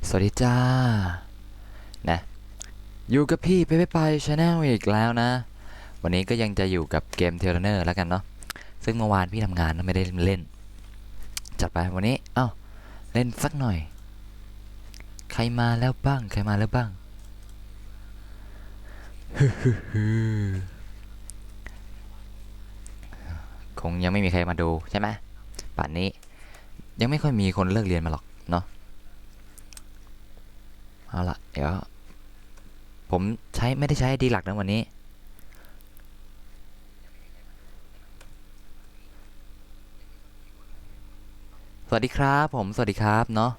สวัสดีจ้านะอยู่กับพี่ไปไปชาแนลอีกแล้วนะวันนี้ก็ยังจะอยู่กับเกมเทเลเนอร์แล้วกันเนาะซึ่งเมื่อวานพี่ทำงานไม่ได้เล่นจัดไปวันนี้เล่นสักหน่อยใครมาแล้วบ้างคงยังไม่มีใครมาดูใช่ไหมป่านนี้ยังไม่ค่อยมีคนเลิกเรียนมาหรอกเนาะเอาละเดี๋ยวผมไม่ได้ใช้ดีหลักนะวันนี้สวัสดีครับผมสวัสดีครับเนาะ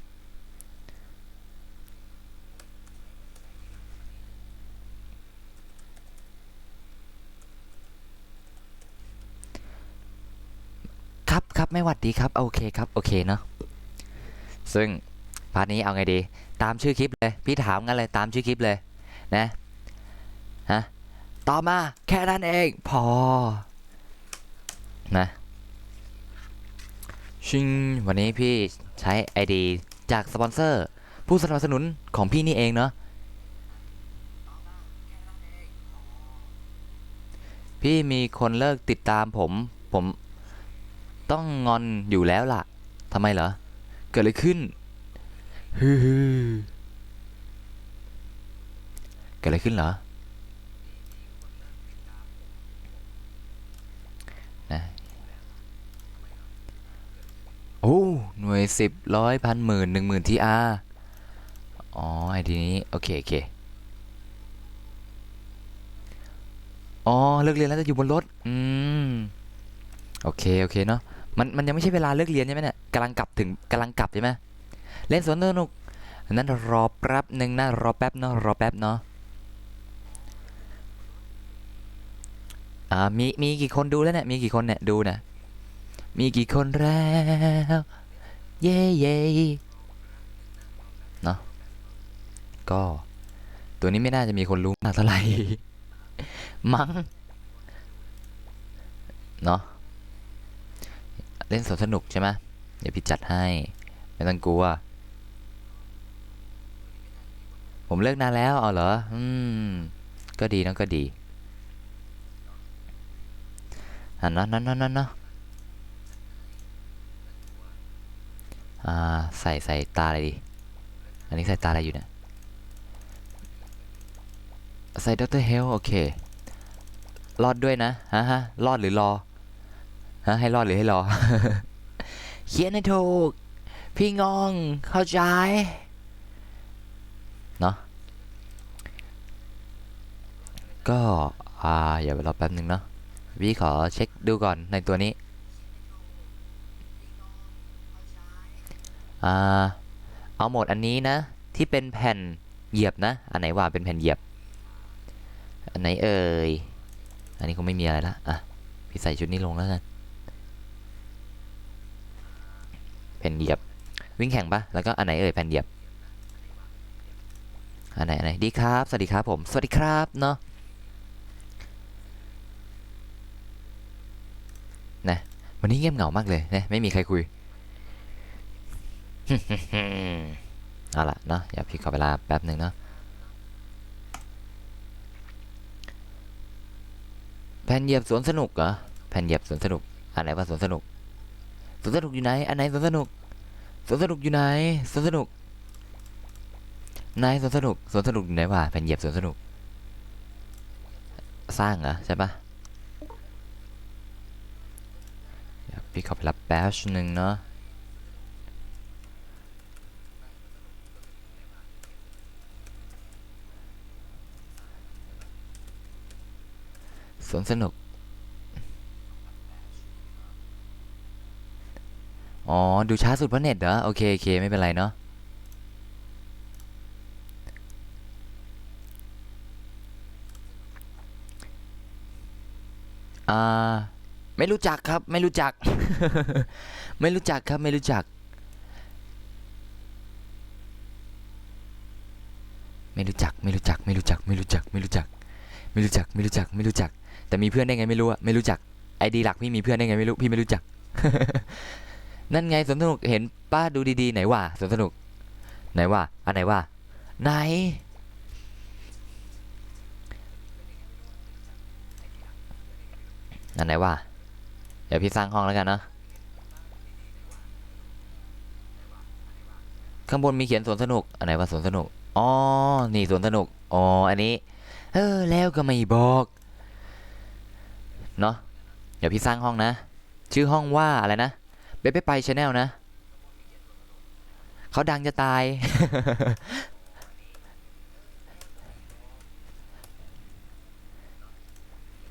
ครับไม่หวัดดีครับโอเคครับโอเคเนาะซึ่งพาร์ทนี้เอาไงดีตามชื่อคลิปเลยพี่ถามงั้นเลยตามชื่อคลิปเลยนะฮะต่อมาแค่นั้นเองพอนะชิงวันนี้พี่ใช้ ID จากสปอนเซอร์ผู้สนับสนุนของพี่นี่เองเนาะพี่มีคนเลิกติดตามผมต้องงอนอยู่แล้วล่ะทำไมเหรอเกิดอะไรขึ้นฮือเกิดอะไรขึ้นเหรอนะโอ้หน่วย10ร้อยพันหมื่น10,000ทีอาร์อ๋อไอดีนี้โอเคอ๋อเลิกเรียนแล้วจะอยู่บนรถโอเคเนาะมันยังไม่ใช่เวลาเลิกเรียนใช่ไหมเนี่ยกำลังกลับใช่ไหมเล่นสวนสนุกนั้นรอแป๊บหนึ่งนะรอแป๊บเนาะรอแป๊บเนาะมีกี่คนดูแล้วเนี่ยมีกี่คนเนี่ยดูนะมีกี่คนแล้วเย่เนาะก็ตัวนี้ไม่น่าจะมีคนรู้มากเท่าไหร่มั้งเนาะเล่นสวนสนุกใช่ไหมเดี๋ยวพี่จัดให้ไม่ต้องกลัวผมเลิกนานแล้วเอาเหรอก็ดีนะก็ดีนั่นเนาะใส่ตาอะไรดีอันนี้ใส่ตาอะไรอยู่เนี่ยใส่ด็อกเตอร์เฮลโอเครอดด้วยนะรอดหรือรอให้รอดหรือให้รอเขียนให้ถูกพี่งงเข้าใจเนาะก็อย่าไปรอแป๊บนึงเนาะพี่ขอเช็คดูก่อนในตัวนี้อ่าเอาโหมดอันนี้นะที่เป็นแผ่นเหยียบนะอันไหนว่าเป็นแผ่นเหยียบอันไหนเอ่ยอันนี้คงไม่มีอะไรละพี่ใส่ชุดนี้ลงแล้วกันแผ่นเหยียบวิ่งแข่งปะแล้วก็อันไหนเอ่ยแผ่นเหยียบอันไหนดีครับสวัสดีครับผมสวัสดีครับเนาะนะวันนี้เงียบเหงามากเลยนะไม่มีใครคุยเอาละเนาะอย่าพี่ขอเวลาแป๊บหนึ่งเนาะแผ่นเหยียบสวนสนุกเหรอแผ่นเหยียบสวนสนุกอันไหนว่าสวนสนุกอยู่ไหนอันไหนสวนสนุกอยู่ไหนสวนสนุกไหนสวนสนุกอยู่ไหนวะแผ่นเหยียบสวนสนุกสร้างเหรอใช่ปะเดี๋ยวพี่ขอไปรับแป๊บหนึ่งเนาะสวนสนุกอ๋อดูช้าสุดเพราะเน็ตเหรอโอเคไม่เป็นไรเนาะอ่าไม่รู้จักครับไม่รู้จักไม่รู้จักครับไม่รู้จักไม่รู้จักไม่รู้จักไม่รู้จักไม่รู้จักไม่รู้จักไม่รู้จักไม่รู้จักไม่รู้จักแต่มีเพื่อนได้ไงไม่รู้อะไม่รู้จักไอดีหลักพี่มีเพื่อนได้ไงไม่รู้พี่ไม่รู้จักนั่นไงสวนสนุกเห็นป้าดูดีๆไหนว่าสวนสนุก ไหนว่าอันไหนว่าไหนอันไหนว่าเดี๋ยวพี่สร้างห้องแล้วกันนะข้างบนมีเขียนสวนสนุกอันไหนว่าสวนสนุกอ๋อนี่สวนสนุกอ๋ออันนี้แล้วก็ไม่บอกเนาะเดี๋ยวพี่สร้างห้องนะชื่อห้องว่าอะไรนะเบ๊ไปชาแนลนะเขาดังจะตาย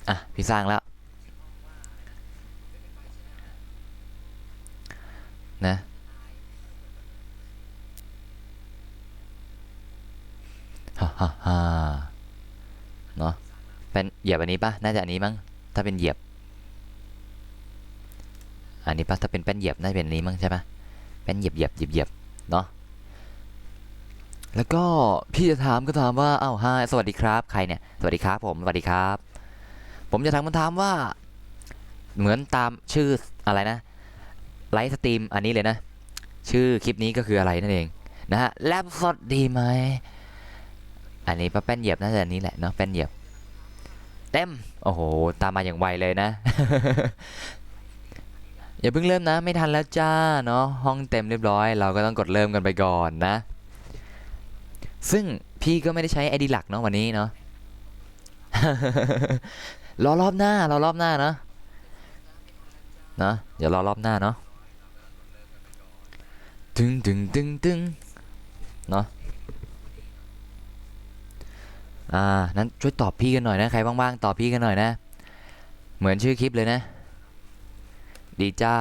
อ่ะพี่สร้างแล้วนะฮ่าฮ่าฮ่าเนาะเป็นเหยียบอันนี้ปะน่าจะอันนี้มั้งถ้าเป็นเหยียบอันนี้ปะถ้าเป็นแป้นเหยียบน่าจะเป็นอันนี้มั้งใช่ปะแป้นเหยียบเนาะแล้วก็พี่จะถามก็ถามว่าอ้าวฮายสวัสดีครับใครเนี่ยสวัสดีครับผมสวัสดีครับผมจะถามคำถามว่าเหมือนตามชื่ออะไรนะไลฟ์สตรีมอันนี้เลยนะชื่อคลิปนี้ก็คืออะไรนั่นเองนะฮะแลบสดดีไหมอันนี้ป้าแป้นเหยียบน่าจะอันนี้แหละเนาะแป้นเหยียบเต็มโอ้โหตามมาอย่างไวเลยนะ อย่าเพิ่งเริ่มนะไม่ทันแล้วจ้าเนาะห้องเต็มเรียบร้อยเราก็ต้องกดเริ่มกันไปก่อนนะซึ่งพี่ก็ไม่ได้ใช้ไอดีหลักเนาะวันนี้เนาะ รอรอบหน้ารอรอบหน้าเนาะเดี๋ยวรอรอบหน้าเนาะตึงเนาะนั้นช่วยตอบพี่กันหน่อยนะใครบ้างๆตอบพี่กันหน่อยนะเหมือนชื่อคลิปเลยนะดีจ้า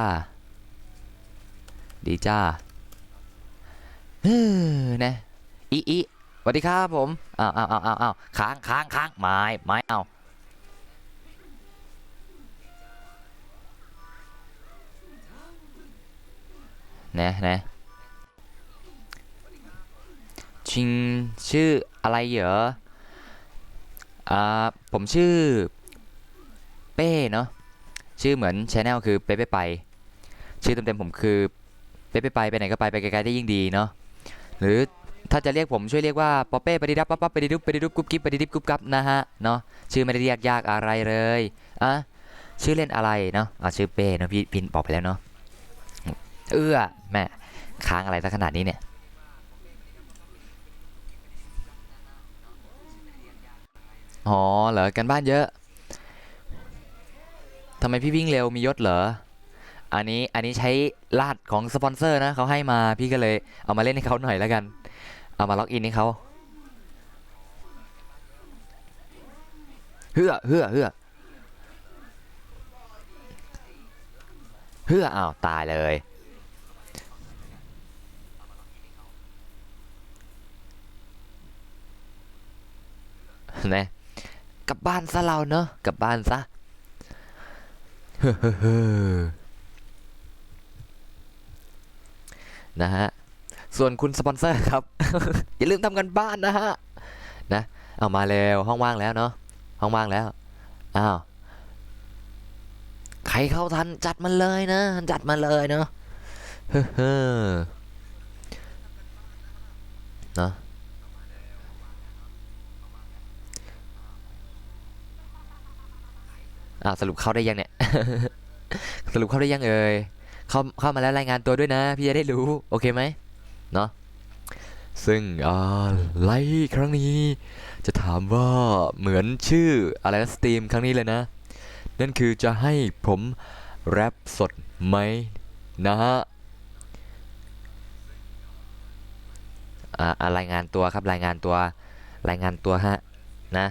ดีจ้านะอีสวัสดีครับผมอ้าวค้างไม้เอานะชิงชื่ออะไรเหรอผมชื่อเป้เนาะชื่อเหมือนชแนลคือเป๊ะไปชื่อเต็มๆผมคือเป๊ะไปไหนก็ไปไกลๆได้ยิ่งดีเนาะหรือถ้าจะเรียกผมช่วยเรียกว่าปอเป้ปฏิดับปั๊บปฏิดุบกุ๊บกิ๊บปฏิดิบกุ๊บกับนะฮะเนาะชื่อไม่ได้เรียกยากอะไรเลยอ่ะชื่อเล่นอะไรเนาะชื่อเป้เนาะพี่พินบอกไปแล้วเนาะแม่ค้างอะไรซะขนาดนี้เนี่ยอ๋อเหรอกันบ้านเยอะทำไมพี่วิ่งเร็วมียศเหรออันนี้ใช้ลาดของสปอนเซอร์นะเขาให้มาพี่ก็เลยเอามาเล่นให้เขาหน่อยแล้วกันเอามาล็อกอินให้เขาเฮืออ้าวตายเลยนะกลับบ้านซะเราเนอะกลับบ้านซะเฮ้อนะฮะส่วนคุณสปอนเซอร์ครับอย่าลืมทำกันบ้านนะฮะนะเอามาเร็วห้องว่างแล้วเนาะห้องว่างแล้วอ้าวใครเข้าทันจัดมันเลยนะจัดมาเลยเนาะเฮ้อเนาะสรุปเข้าได้ยังเนี่ยสรุปเข้าได้ยังเอ่ยเข้ามาแล้วรายงานตัวด้วยนะพี่จะได้รู้โอเคไหมเนาะซึ่งไลฟ์ครั้งนี้จะถามว่าเหมือนชื่ออะไรนะสตรีมครั้งนี้เลยนะนั่นคือจะให้ผมแรปสดไหมนะฮะรายงานตัวครับรายงานตัวฮะนะ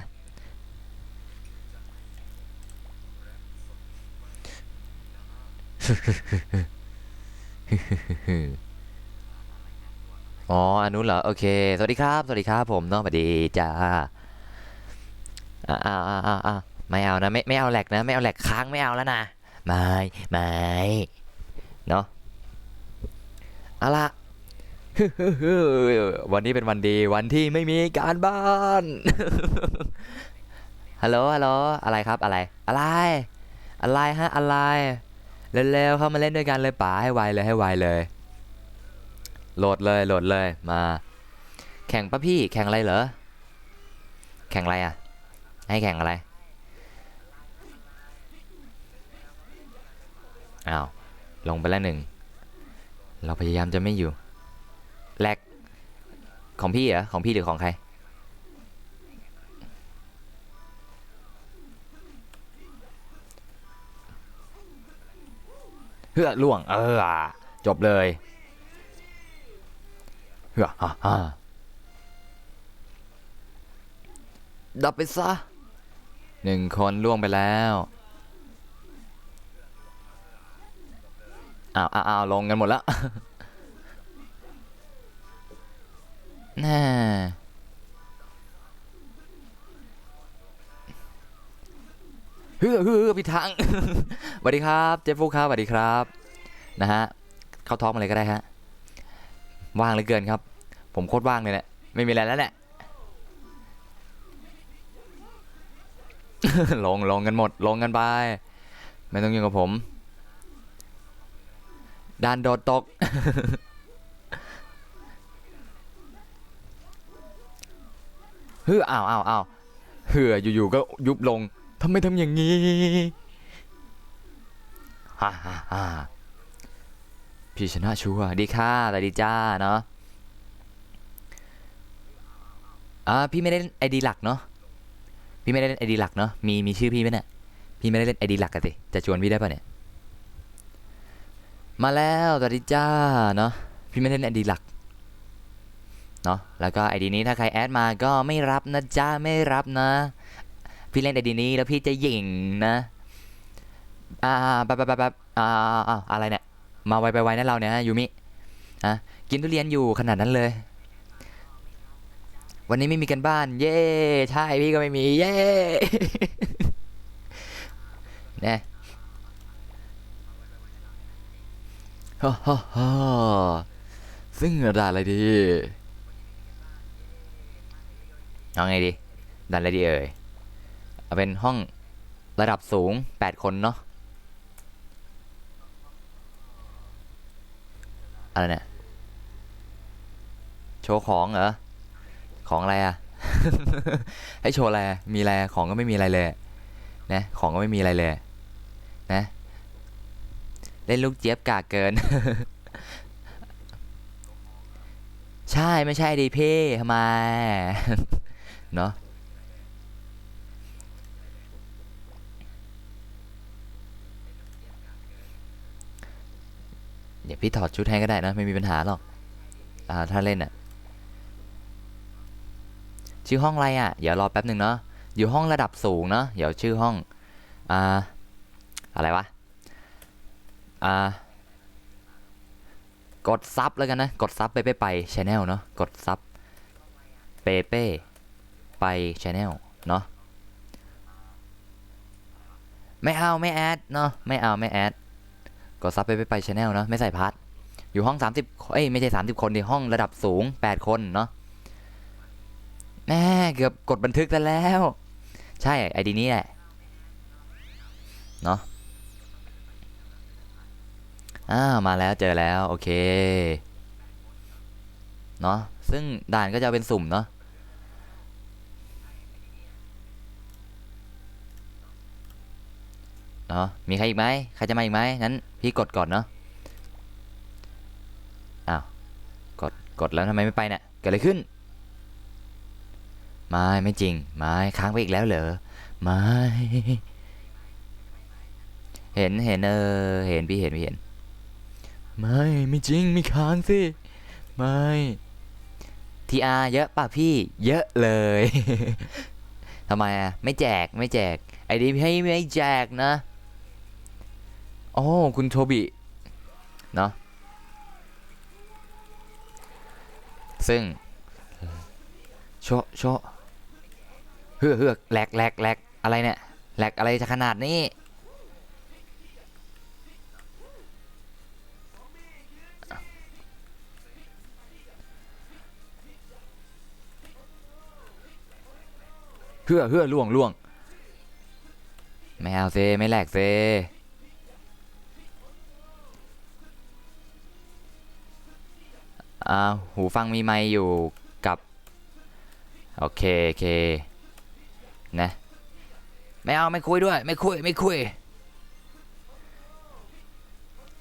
อ๋ออันนู้นเหรอโอเคสวัสดีครับผมเนาะสวัสดีจ้าไม่เอานะไม่เอาแหลกนะไม่เอาแหลกค้างไม่เอาแล้วนะไม่เนาะเอาละวันนี้เป็นวันดีวันที่ไม่มีการบ้านฮัลโหลอะไรครับอะไรฮะอะไรเร็วๆเข้ามาเล่นด้วยกันเลยป๋าให้ไวเลย โหลดเลยโหลดเลยมาแข่งปะพี่แข่งอะไรเหรอแข่งอะไรอ่ะให้แข่งอะไรอ้าวลงไปแล้วหนึ่งเราพยายามจะไม่อยู่แลกของพี่เหรอของพี่หรือของใครเฮ้อล่วงจบเลยเฮ้อดับไปซะหนึ่งคนล่วงไปแล้วอ้าวลงกันหมดแล้วแน่เฮ้อพี่ทัง สวัสดีครับเจฟฟูครับสวัสดีครับนะฮะเข้าท้องมาเลยก็ได้ฮะว่างเหลือเกินครับผมโคตรว่างเลยเนี่ยไม่มีอะไรแล้วแหละ ลงกันหมดลงกันไปไม่ต้องยุ่งกับผมดันโดดตก เฮ้ออ้าวเหืออยู่ๆก็ยุบลงทำไมทำอย่างนี้ฮ่าพี่ชนะชัวร์ดีค่ะแต่ดีจ้าเนาะพี่ไม่ได้เล่นไอดีหลักเนาะพี่ไม่ได้เล่นไอดีหลักเนาะมีชื่อพี่ไหมเนี่ยพี่ไม่ได้เล่นไอดีหลักกันสิจะชวนพี่ได้ป่ะเนี่ยมาแล้วแต่ดีจ้าเนาะพี่ไม่ได้เล่นไอดีหลักเนาะแล้วก็ไอดีนี้ถ้าใครแอดมาก็ไม่รับนะจ้าไม่รับนะพี่เล่นไอดีนี้แล้วพี่จะยิงนะแบบอะไรเนี่ยมาไวไปไวนะเราเนี่ยยูมิกินทุเรียนอยู่ขนาดนั้นเลยวันนี้ไม่มีกันบ้านเย่ใช่พี่ก็ไม่มีเย่เนี่ยฮ่าซึ่งด่านอะไรดีเอาไงดีด่านอะไรดีเอ่ยเอาเป็นห้องระดับสูง8คนเนาะอะไรเนี่ยโชว์ของเหรอของอะไรอะ ให้โชว์อะไรมีอะไรของก็ไม่มีอะไรเลยนะของก็ไม่มีอะไรเลยนะเล่นลูกเจี๊ยบกากเกิน ใช่ไม่ใช่ดีพี่ทำไม เนาะเดี๋ยวพี่ถอดชุดให้ก็ได้นะไม่มีปัญหาหรอกถ้าเล่นอ่ะชื่อห้องอะไรอ่ะเดี๋ยวรอแป๊บหนึ่งเนาะอยู่ห้องระดับสูงเนาะเดี๋ยวชื่อห้องอ่าอะไรวะอ่ากดซับแล้วกันนะกดซับไปชแนลเนาะกดซับเปเป้ไปชแนลเนาะไม่เอาไม่แอดเนาะไม่แอดกดซับไปชแนลเนาะไม่ใส่พาร์ทอยู่ห้อง30ไม่ใช่30 คนดิห้องระดับสูง8 คนเนาะแม่เกือบกดบันทึกแล้วใช่ไอดีนี้แหละเนาะมาแล้วเจอแล้วโอเคเนาะซึ่งด่านก็จะเป็นสุ่มเนาะเนาะมีใครอีกไหมใครจะมาอีกไหมงั้นพี่กดก่อนเนาะอ้าวกดแล้วทำไมไม่ไปเนี่ยเกิดอะไรขึ้นไม่จริงไม่ค้างไปอีกแล้วเหรอไม่เห็นเห็นพี่เห็นไม่จริงไม่ค้างสิไม่ทีอาร์เยอะป่ะพี่เยอะเลยทำไมไม่แจกไอดีให้ไม่แจกนะโอ้คุณโทบิเนาะซึ่งโชเฮือกแหลกอะไรเนี่ยแหลกอะไรจะขนาดนี้เฮือล่วงไม่เอาเซไม่แหลกเซ หูฟังมีไมค์อยู่กับโอเคโอเคนะไม่เอาไม่คุยด้วยไม่คุย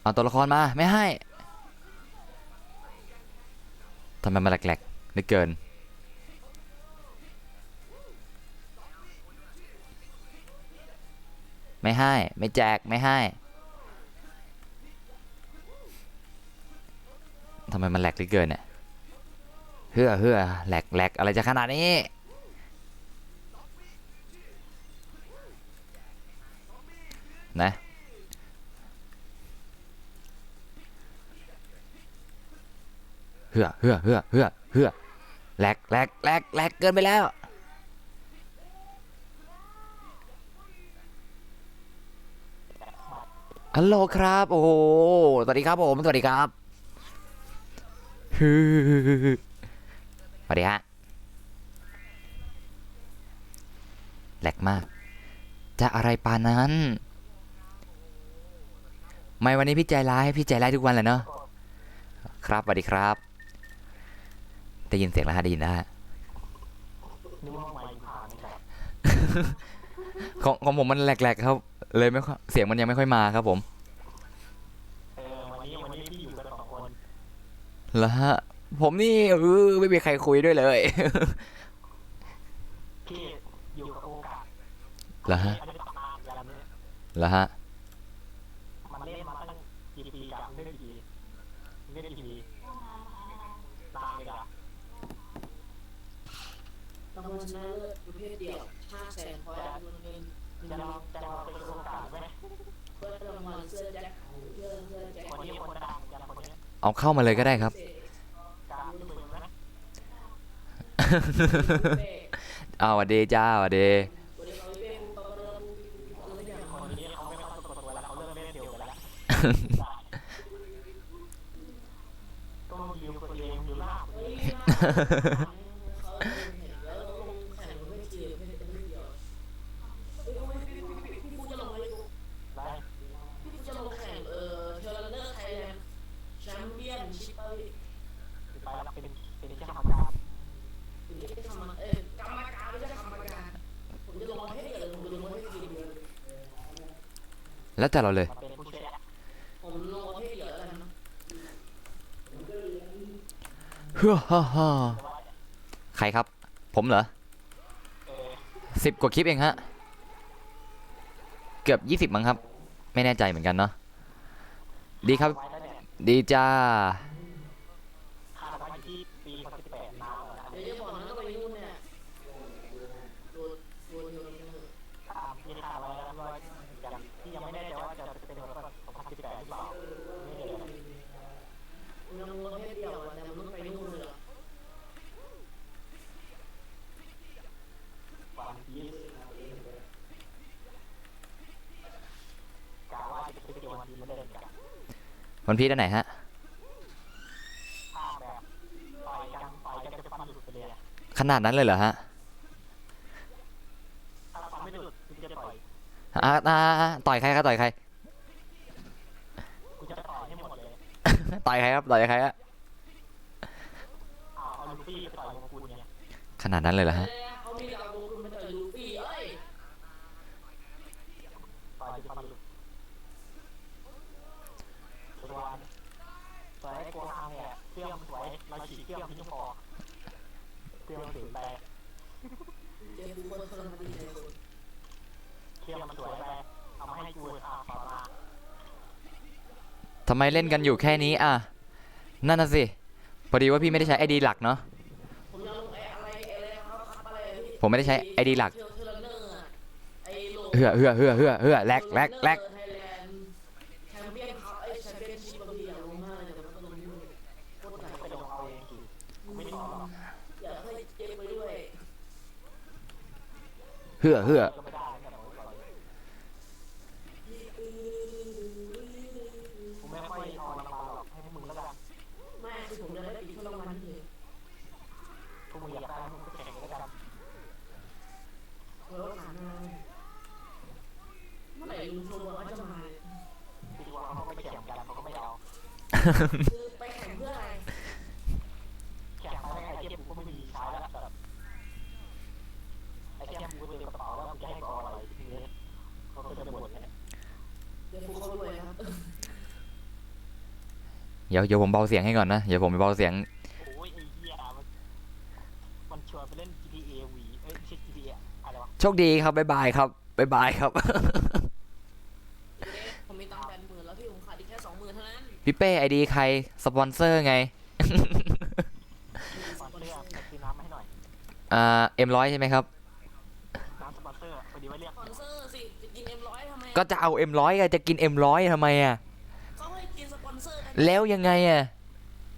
เอาตัวละครมาไม่ให้ทำไมมันแหลกๆเหลือเกินไม่ให้ไม่แจกไม่ให้ทำไมมันแหลกเหลือเกินเนี่ยเฮือแหลกอะไรจะขนาดนี้นะเฮือแหลกเกินไปแล้วฮัลโหลครับโอ้โหสวัสดีครับผมสวัสดีครับฮือสวัสดีฮะแหลกมากจะอะไรปานนั้นไม่วันนี้พี่ใจร้ายทุกวันเลยเนาะครับสวัสดีครับได้ยินเสียงแล้วฮะได้ยินนะฮะของผมมันแหลกๆครับเลยไม่ค่อยเสียงมันยังไม่ค่อยมาครับผมวันนี้พี่อยู่กัน2 คนแล้วฮะผมนี่ไม่มีใครคุยด้วยเลย พี่อยู่กับโอกาสแล้วฮะ อันนี้ตำนานอย่างนี้แล้วฮะมันเล่นมาตั้งกี่ปีกับเล่นกี่ปีนานเลยอะรางวัลชนะเลิศประเภทเดี่ยว500,000พอยต์จำนวนเงินจะลองเป็นโอกาสไหมเพื่อรางวัลเสื้อแจ็คเสื้อแจ็คคนนี้คนดังจะคนนี้เอาเข้ามาเลยก็ได้ครับ การรู้สึกไหม เอาสวัสดีจ้าสวัสดี วันนี้เราเป้คุณตอนเริ่มอะไรอย่าง คนนี้เขาไม่ต้องตัวแล้วเขาเริ่มเล่นเดี่ยวกันแล้วต้องยืมตัวเองอยู่ล่าเฮ้ยเขาเห็นแล้วลงแข่งประเภทเดี่ยวประเภทเดี่ยวพี่ฟูจะลงอะไรกู ได้ พี่ฟูจะลงแข่งเทอร์เนอร์ไทยแลนด์แชมเปี้ยนชิปไปแล้วเป็นเจ้ากรรมการผมจะทำกรรมการไม่ใช่กรรมการผมจะลงประเภทเดี่ยวผมจะลงประเภทเดี่ยว แล้วแต่เราเลย เป็นผู้ช่วยผมลงประเภทเดี่ยวแล้วกันนะ เฮ้อฮ่าฮ่าใครครับผมเหรอ10 กว่าคลิปเองฮะเกือบ20มั้งครับไม่แน่ใจเหมือนกันเนาะดีครับดีจ้าคาดว่าอยู่ที่ปี2018นะเดี๋ยวจะบอกนะต้องไปนู่นเนี่ยตัวเดียวกันที่คาดไว้แล้วว่าอย่างที่ยังไม่แน่ใจว่าจะเป็น2018หรือเปล่าไม่แน่ใจยังลงประเภทเดียวแต่มันต้องไปนู่นเลยเหรอวันที่กะว่าจะไปเกี่ยววันที่มาเล่นกันวันพีด้านไหนฮะภาพแบบต่อยกันจะฟันหลุดไปเลยขนาดนั้นเลยเหรอฮะถ้าฟันไม่หลุดคุณจะต่อยต่อยใครครับต่อยใคร คุณจะต่อยให้หมดเลยต่อยใครครับต่อยใครฮะเอาลูฟี่ไปต่อยของคุณเนี่ยขนาดนั้นเลยเหรอฮะเขามีการลงทุนไปต่อยลูฟี่เอ้ยต่อยจะฟันหลุดสวยกลัวทางเนี่ยเครื่องสวยเราฉีดเครื่องทิ้งพอเครื่องถึงไปเดี๋ยวคนทรมานดีเลยคนเครื่องมันสวยไปเอามาให้กูขอมาทำไมเล่นกันอยู่แค่นี้อ่ะนั่นน่ะสิพอดีว่าพี่ไม่ได้ใช้ไอดีหลักเนาะผมจะลงอะไรอะไรผมไม่ได้ใช้ไอดีหลักเฮือแลกแชมเปี้ยนครับแชมเปี้ยนชิพบางทีอยากลงมากเลยแต่มันก็ลงไม่ลงโคตรหนักไปลงเอาเองสิไม่ต่อหรอกอยากให้เจ็บไปด้วยฮือผมไม่ค่อยเอารางวัลหรอกให้มึงแล้วกันไม่คือผมจะได้ปิดรางวัลที่พวกมึงอยากได้มึงก็แข่งแล้วกันถามมาเมื่อไหร่ลุงโทรมาว่าจะมาดีกว่าเขาไม่แข่งกันเขาก็ไม่เอาคือไปแข่งเพื่ออะไร เดี๋ยวผมเบาเสียงให้ก่อนนะเดี๋ยวผมไปเบาเสียง โอ้ยไอ้เหี้ยมันชวนไปเล่น GTA V เอ้ยไม่ใช่ GTA อะไรวะ โชคดีครับบ๊ายบายครับบ๊ายบายครับ ผมมีตังค์80,000แล้วพี่ผมขาดอีกแค่20,000เท่านั้น พี่เป้ไอดีใครสปอนเซอร์ไง สปอนเซอร์ไปซื้อน้ำมาให้หน่อย M100 ใช่ไหมครับ น้ำสปอนเซอร์พอดีว่าเรียก สปอนเซอร์สิจะกิน M100 ทำไม ก็จะเอา M100 อะจะกิน M100 ทำไมอะ เขาให้กินสปอนเซอร์กัน แล้วยังไงอะ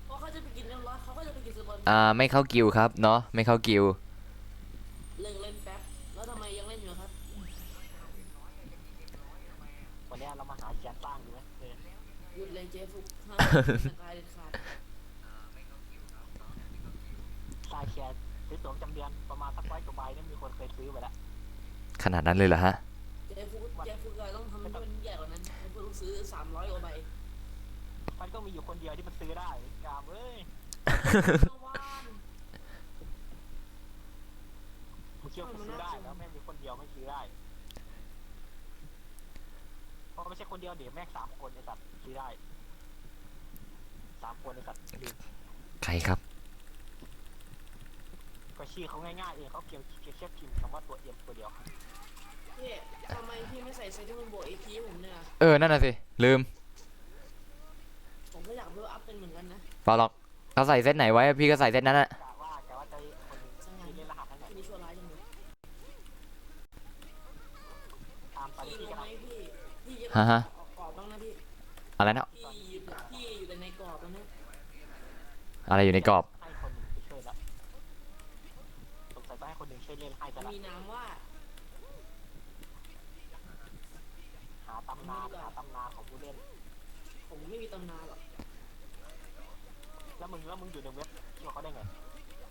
เพราะเขาจะไปกิน M100 เขาก็จะไปกินสปอนเซอร์ ไม่เข้ากิวครับเนาะไม่เข้ากิว เลิกเล่นแป๊บแล้วทำไมยังเล่นอยู่ครับ วันนี้เรามาหาแกนตั้งดูไหมหยุดเลยเจฟุกห้ามสกายเด็ดขาด สายแชร์ซื้อตั๋วประจำเดือนประมาณสัก100 กว่าใบเนี่ยมีคนเคยซื้อไปแล้ว ขนาดนั้นเลยเหรอฮะ เจฟุกเราต้องทำให้มันใหญ่กว่านั้นเจฟุกต้องซื้อ300 กว่าใบ มันก็มีอยู่คนเดียวที่มันซื้อได้กามเอ้ย ว่าน มึงเชื่อมันซื้อได้แล้วแม่งมีคนเดียวไม่ซื้อได้เพราะไม่ใช่คนเดียวเดี๋ยวแม่ง3 คนไอ้สัตว์ซื้อได้3 คนไอ้สัตว์ดู ใครครับ ก็ชื่อเขาง่ายๆเองเขาเขียนพิมพ์คำว่าตัว M ตัวเดียว พี่ทำไมพี่ไม่ใส่เซตที่มันบวก AP ผมเนี่ย นั่นน่ะสิลืม ผมก็อยากเพิ่มอัพเป็นเหมือนกันนะ เปล่าหรอกเขาใส่เซตไหนไว้พี่ก็ใส่เซตนั้นอะ กะว่าจะคนหนึงที่เล่นรหัสทั้งไหน พี่นี่ชั่วร้ายจังเลย ตามตอน พี่ ที่ รู้ กำ ไหม ลัง พี่จะ ฮะ ออกกรอบบ้างนะพี่ อะไรนะ พี่อยู่แต่ในกรอบแล้วนะ อะไรอยู่ในกรอบ ให้คนหนึ่งไปช่วยแล้วสงสัยต้องให้คนหนึ่งช่วยเล่นให้ซะละ มีนามว่า หาตำนานของผู้เล่น ผมไม่มีตำนานหรอก แล้วมึงอยู่ในเว็บช่วยเขาได้ไง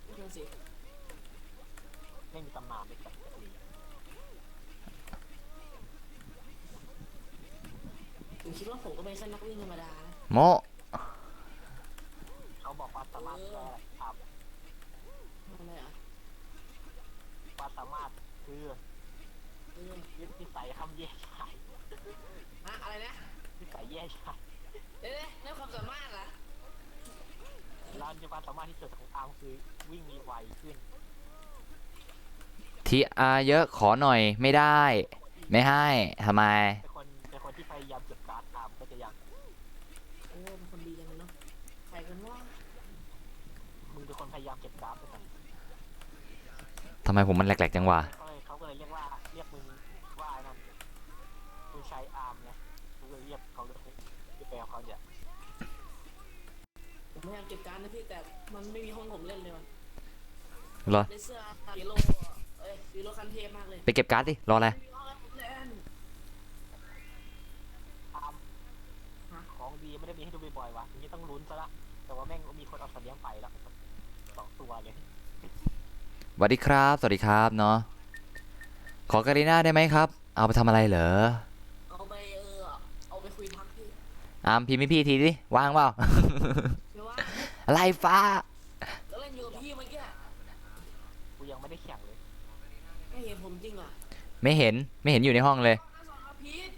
ไม่ใช่สิ ไม่มีตำนานไม่จัดจะมี ผมคิดว่าผมก็เป็นแค่นักวิ่งธรรมดานะ โม เขาบอกความสามารถคืออะไรครับ อะไรอ่ะ ความสามารถคือ เออ ยึดนิสัยคำแย่ชาย อะไรนะ นิสัยแย่ชาย เอ๊ะนั่นความสามารถเหรอ แล้วความสามารถที่สุดของอาร์มคือวิ่งมีไวขึ้น TR เยอะขอหน่อยไม่ได้ ไม่ให้ทำไม เป็นคนที่พยายามเก็บการ์ดอาร์มก็จะยัง โอ้เป็นคนดีจังเลยเนาะใครกันว่า มึงเป็นคนพยายามเก็บการ์ดไปกัน ทำไมผมมันแหลกๆจังวะ เขาก็เลยเรียกมึงว่าไอ้นั่นมึงใช้อาร์มไงกูเลยเรียกเขาเลยแปลเขาเนี่ย ผมพยายามเก็บการนะพี่แต่มันไม่มีห้องผมเล่นเลยว่ะ เหรอ ในเสื้อฟีโลฟีโลคันเทพมากเลย ไปเก็บการ์ดดิรออะไร ไม่มีห้องให้ผมเล่น อาร์มของดีไม่ได้มีให้ดูบ่อยๆวะทีนี้ต้องลุ้นซะละแต่ว่าแม่งมีคนเอาสัตว์เลี้ยงไปแล้ว2 ตัวเลย สวัสดีครับสวัสดีครับเนาะขอการีน่าได้ไหมครับ เอาไปทำอะไรเหรอ เอาไปคุยทักพี่ พิมพ์ให้พี่ทีดิว่างเปล่า ไม่ว่า อะไรฟ้า ก็เล่นอยู่กับพี่เมื่อกี้ กูยังไม่ได้แข่งเลย ไม่เห็นผมจริงอ่ะ ไม่เห็นอยู่ในห้องเลย สอนพีท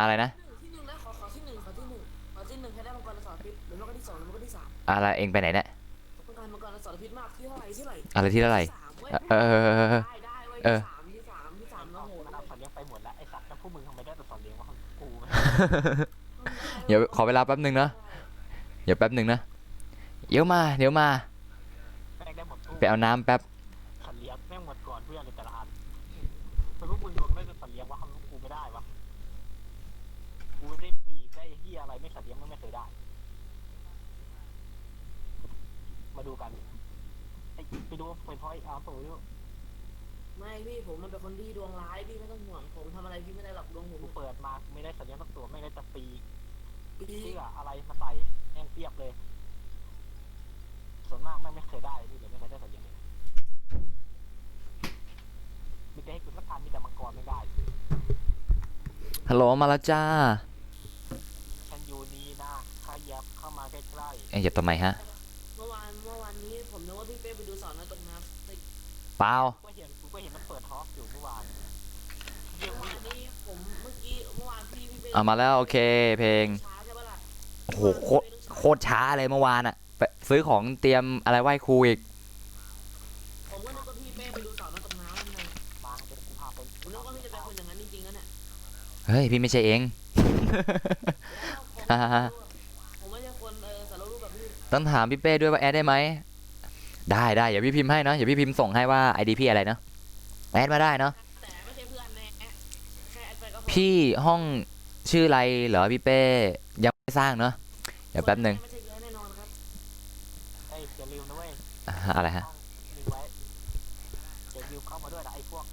อะไรนะ ที่หนึ่งนะขอที่หนึ่งใครได้มังกรสอนพิษหรือมังกรที่ 2หรือมังกรที่ 3 อะไรเองไปไหนเนี่ย มังกรสอนพิษมากที่เท่าไหร่ อะไรที่เท่าไหร่ 3เว้ย ได้เว้ยที่สามแล้วโหด มันเอาสัตว์เลี้ยงไปหมดแล้วไอ้สัตว์แล้วพวกมึงทำไมได้แต่สัตว์เลี้ยงวะกู เดี๋ยวขอเวลาแป๊บหนึ่งนะเดี๋ยวแป๊บหนึ่งนะเดี๋ยวมา แม่งได้หมดตู้ ไปเอาน้ำแป๊บ สัตว์เลี้ยงแม่งหมดก่อนเพื่อนเลยแต่ละอันเป็นพวกมึงรวมได้แต่สัตว์เลี้ยงวะทำกูไม่ได้วะกูได้ปีกได้เหี้ยอะไรไม่สัตว์เลี้ยงมึงไม่เคยได้ มาดูกันไปดูไปพอยอาร์ตัวอยู่ ไม่พี่ผมมันเป็นคนที่ดวงร้ายพี่ไม่ต้องห่วงผมทำอะไรพี่ไม่ได้หรอกดวงผม กูเปิดมาไม่ได้สัตว์เลี้ยงสักตัวไม่ได้จะปี พี่ เสื้ออะไรมาใส่แม่งเปียบเลย ส่วนมากแม่งไม่เคยได้พี่เลยไม่เคยได้สัตว์เลี้ยงเลยมีแต่ให้กูสักพันมีแต่มังกรไม่ได้ ฮัลโหลมาแล้วจ้า ฉันอยู่นี่นะขยับเข้ามาใกล้ เหยียบทำไมฮะ เมื่อวานนี้ผมนึกว่าพี่เป้ไปดูสอนน้อยตกน้ำ เปล่า ๆกูก็เห็นมันเปิดท็อกอยู่เมื่อวานเยี่ยม เมื่อวานนี้ผมเมื่อวานพี่เป้ เอามาแล้วโอเคเพลง ช้าใช่ปะล่ะ โอ้โหโค คตรช้าเลยเมื่อวานอะไปซื้อของเตรียมอะไรไหว้ครูอีก ผมก็นึกว่าพี่เป้ไปดูสาวน้ำตกน้ำนั่นไง มาเดี๋ยวกูพาไป ผมนึกว่าพี่จะเป็นคนอย่างนั้นจริงๆนะเนี่ย เฮ้ยพี่ไม่ใช่เอง แล้วผมไม่ใช่คนสารรูปแบบพี่ ต้องถามพี่เป้ด้วยว่าแอดได้ไหมได้เดี๋ยวพี่พิมพ์ให้เนาะเดี๋ยวพี่พิมพ์ส่งให้ว่า ID พี่อะไรเนาะแอดมาได้เนาะ แต่ไม่ใช่เพื่อนแน่แค่แอดไปก็พอ พี่ห้องชื่ออะไรเหรอพี่เป้ยังไม่สร้างเนาะเดี๋ยวแป๊บหนึ่ง ไม่ใช่เยอะแน่นอนครับ เฮ้ยอย่าลืมนะเว้ย อะไรฮะ ลืมไว้อย่าลืมเข้ามาด้วยนะไอ้พวก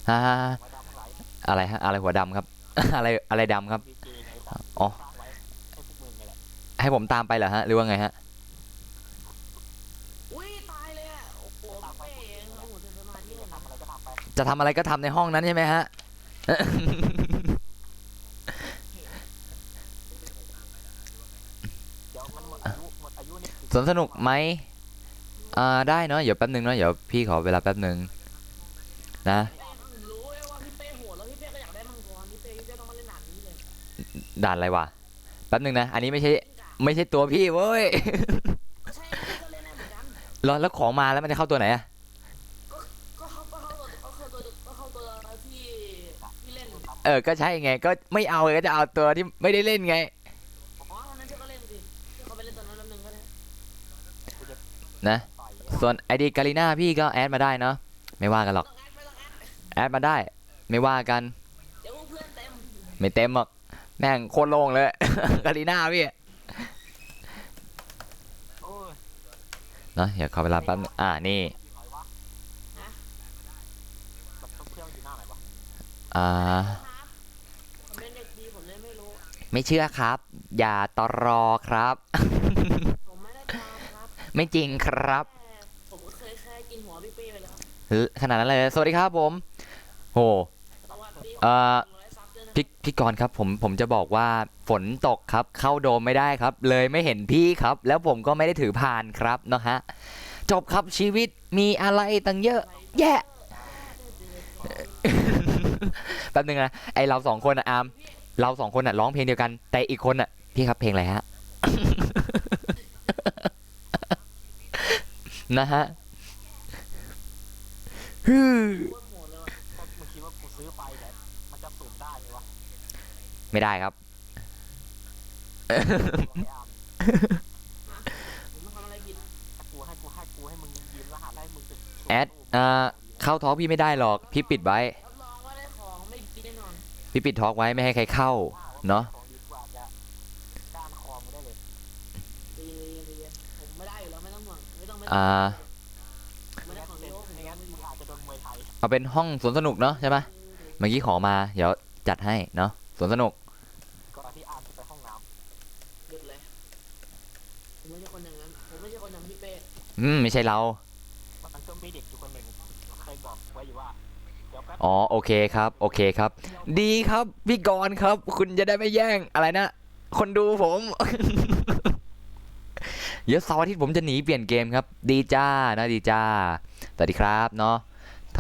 ฮ่า มาดำทั้งหลาย อะไรฮะอะไรหัวดำครับ อะไรดำครับ มีเกย์ไงสัตว์ อ๋อ สร้างไว้ให้พวกมึงไงแหละ ให้ผมตามไปเหรอฮะหรือว่าไงฮะ อุ้ยตายเลยอ่ะโอ้โหพี่เป้เองโอ้โหเธอสมาธิ ที่ เห็ จะ นไหม ทำอะไรก็ทำไป จะทำอะไรก็ทำในห้องนั้นใช่ไหมฮะ เดี๋ยวมันหมดอายุนี่ สวนสนุกไหมได้เนาะเดี๋ยวแป๊บหนึ่งเนาะเดี๋ยวพี่ขอเวลาแป๊บหนึ่งนะ เป้ผมรู้เลยว่าพี่เป้โหดแล้วพี่เป้ก็อยากได้มังกรพี่เป้ต้องมาเล่นหนังนี้เลย ด่านอะไรวะแป๊บหนึ่งนะอันนี้ไม่ใช่ตัวพี่เว้ย ใช่พี่ก็เล่นได้เหมือนกัน แล้วของมาแล้วมันจะเข้าตัวไหนอะ ก็เข้าตัวที่เล่น ก็ใช่ไงก็ไม่เอาก็จะเอาตัวที่ไม่ได้เล่นไง อ๋อตอนนั้นเธอก็เล่นสิเธอเขาไปเล่นตอนนั้นแป๊บนึงก็ได้ นะ ต่อย ส่วน ID กาลิน่าพี่ก็แอดมาได้เนาะไม่ว่ากันหรอก ไม่ต้องแอด แอดมาได้ ไม่ว่ากัน เดี๋ยวเพื่อนเต็ม ไม่เต็มหรอกแม่งโคตรโล่งเลย กาลิน่าพี่ โอ้ย เนาะเดี๋ยวขอเวลาแป๊บนึงนี่ อยู่ไหนวะแบบต้องเพื่อนอยู่หน้าไหนวะ ผมเล่นเด็กดีผมเล่นไม่รู้ ไม่เชื่อครับ อย่าตรอครับ ผมไม่ได้ตามครับ ไม่จริงครับ ผมก็เคยแค่กินหัวพี่เป้ไปแล้ว ขนาดนั้นเลยสวัสดีครับผมโห สวัสดี ซับด้วยนะ พี่กรณ์ครับผมจะบอกว่าฝนตกครับเข้าโดมไม่ได้ครับ เลยไม่เห็นพี่ครับ แล้วผมก็ไม่ได้ถือพานครับเนาะฮะจบครับชีวิตมีอะไรตั้งเยอะ แยะ แป๊บนึงนะไอเราสองคนอะอาร์มเราสองคนอะร้องเพลงเดียวกัน แต่อีกคนอะพี่ครับเพลงอะไรฮะ นะฮะฮือ โคตรโหดเลยว่ะ ถ้ามึงคิดว่ากูซื้อไปเนี่ยมันจะสุ่มได้ไหมวะ ไม่ได้ครับ ไอ้อาร์ม ผมมาทำอะไรผิด ถ้ากูให้มึงยืมรหัสให้มึงเป็น แอดเข้าท้องพี่ไม่ได้หรอกพี่ปิดไว้ รับรองว่าได้ของไม่ดีแน่นอน พี่ปิดทอล์กไว้ไม่ให้ใครเข้า เนาะ ของดีกว่าจะก้านคอมึงได้เลย ดีผมไม่ได้อยู่แล้วไม่ต้องห่วงไม่ต้องไม่ได้ของ ไม่ โลกผม งั้นมึงอาจจะโดนมวยไทย เอาเป็นห้องสวนสนุกเนาะใช่ปะเมื่อกี้ขอมาเดี๋ยวจัดให้เนาะสวนสนุก ก่อนที่อาร์มจะไปห้องน้ หยุดเลยผมไม่ใช่คนอย่างนั้นผมไม่ใช่คนอย่างพี่เป้ ไม่ใช่เรา ำมันก็มีเด็กอยู่คนหนึ่งเคยบอกไว้อยู่ว่าเดี๋ยวแป๊บ อ๋อโอเคครับโอเคครับ ดีครับพี่กรณ์ครับ คุณจะได้ไม่แย่งอะไรนะ คนดูผม เดี๋ยวเสาร์อาทิตย์ผมจะหนีเปลี่ยนเกมครับ ดีจ้านะดีจ้าสวัสดีครับเนาะท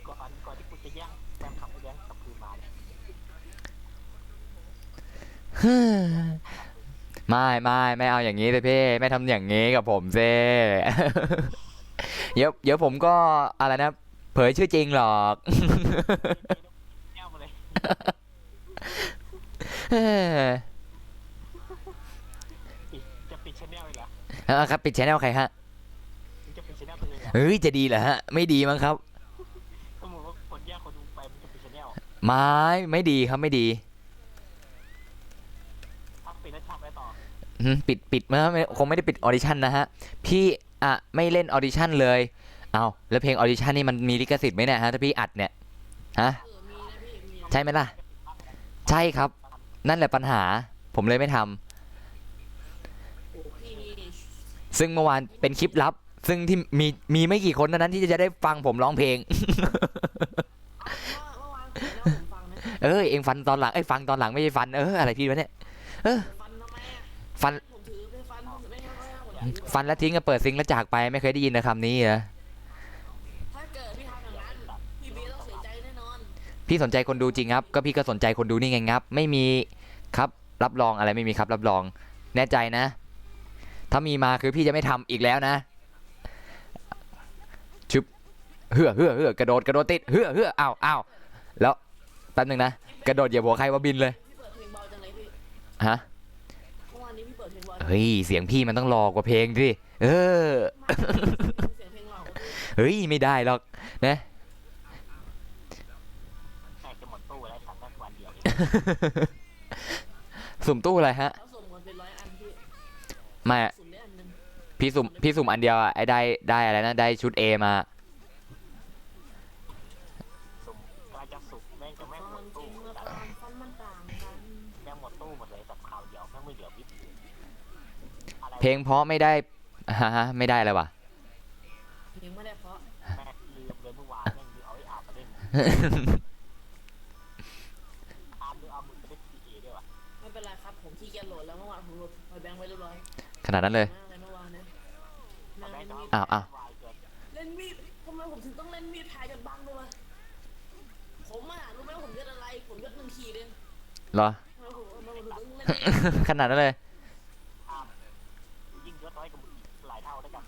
ก่อนที่กูจะแย่งแฟนคลับไปแย่งกลับคืนมาเนี่ย ำ ไม่เอาอย่างนี้เลยพี่ไม่ทำอย่างนี้กับผมเซ่ เดี๋ยวผมก็อะไรนะ เผยชื่อจริงหรอก แย่งมาเลยจะปิดชแนลเลยเหรอ ครับปิดชแนลใครฮะ มึงจะปิดชแนลตัวเองเหรอ เฮ้ยจะดีเหรอฮะไม่ดีมั้งครับ สมมติว่าคนแย่งคนดูไปมึงจะปิดชแนล ไม่ดีครับไม่ดี ถ้าปิดแล้วทำอะไรต่อ ปิดมั้ยคงไม่ได้ปิดออดิชั่นนะฮะพี่ไม่เล่นออดิชั่นเลยเอาแล้วเพลงออดิชั่นนี่มันมีลิขสิทธิ์ไหมเนี่ยฮะถ้าพี่อัดเนี่ยฮะ มีนะพี่มี ใช่ไหมล่ะใช่ครับ นั่นแหละปัญหาผมเลยไม่ทำ โอ้พี่ ซึ่งเมื่อวานเป็นคลิปลับ ซึ่งที่มีไม่กี่คนเท่านั้นที่จะได้ฟังผมร้องเพลง เมื่อวานผมฟังนะ เองฟันตอนหลังฟังตอนหลังไม่ใช่ฟันอะไรพี่วะเนี่ย ฟันทำไมอ่ะ ฟัน ผมถือไปฟันไม่ใช่ว่า ฟันแล้วทิ้งเปิดซิงค์แล้วจากไปไม่เคยได้ยินนะคำนี้เหรอ ถ้าเกิดพี่ทำอย่างนั้นพี่บีต้องเสียใจแน่นอน พี่สนใจคนดูจริงครับก็พี่ก็สนใจคนดูนี่ไงครับไม่มีครับรับรองอะไรไม่มีครับรับรอง แน่ใจนะ ถ้ามีมาคือพี่จะไม่ทำอีกแล้วนะชึบเฮือกระโดดติดเฮืออ้าวแล้วแป๊บนึงนะกระโดดเหยียบหัวใครว่าบินเลย พี่เปิดเพลงเบาจังเลยพี่ ฮะ เมื่อวานนี้พี่เปิดเพลงเบา เฮ้ยเสียงพี่มันต้องรอกว่าเพลงดิเออ เสียงเพลงเรา เฮ้ยไม่ได้หรอกนะ แม่งจะหมดตู้แล้วฉันได้วันเดียวเอง สุ่มตู้อะไรฮะ เขาส่งมาเป็น100 อันพี่ ไม่ สุ่มได้อันนึง พี่สุ่มอันเดียวอะไอ้ได้อะไรนะได้ชุด A มา สุ่มกำลังจะสุ่มแม่งจะแม่ง ค หม วาม ด จริ ตู้ งเมื่อ แต่ ความฝันมันต่างกัน แม่งหมดตู้หมดเลยสับข่าวเดียวแม่งไม่เหลือวิบอะไร เพลงเพราะไม่ได้ฮะไม่ได้อะไรวะ เพลงไม่ได้เพราะ แม่งลืมเลยเมื่อวานแม่งเอาไอ้อาบมาเล่นอาบหรือเอามือไปเล่นพีเอด้วยวะ ไม่เป็นไรครับผมขี้เกียจโหลดแล้วเมื่อวานผมโหลดไฟแบงค์ไว้เรียบร้อย ขนาดนั้นเลย มากเลยเมื่อวานนะนั่ง แม่ง เล่น จะ มีด อ้าว วายเกิน เล่นมีดทำไมผมถึงต้องเล่นมีดแทนจนบังด้วยวะผมอ่ะรู้ไหมว่าผมเลือดอะไรผมเลือด1 ขีดเอง เหรอ ทำไมผมถึงต้องเล่น ขนาดนั้นเลย อาบยิ่งเยอะน้อยกับมึงหลายเท่าด้วยกัน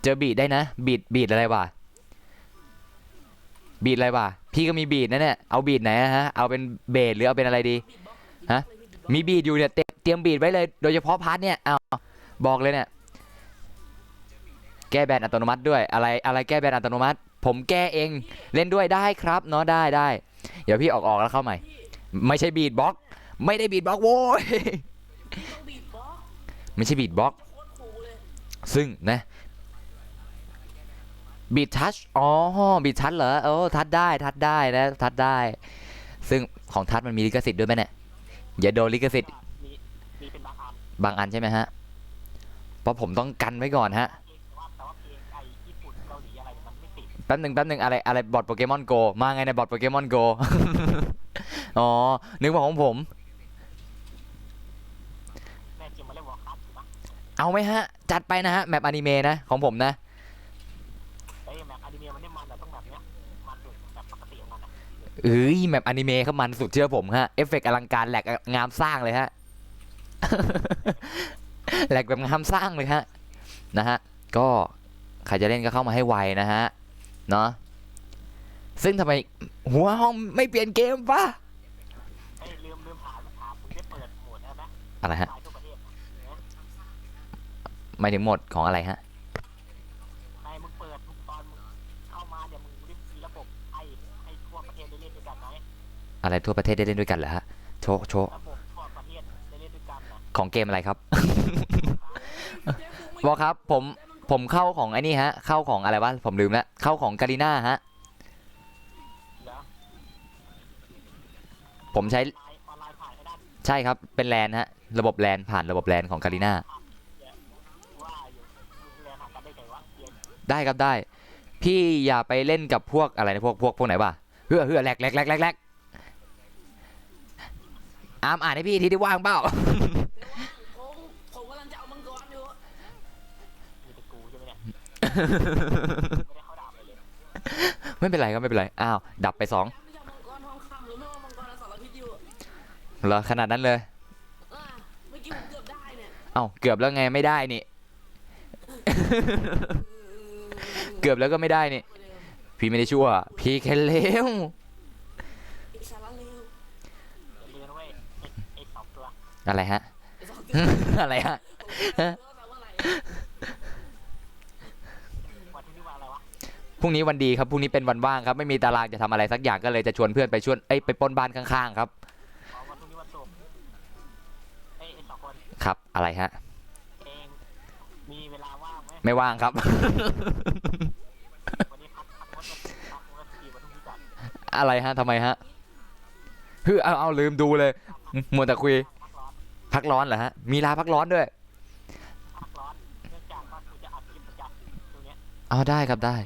เจอบีดได้นะบีดอะไรวะบีดอะไรวะพี่ก็มีบีดนะเนี่ยเอาบีดไหนอะฮะเอาเป็นเบสหรือเอาเป็นอะไรดี บีทบ็อกซ์ ฮะ มีบีดอยู่เนี่ยเตรียมบีดไว้เลยโดยเฉพาะพาร์ทเนี่ยเอาบอกเลยเนี่ยแก้แบนอัตโนมัติด้วยอะไรแก้แบนอัตโนมัติ ผมแก้เองเล่นด้วยได้ครับเนาะได้เดี๋ยวพี่ออกแล้วเข้าใหม่ ไม่ใช่บีดบ็อกไม่ได้บีดบ็อกโว้ย พี่ต้องบีทบ็อกซ์ ไม่ใช่บีดบ็อก โคตรคูลเลย ซึ่งนะบีดทัชอ๋อบีดทัชเหรอโอ้ทัชได้นะทัชได้ ซึ่งของทัชมันมีลิขสิทธิ์ด้วยไหมเนี่ยอย่าโดนลิขสิทธิ์ มีเป็นบางอัน บางอันใช่ไหมฮะเพราะผมต้องกันไว้ก่อนฮะ แต่ว่าเพลงไอ้ญี่ปุ่นเกาหลีอะไรมันไม่ติด แป๊บหนึ่งอะไรบอทโปเกมอนโกมาไงในบอทโปเกมอนโก อ๋อนึกว่าของผม แม่จริงมาเล่นวอร์คราฟถูกปะ เอาไหมฮะ จัดไปนะฮะแมปอนิเมะนะของผมนะ เอ้ยแมปอนิเมะมันได้มันแต่ต้องแบบเนี้ยมันสุดแบบปกติของมันอะ เอ้ยแมปอนิเมะเขามันสุดเชื่อผมฮะเอฟเฟกต์อลังการแหลกงามสร้างเลยฮะ แหลกแบบงามสร้างเลยฮะนะฮะก็ใครจะเล่นก็เข้ามาให้ไวนะฮะเนาะซึ่งทำไมหัวห้องไม่เปลี่ยนเกมปะ เอ้ยลืมถามมึงได้เปิดโหมดแล้วไหม อะไรฮะ ขายทั่วประเทศนะ หมายถึงโหมดของอะไรฮะ ในมึงเปิดมึงตอนมึงเข้ามาเดี๋ยวมึงรีบมีระบบให้ทั่วประเทศได้เล่นด้วยกันไหม อะไรทั่วประเทศได้เล่นด้วยกันเหรอฮะโชว์ ระบบทั่วประเทศได้เล่นด้วยกันนะ ของเกมอะไรครับ บอกครับผมเข้าของไอ้นี่ฮะเข้าของอะไรวะผมลืมแล้วเข้าของการีน่าฮะ แล้ว ผมใช้ ออนไลน์ผ่านไม่ได้ ใช่ครับเป็นแลนฮะระบบแลนผ่านระบบแลนของการีน่า ว่าอยู่มึงเรียนหากันได้ไงวะเรียน ได้ครับได้ พี่อย่าไปเล่นกับพวกอะไรนะพวกไหนวะเฮือแหลกอามอ่านให้พี่ทีที่ว่างเปล่า ผมกำลังจะเอามังกรอยู่ มีแต่กูใช่ไหมเนี่ยไม่ได้เข้าดาบเลย ไม่เป็นไรก็ไม่เป็นไรอ้าวดับไป2 ไม่ใช่มังกรทองคำหรือไม่ว่ามังกรอสรพิษอยู่ เหรอขนาดนั้นเลย เมื่อกี้ผมเกือบได้เนี่ย เอ้าเกือบแล้วไงไม่ได้นี่ เกือบแล้วก็ไม่ได้นี่พี่ไม่ได้ชั่วพี่แค่เลว ไอ้สารเลว อย่าลืมนะเว้ยไอ้สองตัว อะไรฮะ ไอ้สองตัว อะไรฮะ วันที่นี่วันอะไรวะ พรุ่งนี้วันดีครับพรุ่งนี้เป็นวันว่างครับไม่มีตารางจะทำอะไรสักอย่างก็เลยจะชวนเพื่อนไปปล้นบ้านข้างๆครับ อ๋อวันพรุ่งนี้วันศุกร์ไอ้สองคน ครับอะไรฮะ เองมีเวลาว่างไหม ไม่ว่างครับ วันนี้พักวันที่วันพรุ่งนี้ก่อน อะไรฮะทำไมฮะเอาลืมดูเลยมัวแต่คุย พักร้อนพักร้อนเหรอฮะมีลาพักร้อนด้วย พักร้อนเนื่องจากว่ากูจะอัดคลิปประจำตรงเนี้ย เอาได้ครับได้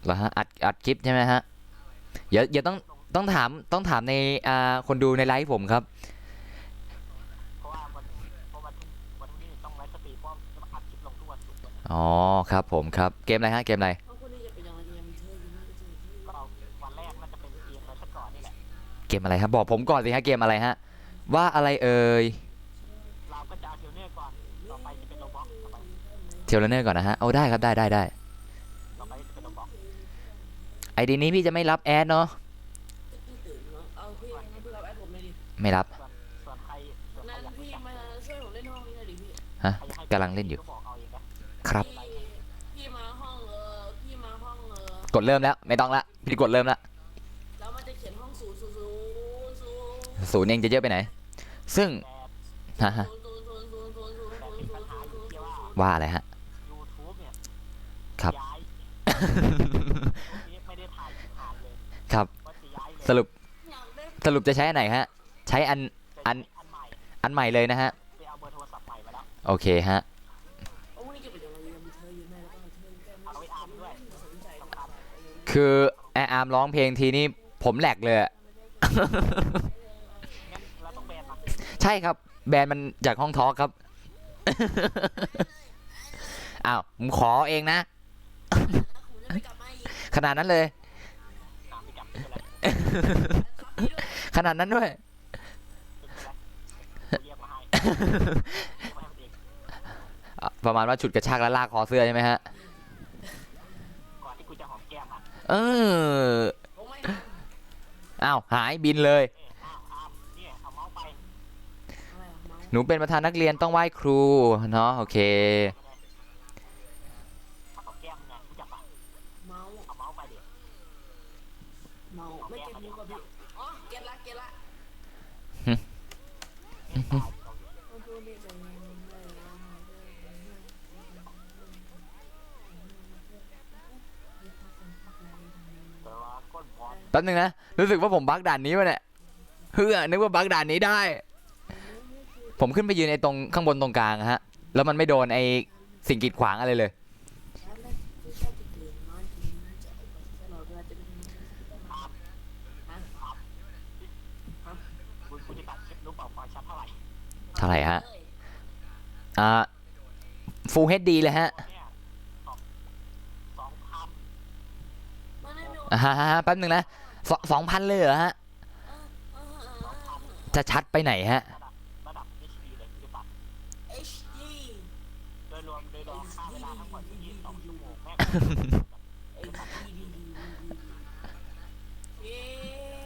เหรอฮะอัดคลิปใช่ไหมฮะเดี๋ยวต้องถามในคนดูในไลฟ์ผมครับ เพราะว่าวันนี้ต้องไลฟ์สตรีมเพราะจะอัดคลิปลงทุกวันศุกร์ อ๋อครับผมครับเกมอะไรฮะเกมอะไร เขาคนนี้จะเป็นยังไงยังมีเธออยู่นี่ก็เจอที่ ก็เอาวันแรกน่าจะเป็นเกมอะไรสักก่อนนี่แหละ เกมอะไรครับบอกผมก่อนสิฮะเกมอะไรฮะว่าอะไรเอ่ย เราก็จะ เทเลเนอร์ก่อนนะฮะเอาได้ครับได้ ต่อไปจะเป็นบล็อก ไอดีนี้พี่จะไม่รับแอดเนาะ พี่ตื่นเนาะเอาพี่งั้นพี่รับแอดผมเลยดิ ไม่รับ ส่วนใครส่วนใคร นั้น อยาก พี่ รู้จัก มาช่วยผมเล่นห้องนี้หน่อยดิพี่ ฮะ ใครอยากให้ กำลังเล่นอยู่ ก็บอกเอาเองนะครับ พี่มาห้องพี่มาห้องกดเริ่มแล้วไม่ต้องละพี่กดเริ่มละ แล้วมันจะเขียนห้องศูนย์ ศูนย์เองจะเยอะไปไหน ซึ่ง แต่ ฮะ แต่มีปัญหาอยู่ที่ว่า ว่าอะไรฮะ YouTube เนี่ย ครับ ย้ายไม่ได้ถ่ายคลิปผ่านเลย ครับ ว่าจะย้ายเลย สรุป อยากได้ สรุปจะใช้อันไหนฮะใช้อัน จะย้ายอันใหม่ อันใหม่เลยนะฮะ ไปเอาเบอร์โทรศัพท์ใหม่มาแล้ว โอเคฮะ โอ้ยจะเป็นยังไงยังมีเธออยู่แม่แล้วก็เธอแก้ เอาไว้อ่านด้วย สนใจ สำคัญ คือแอร์อาร์มร้องเพลงทีนี้ผมแหลกเลยอะ งั้นเราต้องแบนมัน ใช่ครับแบรนด์มันจากห้องทอล์กครับ อ้าวผมขอเองนะ ผมจะไม่กลับมาอีก ขนาดนั้นเลย ตามไปกลับไม่เป็นไร ครับพี่ด้วย ขนาดนั้นด้วย ไม่เป็นไรเรียกมาให้เรียกมาให้มันเอง ประมาณว่าฉุดกระชากแล้วลากคอเสื้อใช่ไหมฮะ ก่อนที่กูจะหอมแก้มมัน เออ ผมไม่ทำ อ้าวหายบินเลย อ้าวเนี่ยเอาเมาส์ไป อะไรอะเมาส์ หนูเป็นประธานนักเรียนต้องไหว้ครูเนาะโอเค หอมแก้มไงรู้จักปะ เมาส์ เอาเมาส์ไปเดี๋ยว เมาไม่เก็ตมุกกับพี่อ๋อเก็ตละ มันพูดได้จังเลย แต่ว่าก้นบอล แป๊บนึงนะ รู้สึกว่าผมบั๊กด่านนี้วะเนี่ยเฮ้อนึกว่าบั๊กด่านนี้ได้ ผมขึ้นไปยืนไอ้ตรงข้างบนตรงกลางอะฮะ แล้วมันไม่โดนไอ้สิ่งกีดขวางอะไรเลย คุณจะตัดคลิปรู้เปล่าความชัดเท่าไหร่ เท่าไหร่ฮะ Full HD เลยฮะ เนี่ย2,000 ฮะแป๊บนึงนะ2,000เลยเหรอฮะ จะชัดไปไหนฮะ ระดับ HD เลยคุณจะตัด HD โดยรวมค่าเวลาทั้งหมดอยู่ที่2 ชั่วโมงแม่ง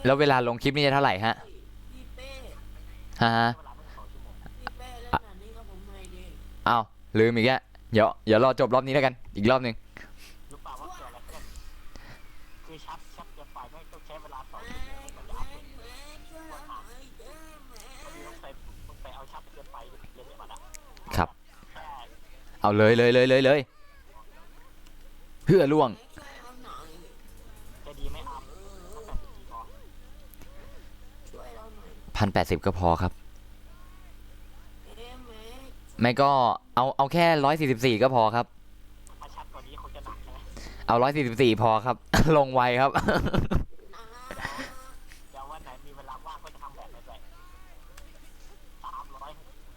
แล้วเวลาลงคลิปนี่จะเท่าไหร่ฮะ พี่เป้ ฮะ เวลาเพิ่ง2 ชั่วโมง พี่เป้เล่นหนังนี้กับผมหน่อยดิ อ้าวลืมอีกแล้วเดี๋ยวรอจบรอบนี้แล้วกัน อีกรอบหนึ่ง รู้เปล่าว่าเกิดอะไรขึ้นคือชัดเกินไปไม่ต้องใช้เวลา2 ชั่วโมงมันจะอัพเป็นต้องไปเอาชัดเกินไปเรื่อยๆมาละ ครับ แค่ เอาเลยเพื่อล่วง จะดีไม่อัพถ้าแต่ดีพอ ช่วยเราหน่อย 1,080ก็พอครับ เอ๊ะแม่ ไม่ก็เอาแค่144ก็พอครับ ถ้าชัดกว่านี้คงจะหนักใช่ไหม เอา144พอครับ ลงไวครับ นะ เดี๋ยววันไหนมีเวลาว่างก็จะทำแบบนี้แหละ300 อง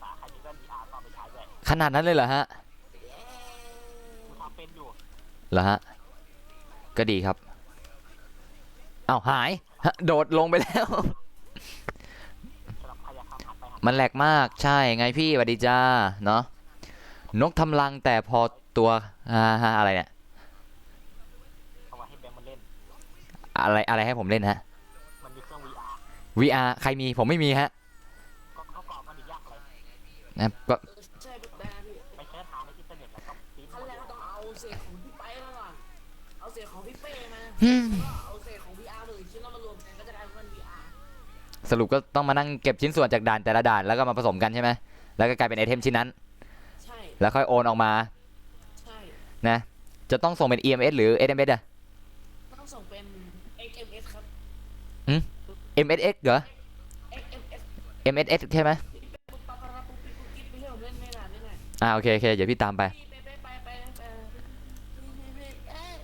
ศาใครมีแว่น VR ก็เอาไปใช้ด้วย ขนาดนั้นเลยเหรอฮะ เอ๊ะ กูทำเป็นอยู่ เหรอฮะ ก็ดีครับ เอาหายฮะโดดลงไปแล้ว สำหรับใครอยากทำหัดไปหัด มันแหลกมากใช่ไงพี่สวัสดีจ้าเนาะนกทำรังแต่พอตัวอะไรเนี่ย เอาไว้ให้แบงค์มันเล่น อะไรให้ผมเล่นฮะ มันมีเครื่อง VR VR ใครมีผมไม่มีฮะ ก็เขากรอกมันดียากเลย นะก็ ใช่แบบแบนพี่ ไปเสิร์ชหาในอินเทอร์เน็ตแล้วก็ปริ้น ขั้นแรกต้องเอาเศษของพี่ไปมาก่อนเอาเศษของพี่เป้มา อืม แล้วก็เอาเศษของ VR เลยชิ้นแล้วมารวมกันก็จะกลายเป็น VR สรุปก็ต้องมานั่งเก็บชิ้นส่วนจากด่านแต่ละด่านแล้วก็มาผสมกันใช่ไหมแล้วก็กลายเป็นไอเทมชิ้นนั้น ใช่ แล้วค่อยโอนออกมา ใช่ นะจะต้องส่งเป็น EMS หรือ SMS อะ ต้องส่งเป็น XMS ครับ MSX เหรอ XMS MSX ใช่ไหม ปุ๊บปั๊บปั๊บปุ๊บปิ๊บปุ๊บกิ๊บไม่ใช่ผมเล่นไม่นานไม่นาน โอเคเดี๋ยวพี่ตามไป พี่ไปเอ้ย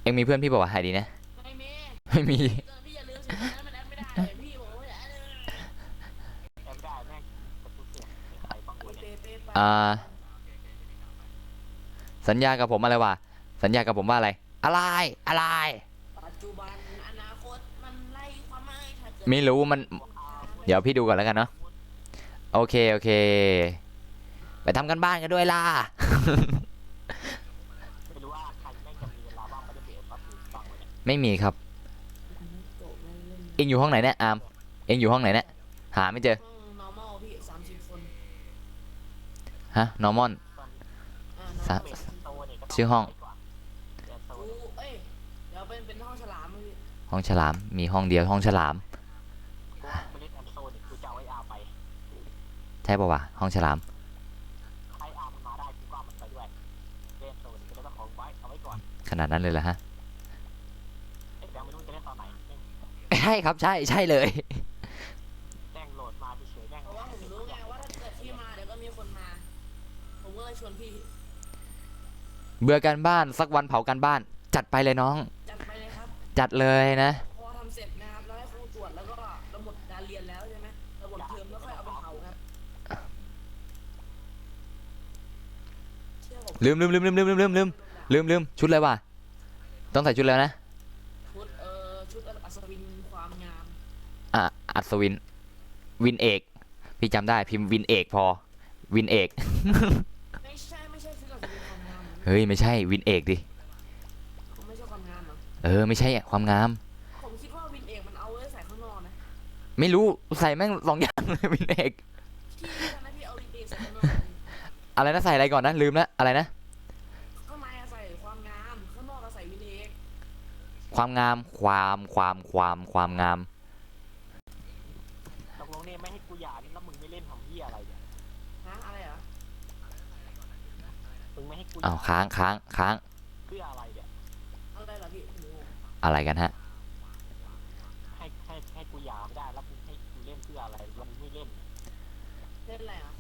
เอ็งมีเพื่อนพี่บอกว่าหายดีนะ ไม่มี ไม่มี พี่อย่าลืมสินั้นมันแอดไม่ได้เลยพี่บอกว่าแอดเลย แอบได้แม่งกระตุ้นเสียงมีใครบ้างวะเนี่ย เป๊ะไป สัญญากับผมอะไรวะสัญญากับผมว่าอะไรอะไร ปัจจุบันอนาคตมันไล่ความหมายถ้าเกิด ไม่รู้มัน เดี๋ยวพี่ดูก่อนแล้วกันเนาะโอเคไปทำกันบ้านกันด้วยล่ะ ไม่มีครับ โตะไม่เล่น เอ็งอยู่ห้องไหนเนี่ยอาร์มเอ็งอยู่ห้องไหนเนี่ยหาไม่เจอ ห้อง normal พี่30 คน ฮะ normal สาม เป็นโตเนี่ยก็ต้ ชื่อห้อง ไว้ก่นเดี๋ยวโต กูเอ้ยเดี๋ยวเป็นห้องฉลามอะพี่ ห้องฉลามมีห้องเดียวห้องฉลาม กูไม่เล่นแอนโซเนี่ยกูจะเอาไอ้อาร์ไป ใช่ป่าวะห้องฉลาม ให้อาร์มันมาได้กูก็เอามันไปด้วยเล่นโซนก็เลยต้องของไว้เอาไว้ก่อน ขนาดนั้นเลยเหรอฮะ เอ้ยแบงค์ไม่รู้จะเล่นตอนไหนแม่ง ใช่ครับใช่ใช่เลย แม่งโหลดมาเฉยๆแม่ง เพราะว่าผมรู้ไงว่าถ้าเกิดพี่มาเดี๋ยวก็มีคนมา ผมก็เลยชวนพี่ เบื่อการบ้านสักวันเผาการบ้าน จัดไปเลยน้อง จัดไปเลยครับ จัดเลยนะ พอทำเสร็จนะครับแล้วให้ครูตรวจแล้วก็เราหมดการเรียนแล้วใช่ไหมเราหมดเทอมแล้วค่อยเอาไปเผาครับเชื่อผม ลืมชุดอะไรวะต้องใส่ชุดแล้วนะ ชุดอัศวินความงาม อ่ะอัศวินวินเอกพี่จำได้พิมพ์วินเอกพอวินเอก ไม่ใช่ชุดอัศวินความงามเหรอ เฮ้ยไม่ใช่วินเอกดิ ผมไม่ใช่ความงามเหรอ ไม่ใช่อะความงาม ผมคิดว่าวินเอกมันเอาไว้ใส่ข้างนอกนะ ไม่รู้ใส่แม่งสองอย่างเลย วินเอก พี่ทำไมพี่เอาวินเอกใส่ข้างนอก อะไรนะใส่อะไรก่อนนะลืมละอะไรนะ ข้างในอะใส่ความงามข้างนอกอะใส่วินเอก ความงามความงาม ตกลงเนี่ยไม่ให้กูหย่านี่แล้วมึงไม่เล่นทำเหี้ยอะไรเนี่ย ฮะอะไรเหรอ มึงไม่ให้กูห อ้า ย่าว ค้าง เพื่ออะไรเนี่ย อะไรเหรอพี่โอ้โห อะไรกันฮะ ให้กูหย่าไม่ได้แล้วมึงให้กูเล่นเพื่ออะไรแล้วมึงไม่เล่น เล่นอะไรอ่ะ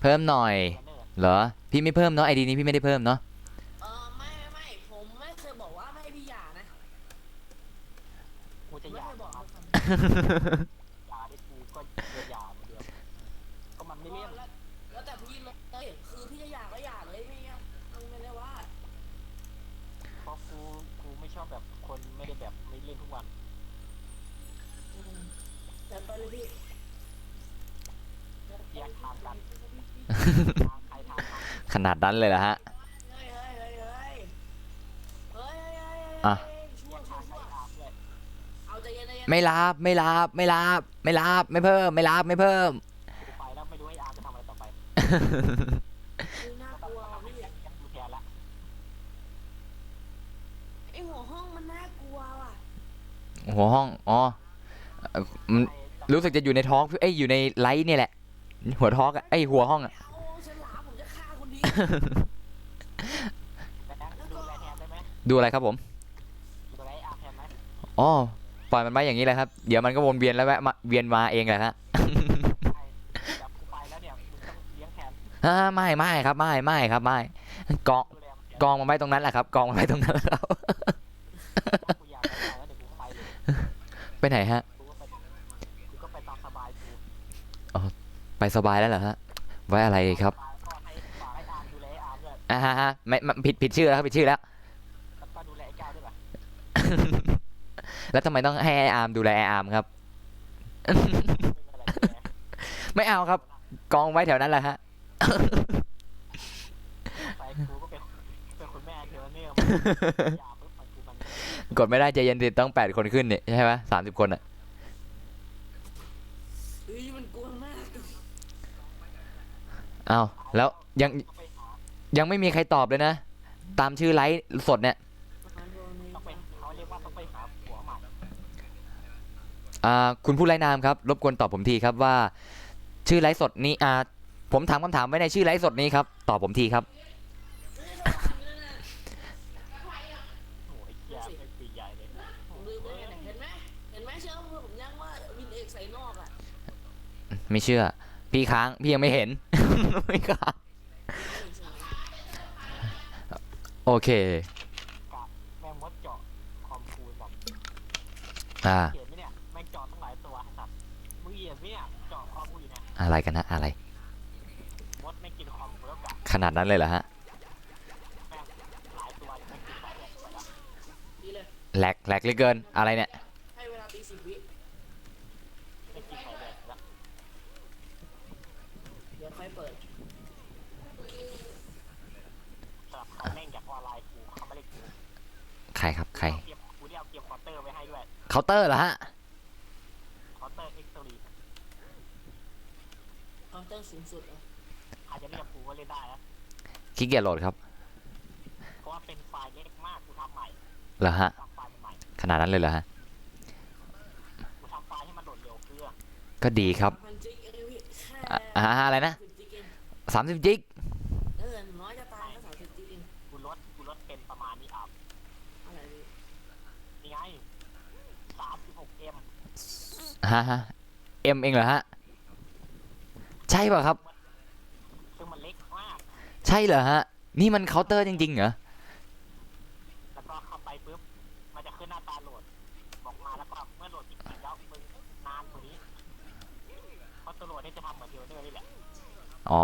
เพิ่มหน่อย เนอร์ เหรอพี่ไม่เพิ่มเนาะไอดีนี้พี่ไม่ได้เพิ่มเนาะ ไม่ผมไม่เคยบอกว่าไม่ให้พี่หย่านะ กู ผม จะห ไม่ ย่า เคยบอก เอา นะ หย่าได้กูก็จะหย่าเหมือนเดิมก็มันไม่เล่น แล้วแต่พี่เลยคือพี่จะหย่าก็หย่าเลยไม่ได้ว่า เพราะกูไม่ชอบแบบคนไม่ได้แบบไม่เล่นทุกวัน แต่ไปเลยพี่ แยกทางกันทางใครทางมัน ขนาดนั้นเลยเหรอฮะ เฮ้ย อ่ะ ชั่ แยว กทางใครทางด้วย เอาใจเย็น ไม่รับไม่เพิ่มไม่เพิ่ม กูไปแล้วไม่รู้ไอ้อาร์มจะทำอะไรต่อไป น่ากลัว ทำให้ พี่ ยังดูแทนละ ไอหัวห้องมันน่ากลัวว่ะ หัวห้องอ๋อมันรู้สึกจะอยู่ในท้องอยู่ในไลท์เนี่ยแหละ หัวท้องอะหัวห้องอะ เอาฉลามผมจะฆ่าคนดี แต่ดูแลแทนได้ไหม ดูอะไรครับผม ดูแลไอ้อาร์มแทนไหม อ๋อปล่อยมันไปอย่างนี้แหละครับเดี๋ยวมันก็วนเวียนแล้วเวียนมาเองแหละฮะ ใช่แบบกูไปแล้วเนี่ยมึงต้องเลี้ยงแทน ไม่ครับไม่ครับไม่กอง ดูแลมันแทน กองมันไว้ตรงนั้นแหละครับกองมันไว้ตรงนั้นแหละครับ ถ้ากูอยากไปแล้วเดี๋ยวกูไปเลย ไปไหนฮะ กูก็ไปตามสบายกู ไปสบายแล้วเหรอฮะไว้อะไรครับ ก็ให้ฝากให้อาร์มดูแลไอ้อาร์มด้วย ฮะไม่ผิดชื่อแล้วครับผิดชื่อแล้ว แล้วก็ดูแลไอ้ก้าวด้วยป่ะ แล้วทำไมต้องให้ไออาร์มดูแลไออาร์มครับ ไม่เป็นไรดูแล ไม่เอาครับ กองไว้แถวนั้นแหละฮะ ไปกูก็เป็นคุณแม่เทเลเนอร์อย่าเพิ่งไปกูมัน กดไม่ได้ใจเย็นดิต้อง8 คนขึ้นเนี่ยใช่ไหม30 คนอ่ะ เฮ้ยมันกลัวมาก อ้าวแล้วยัง ต้องไปหา ยังไม่มีใครตอบเลยนะ ตามชื่อไลฟ์สดเนี่ย ต้องไปเขาเรียกว่าต้องไปหาผัวใหม่ คุณผู้ไร้นามครับรบกวนตอบผมทีครับว่า ชื่อไลฟ์สดนี้ผมถามคำถามไว้ในชื่อไลฟ์สดนี้ครับตอบผมทีครับ โอ้ยเหี้ยเป็นปีใหญ่เลย ผมลืมได้ไงเนี่ยเห็นไหมเชื่อผมยังว่าวินเอกใส่นอกอ่ะ ไม่เชื่อ พี่ค้างพี่ยังไม่เห็น ไม่ค้างโอเค กับแม่งมดเจาะคอมคูนแบบ อ่า เห็นไหมเนี่ยแม่งเจาะตั้งหลายตัวไอ้สัตว์มึงเห็นไหมเนี่ยเจาะคอมกูอยู่เนี่ย อะไรกันนะอะไร มดไม่กินคอมกูแล้วกัด ขนาดนั้นเลยเหรอฮะ แม่งหลายตัวไม่กินไปเลย ดีเลย แหลกเหลือเกินอะไรเนี่ย ให้เวลาตี10 วิ ไม่กินไปเลยแล้ว เดี๋ยวค่อยเปิด สำหรับเขาแม่งอยากออนไลน์กูเขาไม่ได้กู ใครครับใคร เทียบ เตรียมคอร์เตอร์ไว้ให้ด้วย เคาน์เตอร์เหรอฮะ คอร์เตอร์เอ็กซ์ตรี เคาน์เตอร์สูงสุดเหรอ อาจจะเรียกกูว่าเล่นได้นะ ขี้เกียจโหลดครับ เพราะว่าเป็นไฟล์เล็กมากกูทำใหม่ เหรอฮะ ทำไฟล์ใหม่ ขนาดนั้นเลยเหรอฮะ กูทำไฟล์ให้มันโหลดเร็วเพื่อ ก็ดีครับ พันจิกเองพี่แค่ อะไรนะ 10จิกเอง 30 จิก น้อยจะตายก็30จิกเอง กูลดเป็นประมาณนี้อัพ อะไรพี่ นี่ไง36M ฮะ M เองเหรอฮะ ใช่ป่ะครับ ซึ่งมันเล็กมาก ใช่เหรอฮะ นี่มันเคาน์เตอร์จริงๆเหรอ แล้วก็เข้าไปปุ๊บมันจะขึ้นหน้าตาโหลดบอกมาแล้วก็เมื่อโหลดจริงๆแล้วมึงนานกว่านี้เพราะตัวโหลดนี่จะทำเหมือนเทเลอร์นี่แหละ อ๋อ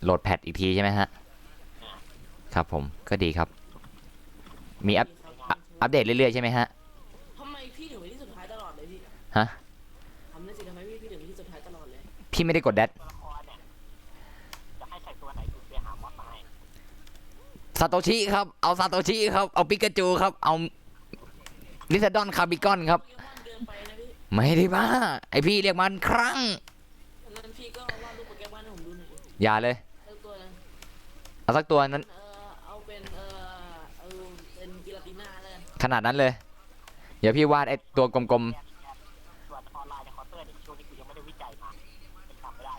โหลดแพทอีกทีใช่ไหมฮะ ครับผม ก็ดีครับ มีอัปเดตเรื่อยๆใช่ไหมฮะ ทำไมพี่ถึงไปที่สุดท้ายตลอดเลยพี่ ฮะ ทำได้สิทำไมพี่ถึงไปที่สุดท้ายตลอดเลย พี่ไม่ได้กดแดด ตัวละครเนี่ยจะให้ใส่ตัวไหนกูไปหามอสมาให้ ซาโตชิครับ เอาซาโตชิครับ เอาปิกาจูครับ เอาลิซาดอนคาร์บิกอนครับ โปเกมอนเกินไปนะพี่ ไม่ได้บ้า ไอพี่เรียกมันครั้ง นั้นพี่ก็วาดรูปโปเกมอนให้ผมดูหน่อยดิ อย่าเลย สักตัวนึง เอาสักตัวนั้น เอาเป็นเอาเป็นกิลาติน่าเลย ขนาดนั้นเลย เดี๋ยวพี่วาดไอตัวกลม ส่วนออนไลน์ในเคาน์เตอร์ในช่วงนี้กูยังไม่ได้วิจัยมาเป็นทำไม่ได้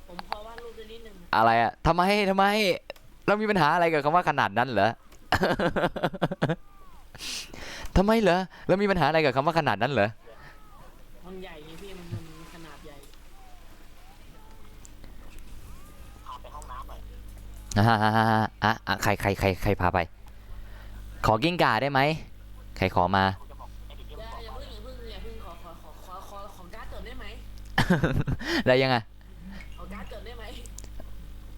ผมพอวาดรูปได้นิดนึง ๆ อะไรอะทำไมเรามีปัญหาอะไรกับคำว่าขนาดนั้นเหรอ ทำไมเหรอเรามีปัญหาอะไรกับคำว่าขนาดนั้นเหรอ มันใหญ่ไงพี่มันขนาดใหญ่ พาไปห้องน้ำหน่อย ใครพาไป ขอกิ้งก่าได้ไหม ใครขอมา กูจะบอกไอ้เด็กที่ อ มัน ย่า บอก อย่าเพิ่งขอการ์ดเกิดได้ไหม ได้ยังไง ขอการ์ดเกิดได้ไหม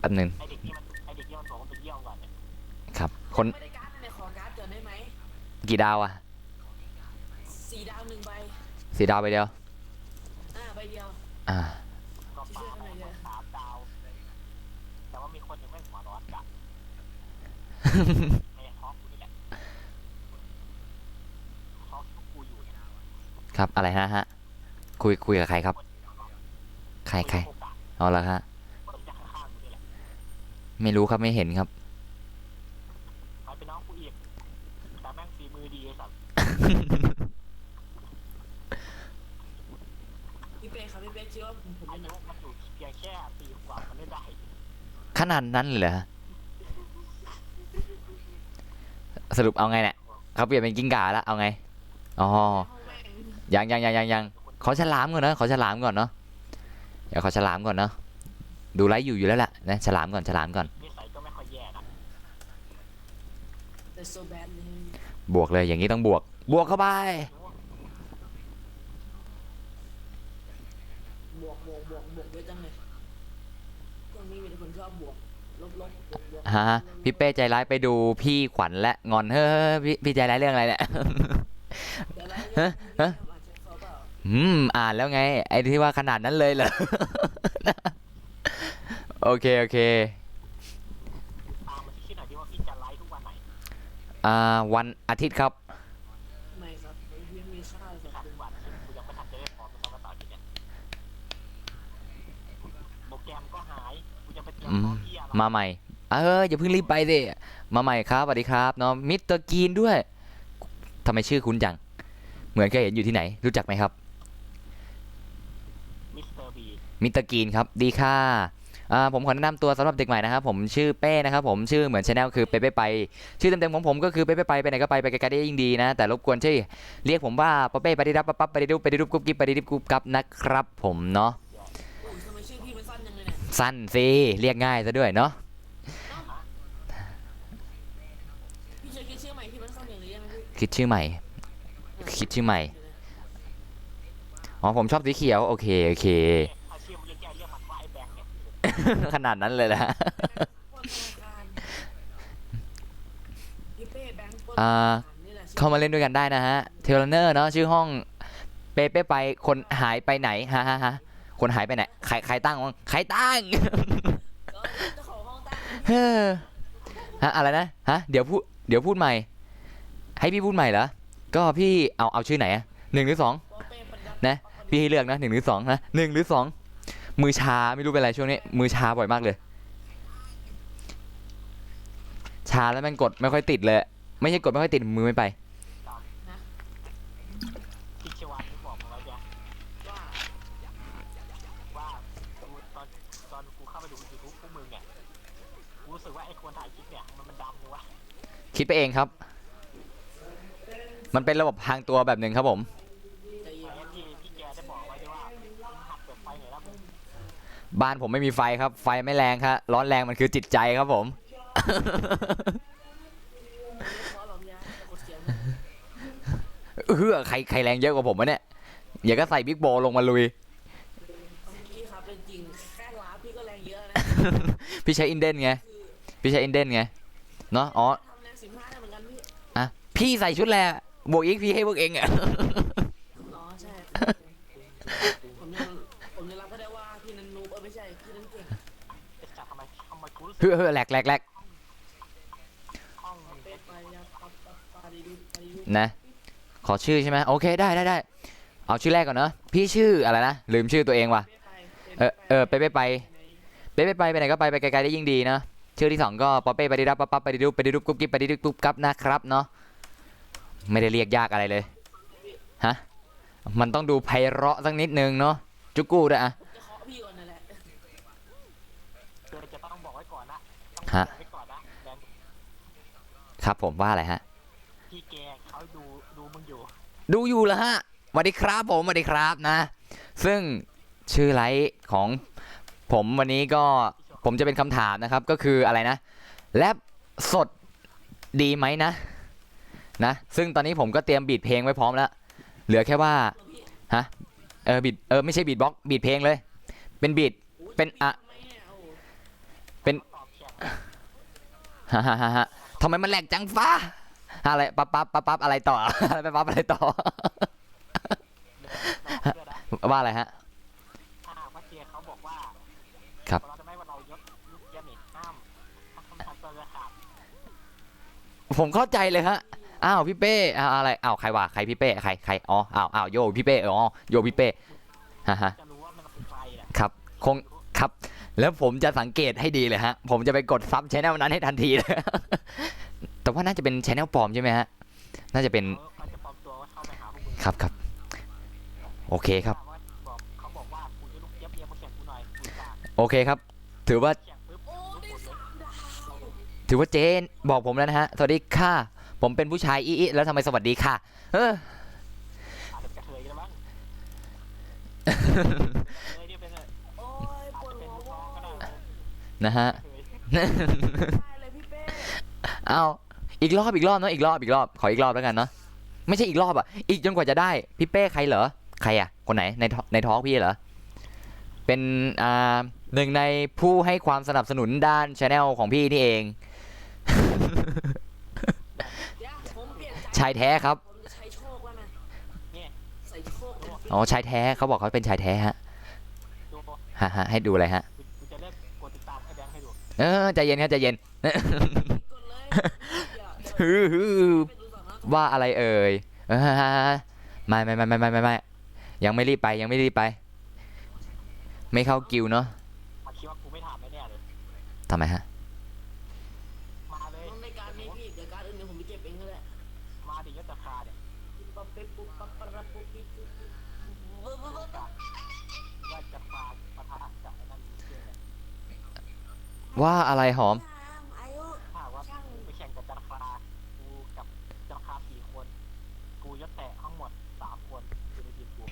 แป๊บนึง ไอ้เด็กที่มันบอกว่าไปเยี่ยมก่อนเนี่ย ครับ คน ไม่ได้การ์ดเนี่ยขอการ์ดเกิดได้ไหม กี่ดาวอะ 4 ดาว1 ใบ 4 ดาวไปเดียว ใบเดียว อ่า ก็ปาไป3 ดาว แต่ว่ามีคนยังไม่หัวร้อนกับไอ้ท็อปกูนี่แหละท็อปที่กูอยู่เนี่ย ครับ อะไรฮะ คุยกับใครครับ ใคร โอกาส เอาละฮะ คนจะข้างๆกูนี่แหละ ไม่รู้ครับ ไม่เห็นครับ มันเป็นน้องกูอีกแต่แม่งฝีมือดีไอ้สัส พี่เป้ครับพี่เป้คิดว่าผม อา เป็น ยุ นัก มันอยู่เพียงแค่4 ขวบมันเล่นได้ ขนาดนั้นเลยเหรอ สรุปเอาไงเนี่ยเขาเปลี่ยนเป็นกิ้งก่าแล้ว เอาไง อ๋อ ห้องแม่ง ยังขอฉลามก่อนเนอะขอฉลามก่อนเนาะเดี๋ยวขอฉลามก่อนเนาะดูไลฟ์อยู่แล้วแหละนะฉลามก่อน นิสัยก็ไม่ค่อยแย่นะ แต่โซแบดเลย บวกเลยอย่างนี้ต้องบวกเข้าไป บวกเยอะจังเลยตรงนี้มีแต่คนชอบบวกลบบวก ฮะพี่เป้ใจร้ายไปดูพี่ขวัญและงอนเฮ้ยพี่ใจร้ายเรื่องอะไรเนี่ย เดี๋ยวเราอาจจะเขาเปล่า อ่านแล้วไง ไอ้ที่ว่าขนาดนั้นเลยเหรอ โอเค ตามมาที่คิดหน่อยดิว่าพี่จะไลฟ์ทุกวันไหน วันอาทิตย์ครับ ไม่ครับพี่มีค่าเลยค ทั รับ นทุกวันกูยังไม่ทันจะได้พร้อมต้องมาต่อที่เนี่ยโปรแกรมก็หายกูจะไปเตรียมพร้อมที่อะไร มาใหม่ อย่าเพิ่งรีบไปสิมาใหม่ครับสวัสดีครับเนาะมิสเตอร์กรีนด้วยทำไมชื่อคุ้นจัง เหมือนเคยเห็นอยู่ที่ไหน รู้จักไหมครับ มิสเตอร์บี มิสเตอร์กรีนครับ ดีค่ะผมขอแนะนำตัวสำหรับเด็กใหม่นะครับ ผมชื่อเป้นะครับ ผมชื่อเหมือนชาแนลคือเป้ไป ชื่อเต็มๆของผมก็คือเป้ไปไหนก็ไปไกลๆได้ยิ่งดีนะ แต่รบกวนช่วยเรียกผมว่าป้าเป้ไปดิรับปั๊บไปดิรุปกุ๊บกิ๊บไปดิบกุ๊บกับนะครับผมเนาะ โอ้ยทำไมชื่อพี่มันสั้นจังเลยเนี่ย สั้นสิเรียกง่ายซะด้วยเนาะ พี่จะคิดชื่อใหม่ที่มันสั้นอย่างนี้ยังไงพี่ คิดชื่อใหม่ อ๋อผมชอบสีเขียวโอเค ถ้าชื่อมันเรียกแกเรียกมันว่าไอ้แบงค์เนี่ย ขนาดนั้นเลยนะ พี่เป้แบงค์ นี่แหละ เข้ามาเล่นด้วยกันได้นะฮะเทเลเนอร์เนาะชื่อห้องเป้ไปคนหายไปไหนฮะคนหายไปไหนใครตั้งใครตั้ง เจ้าของห้องตั้ง เฮ้อฮะอะไรนะฮะเดี๋ยวพูดใหม่ ให้พี่พูดใหม่เหรอ ก็พี่เอาชื่อไหนอะ1 หรือ 2 ปอเป้ปัญญา นะ พี่ให้เลือกนะ1 หรือ 2นะ1 หรือ 2มือชาไม่รู้เป็นไรช่วงนี้มือชาบ่อยมากเลยชาแล้วมันกดไม่ค่อยติดเลยไม่ใช่กดไม่ค่อยติดมือไม่ไป พี่เชวานที่บอกมาแล้วจ้ะ ว่า ว่ากูตอนกูเข้าไปดูยูทูบพวกมึงเนี่ยกูรู้สึกว่าไอ้คนถ่ายคลิปเนี่ยมันดำเลยวะ คิดไปเองครับ มันเป็นระบบพรางตัวแบบหนึ่งครับผม ใจเย็น ไอ้ที่แกได้บอกไว้ด้วยว่ามึงหัดเปิดไฟหน่อยแล้วมึง บ้านผมไม่มีไฟครับ ไฟไม่แรงครับร้อนแรงมันคือจิตใจครับผม เพราะหลอมยาแต่กดเสียง ใครแรงเยอะกว่าผมวะเนี่ยอย่าก็ใส่บิ๊กโบลงมาลุย พี่ครับเป็นจริงแค่ล้าพี่ก็แรงเยอะนะ พี่ใช้อินเดนไง คือ พี่ใช้อินเดนไงเนาะอ๋อ ทำแรง15ได้เหมือนกันพี่ อ่ะพี่ใส่ชุดแลบวกอีกพี่ให้พวกเองอ่ะ อ๋อใช่ผมยังรับก็ได้ว่าพี่นันนูไม่ใช่พี่นันเก่ง จะจัดทำไมกูรู้สึก เฮ้ยแหลก ห้องมึง เป๊ะไปยับปาดีดูปาดีดู นะขอชื่อใช่ไหมโอเคได้เอาชื่อแรกก่อนเนาะพี่ชื่ออะไรนะลืมชื่อตัวเองว่ะไปไปไหนก็ไปไกลๆได้ยิ่งดีนะชื่อที่ 2ก็ปอเป้ไปดิดับปั๊บไปดิดุบกุ๊บกิ๊บไปดิดุบกุ๊บกับนะครับเนาะไม่ได้เรียกยากอะไรเลยฮะมันต้องดูไพเราะสักนิดนึงเนาะจุกูด้วยอะ จะเคาะพี่ก่อนนั่นแหละ เดี๋ยวจะต้องบอกไว้ก่อนนะต้อง ฮะ บอกไว้ก่อนนะแดน ครับผมว่าอะไรฮะ พี่แกเขาดูมึงอยู่ ดูอยู่แล้วฮะสวัสดีครับผมสวัสดีครับนะ ซึ่งชื่อไลฟ์ของผมวันนี้ก็ผมจะเป็นคำถามนะครับก็คืออะไรนะแรปสดดีไหมนะซึ่งตอนนี้ผมก็เตรียมบีทเพลงไว้พร้อมแล้วเหลือแค่ว่าฮะบีทไม่ใช่บีทบ็อกบีทเพลงเลยเป็นบีทเป็นอะ ทำไมเนี่ยโอ้ ตอบแชท ฮะทำไมมันแหลกจังฟ้าอะไรปั๊บอะไรต่อ อะไรปั๊บอะไรต่อ เดี๋ยวนะ ว่าอะไรฮะ ถ้าหากว่าเจเขาบอกว่า ครับ เราจะไม่ว่าเรายกลูกเยี่ยมอีกห้ามคำสั่งตัวจะขาด ผมเข้าใจเลยฮะอ้าวพี่เป้อะไรอ้าวใครวะใครพี่เป้ใครอ๋ออ้าวโยพี่เป้อ๋อโยพี่เป้ฮะ จะรู้ว่ามันคือใครแหละ ครับคงครับแล้วผมจะสังเกตให้ดีเลยฮะผมจะไปกดซับชแนลนั้นให้ทันทีเลย แต่ว่าน่าจะเป็นชแนลปลอมใช่ไหมฮะน่าจะเป็น เขาจะปลอมตัวว่าเข้าไปหาพวกมึง ครับโอเคครับ เขาบอกว่ากูจะลูกเยี่ยมมาแข่งกูหน่อยกูจะ โอเคครับถือว่า แข่งปุ๊บ โอ้ได้3 ดาว ถือว่าเจนบอกผมแล้วนะฮะสวัสดีค่ะผมเป็นผู้ชายอีแล้วทำไมสวัสดีค่ะอาจจะกระเทยกันบ้างเลยที่เป็น โอ้ย อาจ ปวด จะเป็น หัว ลูกน้องก็ได้ นะฮะ ได้เลยพี่เป้ เอาอีกรอบเนาะอีกรอบขออีกรอบแล้วกันเนาะไม่ใช่อีกรอบอ่ะอีกจนกว่าจะได้พี่เป้ใครเหรอใครอ่ะคนไหนในท้องพี่เหรอเป็นหนึ่งในผู้ให้ความสนับสนุนด้านช anel ของพี่นี่เอง เดี๋ยวผมเปลี่ยนใจ ชายแท้ครับ ผมจะใช้โชคแล้วนะ เนี่ย ใส่โชคเป็น อ๋อชายแท้เขาบอกเขาเป็นชายแท้ฮะ ดู ฮะให้ดูอะไรฮะ กูจะเริ่มกดติดตามให้แบงค์ให้ดู ใจเย็นครับใจเย็น กดเลยเดี๋ยว ฮือ ไปดูก่อนนะ ว่าอะไรเอ่ยไม่ยังไม่รีบไปไม่เข้ากิวเนาะ มาคิดว่ากูไม่ถามแน่ๆเลย ทำไมฮะ มาเลย มันในการนี้พี่เดี๋ยวการอื่นเดี๋ยวผมไปเก็บเองก็ได้ มาดิยศคาเนี่ย ปั๊บเป๊ะปุ๊บปั๊บปะระปุ๊บปิ๊บปุ๊บปุ๊บ ว่าจะฟาปะทะกับไอ้นั่นเรื่องอะไร ว่าอะไรหอม อายุ ถ้าว่าไปแข่งกับจันทรากูกับจันทรา4 คน กูยศแตะทั้งหมด3 คนอยู่ในทีมกู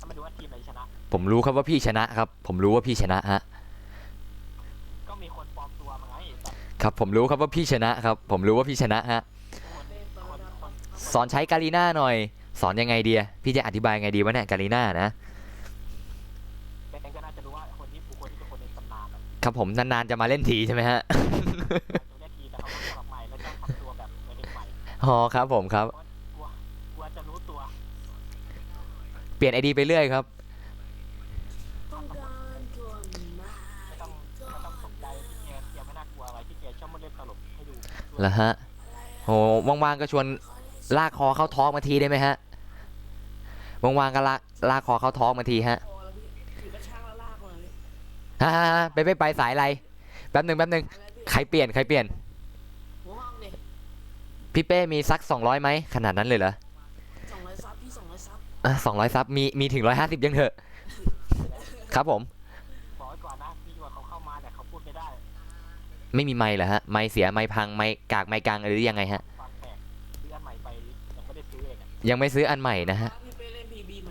ถ้ามาดูว่าทีมไหนชนะ ผมรู้ครับว่าพี่ชนะครับ ผมรู้ว่าพี่ชนะฮะ ก็มีคนปลอมตัวมาไงแต่ ครับผมรู้ครับว่าพี่ชนะครับ ผมรู้ว่าพี่ชนะฮะ คน สอนใช้กาลีน่าหน่อย สอนยังไงดีพี่จะอธิบายยังไงดีวะเนี่ยกาลีน่านะ เป็นก็น่าจะรู้ว่าคนที่เป็นคนในตำนานอะ ครับผมนานๆจะมาเล่นทีใช่ไหมฮะ ตัวแรกทีแต่เขาก็สลับใหม่แล้วก็ทำตัวแบบไม่ได้ใหม่ อ๋อครับผมครับ กลัวจะรู้ตัว เปลี่ยนไอดีไปเรื่อยครับ ต้องการทนมา ไม่ต้องตกใจพี่แกไม่น่ากลัวอะไรพี่แกชอบมาเล่นตลกให้ดู แล้วฮะ อะไรอะ โหว่างๆก็ชวนลากคอเข้าท้องมาทีได้ไหมฮะว่างๆก็ลากคอเข้าท้องมาทีฮะ พอแล้วพี่ถือกระชากแล้วลากมาเลย ฮ่าไปสายอะไรแป๊บหนึ่ง อะไรพี่ ใครเปลี่ยนหัวห้องเนี่ย พี่เป้มีสัก200ไหมขนาดนั้นเลยเหรอ 200 ซับพี่200 ซับ 200ซับมีถึง150ยังเถอะครับผม บอกไว้ก่อนนะพี่ว่าเขาเข้ามาแต่เขาพูดไม่ได้ ไม่มีไมค์เหรอฮะไมค์เสียไมค์พังไมค์กากไมค์กลางหรือยังไงฮะ ความแปลกซื้ออันใหม่ไปยังไม่ได้ซื้อเลยเนี่ย ยังไม่ซื้ออันใหม่นะฮะ พี่เป้เล่น PB ไหม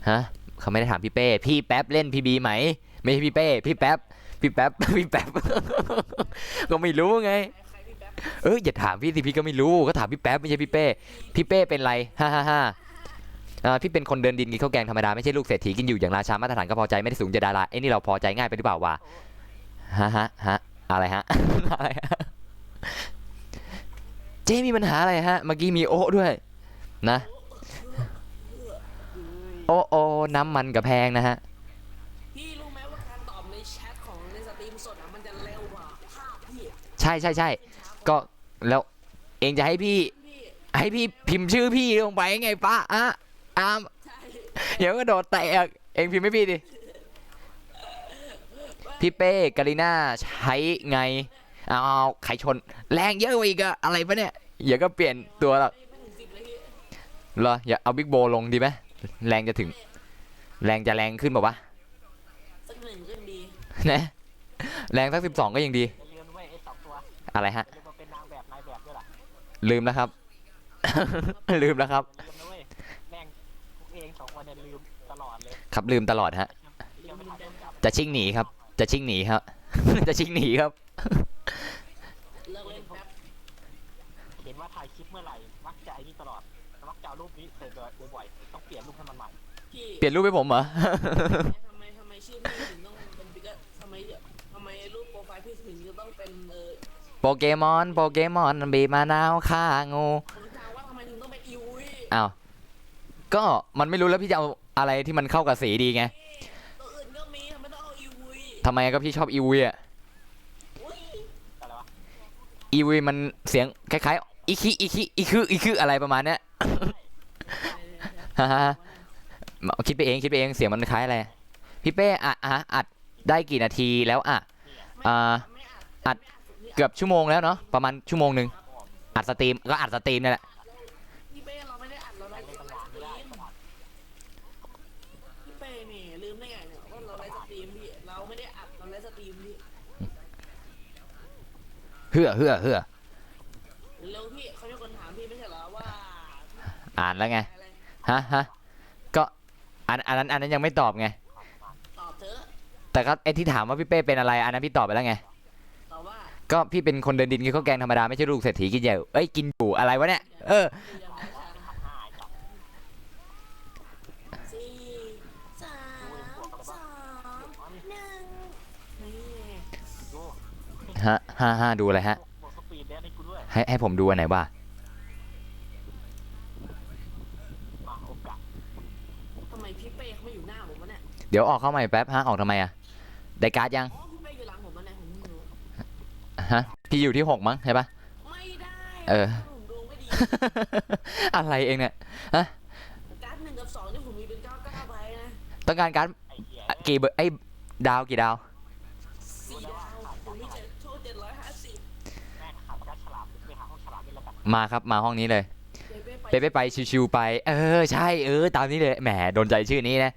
ฮะเขาไม่ได้ถามพี่เป้พี่แป๊บเล่นพีบีไหมไม่ใช่พี่เป้พี่แป๊บ ก็ไม่รู้ไง ใครพี่แป๊บ อย่าถามพี่สิพี่ก็ไม่รู้ก็ถามพี่แป๊บไม่ใช่พี่เป้เป็นไรฮ่าพี่เป็นคนเดินดินกินข้าวแกงธรรมดาไม่ใช่ลูกเศรษฐีกินอยู่อย่างราชามาตรฐานก็พอใจไม่ได้สูงจะดาราไอ้นี่เราพอใจง่ายไปหรือเปล่าวะฮะอะไรฮะ อะไรฮะเจ๊มีปัญหาอะไรฮะเมื่อกี้มีโอ้ด้วยนะโอ้น้ำมันกับแพงนะฮะ พี่รู้ไหมว่าการตอบในแชทของในสตรีมสดมันจะเร็วกว่าภาพพี่ ใช่ก็แล้วเองจะให้พี่ พี่ พิมพ์ชื่อพี่ลงไปไงป้าอาม ใช่ เดี๋ยวก็โดดแตกเองพิมพ์ให้พี่ดิพี่เป้กาลิน่าใช้ไงเอาไข่ชนแรงเยอะกว่าอีกอะอะไรปะเนี่ยอย่าก็เปลี่ยนตัวหรอก ไม่ถึง10เลยพี่ เหรออย่าเอาบิ๊กโบลงดีไหมแรงจะถึงแรงจะแรงขึ้นบอกว่า สักหนึ่งก็ดี นะแรงสัก12ก็ยังดี อย่าลืมไว้ไอ้2 ตัว อะไรฮะ อย่าลืมมาเป็นนางแบบนายแบบด้วยล่ะ ลืมแล้วครับ ลืมแล้วครับ ลืมนะเว้ยแม่งพวกเอง2 คนเนี่ยลืมตลอดเลย ครับลืมตลอดฮะ เดี๋ยวไม่ทันได้จับ จะชิ่งหนีครับ จะชิ่งหนีครับ จะชิ่งหนีครับ เลิกเล่นแป๊บ เห็นว่าถ่ายคลิปเมื่อไหร่มักจะไอ้นี่ตลอดมักจะเอารูปนี้ใส่บ่อยๆต้องเปลี่ยนรูปให้มันใหม่ พี่ เปลี่ยนรูปให้ผมเหรอ ทำไมชื่อพี่ถึงต้องเป็นบิ๊กทำไมรูปโปรไฟล์พี่ถึงจะต้องเป็นโปเกมอนบีบมะนาวฆ่างู ผมถามว่าทำไมถึงต้องเป็นอีวี อ้าวก็มันไม่รู้แล้วพี่จะเอาอะไรที่มันเข้ากับสีดีไง ตัวอื่นก็มีทำไมต้องเอาอีวี ทำไมก็พี่ชอบอีวีอะ อุ้ย อะไรวะ อีวีมันเสียงคล้ายๆอีคืออะไรประมาณเนี้ย คิดไปเองเสียงมันคล้ายอะไรพี่เป้อัดได้กี่นาทีแล้วไม่อัด เกือบชั่วโมงแล้วเนาะประมาณชั่วโมงหนึ่งอัดสตรีมก็อัดสตรีมนี่แหละ พี่เป้เราไม่ได้อัดเราไลฟ์สตรีมพี่เป้นี่ลืมได้ไงเนี่ยว่าเราไลฟ์สตรีมพี่เราไม่ได้อัดเราไลฟ์สตรีมพี่ เฮือ เร็วพี่เขามีคนถามพี่ไม่ใช่เหรอว่า อ่านแล้วไง อะไร ฮะก็อันนั้นยังไม่ตอบไง ตอบเถอะ แต่ก็ไอที่ถามว่าพี่เป้เป็นอะไรอันนั้นพี่ตอบไปแล้วไง ตอบว่า ก็พี่เป็นคนเดินดินกินข้าวแกงธรรมดาไม่ใช่ลูกเศรษฐีกินเหย่กินอยู่อะไรวะเนี่ยสี่สามสองหนึ่งนี่ ดู ฮะดูอะไรฮะ บวกสปีดแดนให้กูด้วย ให้ผมดูอันไหนบ้า มาโอกาส ทำไมพี่เป้เขาไม่อยู่หน้าผมวะเนี่ย เดี๋ยวออกเข้าใหม่แป๊บฮะออกทำไมอะได้การ์ดยัง อ๋อพี่เป้อยู่หลังผมวะเนี่ยผมไม่รู้ ฮะพี่อยู่ที่6มั้งใช่ปะ ไม่ได้ ผมดวงไม่ดี อะไรเองเนี่ย การ์ด1 กับ 2นี่ผมมีเป็น99ใบนะ ต้องการการ์ด ไอ้เหี้ย กี่เบอร์ดาวกี่ดาว 4 ดาวผมมีโชว์750 แม่งขาดกระฉลามไปหาห้องฉลามนี่แล้วกัน มาครับมาห้องนี้เลย เป้ไป ไปชิวๆไปใช่ตามนี้เลยแหมโดนใจชื่อนี้นะ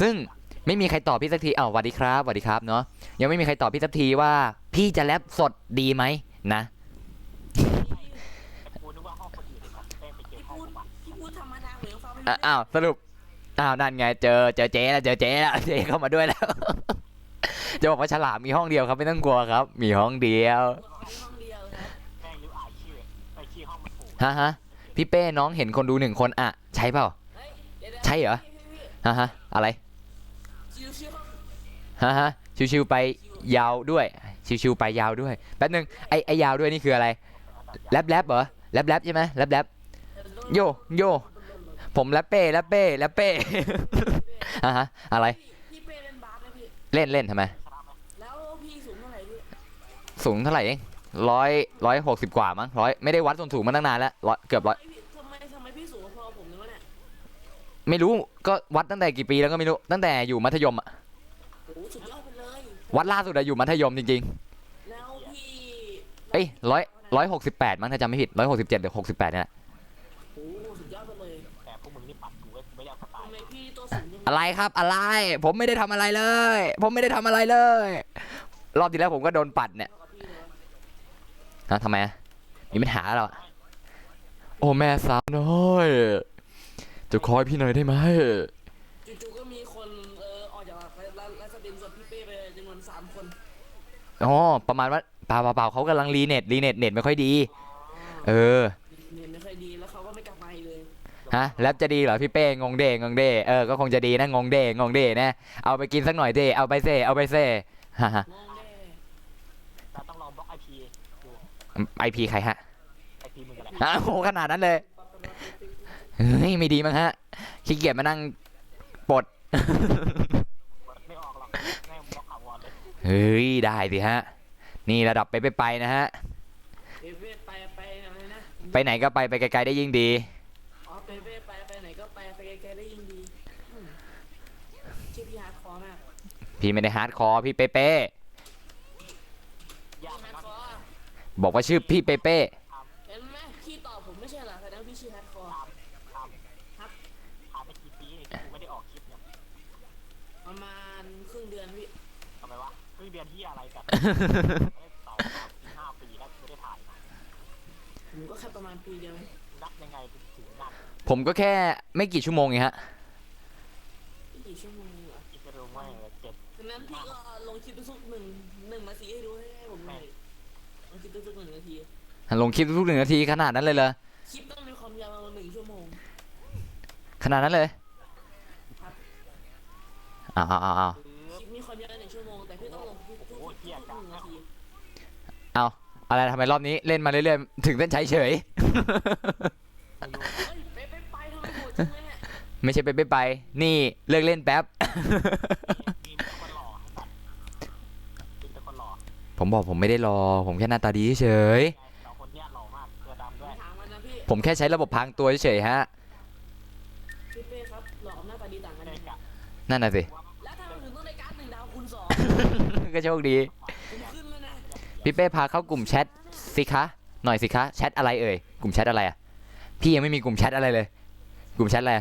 ซึ่งไม่มีใครตอบพี่สักทีสวัสดีครับเนาะยังไม่มีใครตอบพี่สักทีว่าพี่จะแรปสดดีไหมนะ แต่กูนึกว่าห้องคนอื่นเลยครับแม่งไปเจอห้องกูมา พี่พูดธรรมดาผมยังฟังไม่รู้ สรุปนั่นไงเจอเจ๊แล้วเจ๊เข้ามาด้วยแล้ว จะบอกว่าฉลามมีห้องเดียวครับไม่ต้องกลัวครับ มีห้องเดียว ห้องเดียวครับ แม่งลืมอ่านชื่อไปชื่อห้องมันถูก ฮะพี่เป้น้องเห็นคนดู1 คนใช่เปล่า เฮ้ยดี๋ยว ใช่เหรอ พี่ อะไร ชิว ชิวๆไปยาวด้วยชิวๆไปยาวด้วยแป๊บนึงไอยาวด้วยนี่คืออะไรแรปเหรอแรปใช่ไหมแรป ๆ โยผมแรปเป้ อะไร พี่เป้เล่นบาสไหมพี่ เล่นทำไม ฉลามไหม แล้วพี่สูงเท่าไหร่พี่ สูงเท่าไหร่เอง 160กว่ามั้งไม่ได้วัดส่วนสูงมาตั้งนานแล้วเกือบร้อย ทำไมพี่สูงพอผมเลยวะเนี่ย ไม่รู้ก็วัดตั้งแต่กี่ปีแล้วก็ไม่รู้ตั้งแต่อยู่มัธยมอะ โอ้โหสุดยอดไปเลย วัดล่าสุดอะอยู่มัธยมจริง แล้วพี่ ๆเอ้ย168มั้งถ้าจำไม่ผิด167หรือ68เนี่ยแหละ โอ้โหสุดยอดไปเลย แต่พวกมึงนี่ปัดกูไม่ได้เอาสไต ทำ ล์ ไมพี่ตัวสูงจัง อะไรครับอะไร ผมไม่ได้ทำอะไรเลย ผมไม่ได้ทำอะไรเลย รอบที่แล้วผมก็โดนปัดเนี่ย เท่ากับพี่เลยวะ นะทำไมอะมีปัญหาเหรอโอ้แม่สาวน้อยจะคอยพี่หน่อยได้ไหม จู่ๆก็มีคนออกจากแล้วสตรีมสดพี่เป้ไปจำนวน3 คน อ๋อประมาณว่าเปล่าเขากำลังรีเน็ตไม่ค่อยดี เออ เนี่ยไม่ค่อยดีแล้วเขาก็ไม่กลับมาอีกเลย ฮะแล้วจะดีเหรอพี่เป้งงเด้เออก็คงจะดีนะงงเด้นะเอาไปกินสักหน่อยเด้เอาไปเซ่ฮ่าฮ่าง งแน่ เราต้องลองบล็อกไอพีดู ไอพีใครฮะ ไอพีมึงกันแหละ อ้าวโหขนาดนั้นเลยเฮ้ยไม่ดีมั้งฮะขี้เกียจมานั่งปลด ไม่ออกหรอกแม่งบล็อกถาวรเลย เฮ้ยได้สิฮะนี่ระดับไปนะฮะ เป้ไปอะไรนะ ไปไหนก็ไปไกลๆได้ยิ่งดี อ๋อเป้ไปไหนก็ไปไกลๆได้ยิ่งดีชื่อพี่ฮาร์ดคอร์มาก พี่ไม่ได้ฮาร์ดคอร์พี่เป้ ยาก ฮาร์ด มาก คอร์ บอกว่าชื่อพี่เป้ เห็นไหมพี่ตอบผมไม่ใช่เหรอแสดงว่าพี่ชื่อฮาร์ดคอร์ ผ่านไปกี่ปีเนี่ยกูไม่ได้ออกคลิปเนี่ย ประมาณครึ่งเดือนพี่ ทำไมวะเพิ่งเดือนที่อะไรกัน2-5 ปีแล้วไม่ได้ถ่ายมา ผมก็แค่ประมาณปีเดียว นับยังไงถึงนับ ผมก็แค่ไม่กี่ชั่วโมงเองฮะ ไม่กี่ชั่วโมงเหรอ อีกจะรู้ว่า7 ดังนั้นพี่ก็ลงคลิปทุกๆหนึ่งนาทีให้ดูให้ผมหน่อยลงคลิปทุกๆ1 นาที ลงคลิปทุก1 นาทีขนาดนั้นเลยเหรอ คลิปต้องมีความยาวประมาณ1 ชั่วโมง ขนาดนั้นเลย ครับ อ้าว คลิปมีความยาว1 ชั่วโมงแต่พี่ต้องลงคลิปทุก1 นาที เอาอะไรทำไมรอบนี้เล่นมาเรื่อยๆถึงเส้นชัยเฉย ไม่รู้ เฮ้ยไปทำไมโหดจังเลยเนี่ย ไม่ใช่ไปนี่เลิกเล่นแป๊บ มีคนหล่อสัตว์มีแต่คนหล่อ ผมบอกผมไม่ได้รอ ผมแค่หน้าตาดีเฉย สองคนเนี้ยหล่อมากตัวดำด้วย ถามมันนะพี่ ผมแค่ใช้ระบบพรางตัวเฉยๆฮะ พี่เป้ครับหล่อกับหน้าตาดีต่างกัน เด็ ยัง ก ไง อะ นั่นน่ะสิ แล้วถ้ามันถึงต้องได้การ์ด1 ดาวคูณ 2 ก็โชคดี ผมขึ้นแล้วนะ พี่เป้พาเข้ากลุ่มแชทสิคะหน่อยสิคะแชทอะไรเอ่ยกลุ่มแชทอะไรอ่ะพี่ยังไม่มีกลุ่มแชทอะไรเลย กลุ่มแชทอะไร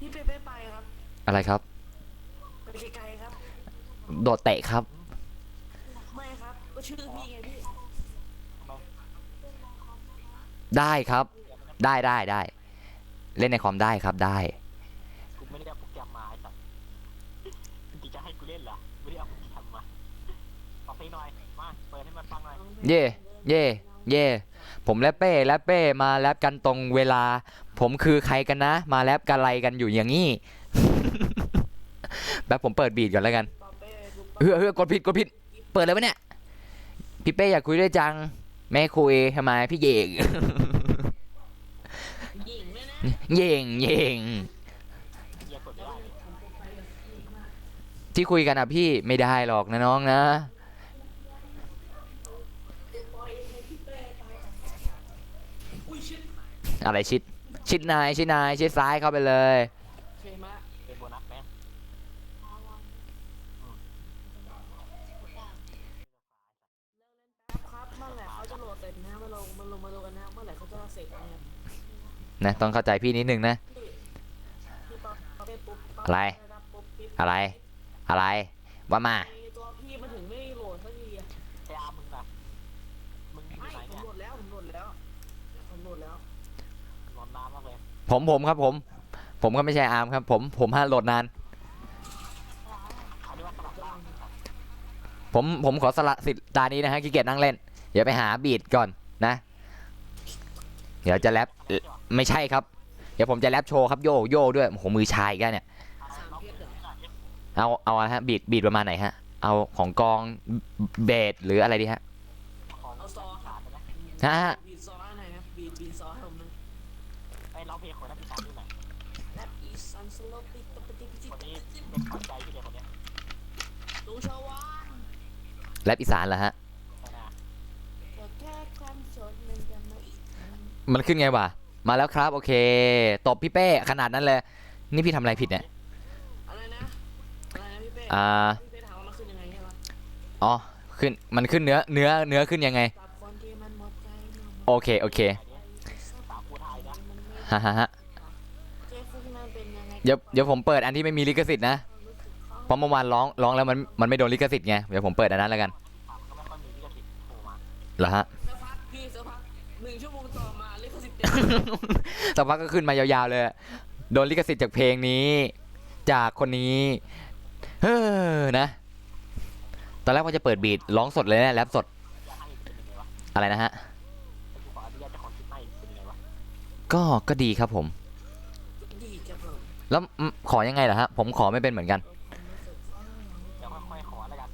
พี่เป้ไปครับ อะไรครับ ไปไกลๆครับ โดดเตะครับ ไม่ครับก็ชื่อพี่ไงพี่ ได้ครับ ได้เล่นในคอมได้ครับได้ กูไม่ได้เอาโปรแกรมมาไอ้สัตว์จริงๆจะให้กูเล่นเหรอไม่ได้เอาโปรแกรมมาขอเพลงหน่อยมาเปิดให้มันฟังหน่อย เย่ผมและเป้มาแรปกันตรงเวลา ผมคือใครกันนะ มาแรปกันอะไรกันอยู่อย่างนี้ แบบผมเปิดบีทก่อนแล้วกัน ปาเป้ดูปา กดผิดเปิดเลยวะเนี่ยพี่เป้อยากคุยด้วยจังไม่คุยทำไมพี่เย่ง หญิงด้วยนะ เย่ง เหี้ยกดไม่ได้เลย ที่คุยกันอ่ะพี่ไม่ได้หรอกนะน้องนะ อุ้ยชิด อะไรชิดนายชิดซ้ายเข้าไปเลย เคมา เป็นโบนัสไหม ครับเมื่อไหร่เขาจะโหลดเสร็จนะมาลงมาดูกันนะเมื่อไหร่เขาจะเสร็จนะครับ นะต้องเข้าใจพี่นิดนึงนะ พี่ปาเป้ปุ๊บ อะไร ปุ๊บปิ๊บ อะไรว่ามา ไอ้ตัวพี่มันถึงไม่โหลดสักทีอะ ไอ้อาร์มมึงอะมึงอยู่ ไม่ ไหน ผม เนี่ย โหลดแล้วผมโหลดแล้วผมโหลดแล้ว ร้อนน้ำมากเลย ผมครับผมก็ไม่ใช่อาร์มครับผมห้าโหลดนาน เขาเรียกว่าสลับร่าง ผมขอสละสิทธิ์ตานี้นะฮะขี้เกียจนั่งเล่นเดี๋ยวไปหาบีทก่อนนะ เดี๋ยวจะแรปไม่ใช่ครับ เดี๋ยวผมจะแรปโชว์ครับโยด้วยโอ้โหมือชายอีกันเนี่ย 3 เพชรเหรอ เอาอะฮะบีทประมาณไหนฮะเอาของกองเบสหรืออะไรดีฮะ ของ เอาซอค ขา รับ ดไปนะ ฮะ บีทซอหน่อยครับบีทซอให้ผมหน่อย ไอ้ร้องเพลงของนักศึกษาที่ไหน แรปอีสันสโลปิกปฏิปิจิ คน ต นี้เด็กขวัญใจที่เด็กคนเนี้ย ลุงชาวาน แรปอีสานเหรอฮะ ใช่ไหม มันขึ้นไงวะมาแล้วครับโอเคตบพี่เป้ขนาดนั้นเลยนี่พี่ทำอะไรผิดเนี่ย อะไรนะพี่เป้ อ่า พี่เป้ถามว่ามันขึ้นยังไงใช่ปะ อ๋อขึ้นมันขึ้นเนื้อขึ้นยังไง กับคนที่มันหมดใจเนาะ โอเคโอเค สาวกูไทยนะ มันไม่ ฮ่าฮ่าฮ่า เจ๊ฟุ้งนั่นเป็นยังไง เดี๋ยวผมเปิดอันที่ไม่มีลิขสิทธิ์นะเพราะเมื่อวานร้องแล้วมันไม่โดนลิขสิทธิ์ไงเดี๋ยวผมเปิดอันนั้นแล้วกัน ถามก็ไม่ค่อยมีลิขสิทธิ์โผล่มา เหรอฮะ สักพักพี่สักพัก1 ชั่วโมงต่อมาลิขสิทธิ์เต็ม สักพักก็ขึ้นมายาวๆเลยโดนลิขสิทธิ์จากเพลงนี้ จากคนนี้เฮ้อนะตอนแรกว่าจะเปิดบีทร้องสดเลยนะแรปสด จะให้เป็นยังไงวะ อะไรนะฮะ กูขออนุญาตเจ้าของคลิปให้เป็นยังไงวะ ก็ดีครับผม ดีจังผม แล้วขอยังไงล่ะฮะผมขอไม่เป็นเหมือนกัน เดี๋ยวค่อยๆขอแล้วกัน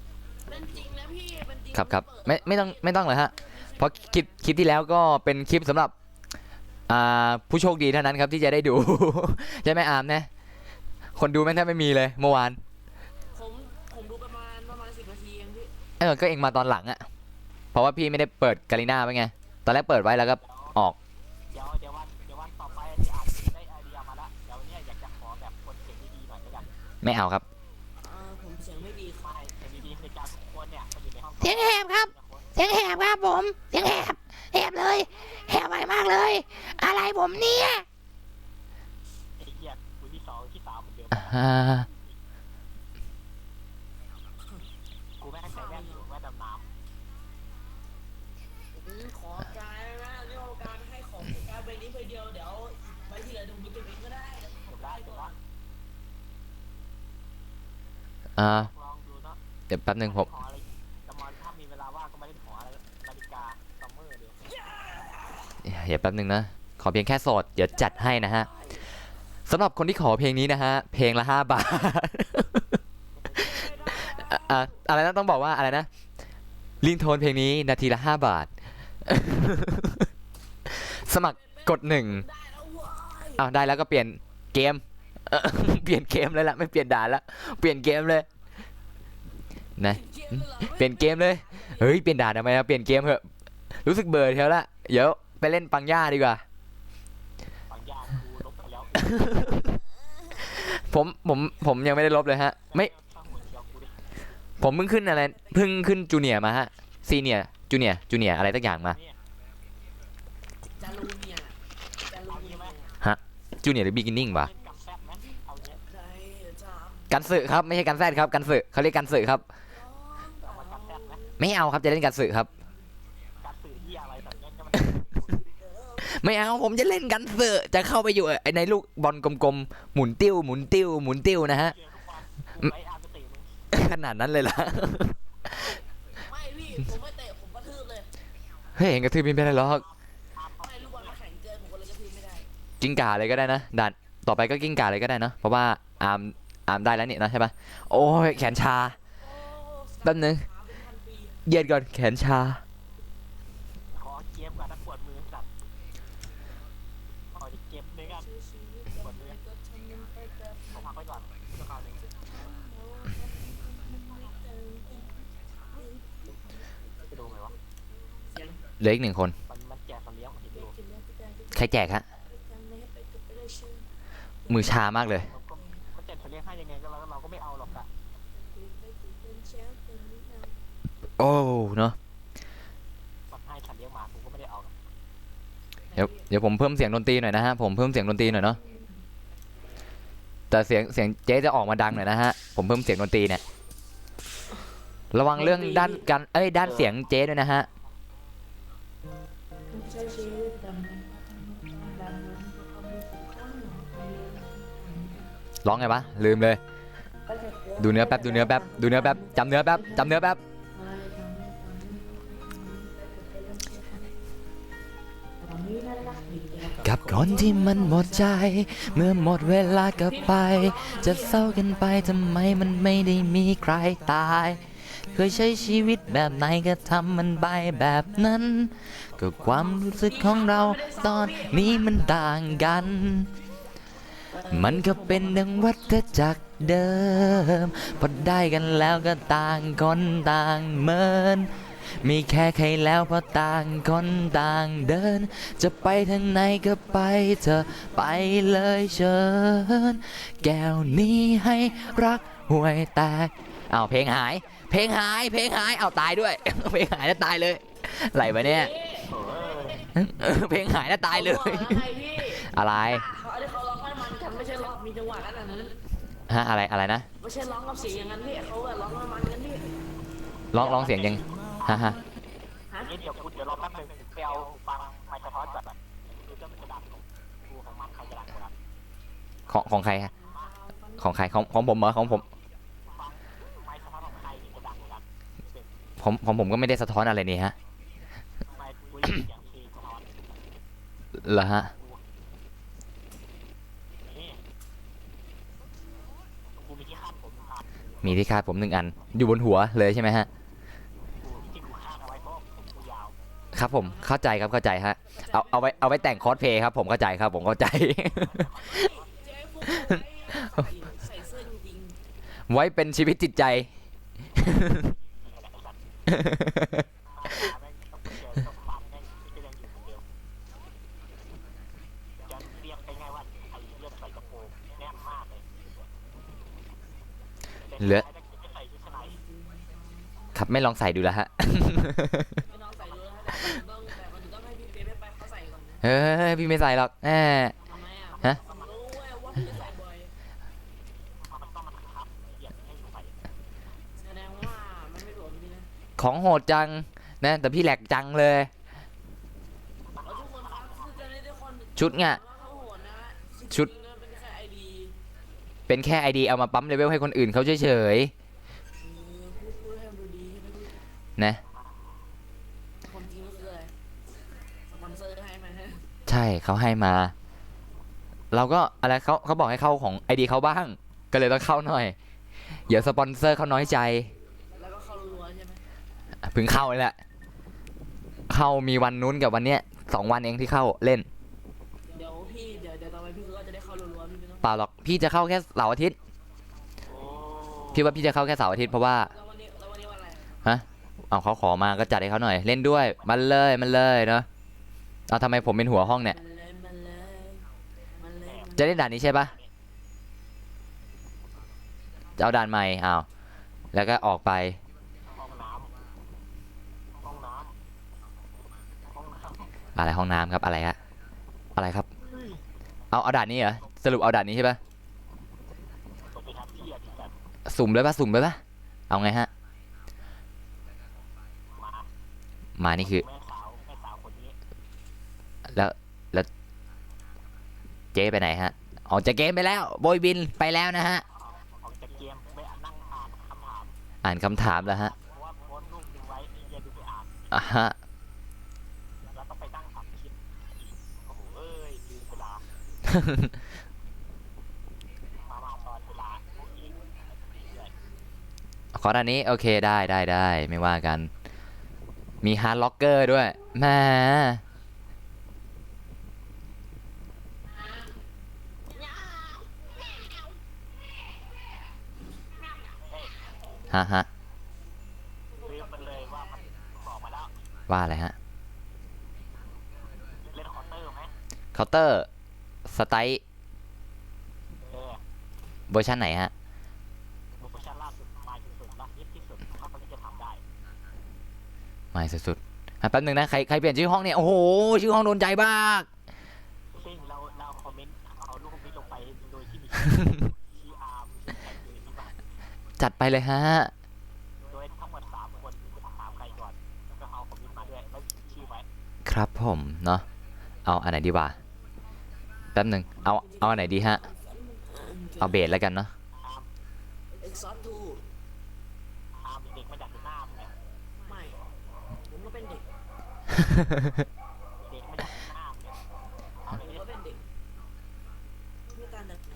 เป็นจริงนะพี่เป็นจริง ครับไม่ต้องเลยฮะเพราะคลิปที่แล้วก็เป็นคลิปสำหรับผู้โชคดีเท่านั้นครับที่จะได้ดู ใช่ไหมอาร์มนะคนดูแม่งแทบไม่มีเลยเมื่อวาน ผมดูประมาณ10 นาทีเองพี่ ก็เองมาตอนหลังอะเพราะว่าพี่ไม่ได้เปิดกาลิน่าไว้ไงตอนแรกเปิดไว้แล้วก็ออก เดี๋ยววันต่อไปที่อาจได้ไอเดียมาละเดี๋ยวเนี่ยอยากจะขอแบบคนเสียงดีๆหน่อยแล้วกัน ไม่เอาครับ ผมเสียงไม่ดีครับ ไม่เสียงดีๆคือจากคนเนี่ยมาอยู่ในห้อง เสียงแหบครับ เสียงแหบครับผมเสียงแหบเลยแหบไวมากเลย อะไรผมเนี่ย ไอ้เหี้ยคุยที่2ที่3เหมือนเดิม กูไม่ให้ใส่แว่นอยู่แว่นดำน้ ขอการนะเรื่องการให้ของการใบนี้ใบเดียวเดี๋ยวใบที่เหลือดูมิเตอร์ก็ได้ ำจบละ อ่า ลองดูเนาะ เดี๋ยวแป๊บหนึ่งผม ขออะไรแต่มอนถ้ามีเวลาว่างก็ไม่ได้ขออะไรนาฬิกาซัมเมอร์เดียว เดี๋ยวแป๊บหนึ่งนะขอเพียงแค่โสดเดี๋ยวจัดให้นะฮะสำหรับคนที่ขอเพลงนี้นะฮะเพลงละ5 บาท อะไรนะต้องบอกว่าอะไรนะลิงโทนเพลงนี้นาทีละ5 บาท สมัครกด1 ได้แล้วว้าย อ้าวได้แล้วก็เปลี่ยนเกม เปลี่ยนเกมเลยล่ะไม่เปลี่ยนด่านละเปลี่ยนเกมเลยนะเปลี่ยนเกมเลยเฮ้ยเปลี่ยนด่านทำไมอะเปลี่ยนเกมเถอะรู้สึกเบื่อเท่าละเดี๋ยวไปเล่นปังย่าดีกว่า บางอย่างกูลบไปแล้ว ผมยังไม่ได้ลบเลยฮะไม่ ช่างหัวเชียวกูดิ ผมเพิ่งขึ้นอะไรเพิ่งขึ้นจูเนียร์มาฮะซีเนียร์จูเนียร์อะไรสักอย่างมา จารูเนี่ยจารูเนี่ย จูเนียร์หรือบิกินนิ่งวะ เล่นกับแซบไหมเอาเนี้ย ใครจะ กันสึครับไม่ใช่กันแซดครับกันสึเขาเรียกกันสึครับ เอามากับแซบไหม ไม่เอาครับจะเล่นกันสึครับ การสื่อที่อะไรแบบเนี้ยก็มัน ไม่เอาผมจะเล่นกันสึจะเข้าไปอยู่ในลูกบอลกลมๆหมุนติ้วนะฮะ เชียร์ทุกวันกูไปอาร์ตเตะมึง ขนาดนั้นเลยล่ะ ไม่พี่ผมไม่เตะผมกระทืบเลย เฮ้ยเห็นกระทืบไม่ได้หรอก ไม่ลูกบอลมาแข่งเกินผมก็เลยกระทืบไม่ได้ กิ้งก่าเลยก็ได้นะด่านต่อไปก็กิ้งก่าเลยก็ได้นะเพราะว่าอาร์มได้แล้วนี่นะใช่ปะโอ้ยแขนชาแป๊บนึงเหยียดก่อนแขนชา ขอเกมก่อนนะปวดมือสัตว์ขอเกมเลยกันปวดมือผมพักไว้ก่อนชั่วคราวนึงจะดูไหมวะ เหลืออีก1 คน มันแจกสัตว์เลี้ยงเห็นดู ใครแจกฮะมือชามากเลย มันแจกสัตว์เลี้ยงให้ยังไงก็เราก็ไม่เอาหรอกอะ โอ้เนาะ มันให้สัตว์เลี้ยงมาผมก็ไม่ได้เอาหรอก เดี๋ยวผมเพิ่มเสียงดนตรีหน่อยนะฮะผมเพิ่มเสียงดนตรีหน่อยเนาะแต่เสียงเจ๊จะออกมาดังหน่อยนะฮะผมเพิ่มเสียงดนตรีเนี่ยระวังเรื่องด้านเสียงเจ๊ด้วยนะฮะร้องไงวะลืมเลยดูเนื้อแป๊บจำเนื้อแป๊บกับคนที่มันหมดใจเมื่อหมดเวลาก็ไปจะเศร้ากันไปทำไมมันไม่ได้มีใครตายเคยใช้ชีวิตแบบไหนก็ทำมันไปแบบนั้นก็ความรู้สึกของเราตอนนี้มันต่างกันมันก็เป็นดังวัฏจักรเดิมพอได้กันแล้วก็ต่างคนต่างเมิน มีแค่ใครแล้วเพราะต่างคนต่างเดิน จะไปทางไหนก็ไปเธอไปเลยเชิญ แก้วนี้ให้รักห่วยแตกเอาเพลงหาย เพลงหาย เพลงหาย เอาตายด้วย เพลงหายแล้วตายเลยไหลไปเนี่ย เพลงหายแล้วตายเลย อะไรพี่ อะไร เขาที่เขาร้องให้มันกันไม่ใช่ร้องมีจังหวะกันนั้น ฮะอะไรนะ ไม่ใช่ร้องกับเสียงอย่างนั้นพี่เขาแบบร้องให้มันกันพี่ ร้องเสียงยังฮะ นี่เดี๋ยวรอแป๊บนึงไปเอาฟังไมค์สะท้อนก่อนดูจะมันจะดังดูของมันใครจะดังกว่ากัน ของใครฮะของใครของผมเหรอของผม ฟังไมค์สะท้อนของใครจะดังกว่ากัน ของผมก็ไม่ได้สะท้อนอะไรนี่ฮะ ไมค์คุยเสียงทีสะท้อน เหรอฮะ นี่กูมีที่คาดผมคาด มีที่คาดผม1 อัน อยู่บนหัวเลยใช่ไหมฮะ กูที่กูคาดเอาไว้เพราะผมกูยาว ครับผมเข้าใจครับเข้าใจฮะเอาไว้แต่งคอสเพลย์ครับผมเข้าใจครับผมเข้าใจ เจ๊ฟุกใส่เสื้อจริง ไว้เป็นชีวิตจิตใจ แม่งต้องเจอต้องฟังแม่งก็ยังอยู่คนเดียวจะเรียกได้ไงว่าไอ้เลือดใส่กระโปรงแน่นมากเลย เหลือ ไม่ใส่ชุดชั้นใน ครับไม่ลองใส่ดูแล้วฮะ ไม่น้องใส่ดูแล้วแต่มันต้องให้พี่เป๊ะไปเขาใส่ก่อนนะ เฮ้ยพี่ไม่ใส่หรอกแหม ทำไมอ่ะ ฮะ ผมรู้ว่าพี่ใส่บ่อย มันต้องมันครับเหยียบให้ใส่ แสดงว่ามันไม่โดนพี่นะ ของโหดจังนะแต่พี่แหลกจังเลย แล้วทุกคนครับคือจะได้ทุกคน ชุดไง เขาโหดนะ ชุด เป็นแค่ไอดี เป็นแค่ไอดีเอามาปั๊มเลเวลให้คนอื่นเขาเฉย พูดให้มันดูดีใช่ไหมพี่ ๆนะ คนจริงก็คืออะไรสปอนเซอร์ให้มาฮะ ใช่เขาให้มา เราก็อะไรเขาบอกให้เข้าของไอดีเขาบ้าง ก็เลยต้องเข้าหน่อย เดี๋ยวสปอนเซอร์เขาน้อยใจ แล้วก็เข้ารัวๆใช่ไหม เพิ่งเข้าเลยแหละ เข้ามีวันนู้นกับวันเนี้ย2 วันเองที่เข้าเล่น เดี๋ยวต่อไปพี่ก็จะได้เข้ารัวๆพี่ไม่ต้อง เปล่าหรอกพี่จะเข้าแค่เสาร์อาทิตย์ พี่ว่าพี่จะเข้าแค่เสาร์อาทิตย์เพราะว่า แล้ววันนี้วันอะไร ฮะ เอาเขาขอมาก็จัดให้เขาหน่อย เล่นด้วยมันเลยเนาะเอาทำไมผมเป็นหัวห้องเนี่ย มันเลย จะเล่นด่านนี้ใช่ปะจะเอาด่านใหม่อ้าวแล้วก็ออกไป ห้องน้ำห้องน้ำห้องน้ำ อะไรห้องน้ำครับอะไรฮะอะไรครับ เอาด่านนี้เหรอสรุปเอาด่านนี้ใช่ปะ สวัสดีครับพี่อดีตแบบ สุ่มเลยปะเอาไงฮะ มา มานี่คือ แม่สาวคนนี้ แล้วเจ๊ไปไหนฮะออกจากเกมไปแล้วโบยบินไปแล้วนะฮะ ออกจากเกมไปนั่งอ่านคำถาม อ่านคำถามแล้วฮะ เพราะว่าโพสต์รูปดึงไว้ไอ้เหี้ยดูไปอ่าน อ่ะฮะ แล้วต้องไปตั้งทำคลิปอีกโอ้โหเอ้ยลืมเวลามาตอนเวลาพวกนี้เรื่อย ขอด้านนี้โอเคได้ไม่ว่ากัน มีฮาร์ดล็อกเกอร์ด้วยแหมฮะ ลืมมันเลยว่ามันบอกมาแล้ว ว่าอะไรฮะ เล่นคอร์เตอร์ไหม เคาน์เตอร์สไตล์ เออ เวอร์ชันไหนฮะ เวอร์ชันล่าสุดมาสุดๆรักยิบที่สุดเท่าที่จะทำได้ ไม่สุดๆแป๊บนึงนะใครเปลี่ยนชื่อห้องเนี่ยโอ้โหชื่อห้องโดนใจมาก ซึ่งเราคอมเมนต์เอารูปนี้ลงไปโดยที่มีชื่ออาร์มแท็กเลยที่บ้าน จัดไปเลยฮะ โดยทั้งหมด3 คนจะถามใครก่อนแล้วก็เอาคอมเมนต์มาด้วยแล้วชื่อไว้ ครับผมเนาะเอาอันไหนดีวะแป๊บนึงเอาอันไหนดีฮะเอาเบสแล้วกันเนาะ อาร์ม เอ็กซ์ซอสทู อาร์มเด็กมาจากหน้ามึงเนี่ย ไม่ผมก็เป็นเด็ก เด็กมาจากหน้ามึงเนี่ยเอา ผม เลย ก็เป็นเด็กไม่ต่างจากพี่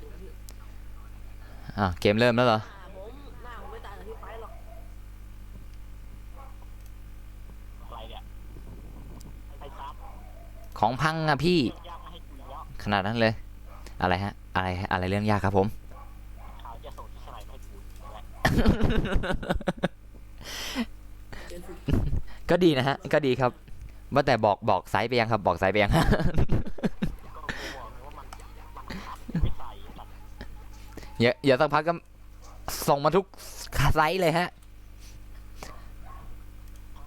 เกมเริ่มแล้วเหรอ ผมหน้าผมไม่ต่างจากพี่ไปหรอก อะไรเนี่ยไอ้ซับ ของพังอะพี่ เรื่องยากมาให้กูอีกแล้ว ขนาดนั้นเลย อะไรฮะอะไรเรื่องยากครับผม เขาจะส่งที่สไลด์ให้กูอีกแล้ว เจนฟุก ก็ดีนะฮะก็ดีครับว่าแต่บอกไซส์ไปยังครับบอกไซส์ไปยัง ก็บอกเลยว่ามันไม่ใส่สัตว์ อย่าสักพักก็ส่งมาทุกไซส์เลยฮะ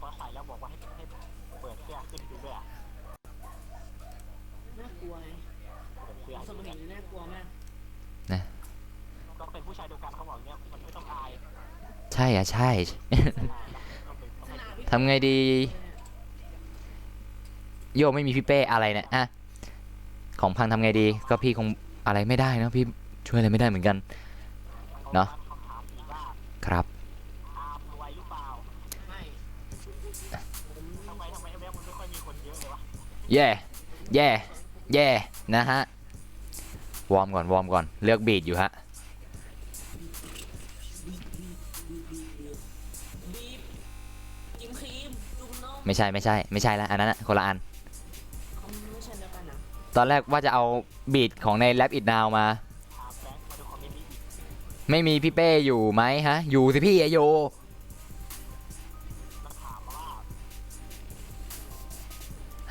พอใส่แล้วบอกว่าให้เปิดเสื้อขึ้นดูด้วยอะ น่ากลัวไง เปิดเสื้อ สมัยนี้น่ากลัวมาก ก็เป็นผู้ชายเดียวกันเขาบอกเนี้ยมันไม่ต้องอาย ใช่อ่ะใช่ ต้องเป็นต้อง ข ให้ นาดพี่ ทำไงดีโยไม่มีพี่เป้อะไรเนี่ยอะของพังทำไงดีก็พี่คงอะไรไม่ได้นะพี่ช่วยอะไรไม่ได้เหมือนกัน เนาะ คำถามอีกว่า ครับ อาร์มรวยหรือเปล่า ไม่ ทำไมเอฟมันไม่ค่อยมีคนเยอะเลยวะ แย่นะฮะวอร์มก่อนเลือกบีทอยู่ฮะ บีบจิ้มครีมจุ่มนม ไม่ใช่ละอันนั้นอะคนละอัน เอาไม่ใช่เดียวกันนะ ตอนแรกว่าจะเอาบีทของใน Rap It Now มา อาร์มแบงค์มาดูคอมเมนต์นี้อีก ไม่มีพี่เป้อยู่ไหมฮะ อยู่สิพี่อะอยู่ มันถามมาว่า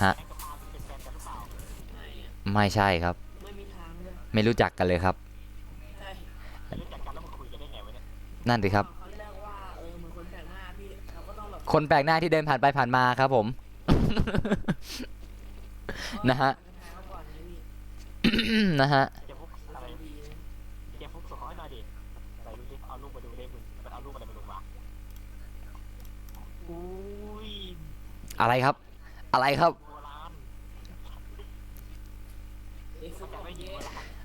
ฮะ แบงค์กับอาร์มเป็นแฟนกันหรือเปล่า ไม่อะ ไม่ใช่ครับ ไม่มีทางเลย ไม่รู้จักกันเลยครับ ใช่ ไม่รู้จักกันแล้วมันคุยกันได้ไงวะเนี่ย นั่นสิครับ เขาเรียกว่าเหมือนคนแปลกหน้าพี่เราก็ต้องแบบ คนแปลกหน้าที่เดินผ่านไปผ่านมาครับผม นะฮะ ทักทายเขาก่อนนะพี่ นะฮะ เจฟุกอะไร ดีนะ เจฟุกส่งให้หน่อยดิไหนดูดิเอารูปมาดูดิมึงมันเอารูปอะไรมาลงวะอุ้ย อะไรครับ โบราณ เจ๊ฟุกก่อน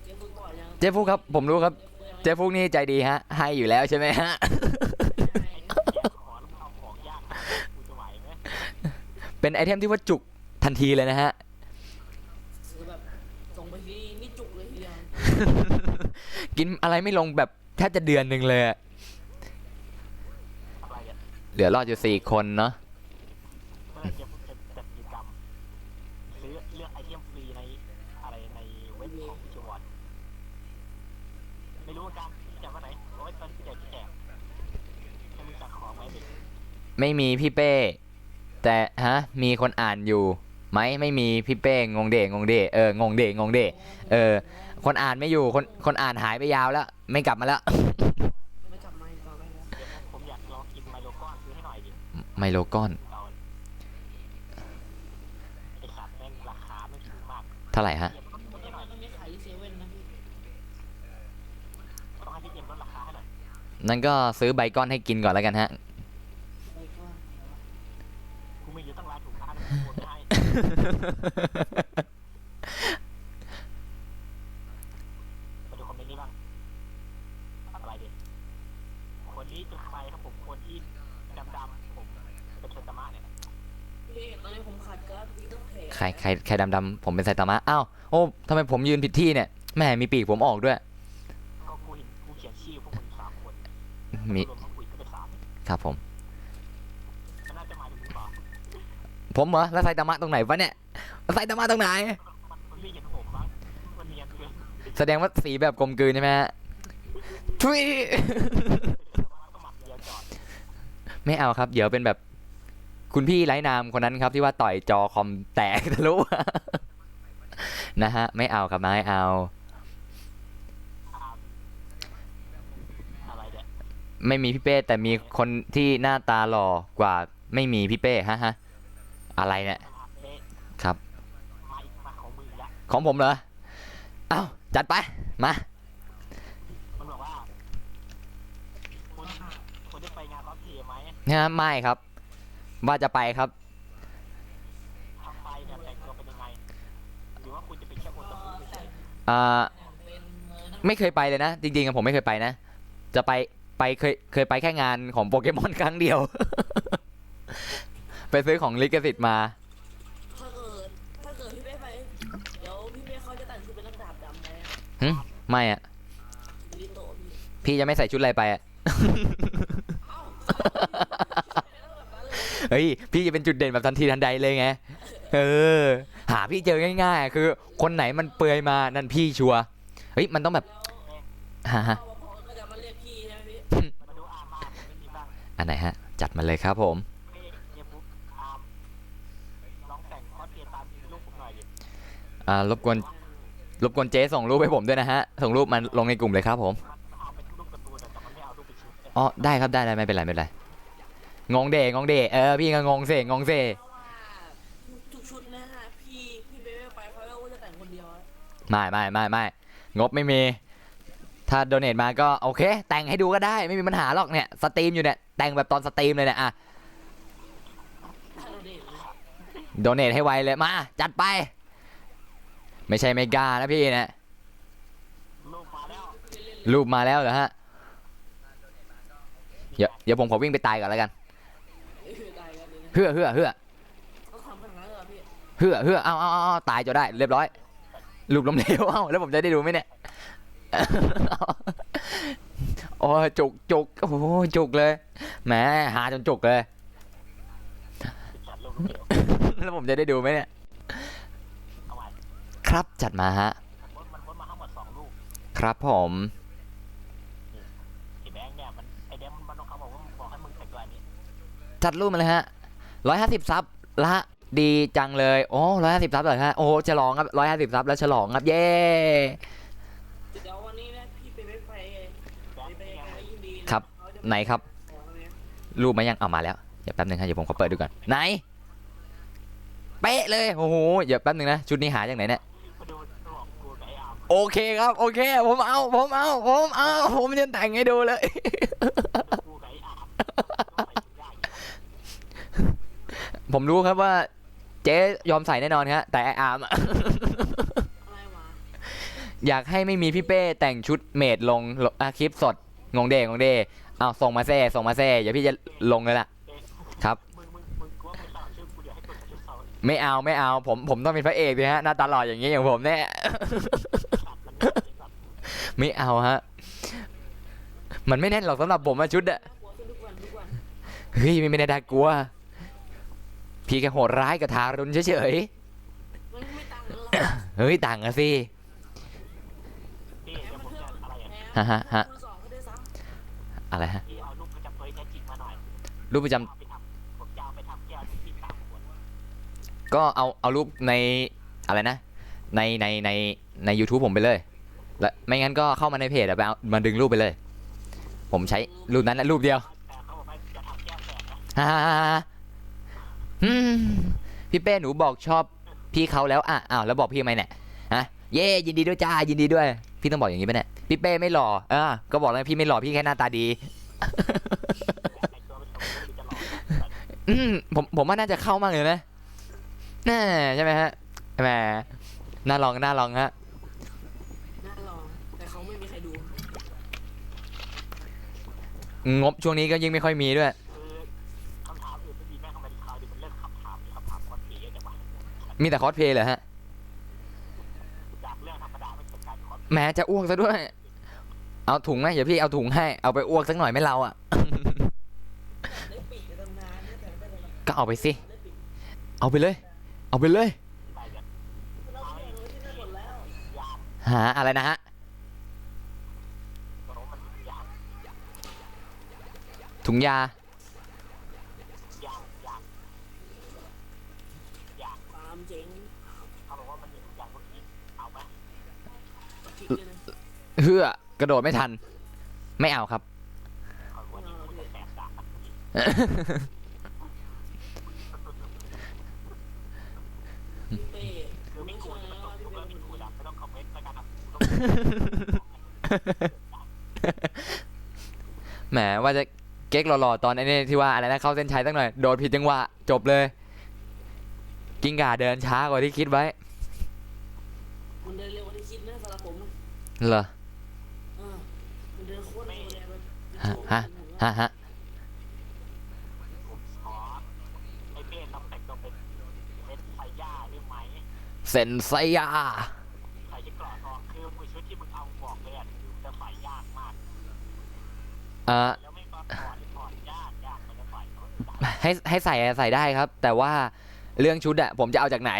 เจ๊ฟุกก่อนยัง เจ๊ฟุกครับ ผมรู้ครับ เจ๊ฟุกนี่ใจดีฮะ ให้อยู่แล้วใช่ไหมฮะ ไอ้เนี่ยขอแล้วมึงเอาของยากมากูจะไหวไหม เป็นไอเทมที่ว่าจุกทันทีเลยนะฮะ คือแบบส่งไปที่นี่จุกเลยทีเดียว กินอะไรไม่ลงแบบแทบจะเดือนหนึ่งเลยอะ อะไรเนี่ย เหลือรอดอยู่4 คนเนาะ เมื่อเจฟุกจะจัดกิจกรรมซื้อเลือกไอเทมฟรีในอะไรในเว็บของพิชวอร์ดไม่รู้เหมือนกันพี่แจกว่าไหนโอ้ยตอนที่แจกให้มึงสั่งของไหมดิ ไม่มีพี่เป้ แต่ฮะ มีคนอ่านอยู่ไหมไม่มีพี่เป้งงเดงงเดงงเดคนอ่านไม่อยู่คนอ่านหายไปยาวแล้ว ไม่กลับมาแล้ว ไม่กลับมาอีกต่อไปแล้ว เดี๋ยวผมอยากลองกินไมโลก้อนซื้อให้หน่อยดิ ไมโลก้อน เราไอสัตว์แม่งราคาไม่ถูกมาก เท่าไหร่ฮะ เอ็มลดให้หน่อย มันไม่ขายที่เซเว่นนะพี่ ต้องให้พี่เอ็มลดราคาให้หน่อย นั่นก็ซื้อใบก้อนให้กินก่อนแล้วกันฮะ ไปก่อน กูไม่อยู่ตั้งร้านถูกค้าเลยกูโอนให้มาดูคอมเมนต์นี้บ้างอะไรดิคนนี้คือใครครับผมคนที่ดำๆผมเป็นเทนตามะเนี่ย พี่ตอนนี้ผมขาดการ์ดพี่ต้องเท ใครดำๆผมเป็นไซตามะอ้าวโอ้ทำไมผมยืนผิดที่เนี่ยแหม่มีปีกผมออกด้วย ก็กูเห็นกูเขียนชื่อพวกมึง3 คน มี รวมทั้งคุยก็เป็น3 ครับผม มันน่าจะหมายถึงมึงเปล่า ผมเหรอแล้วไซตามะตรงไหนวะเนี่ยไซตามะตรงไหน มันไม่เห็นผมมั้งมันเนียนเกิน แสดงว่าสีแบบกลมกลืนใช่ไหมฮะทุย ก็หมัดเดียวจอด ไม่เอาครับ เดี๋ยวเป็นแบบคุณพี่ไร้นามคนนั้นครับที่ว่าต่อยจอคอมแตกทะลุ นะฮะ ไม่เอาครับไม่เอา อะไรเนี่ย ไม่มีพี่เป้แต่มีคนที่หน้าตาหล่อกว่าไม่มีพี่เป้ฮะอะไรเนี่ย เอ๊ะ ครับ มาของมึงละ ของผมเหรอเอ้าจัดไปมา มันบอกว่าคุณได้ไปงานร้องเพลงไหม นะไม่ครับ ว่าจะไปครับ ทำไปเนี่ยแต่งตัวเป็นยังไงหรือว่าคุณจะเป็นแค่คนตะ ก็ พูเฉ แต่ ย เป็นไม่เคยไปเลยนะ จริงๆอะผมไม่เคยไปนะ จะไปเคยไปแค่งานของโปเกมอนครั้งเดียว ไปซื้อของลิขสิทธิ์มา ถ้าเกิดพี่เป้ไปเดี๋ยวพี่เป้เขาจะแต่งชุดเป็นนักดาบดำเลย หึไม่อะ ลิโตะพี่ พี่จะไม่ใส่ชุดอะไรไปอะ เอ้า เฮ้ย พี่จะเป็นจุดเด่นแบบทันทีทันใดเลยไง เออ หาพี่เจอง่ายๆ คือ คนไหนมันเปลือยมานั่นพี่ชัวร์เฮ้ย มันต้องแบบฮะ พ่อก็จะมาเรียกพี่ใช่ไหมพี่ มาดูอาร์มาไม่มีบ้าง อันไหนฮะ จัดมาเลยครับผม เป้เยฟุกอ รบกวนเจ๊ส่งรูปให้ผมด้วยนะฮะส่งรูปมาลงในกลุ่มเลยครับผม มันเอาเป็นรูปการ์ตูนแต่มันไม่เอารูปเป็นชุดเนี่ย อ๋อได้ครับได้ไม่เป็นไรไม่เป็นไรงงเดพี่ก็งงเซ่งงเซ่ เพราะว่าทุกชุดนะฮะพี่เบลไปเขาก็จะแต่งคนเดียวอะ ไม่งบไม่มีถ้าโดเนทมาก็โอเคแต่งให้ดูก็ได้ไม่มีปัญหาหรอกเนี่ยสตรีมอยู่เนี่ยแต่งแบบตอนสตรีมเลยเนี่ยอ่ะ ถ้าเราเด็กนะ โดเนทให้ไวเลยมาจัดไปไม่ใช่ไม่กล้านะพี่นะ รูปมาแล้ว รูปมาแล้วเหรอฮะเดี๋ยวผมขอวิ่งไปตายก่อนแล้วกัน ตายกันเลยนะ เฮือ ต้องทำขนาดนั้นเหรอพี่ เอาตายจนได้เรียบร้อยรูปล้มเหลวแล้วผมจะได้ดูไหมเนี่ย โอ้จุกโอ้โหจุกเลยแหมหาจนจุกเลย จัดรูปเดียว แล้วผมจะได้ดูไหมเนี่ย เอาไว้ ครับจัดมาฮะ มันวนมาทั้งหมด2ลูก ครับผม ไอ้แบงค์เนี่ยมันไอ้แดงมันต้องเขาบอกว่าบอกให้มึงแต่งตัวนี้ จัดรูปมาเลยฮะ150ซับละดีจังเลยโอ้150ซับเลยฮะโอ้ฉลองครับ150ซับแล้วฉลองครับเย้ เดี๋ยววันนี้นะพี่ไป แบงค์เนี่ย ยินดี ครับไหนครับ ของเนี่ย รูปมายังเอามาแล้วเดี๋ยวแป๊บนึงฮะเดี๋ยวผมขอเปิดดูก่อนไหนเป๊ะเลยโอ้โหเดี๋ยวแป๊บนึงนะชุดนี้หาจากไหนเนี่ย มาดูตัวกูกับไอ้อาร์ม โอเคครับโอเคผมเอาผมจะแต่งให้ดูเลย กูกับไอ้อาร์มใส่ได้ ผมรู้ครับว่าเจ๊ยอมใส่แน่นอนครับแต่ไออาร์มอะ อะไรวะ อยากให้ไม่มีพี่เป้แต่งชุดเมดลงคลิปสดงงเดเอาส่งมาเซ่เดี๋ยวพี่จะลงเลยล่ะ ครับ มึงกูว่ามึงสาวชื่อกูเดี๋ยวให้ตัวชื่อเขา ไม่เอาผมต้องเป็นพระเอกดิฮะหน้าตาหล่ออย่างนี้อย่างผมเนี่ย สัตว์มันไม่ได้สัตว์ ไม่เอาฮะมันไม่แน่นหรอกสำหรับผมอะชุดอะ หัวขึ้นทุกวัน เฮ้ยไม่ได้น่ากลัวพี่แค่โหดร้ายกับทารุณเฉย มันไม่ต่างกันหรอก ๆเฮ้ยต่างกันสิ พี่เดี๋ยวผมจะอะไรอ่ะ ฮะ คุณสองก็ได้ซ้ อะไรฮะ พี่เอารูปประจำตัวแท้จริงมาหน่อย รูปประจำ เอาไปทำผมจะเอาไปทำแก้วที่ตามคน ก็เอารูปในอะไรนะใน YouTube ผมไปเลยและไม่งั้นก็เข้ามาในเพจอะไปเอามาดึงรูปไปเลย ผมใช้รูปนั้นแหละรูปเดียว แต่เขาบอกว่าจะทำแก้วแตกนะ ฮ่าอืมพี่เป้หนูบอกชอบพี่เขาแล้วอ่ะอ้าวแล้วบอกพี่ทำไมเนี่ยฮะเย่ยินดีด้วยจ้ายินดีด้วย พี่ต้องบอกอย่างนี้ป่ะเนี่ยพี่เป้ไม่หล่อก็บอกแล้วพี่ไม่หล่อพี่แค่หน้าตาดี แต่งตัวเป็นคนที่จะหลอก ผมว่าน่าจะเข้ามากเลยนะน่าใช่ไหมฮะแหมน่าลองฮะ ำน่าลองแต่เขาไม่มีใครดู งบช่วงนี้ก็ยิ่งไม่ค่อยมีด้วย คือคำถามอื่นไม่มีแม่งทำไมข่าวดิมันเลิกคำถามคำถามคนผีเยอะจังวะ มีแต่คอสเพลย์เหรอฮะ จากเรื่องธรรมดาไม่เป็นการคอส แหมจะอ้วกซะด้วย เอาถุงไหมเดี๋ยวพี่เอาถุงให้เอาไปอ้วกสักหน่อยไหมเราอ่ะ ได้ปีกในตำนานเนี่ยแต่ไม่ได้หรอก ก็เอาไปสิ ได้ปีก เอาไปเลย ไปเนี่ย เราแข่งไว้ที่นั่นหมดแล้ว ยาม หาอะไรนะฮะ โอ้มันยาม ถุงยา ยามความเจ๋ง เขาบอกว่ามันมีทุกอย่างพวกนี้เอาไหม คิดเลยนะ เฮือกระโดดไม่ทัน ไม่เอาครับ เขาบอกว่านี่มันจะแสบดาบ พี่เป้ คือไม่ ไม่ คว เชื่ ร อ ไม่ นะ ต้อง ว่า ดู พี่ เรื่ เป้ อง เป็น ไม่ คน ควรไม่ต้องคอมเมนต์ในการทำ แหมว่าจะเก๊กหล่อๆตอนนี้ที่ว่าอะไรนะเข้าเส้นชัยสักหน่อยโดดผิดจังหวะจบเลย กิ้งก่าเดินช้ากว่าที่คิดไว้ มันเดินเร็วกว่าที่คิดนะสำหรับผมอะ เหรอ มันเดินโคตรเร็วเลยแบบ ฮะ ผมขอไอ้เป้ลองแต่งตัวเป็นไซย่าได้ไหม เซนไซยา ใส่ที่กรอบทองคือมือชุดที่มึงเอาบอกเลยอ่ะคือจะใส่ยากมาก แล้วไม่ก็ถอดยากมันจะใส่ถอด ให้ใส่ได้ครับ แต่ว่าเรื่องชุดอะผมจะเอาจากไหน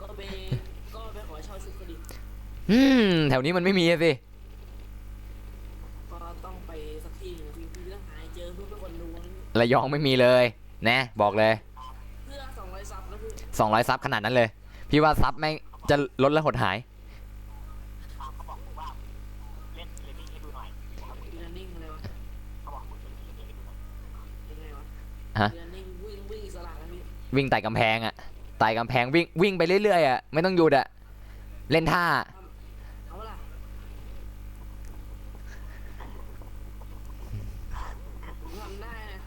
ก็ไปขอเช่าชุดก็ดี แถวนี้มันไม่มีอะสิ ก็ต้องไปสักที่หนึงพี่ต้องหาให้เจอเพื่อเป็นคนดูนะ ระยองไม่มีเลยนะบอกเลย เพื่อ200ซับแล้วพี่ 200ซับขนาดนั้นเลย พี่ว่าซับแม่งจะลดและหดหาย เขาบอกกูว่าเล่นเรนนิ่งให้ดูหน่อย เรียนนิ่งเลยวะ เขาบอกกูเล่นเรนนิ่งให้ดูหน่อย ยังไงวะ ฮะ เรียนนิ่งวิ่งอิสระนะพี่ วิ่งไต่กำแพงอะไต่กำแพงวิ่งไปเรื่อยๆอะไม่ต้องหยุดอะเล่นท่า เอาล่ะผมทำได้นะ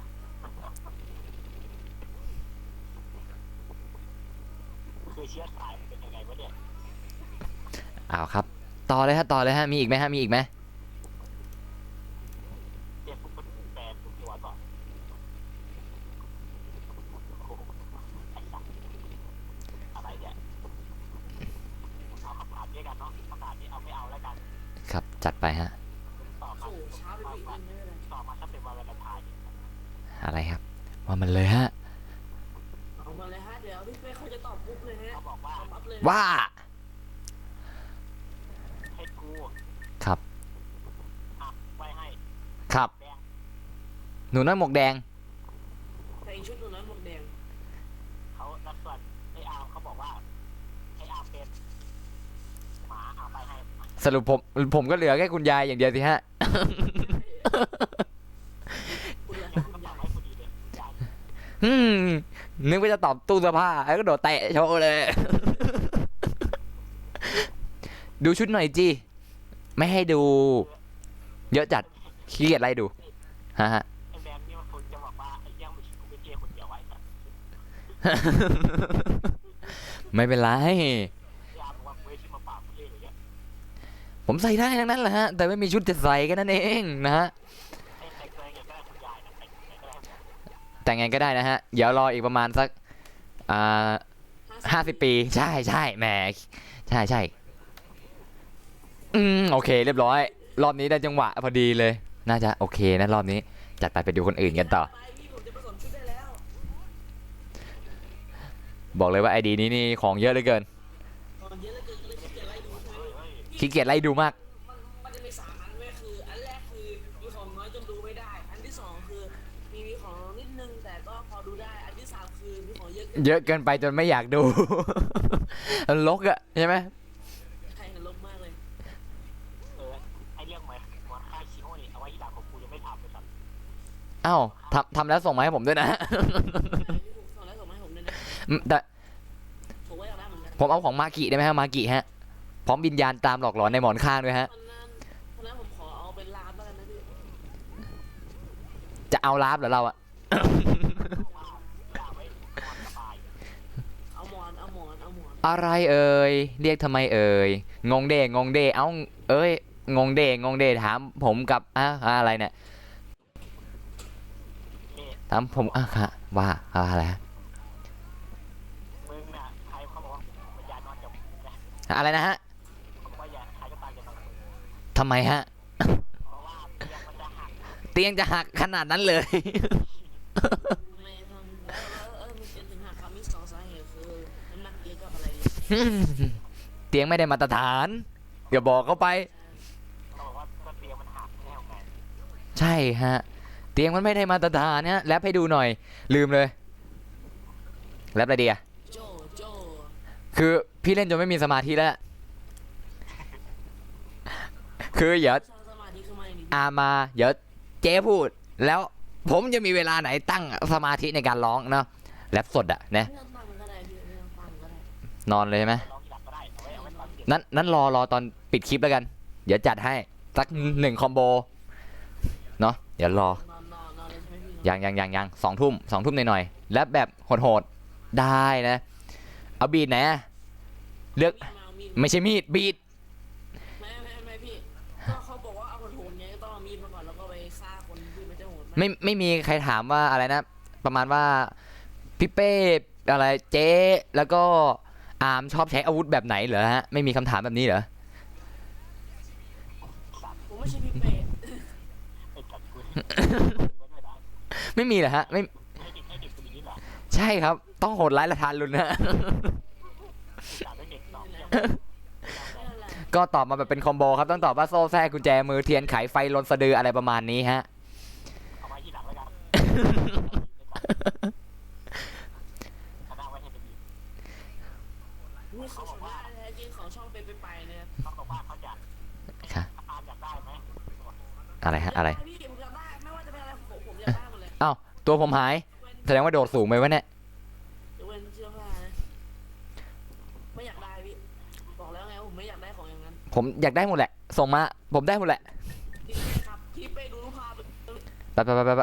คือเชื้อสายมันเป็นยังไงวะเนี่ย อ้าวครับ ต่อเลยฮะมีอีกไหมมีอีกไหม เจ็บปุ๊บแปลปุ๊บหัวก่อนโอ้โหไอ้สัตว์อะไรเนี่ยเอาคำถามด้วยกันเนาะคำถามนี้เอาไม่เอาแล้วกัน ครับจัดไปฮะ ตอบมา โอ้ช้าไปปีนึงไม่เป็นไร ตอบมาถ้าเป็นวันวาเลนไทน์ อะไรครับว่ามันเลยฮะ เอามาเลยฮะเดี๋ยวพี่เป้เขาจะตอบปุ๊บเลยฮะ เขาบอกว่า ตอบปั๊บเลย ว่า ให้กู ครับ อ่ะไว้ให้ ครับ แดง หนูน้อยหมวกแดง แต่งชุดตัวนั้นหมวกแดง เขาแล้วส่วนไอ้อาร์มเขาบอกว่าไอ้อาร์มเป็นหมาเอาไปให้ สรุปผมก็เหลือแค่คุณยายอย่างเดียวสิฮะ คุณเหลือ ยัง คุ ก็ ณ ตอย า บ ย ให้กูดีเลยยาย นึกว่าจะตอบตู้เสื้อผ้าแล้วก็โดดเตะโชว์เลย ดูชุดหน่อยจีไม่ให้ดู เยอะจัดขี้เกียจไล่ดูฮะ ไอ้แบมนี่มันคุณจะบอกว่าไอ้เรื่องไม่ใช่กูเป็นเจ้คนเดียวไว้แต่ ไม่เป็นไร ไอ้อาร์มบอกว่าเว้ยที่มาปราบกูเองอย่างเงี้ย ผมใส่ได้ทั้งนั้นแหละฮะ แต่ไม่มีชุดจะใส่แค่นั้นเองนะฮะ ไอ้แต่งตัวยังไงก็ได้คุณยายนะแต่งยังไงก็ได้ แต่งไงก็ได้นะฮะ เดี๋ยวรออีกประมาณสัก50 ปี ใช่แหมใช่โอเค เรียบร้อย รอบนี้ได้จังหวะพอดีเลย น่าจะโอเคนะรอบนี้ จัดไปดูคนอื่นกันต่อ ไปพี่ผมจะผสมชุดได้แล้ว บอกเลยว่าไอดีนี้นี่ของเยอะเหลือเกิน ตอนเยอะเหลือเกินก็เลยขี้เกียจไล่ดูใช่ไหม เฮ้ย ขี้เกียจไล่ดูมาก มันจะมีสามอันเว้ยคือ อันแรกคือมีของน้อยจนดูไม่ได้ อันที่สองคือมีของนิดนึงแต่ก็พอดูได้ อันที่สามคือมีของเยอะเกิน เยอะเกินไปจนไม่อยากดู ลกอะใช่ไหม ใครเห็นลบมากเลย ไอ้เรื่องเหมือนค่ายชิโน่นี่เอาไว้ที่หลังของกูยังไม่ทำเลยสัตว์ อ้าวทำแล้วส่งมาให้ผมด้วยนะ พี่ผมส่งแล้วส่งมาให้ผมด้วยนะ แต่ ผมก็อยากได้เหมือนกัน ผมเอาของมากิได้ไหมฮะมากิฮะ พร้อมวิญญาณตามหลอกหลอนในหมอนข้างด้วยฮะ วันนั้นผมขอเอาเป็นลาบแล้วกันนะพี่ จะเอาลาบเหรอเราอะ อย่าไว้นอนสบาย เอาหมอนอะไรเอ่ยเรียกทำไมเอ่ยงงเด้เอ้าเอ้ยงงเด้ถามผมกับอะไรเนี่ย เอ๊ะ ถามผมค่ะว่าอะไรฮะ มึงน่ะใครเขาบอกว่าวิญญาณนอนกับมึงนะ อะไรนะฮะ เขาบอกว่าอย่าใครก็ตามอย่านอนกับมึง ทำไมฮะ เพราะว่าเตียงมันจะหัก เตียงจะหักขนาดนั้นเลย ไม่ทำแล้วมีเป็นถึงหักคำมีสองสาเหตุคือน้ำหนักเยอะกับอะไร เตียงไม่ได้มาตรฐานอย่าบอกเขาไป เขาบอกว่าก็เตียงมันหักแน่วไง ใช่ฮะ เตียงมันไม่ได้มาตรฐานฮะแรปให้ดูหน่อย ลืมเลยแรปอะไรดีอะ โจ คือพี่เล่นจนไม่มีสมาธิแล้ว คือเดี๋ยว สมาธิคือไม่ดี มาเดี๋ยวเจ๊พูด แล้วผมจะมีเวลาไหนตั้งสมาธิในการร้องเนาะแรปสดอะนะ เรื่องตังก็ได้พี่เรื่องตังก็ได้ นอนเลยใช่ไหม ลองที่หลังก็ได้เอาไว้ตอนเตียง นั้นรอตอนปิดคลิปแล้วกัน เดี๋ยวจัดให้สัก1 คอมโบเนาะเดี๋ยวรอน อนเลยใช่ไหมพี่ ยัง2 ทุ่มหน่อยๆแล้วแบบโหดๆได้นะ เอาบีดไหนอะเลือกไม่ใช่มีดบีด ไม่พี่ก็เขาบอกว่าเอาคนโหดไงก็ต้องเอามีดมาก่อนแล้วก็ไปฆ่าคนที่มันจะโหด ไม่มีใครถามว่าอะไรนะ ประมาณว่าพี่เป้อะไรเจ๊แล้วก็อาร์มชอบใช้อาวุธแบบไหนเหรอฮะไม่มีคำถามแบบนี้เหรอ ผมไม่ใช่พี่เป้ ไอ้จัดกูไม่ได้ ไม่มีเหรอฮะไม่ ให้เด็กคนนี้เหรอ ใช่ครับ ต้องโหดร้ายละทานรุนนะ จัดให้เด็กสองเนี่ย ไม่อะไร ก็ตอบมาแบบเป็นคอมโบครับต้องตอบว่าโซ่แทรกกุญแจมือเทียนไขไฟลนสะดืออะไรประมาณนี้ฮะ เอาไว้ที่หลังแล้วกันคณะไว้ให้เป็นดี อะไรฮะอะไร พี่ผมอยากได้ไม่ว่าจะเป็นอะไรผมอยากได้หมดเลย อ้าวตัวผมหายแสดงว่าโดดสูงไปวะเนี่ย ยกเว้นเสื้อผ้านะไม่อยากได้พี่บอกแล้วไงว่าผมไม่อยากได้ของอย่างนั้น ผมอยากได้หมดแหละส่งมาผมได้หมดแหละ ที่เป้ครับที่เป้ดูรูปภาพ ไป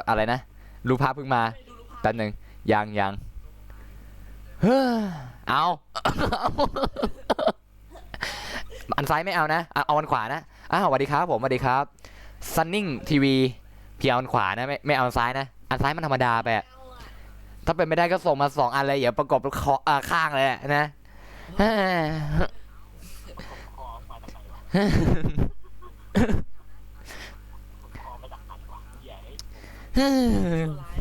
อะไรนะรูปภาพเพิ่งมา เป้ดูรูปภาพ แป๊บหนึ่งยังเฮ้อเอา อันซ้ายไม่เอานะเอาอันขวานะอ้าวสวัสดีครับผมสวัสดีครับ Sunning TV พี่เอาอันขวานะไม่เอาอันซ้ายนะอันซ้ายมันธรรมดาไปอะถ้าเป็นไม่ได้ก็ส่งมา2อันเลยอย่าประกบข้างเลยนะ คอมาจากไหนวะคอมาจากไหนวะใหญ่ ชั่วร้าย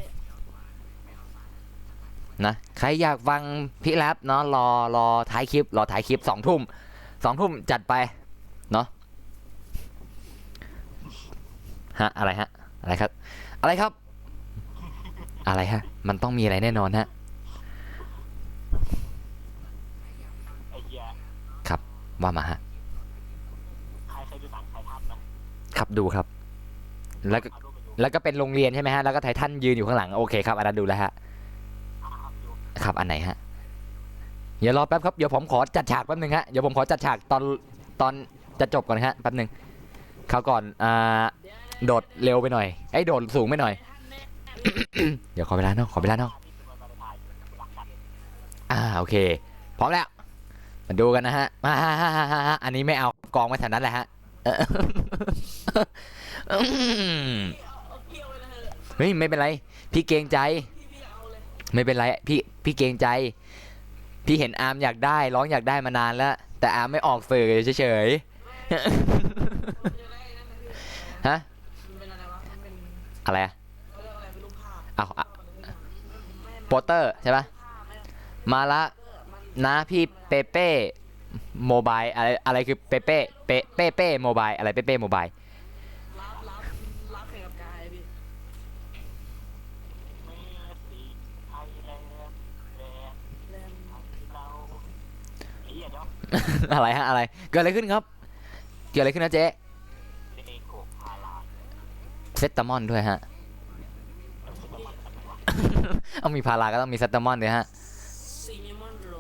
นะใครอยากฟังพี่แรปเนาะรอท้ายคลิป2 ทุ่มจัดไปเนาะฮะอะไรฮะอะไรครับอะไรครับอะไรฮะมันต้องมีอะไรแน่นอนฮะ ไอ้เหี้ย ว่ามาฮะ ใครเคยดูหนังไททันนะครับ ดูครับ แล้วก็ เอารูปไปดู แล้วก็เป็นโรงเรียนใช่ไหมฮะแล้วก็ไททันยืนอยู่ข้างหลังโอเคครับอันนั้นดูแล้วฮะ เอาดู ครับอันไหนฮะอย่ารอแป๊บครับเดี๋ยวผมขอจัดฉากแป๊บนึงฮะเดี๋ยวผมขอจัดฉากตอนจะจบก่อนฮะแป๊บนึงเขาก่อนโดดเร็วไปหน่อยไอ้โดดสูงไปหน่อย เดี๋ยวขอเวลานอก นี่เป็นวันวาเลนไทน์รักกัน โอเคพร้อมแล้วมาดูกันนะฮะอันนี้ไม่เอากองไว้แถวนั้นแหละฮะ เอาเกี่ยวไปเลยเถอะ เฮ้ยไม่เป็นไรพี่เกรงใจ พี่เอาเลย ไม่เป็นไรพี่เกรงใจ พี่เห็นอาร์มอยากได้ร้องอยากได้มานานแล้ว แต่อาร์มไม่ออกสื่อเฉย ผมจะได้นั่นนะพี่ ๆ ฮะ มันเป็นอะไรวะมันเป็น อะไรอะ เขาเรียกว่าอะไรเป็นรูปภาพ อ้าว ไม่ โปสเตอร์ใช่ปะ ภาพไม่ มาละ มัน นะพี่เปเป้โมบายอะไรคือเปเป้โมบายอะไรเปเป้โมบาย รับแข่งกับกายพี่ เมสซี่ไทยแลนด์แลนด์ แรม เราไอ้เหี้ยเดี๋ยว อะไรฮะอะไรเกิดอะไรขึ้นครับเกิดอะไรขึ้นนะเจ๊ เดโกพาลา เซตตามอนด้วยฮะ แล้วจะมาจากไหนวะ เอามีพาราก็ต้องมีเซตตามอนด้วยฮะ ซีเนมอนโร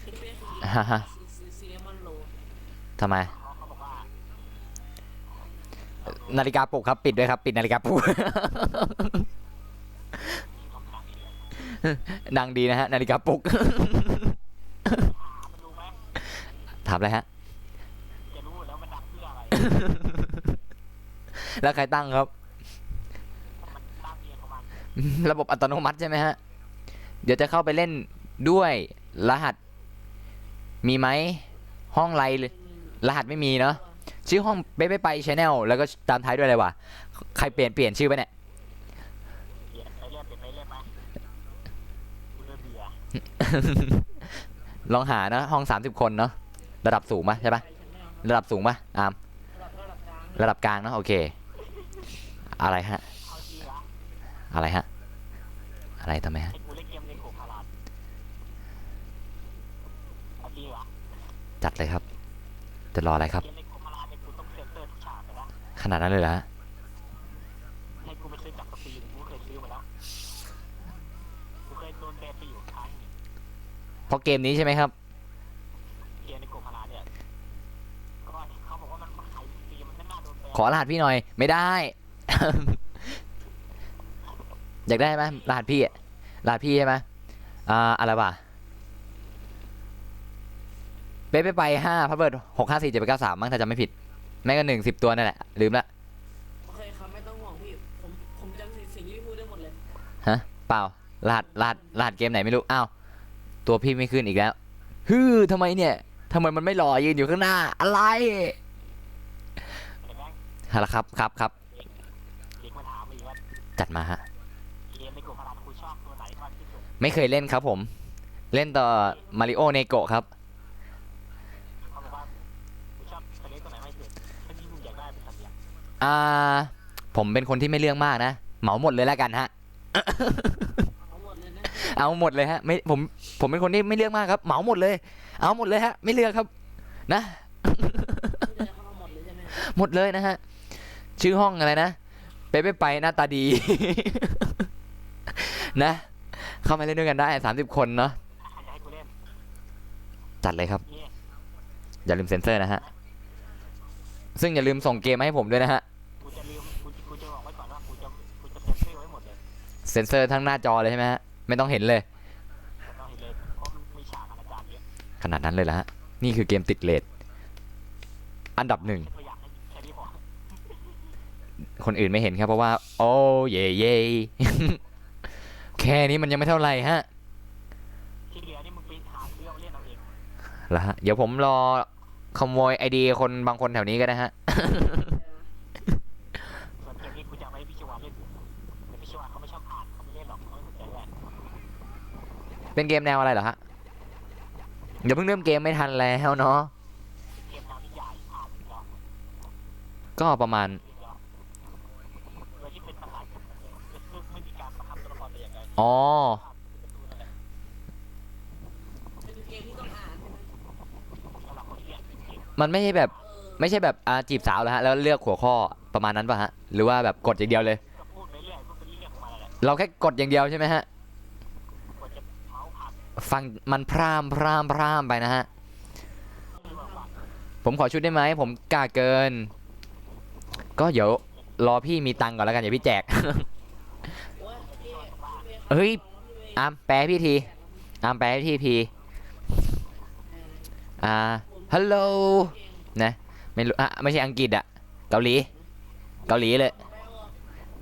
พี่เป้คือ ฮ่าฮ่า ซีเนมอนโร ทำไม เขาบอกว่า นาฬิกาปลุกครับปิดด้วยครับปิดนาฬิกาปลุก ดังดีนะฮะนาฬิกาปลุก มันรู้ไหม ถามอะไรฮะ จะรู้แล้วมันดังเพื่ออะไร แล้วใครตั้งครับ มันตั้งเองของมัน ระบบอัตโนมัติใช่ไหมฮะ เดี๋ยวจะเข้าไปเล่นด้วยรหัส มีไหมห้องไลน์รหัสไม่มีเนาะชื่อห้องเป๊ะไปชแนลแล้วก็ตามท้ายด้วยอะไรวะใครเปลี่ยนชื่อไปเนี่ย เปลี่ยนไปเรื่อยเปลี่ยนไปเรื่อยไหมกูเริ่มเบื่อ ลองหานะห้อง30 คนเนาะระดับสูงปะใช่ปะระดับสูงปะอาม ระดับกลางระดับกลางเนาะโอเค อะไรฮะ เอาจริงเหรอ อะไรฮะ อะไรทำไมฮะ ให้กูเล่นเกมในโขกพาราดเอาจริงเหรอ จัดเลยครับ จะรออะไรครับ เกมในโขกพาราดเนี่ยกูต้องเซ็นเซอร์ทุกฉากเลยนะ ขนาดนั้นเลยเหรอฮะ ให้กูไปซื้อจากสตรีมกูเคยซื้อมาแล้วกูเคยโดนแบนไปอยู่ครั้งหนึ่ง เพราะเกมนี้ใช่ไหมครับ เกมในโขกพาราดเนี่ยก็เขาบอกว่ามันขายฟรีมันไม่น่าโดนแบน ขอรหัสพี่หน่อยไม่ได้ อยากได้ไหมรหัสพี่อะรหัสพี่ใช่ไหมอะไรวะเป๊ะไป5 password 6547893มั้งถ้าจำไม่ผิดแม่งก็10 ตัวนั่นแหละลืมละ โอเคครับไม่ต้องห่วงพี่ผมจำสิ่งที่พี่พูดได้หมดเลย ฮะเปล่ารหัสเกมไหนไม่รู้อ้าวตัวพี่ไม่ขึ้นอีกแล้วทำไมเนี่ยทำไมมันไม่รอยืนอยู่ข้างหน้าอะไร เห็นไหม ฮะละครับครับ เด็กมาถามอีกว่า จัดมาฮะ เกมในโขกพาราดกูชอบตัวไหนมากที่สุด ไม่เคยเล่นครับผม เล่นต่อมาริโอเนโกะครับ เขาบอกว่ากูชอบทะเลตัวไหนมากที่สุดถ้าที่มึงอยากได้เป็นสัตว์เลี้ยง ผมเป็นคนที่ไม่เรื่องมากนะเหมาหมดเลยแล้วกันฮะ เอาหมดเลยนะ เอาหมดเลยฮะไม่ผมเป็นคนที่ไม่เลือกมากครับเหมาหมดเลย เอาหมดเลยฮะไม่เลือกครับ นะ เดี๋ยวเขา หมดเลยนะฮะชื่อห้องอะไรนะไปหน้าตาดี นะเข้ามาเล่นด้วยกันได้30 คนเนาะ ใครจะให้กูเล่น จัดเลยครับ นี่ อย่าลืมเซ็นเซอร์นะฮะซึ่งอย่าลืมส่งเกมมาให้ผมด้วยนะฮะ กูจะลืมกูจะบอกไว้ก่อนว่ากูจะเซ็นเซอร์ไว้หมดเลย เซ็นเซอร์ทั้งหน้าจอเลยใช่ไหมฮะไม่ต้องเห็นเลย ไม่ต้องเห็นเลยเพราะมันมีฉากอนาจารเยอะ ขนาดนั้นเลยละฮะนี่คือเกมติดเรทอันดับ 1 ตัวอย่างให้แค่นี้พอ คนอื่นไม่เห็นครับเพราะว่า โอ้เย่เย่ แค่นี้มันยังไม่เท่าไหร่ฮะ ที่เหลือนี่มึงไปหาเรื่องเล่นเอาเอง ละฮะเดี๋ยวผมรอขโมยไอดีคนบางคนแถวนี้ก็ได้ฮะ ส่วนเกมนี้กูจะเอาไว้พี่ชวาเล่นแต่พี่ชวาเขาไม่ชอบอ่านเขาไม่เล่นหรอกเขาไม่สนใจแหละ เป็นเกมแนวอะไรเหรอฮะเดี๋ยวเพิ่งเริ่มเกมไม่ทันแล้วเนาะ เกมแนวนิยายอ่านอีกแล้ว ก็ประมาณ อีกแล้วโดยที่เป็นภาษาอังกฤษเลยซึ่งไม่มีการบังคับตัวละครแต่อย่างใด อ๋อ เป็นเกมที่ต้องอ่านใช่ไหม สำหรับคนที่เรียนเกม มันไม่ใช่แบบจีบสาวแล้วฮะแล้วเลือกหัวข้อประมาณนั้นป่ะฮะหรือว่าแบบกดอย่างเดียวเลย ก็พูดไปเรื่อยพูดไปเรื่อยของมันแหละ เราแค่กดอย่างเดียวใช่ไหมฮะ กว่าจะเมาส์ผ่าน ฟังมันพร่ามไปนะฮะ ไม่บอกว่า ผมขอชุดได้ไหมผมกล้าเกิน ก็เดี๋ยวรอพี่มีตังค์ก่อนแล้วกันอย่าพี่แจก โอ้ยพี่ เฮ้ย อามแปลให้พี่ทีอามแปลให้พี่ทีฮัลโหลนะไม่รู้ไม่ใช่อังกฤษอะเกาหลีเลย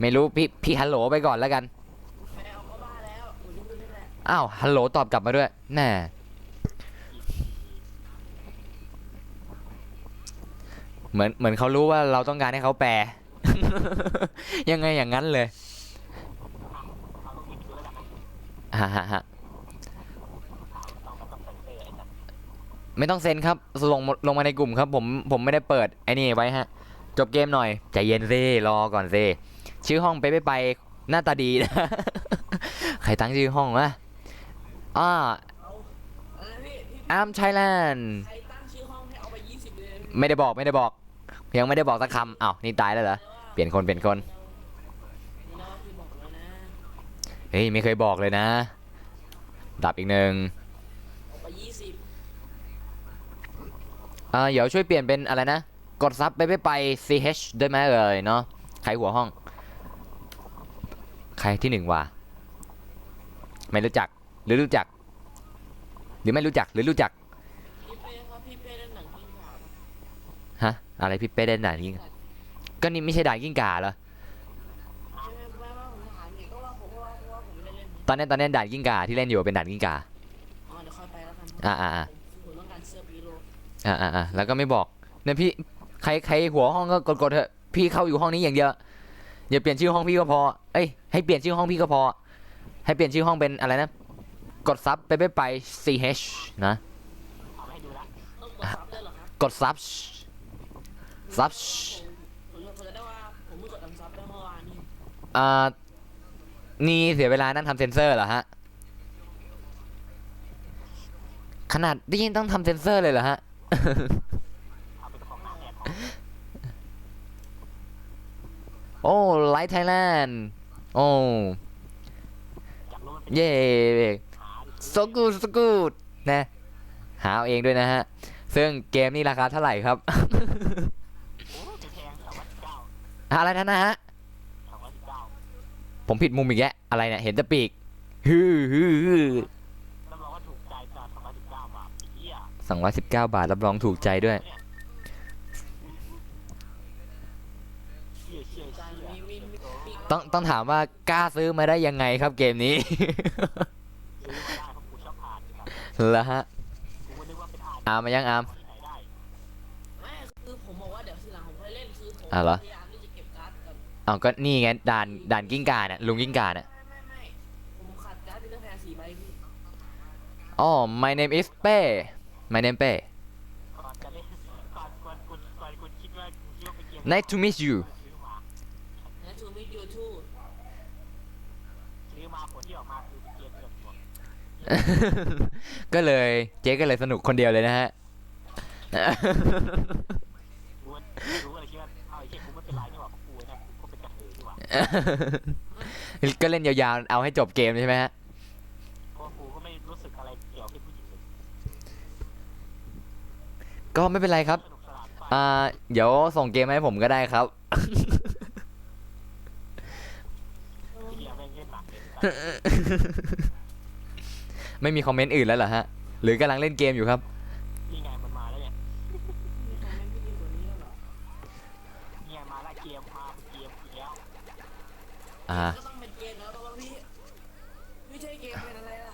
ไม่รู้พี่ฮัลโหลไปก่อนแล้วกัน แมวก็บ้าแล้วหนูดูนี่แหละ อ้าวฮัลโหลตอบกลับมาด้วยแน่เหมือนเขารู้ว่าเราต้องการให้เขาแปล ยังไงอย่างนั้นเลย เอาต้องมีคือระดับ ฮะ ต้องเซ็นเซอร์ไอ้สัตว์ ไม่ต้องเซ็นครับลงมาในกลุ่มครับผมไม่ได้เปิดไอ้นี่ไว้ฮะจบเกมหน่อยใจเย็นซิรอก่อนซิชื่อห้องไปหน้าตาดีนะ ใครตั้งชื่อห้องวะเอาอะไรพี่ อาร์มไทยแลนด์ ใครตั้งชื่อห้องให้เอาไป20เลย ไม่ได้บอกยังไม่ได้บอกสักคำอ้าวนี่ตายแล้วเหรอเปลี่ยนคน นี่นะพี่บอกแล้วนะ เฮ้ยไม่เคยบอกเลยนะดับอีกหนึ่ง เอาไป20 เดี๋ยวช่วยเปลี่ยนเป็นอะไรนะกดซับไป CH ได้ไหมเอ่ยเนาะใครหัวห้องใครที่ 1วะไม่รู้จักหรือรู้จักหรือไม่รู้จักหรือรู้จัก พี่เป้ครับพี่เป้เล่นหนังกิ้งก่า ฮะอะไรพี่เป้เล่นด่านกิ้งก็นี่ไม่ใช่ด่านกิ้งก่าเหรอ ไม่ว่าผมถามเนี่ยก็ว่าผมไม่ได้เล่น ตอนนี้ด่านกิ้งก่าที่เล่นอยู่เป็นด่านกิ้งก่า อ๋อเดี๋ยวค่อยไปแล้วกัน ผมต้องการเสื้อปีโล แล้วก็ไม่บอกเนี่ยพี่ใครหัวห้องก็กดเถอะพี่เข้าอยู่ห้องนี้อย่างเดียวอย่าเปลี่ยนชื่อห้องพี่ก็พอเอ้ยให้เปลี่ยนชื่อห้องพี่ก็พอให้เปลี่ยนชื่อห้องเป็นอะไรนะกดซับไป CH นะ เอาให้ดูละ ต้องกดซับด้วยเหรอครับ กดซับ ผมจะได้ว่าผมเพิ่งกดอันซับได้เมื่อวานนี้ นี่เสียเวลานั่งทำเซนเซอร์เหรอฮะขนาดได้ยินต้องทำเซนเซอร์เลยเหรอฮะ เอาไปของหน้าแอบของ โอ้ไลท์ไทยแลนด์โอ้ อยากรู้มันเป็น เย่ หา so good นะหาเอาเองด้วยนะฮะซึ่งเกมนี้ราคาเท่าไหร่ครับ โอ้ยแพง219 อะไรนะฮะ 219 ผมผิดมุมอีกแล้วอะไรเนี่ยเห็นแต่ปีกรับรองว่าถูกใจจาก219 บาทเหี้ย 219 บาทรับรองถูกใจด้วย เชี่ย การมี ต้องถามว่ากล้าซื้อมาได้ยังไงครับเกมนี้ ซื้อมาได้เพราะกูชอบอ่านครับ แล้วฮะ กูก็นึกว่าเป็นอ่าน อาร์มมายังอาร์ม ที่ไหนได้ ไม่คือผมบอกว่าเดี๋ยวทีหลังผมค่อยเล่นคือผม เหรอ พยายามที่จะเก็บการ์ดก่อน อ้าวก็นี่ไงด่านกิ้งก่าเนี่ยลุงกิ้งก่าเนี่ย ไม่ผมขาดการ์ดพิเตอร์แพน4 ใบพี่ อ๋อ my name is เป้ my name เป้ ก่อนจะเล่นก่อนกูคิดว่าเป็นเกม nice to meet you ซื้อมา และทูมิยูทู ซื้อมาผลที่ออกมาคือเกมเกือบหมด ก็เลยเจ๊ก็เลยสนุกคนเดียวเลยนะฮะ รู้เลยคิดว่า ก็เล่นยาวๆเอาให้จบเกมใช่ไหมฮะ เพราะกูก็ไม่รู้สึกอะไรเกี่ยวกับผู้หญิงเลย ก็ไม่เป็นไรครับ สนุกสนานไป เดี๋ยวส่งเกมให้ผมก็ได้ครับ ที่เดียวแม่งเล่นหนักเลย ไม่มีคอมเมนต์อื่นแล้วเหรอฮะ หรือกำลังเล่นเกมอยู่ครับ นี่ไงมันมาแล้วเนี่ย มีคอมเมนต์ที่ดีกว่านี้แล้วเหรอ นี่ไงมาแล้วเกมมาเป็นเกมอีกแล้ว ก็ต้องเป็นเกมแล้วเพราะว่าพี่ไม่ใช่เกมเป็นอะไรล่ะ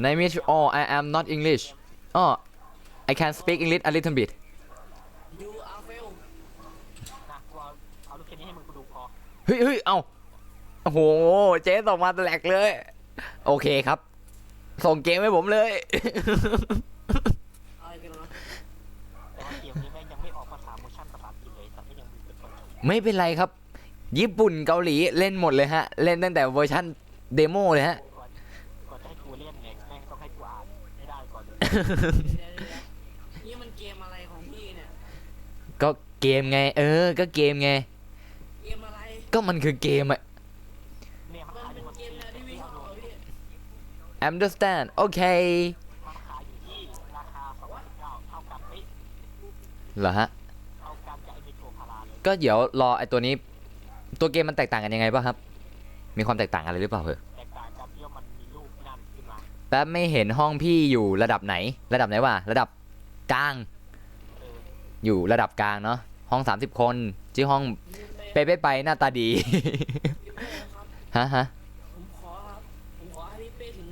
Name is oh I am not English oh I can speak English a little bit You are fail นะกูเอาลูกเคนนี้ให้มึงกูดูพอ เฮ้ยเอ้าโอ้โห เจ๊ส่งมาแหลกเลย โอเคครับ ส่งเกมให้ผมเลย อะไรกันวะ แต่ว่าเกมนี้แม่งยังไม่ออกภาษาโมชั่นภาษาอังกฤษเลยแต่ก็ยังมีเป็นคนที่ ไม่เป็นไรครับ ญี่ปุ่นเกาหลีเล่นหมดเลยฮะ เล่นตั้งแต่เวอร์ชันเดโมเลยฮะ ก่อนจะให้กูเล่นเนี่ยแม่งต้องให้กูอ่านไม่ได้ก่อนเลย เดี๋ยวนี่มันเกมอะไรของพี่เนี่ย ก็เกมไง ก็เกมไง เกมอะไร ก็มันคือเกมอะ เนี่ยมัน มัน ขายอ เป็ ยู่ น บน เกมแนวที่พี่ชอบเหรอพี่ understand โอเค มันขายอยู่ที่ราคา219เท่ากันเป๊ะ เหรอฮะ เท่ากันกับไอ้มิโกพาราเลย ก็เดี๋ยวรอไอตัวนี้ ตัวเกมมันแตกต่างกันยังไงป่ะครับ มีความแตกต่างอะไรหรือเปล่าเหรอ แตกต่างกันที่ว่ามันมีรูปนั่นขึ้นมา แป๊บไม่เห็นห้องพี่อยู่ระดับไหน ระดับไหนวะ ระดับกลาง เออ อยู่ระดับกลางเนาะ ห้อง 30 คนชื่อห้องเป๊ะไปหน้าตาดี พี่เป้ครับ ฮะ ผมขอครับ ผมขอให้พี่เป้ถึง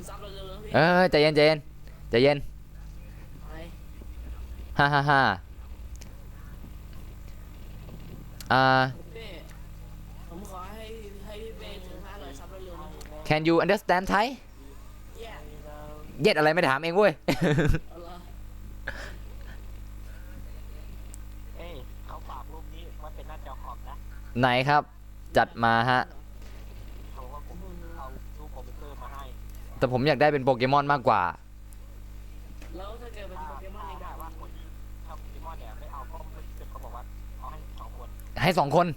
1 ซับเร็วๆนะพี่ ใจเย็นใจเย็นใจเย็น อะไร ฮ่าพี่เป้ผมขอให้พี่เป้ถึง500 ซับเร็วๆนะ can you understand Thai แย่ เย็ดอะไรไม่ถามเองเว้ย เอาละ เอ้ยเขาฝากรูปนี้ว่าเป็นหน้าจอคอมนะ ไหนครับ จัดมาฮะ เขาว่าผมเอารูปคอมพิวเตอร์มาให้ แต่ผมอยากได้เป็นโปเกมอนมากกว่า แล้วถ้าเกิดเป็น ถ้า โปเกมอน ถ้า อีกแบ ได้ บ ว่าคนที่ชอบโปเกมอนเนี่ยไม่เอาก็ไม่เป็นเขาบอกว่าเอาให้2 คน ให้2 คน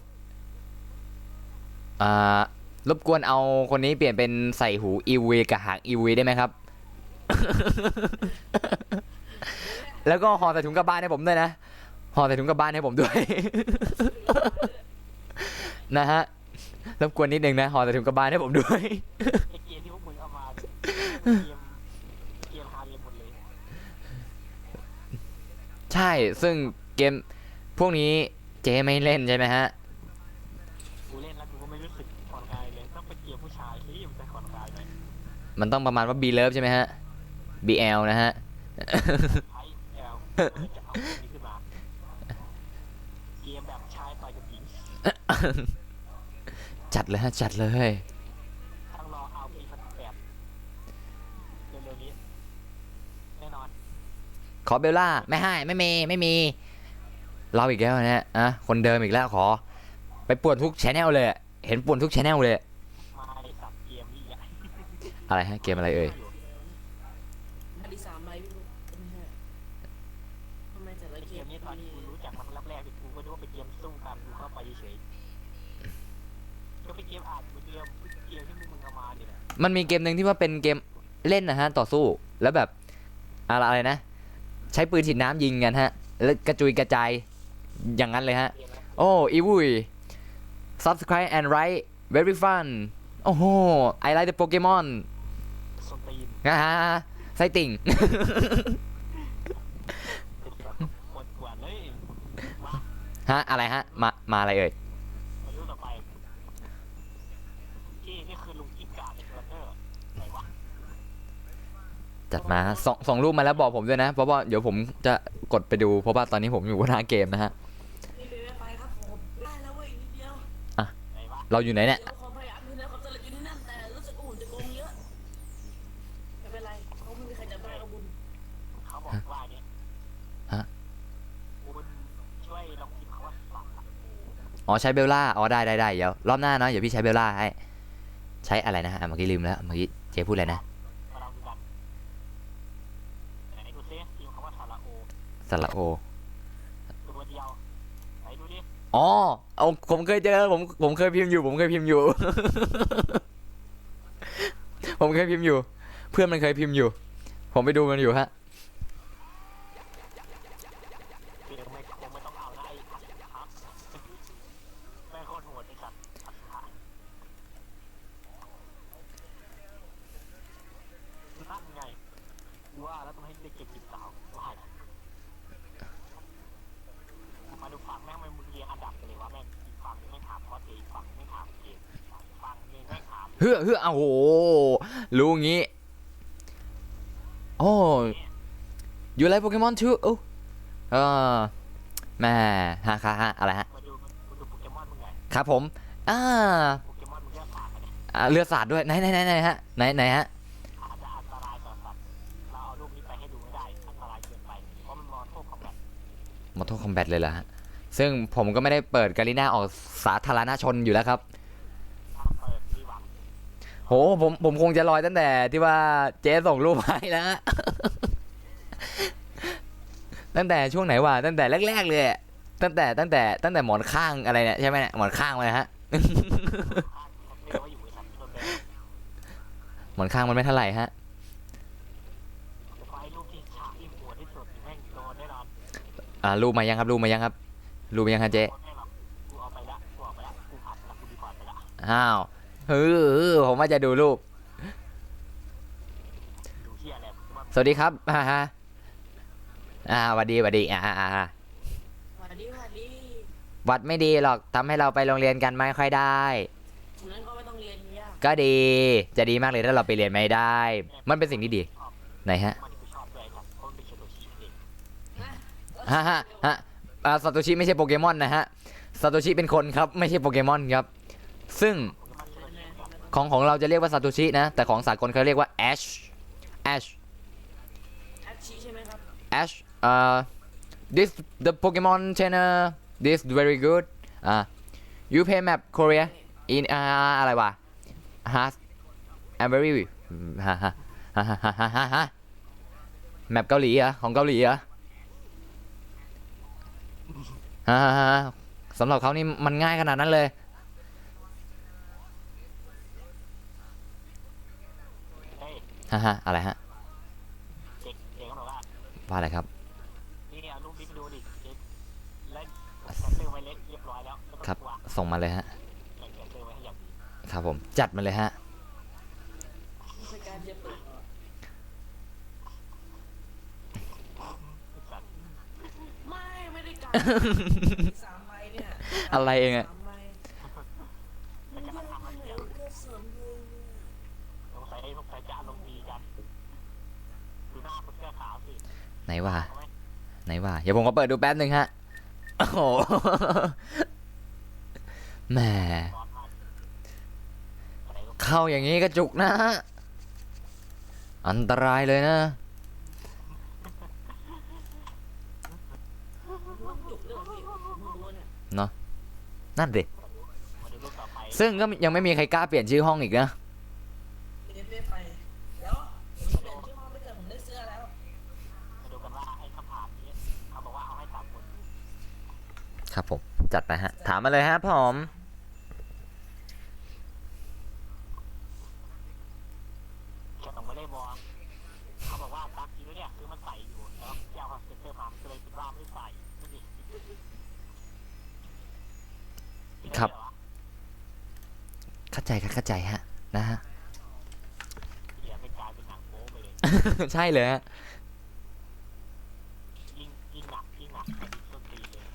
รบกวนเอาคนนี้เปลี่ยนเป็นใส่หูอีวีกับหางอีวีได้ไหมครับ แล้วก็ห่อใส่ถุงกลับบ้านให้ผมด้วยนะห่อใส่ถุงกลับบ้านให้ผมด้วย นะฮะ รบกวนนิดนึงนะห่อใส่ถุงกลับบ้านให้ผมด้วย ไอเกมที่พวกมึงเอามาเกมฮาเรียมหมดเลย ใช่ ซึ่งเกมพวกนี้เจ๊ไม่เล่นใช่ไหมฮะ กูเล่นแล้วกูก็ไม่รู้สึกผ่อนคลายเลยต้องเป็นเกมผู้ชายที่มันจะผ่อนคลายไหม มันต้องประมาณว่า B Love ใช่ไหมฮะ BL นะฮะ ไอ้แอลจะเอาเกมนี้ขึ้นมาเกมแบบชายต่อยกับหญิง จัดเลยฮะ จัดเลย ต้องรอเอาปีพันแปดเร็วๆนี้แน่นอน ขอเบลล่า ไม่ให้ ไม่มี เราอีกแล้วนะอ่ะคนเดิมอีกแล้วขอ ไปป่วนทุกชแนลเลย เห็นป่วนทุกชแนลเลย มาไอสัตว์เกมนี้อ่ะ อะไรฮะ เกมอะไรเอ่ย อันที่3อะไรพี่ไม่ใช่ทำไมแต่ละ ไอ เก เก ม มนี้ตอนที่กูรู้จักมันแรกๆกูก็นึกว่าเป็นเกมสู้กันกูเข้าไปเฉยๆก็เป็นเกมอ่านเหมือนเดิมเกมที่มึงเอามาเนี่ยแหละ มันมีเกมหนึ่งที่ว่าเป็นเกมเล่นนะฮะ ต่อสู้ แล้วแบบอะไรนะ ใช้ปืนฉีดน้ำยิงกันฮะ แล้วกระจุยกระจาย อย่างนั้นเลยฮะ เกมนะ โอ้ อีวุย subscribe and write very fun โอ้โห I like the Pokemon สตรีม นะฮะไซติ่ง เป็นแบบปวดกวนเลยมา ฮะ อะไรฮะ มาอะไรเอ่ย มาดูต่อไปนี่คือลุงกิกาในเทรลเลอร์ไหนวะ จัดมาฮะส่งรูปมาแล้วบอกผมด้วยนะ เพราะว่าเดี๋ยวผมจะกดไปดู เพราะว่าตอนนี้ผมอยู่บนหน้าเกมนะฮะ พี่เป้ไม่ไปครับผมได้แล้วเว้ยนิดเดียว ไหนวะ เราอยู่ไหนเนี่ย เดี๋ยวความพยายามอยู่ในความสำเร็จอยู่ที่นั่นแต่รู้สึกอุ่นจะโกงเยอะไม่เป็นไรเขาไม่มีใครจำได้เอาบุญ เขาบอกว่าเนี่ย ฮะ คุณช่วยลองพิมพ์คำว่าสลับอะ อ๋อ ใช้เบลล่า อ๋อ ได้ เดี๋ยวรอบหน้าเนาะ เดี๋ยวพี่ใช้เบลล่าให้ ใช้อะไรนะฮะเมื่อกี้ลืมแล้ว เมื่อกี้เจ๊พูดอะไรนะ มาลองดูกันไหนดูซิพิมพ์คำว่าสระโอ สระโอ ตัวเดียวไหนดูดิ อ๋อเอาผมเคยเจอผมเคยพิมพ์อยู่ผมเคยพิมพ์อยู่ ผมเคยพิมพ์อยู่ เพื่อนมันเคยพิมพ์อยู่ ผมไปดูมันอยู่ฮะ คือไม่คงไม่ต้องเอาได้ครับแม่งโคตรโหดไอ้สัตว์นั่นไงว่าแล้วต้องให้เด็กเก็บจีบสาวว่ามาดูฝั่งแม่งมึงเรียงอันดับกันเลยว่าแม่งอีกฝั่งนึงแม่งถามคอสเพลย์อีกฝั่งนึงแม่งถามเกมฝั่งนึงแม่งถาม เฮ้อโอ้โห รู้งี้ โอ้ you like Pokemon too โอ้แม่ฮะค่ะฮะอะไรฮะ มาดูโปเกมอนมึงไง ครับผม โปเกมอนมึงเลือกผ่านกันเนี่ย เลือดสาดด้วยไหนฮะไหนฮะ อาจจะอันตรายต่อสัตว์เราเอารูปนี้ไปให้ดูไม่ได้อันตรายเกินไปเพราะมันมอโต้คอมแบท Mortal Kombat เลยเหรอฮะ ซึ่งผมก็ไม่ได้เปิดกาลิน่าออกสาธารณชนอยู่แล้วครับ ถ้าเปิดที่หวัง โหผมคงจะลอยตั้งแต่ที่ว่าเจ๊ส่งรูปให้แล้วฮะ ตั้งแต่ช่วงไหนวะตั้งแต่แรกๆเลยอะตั้งแต่หมอนข้างอะไรเนี่ยใช่ไหมเนี่ยหมอนข้างมาเลยฮะ ข้างเรียกว่าอยู่ไอ้สัตว์ที่โดนแบน หมอนข้างมันไม่เท่าไหร่ฮะ แต่พอไอ้รูปที่ฉากที่หัวที่สุดแม่งโดนแน่นอน รูปมายังครับรูปมายังฮะเจ๊ โดนแน่หรอกกูเอาไปละกูผัดละกูดีพอร์ตไปละ อ้าวผมว่าจะดูรูป ดูเฮียอะไรโปเกมอน สวัสดีครับฮะหวัดดีสวัสดี วัดไม่ดีหรอกทำให้เราไปโรงเรียนกันไม่ค่อยได้ ฉะนั้นก็ไม่ต้องเรียนยาก ก็ดีจะดีมากเลยถ้าเราไปเรียนไม่ได้ มันเป็นสิ่งที่ดีไหนฮะ มันที่กูชอบด้วยไอ้สัตว์เพราะมันเป็นเชโตชิเอง ฮะซาโตชิไม่ใช่โปเกมอนนะฮะซาโตชิเป็นคนครับไม่ใช่โปเกมอนครับซึ่ง โปเกมอนเชโตชิครับ ของเราจะเรียกว่าซาโตชินะแต่ของสากลเขาเรียกว่าแอช แอปชีใช่ไหมครับ Ash this the Pokemon trainer this very good you play map Korea in อะไรวะ has I'm very แมปเกาหลีเหรอของเกาหลีเหรอสำหรับเขานี่มันง่ายขนาดนั้นเลย เฮ้ย อะไรฮะ เด็กก็บอกว่า ว่าอะไรครับ นี่เอารูปนี้ไปดูดิเด็กแล้วแคปเจอร์ไว้เล็กเรียบร้อยแล้วไม่ต้อง ครับ กลัว ส่งมาเลยฮะ แคปเจอร์ไว้ให้อย่างดี ครับผมจัดมาเลยฮะ ไม่ใช่การจะเปิด สัตว์ ไม่ได้การ3 ใบเนี่ย อะไรเองอะ 3 ใบ แต่กำลังทำอะไรเกี่ยว ก็เสริมเลย สงสัยจะอารมณ์ดีกันดูหน้าคนเสื้อขาวสิ ไหนวะ เอาไหม เดี๋ยวผมก็เปิดดูแป๊บหนึ่งฮะ โอ้โห แหม ร้อนมากอะไรก็ เข้าอย่างนี้ก็จุกนะฮะ อันตรายเลยนะ มันจุกเรื่องพี่มึงรู้เนี่ย นั่นสิ มาดูรูปต่อไป ซึ่งก็ยังไม่มีใครกล้าเปลี่ยนชื่อห้องอีกนะ เอฟไปแล้วผมเปลี่ยนชื่อห้องไปเกิดผมได้เสื้อแล้ว มาดูกันว่าไอ้คำถามนี้เขาบอกว่าเอาให้3 คน ครับผม จัดไปฮะ ถามมาเลยฮะผม แค่ต้องมาเล่นบอลเขาบอกว่าตามจริงแล้วเนี่ยคือมันใส่อยู่แล้วที่เอาสเตเตอร์มามันก็เลยคิดว่าไม่ได้ใส่ไม่ดี ครับ เข้าใจฮะ นะฮะ เดี๋ยวไม่กลายเป็นหนังโป๊ไปเลย ใช่เลยฮะ ยิ่งหนักไปดิส้นตีนเลย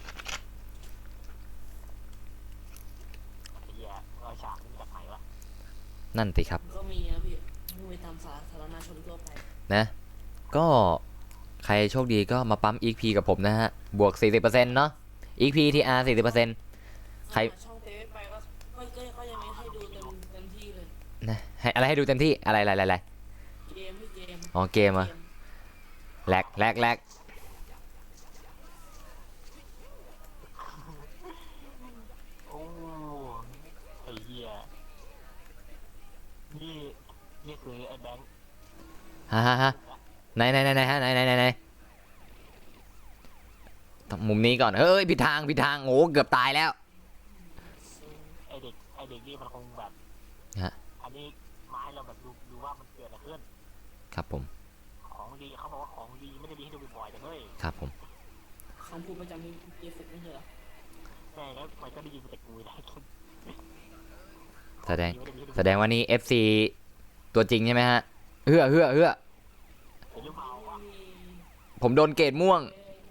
เหี้ยรอยฉากนี่มาจากไหนวะ นั่นสิครับ ก็มีนะพี่มึงไปตามสาธารณชนทั่วไป นะ ก็ใครโชคดีก็มาปั๊ม EXP กับผมนะฮะ บวก 40%เนาะ EXP TR 40% ใคร ช่องเฟซไปก็ยังไม่ให้ดูเต็มที่เลย นะให้อะไรให้ดูเต็มที่ อะไร เกมพี่เกม อ๋อ เกมอะแลก โอ้ไอ้เหี้ยนี่คือไอ้แบงค์ ฮะไหนฮะไหน มุมนี้ก่อนเฮ้ยผิดทางโอ้เกือบตายแล้ว ไอเด็กนี่มันคงแบบ ฮะ อันนี้มาให้เราแบบดูว่ามันเกิดอะไรขึ้น ครับผม ของดีเขาบอกว่าของดีไม่ได้มีให้ดูบ่อยๆแต่เฮ้ย ครับผม คำพูดประจำที่เอฟเฟกต์ไม่ใช่เหรอ แม่แล้วมันก็ได้ยินมาจากกูได้ แสดงว่านี่ FC ตัวจริงใช่ไหมฮะเฮือ เห็นหรือเปล่าว่า ผมโดนเกรดม่วง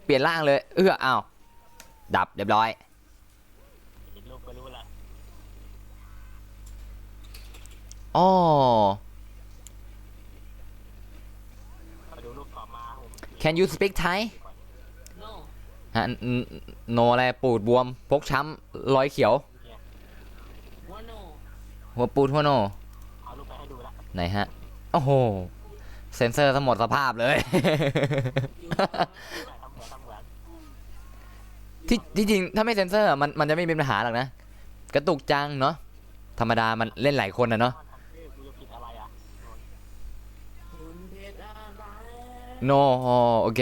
เปลี่ยนร่างเลยอ้าวดับเรียบร้อย เห็นรูปก็รู้ละ อ๋อ มาดูรูปต่อมาผม Can you speak Thai โน่ ฮะโนอะไรปูดบวมพกช้ำรอยเขียว ว่าโน่ หัวปูดหัวโน เอารูปไปให้ดูละ ไหนฮะ โอ้โห เซนเซอร์ทั้งหมดสภาพเลย อยู่ ทำเหมือน ที่จริงถ้าไม่เซนเซอร์อะมันจะไม่มีปัญหาหรอกนะ กระตุกจังเนาะธรรมดามันเล่นหลายคนนะเนาะ มันทำกูจะผิดอะไรอ่ะ คุณเพชรอะไร โนโอเค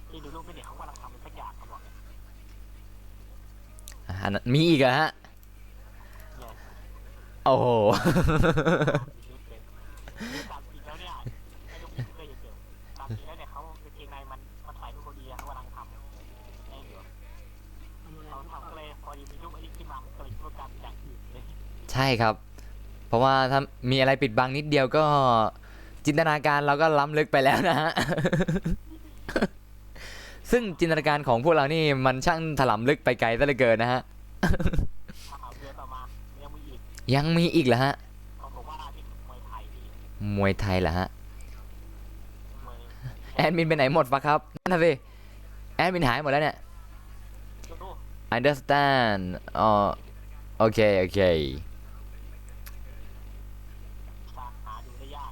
ที่ดูรูปไม่เด็กเขากำลังทำสักอย่างเขาบอกเนี่ย อันนั้นมีอีกเหรอฮะ โอ้โห ตามจริงแล้วเนี่ยไม่รู้ผมเคยเจอตามจริงแล้วเนี่ยเขาเพลงในมันถ่ายรูปพอดีเขากำลังทำไอ้เดี๋ยว ทำอะไร เขาทำก็เลยพอดีมีรูปไอ้ที่มามันก็เลยคิดว่าการอย่างอื่นเลย ใช่ครับ เพราะว่าถ้ามีอะไรปิดบังนิดเดียวก็จินตนาการเราก็ล้ำลึกไปแล้วนะฮะ ซึ่งจินตนาการของพวกเรานี่มันช่างถลำลึกไปไกลซะเหลือเกินนะฮะ ถ้าเอาเดือนต่อมายังมีอีก ยังมีอีกเหรอฮะ เขาบอกว่าที่มวยไทยพี่ มวยไทยเหรอฮะ มวย แอดมินไปไหนหมดปะครับนั่นนะสิแอดมินหายหมดแล้วเนี่ย ดู understand อ๋อโอเค หาดูได้ยาก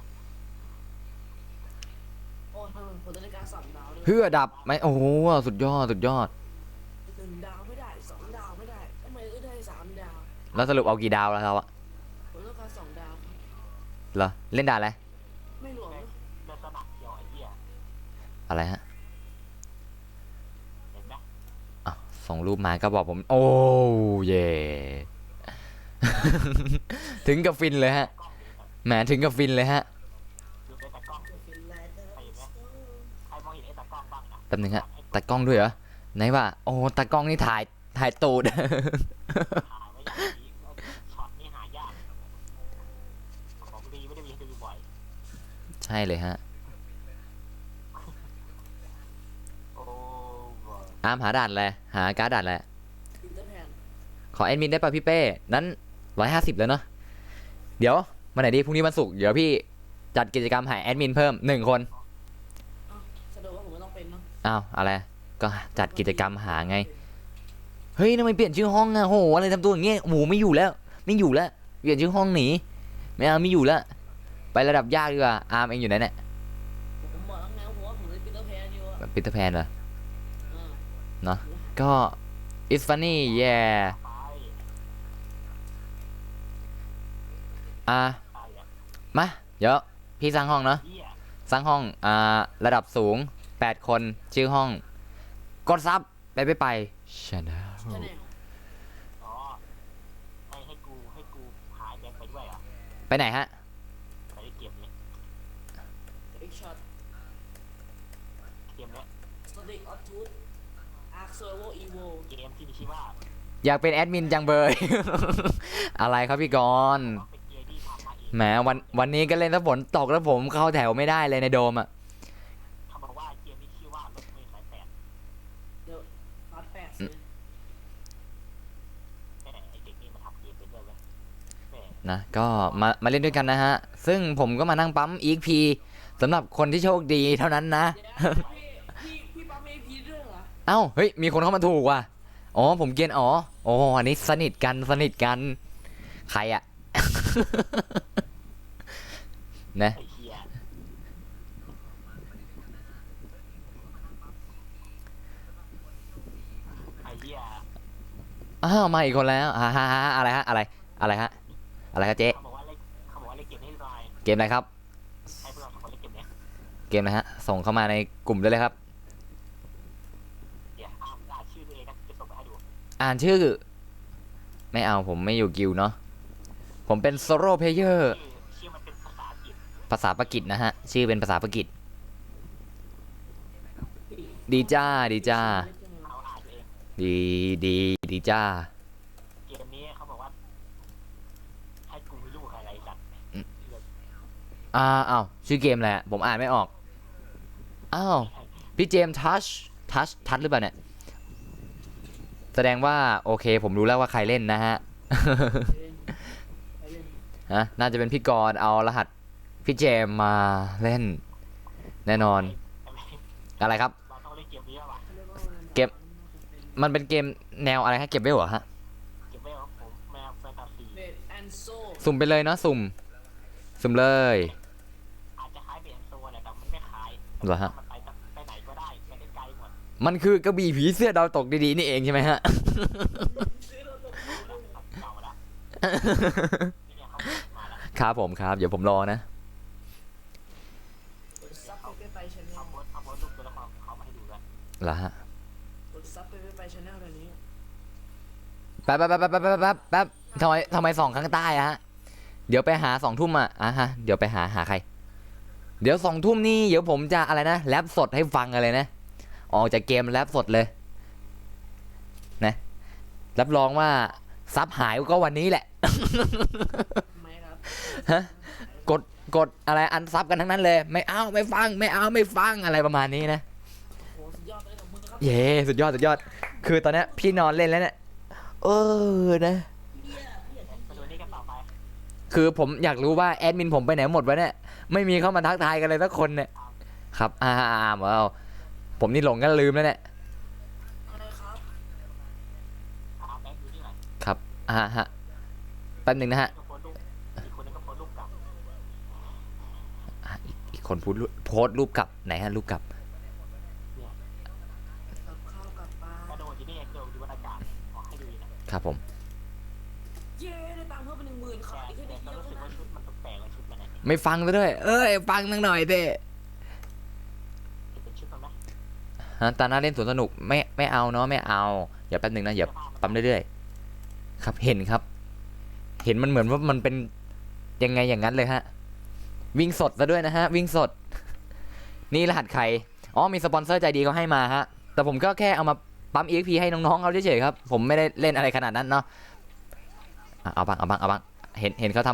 โอ้ยทำไมคนนาฬิกา3 ดาวด้วย เพื่อดับไหมโอ้โหสุดยอด 1 ดาวไม่ได้ 2 ดาวไม่ได้ทำไมก็ได้3 ดาว แล้วสรุปเอากี่ดาวแล้วครับอะ ผมต้องการ2 ดาวครับ เหรอเล่นด่านอะไร ไม่รวมนะ เดินสนักเขียวไอ้เหี้ย อะไรฮะ เห็นไหม อ้าวส่งรูปมาก็บอกผม โอ้เย่ ถึงกับฟินเลยฮะ กล้องดูครับ แหมถึงกับฟินเลยฮะ ดูในตากล้อง เป็นไรเตอร์ ใครมองเห็นไอ้ตากล้องบ้างนะ แป๊บนึงฮะตากล้องด้วยเหรอไหนว่าโอ้ตากล้องนี่ถ่ายตูด ถ่ายไว้อย่างนี้ช็อตนี้หายากของดีไม่ได้มีให้ดูบ่อย ใช่เลยฮะ โอ้โห อาร์มหาด่านอะไรหาการ์ดด่านอะไร อินเตอร์แพน ขอแอดมินได้ป่ะพี่เป้นั้น150แล้วเนาะเดี๋ยววันไหนดีพรุ่งนี้วันศุกร์เดี๋ยวพี่จัดกิจกรรมหาแอดมินเพิ่ม1 คน อ้าวแสดงว่าผมไม่ต้องเป็นเนาะ อ้าวอะไรก็จัดกิจกรรมหาไงเฮ้ยทำไมเปลี่ยนชื่อห้องอะโหอะไรทำตัวอย่างเงี้ยโอ้โหไม่อยู่แล้วเปลี่ยนชื่อห้องหนีไม่เอาไม่อยู่แล้วไประดับยากดีกว่าอาร์มเองอยู่ไหนเนี่ย ผมบอกแล้วไงผมว่าผมเป็นปีเตอร์แพนอยู่อะ ปีเตอร์แพนเหรอ อ่า เนาะก็ it's funny yeah ไป อ่ะ ไปอ่ะ มาเดี๋ยวพี่สร้างห้องเนาะ เหี้ย สร้างห้องระดับสูง8 คนชื่อห้องกดซับไปชนะ ใช่แน่ อ๋อให้กูหายแบงค์ไปด้วยเหรอ่ะ ไปไหนฮะ ไปเกมนี้ เอ็กช็อต เกมเนี้ย สติกออฟทูธอาร์เซอร์โวอีโว เกมที่มีชื่อว่า อยากเป็นแอดมินจังเบย อะไรครับพี่กรณ์ ต้องเป็นเกมที่ทำมาเอง แหมวันนี้ก็เล่นถ้าฝนตกแล้วผมเข้าแถวไม่ได้เลยในโดมอ่ะ เขาบอกว่าเกมนี้ชื่อว่ารถเมล์สาย 8 เดี๋ยวพาร์ท8สิ แหมไอเด็กนี่มันทำเกมเป็นด้วยเว้ยแหม นะก็มาเล่นด้วยกันนะฮะ ซึ่งผมก็มานั่งปั๊ม EXP สำหรับคนที่โชคดีเท่านั้นนะ เดี๋ยวพี่ปั๊มเอพีด้วยเหรอ เอ้าเฮ้ยมีคนเข้ามาถูกว่ะอ๋อผมเกณฑ์อ๋อโอ้อันนี้สนิทกันใครอะ นะ ไอ้เหี้ยไอ้เหี้ย อ้าวมาอีกคนแล้วฮ่าอะไรฮะอะไรฮะอะไรครับเจ๊ เขาบอกว่าเล่นเกมนี้หน่อย เกมอะไรครับ ให้พวกเราสองคนเล่นเกมเนี้ย เกมอะไรฮะส่งเข้ามาในกลุ่มได้เลยครับ เองนะจะส่งไปให้ดู อ่านชื่อ ไม่เอาผมไม่อยู่กิลด์เนาะผมเป็นโซโล่เพลเยอร์ ชื่อมันเป็นภาษาอังกฤษ ภาษาปากีสนะฮะ ชื่อเป็นภาษาปากีสดีจ้าดีจ้า เอาอ่านเอง ดีดีดีจ้า เกมนี้เขาบอกว่าให้กูมีลูกอะไรกัน อ้าวชื่อเกมแหละไรผมอ่านไม่ออกอ้าวพี่เจมส์ทัชหรือเปล่าเนี่ยแสดงว่าโอเคผมรู้แล้วว่าใครเล่นนะฮะ ฮะน่าจะเป็นพี่กรณ์เอารหัสพี่เจมส์มาเล่น แน่นอนอะไรครับ เราต้องเล่นเกมนี้แล้วว่ะ เกม มันเป็นเกมแนวอะไรฮะเก็บไว้เหรอฮะ เกมไม่เอาผมแมวแฟนตาซี เบดแอนโซ สุ่มไปเลยเนาะสุ่มเลย อาจจะคล้ายเบนโซแหละแต่มันไม่คล้าย เหรอฮะ มันไปไหนก็ได้ไปได้ไกลหมด มันคือกระบี่ผีเสื้อดาวตกดีๆนี่เองใช่ไหมฮะ เก่าแล้วนี่ไงเขามาแล้ว ครับผมครับเดี๋ยวผมรอนะ กดซับไปไปชาแน เอา ล โพสต์รูปตัวละครเขามาให้ดูด้วย เหรอฮะ กดซับไปชาแนลแบบนี้ แป๊บทำไมส่องข้างใต้อะฮะเดี๋ยวไปหา2 ทุ่มอ่ะฮะเดี๋ยวไปหาใคร เดี๋ยว2 ทุ่มนี่เดี๋ยวผมจะอะไรนะแรปสดให้ฟังกันเลยนะออกจากเกมแรปสดเลยนะรับรองว่าซับหายก็วันนี้แหละ ไหมครับ ฮะกดอะไรอันซับกันทั้งนั้นเลย ไม่เอาไม่ฟังอะไรประมาณนี้นะ โหสุดยอดเลยของมึงครับ เย้สุดยอดคือตอนเนี้ยพี่นอนเล่นแล้วเนี่ยนะ มาดูนี่กันต่อไป คือผมอยากรู้ว่าแอดมินผมไปไหนหมดวะเนี่ยไม่มีเข้ามาทักทายกันเลยสักคนเนี่ยครับว้าวผมนี่หลงกันลืมแล้วเนี่ย อะไรครับ แบงค์ดูนี่หน่อย ครับฮะแป๊บหนึงนะฮะ ก็โพสต์รูปอีกคนนึงก็โพสต์รูปกลับ อีกคนโพสต์รูปกลับไหนฮะรูปกลับ กับข้าวกับปลาก ระโดดอยู่นี่เองเดี๋ยวดูบรรยากาศออกให้ดูนะครับ ผม เย้ได้ตังค์เพิ่มเป็น10,000ขายแค่ แต่ นิด ก็ เดียว รู้สึก เท่า ว่า นั้น ชุดมันแปลกๆว่าชุดมันเนี่ย ไม่ฟังซะด้วย เอ้ยฟังหน่อยเด้ เป็นชุดมันไหม ฮะตาหน้าเล่นสวนสนุกไม่เอาเนาะไม่เอาอย่าแป๊บหนึงนะอย่าปั๊มเรื่อยๆครับเห็นครับ เห็นมันเหมือนว่ามันเป็นยังไงอย่างนั้นเลยฮะวิ่งสดซะด้วยนะฮะวิ่งสด นี่รหัสใครอ๋อมีสปอนเซอร์ใจดีเขาให้มาฮะแต่ผมก็แค่เอามาปั๊ม EXP ให้น้องๆเขาเฉยๆครับผมไม่ได้เล่นอะไรขนาดนั้นเนาะเอาบ้างเห็นเขาท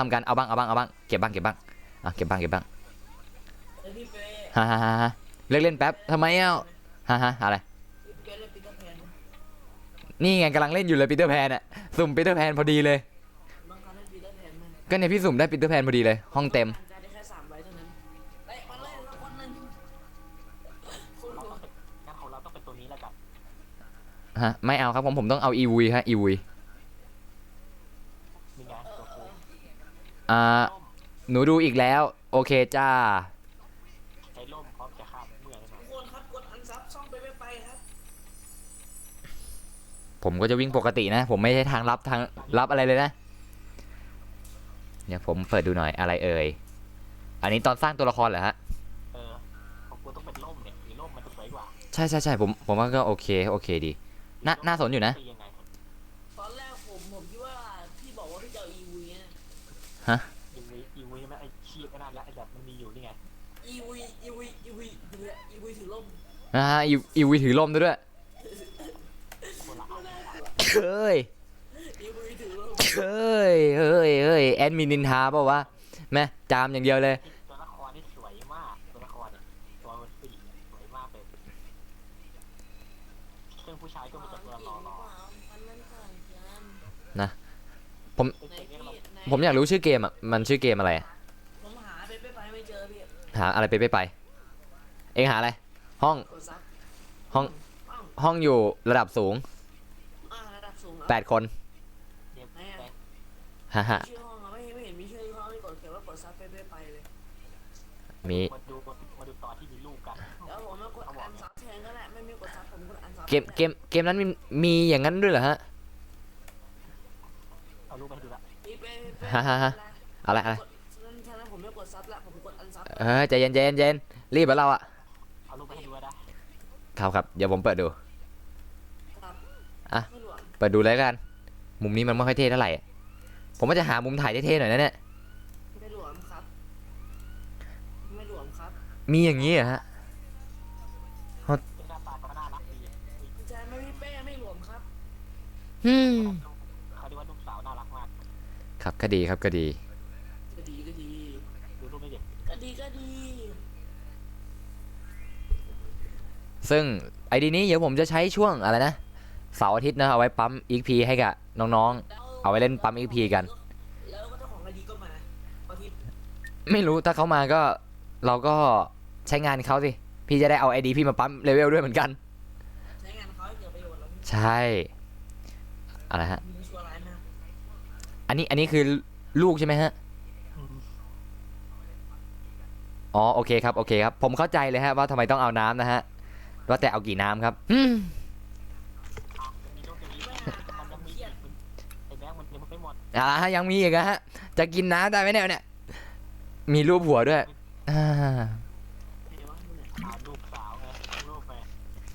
ำกันเอาบ้างเก็บบ้างเก็บบ้างเก็บบ้าง เดี๋ยวพี่เป้ ฮ่าเลิกเล่นแป๊บทำไมเอ้าอะไร พี่เป้เล่นปีเตอร์แพน นี่ไงกำลังเล่นอยู่เลยปีเตอร์แพนอะสุ่มปีเตอร์แพนพอดีเลย ต้องการเล่นปีเตอร์แพนมั้ย ก็เนี่ยพี่สุ่มได้ปีเตอร์แพนพอดีเลยห้องเต็ม การได้แค่3ใบเท่านั้นเอ้ยมาเลยสักคนหนึงคุณ เราต้องเป็นงั้นของเราต้องเป็นตัวนี้แล้วกัน ฮะไม่เอาครับผมต้องเอาอีวุยฮะอีวุย นี่ไงตัวกู อ่าหนูดูอีกแล้วโอเคจ้า ใช้ร่มพร้อมจะข้ามเมื่อยหน่อย ทุกคนครับกดอันซับช่องไปครับ ผมก็จะวิ่งปกตินะ ผมไม่ใช่ทางลับอะไรเลยนะเนี่ยผมเปิดดูหน่อยอะไรเอ่ยอันนี้ตอนสร้างตัวละครเหรอฮะ ของกูต้องเป็นร่มเนี่ยมีร่มมันจะสวยกว่า ใช่ผมว่าก็โอเคดีน่าสนอยู่นะ ตียังไง ตอนแรกผมคิดว่าพี่บอกว่าพี่จะเอา EV นะ อีวีใช่ไหมไอ้ชีพก็นั่นแล้วไอ้แบบมันมีอยู่นี่ไง EV ถือล่ม อีวุยถือล่มด้วย คนละอัน เฮ้ย EV ถือล่ม เฮ้ยแอดมินนินทาเปล่าวะแม่จามอย่างเดียวเลย ตัวละครนี่สวยมากตัวละครเนี่ยตัวมันสีสวยมากเลยซึ่งผู้ชายก็มีแต่ตัวหล่อ มันต่างกัน ๆซึ่ง ใน เกม พี่ นี้เรา ผมอยากรู้ชื่อเกมอ่ะมันชื่อเกมอะไร ผมหาไปไม่เจอพี่ หาอะไรไปเองหาอะไรห้อง กดซับ ห้องอยู่ระดับสูง ระดับสูง 8 คน เกม ไหน แบ อ่ะ งค์ ฮ่า ชื่อห้องอะไม่เห็นมีชื่อห้องที่กดเขียนว่ากดซับไปเลย มี มาดูตอนที่มีลูกกัน แล้วผมมากดอันซับแทนก็ได้ไม่มีกดซับผมกดอันซับ เกมนั้นมีอย่างนั้นด้วยเหรอฮะ เอาลูกไปให้ดูละ พี่เป้ อะไร ฉะนั้นผมไม่กดซับละผมกดอันซับ ใจเย็นรีบเหรอเราอ่ะ เอาลูกไปให้ดูก็ได้ ครับเดี๋ยวผมเปิดดู อ่ะ ไม่หลวม เปิดดูเลยกัน มุมนี้มันไม่ค่อยเท่เท่าไหร่ ผมว่าจะหามุมถ่ายเท่ๆหน่อยนะเนี่ย ไม่หลวมครับไม่หลวมครับ มีอย่างนี้เหรอฮะ หน้าตาก็น่ารักดี ใจไม่พี่เป้ไม่หลวมครับ เขาเรียกว่าลูกสาวน่ารักมาก ครับก็ดีครับก็ดี ก็ดีก็ดี ดูรูปไม่เด็ก ก็ดีก็ดี ซึ่งไอดีนี้เดี๋ยวผมจะใช้ช่วงอะไรนะ เสาร์อาทิตย์นะเอาไว้ปั๊ม XP ให้กับน้อง แล้ว เอาไว้เล่นปั๊ม XP กัน แล้วก็เจ้าของไอดีก็มาอาทิตย์ ๆ ไม่รู้ถ้าเขามาก็เราก็ใช้งานเขาสิ พี่จะได้เอาไอดีพี่มาปั๊มเลเวลด้วยเหมือนกัน ใช้งานเขาให้เกิดประโยชน์แล้ว ใช่ อะไรฮะ มีชัวร์ไลน์มาก อันนี้คือลูกใช่ไหมฮะ อ๋อโอเคครับโอเคครับ ผมเข้าใจเลยฮะว่าทำไมต้องเอาน้ำนะฮะ ว่าแต่เอากี่น้ำครับ มีรูปอย่างนี้มันยังมีไอ้แบงค์มันยังไม่หมด ยังมีอีกนะฮะ จะกินน้ำได้ไหมเนี่ย มีรูปหัวด้วยอ่า ไหนวะดูหน่อย ลูกสาวไงลูกไป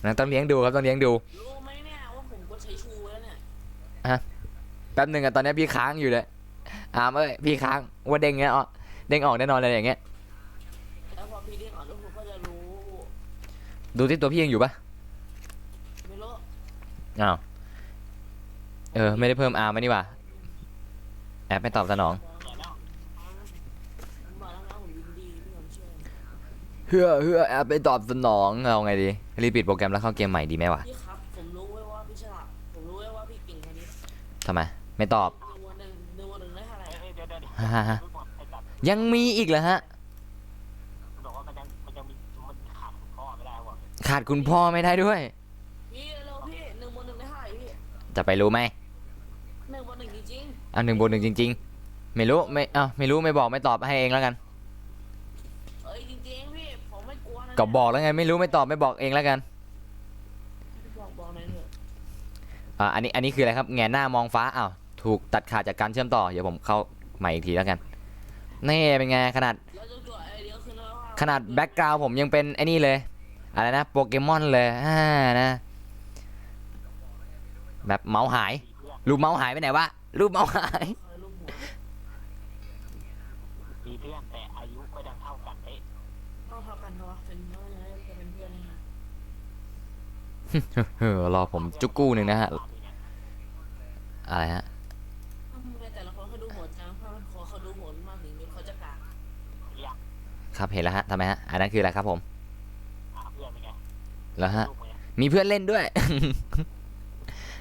นะต้องเลี้ยงดูครับต้องเลี้ยงดู รู้ไหมเนี่ยว่าผมก็ใช้ชูแล้วเนี่ย แป๊บหนึ่งอะตอนนี้พี่ค้างอยู่เลยเอ้ยพี่ค้างว่าเด้งเงี้ยอ๋อเด้งออกแน่นอนเลยอย่างเงี้ย แล้วพอพี่เรียกออกทุกคนก็จะรู้ ดูที่ตัวพี่ยังอยู่ปะ ไม่รู้ อ้าวไม่ได้เพิ่มมานี่หว่าแอปไม่ตอบสนอง แก่แล้ว ผมบอกแล้วนะผมยินดีพี่ผมเชื่อ เฮือแอปไม่ตอบสนองเอาไงดีรีบปิดโปรแกรมแล้วเข้าเกมใหม่ดีไหมวะ พี่ครับผมรู้ไว้ว่าพี่ฉลาดผมรู้ไว้ว่าพี่เก่งคนนี้ ทำไมไม่ตอบ 1 วัน 1ได้เท่าไหร่ เดี๋ยวรูปหมดไอ้สัตว์ ยังมีอีกเหรอฮะ บอกว่ามันยังมีมันขาดพ่อไม่ได้ว่ะ ขาดคุณพ่อไม่ได้ด้วย พี่เร็วพี่1 วัน 1ได้เท่าไหร่พี่ จะไปรู้ไหม 1 วัน 1จริง เอา1 บวก 1จริง ๆ ไม่รู้ไม่รู้ไม่บอกไม่ตอบให้เองแล้วกัน ๆจริงๆพี่ผมไม่กลัวนะ ก็บอกแล้วไงไม่รู้ไม่ตอบไม่บอกเองแล้วกัน บอกหน่อยเถอะ อันนี้คืออะไรครับแงนหน้ามองฟ้าอ้าวถูกตัดขาดจากการเชื่อมต่อเดี๋ยวผมเข้าใหม่อีกทีแล้วกันนี่เป็นไงขนาด แล้วตัวไอเดียคือแล้วว่า ขนาดแบ็กกราวผมยังเป็นไอ้นี่เลยอะไรนะโปเกมอนเลยนะแบบเมาส์หายรูปเมาส์หายไปไหนวะรูปเมาส์หาย รูปหัว มีเพื่อนแต่อายุก็ยังเท่ากันเอ๊ะ ต้องเท่ากันเนาะเป็นเพื่อนจะเป็นเพื่อนนะ รอผมจุกกู้หนึ่งนะฮะอะไรฮะ แต่ละคนเขาดูโหดจังเพราะเขาดูโหดมากถึงจนเขาจะกาก เรียก ครับเห็นแล้วฮะทำไมฮะอันนั้นคืออะไรครับผม เพื่อนเป็นไง แล้วฮะ ลูกไง มีเพื่อนเล่นด้วย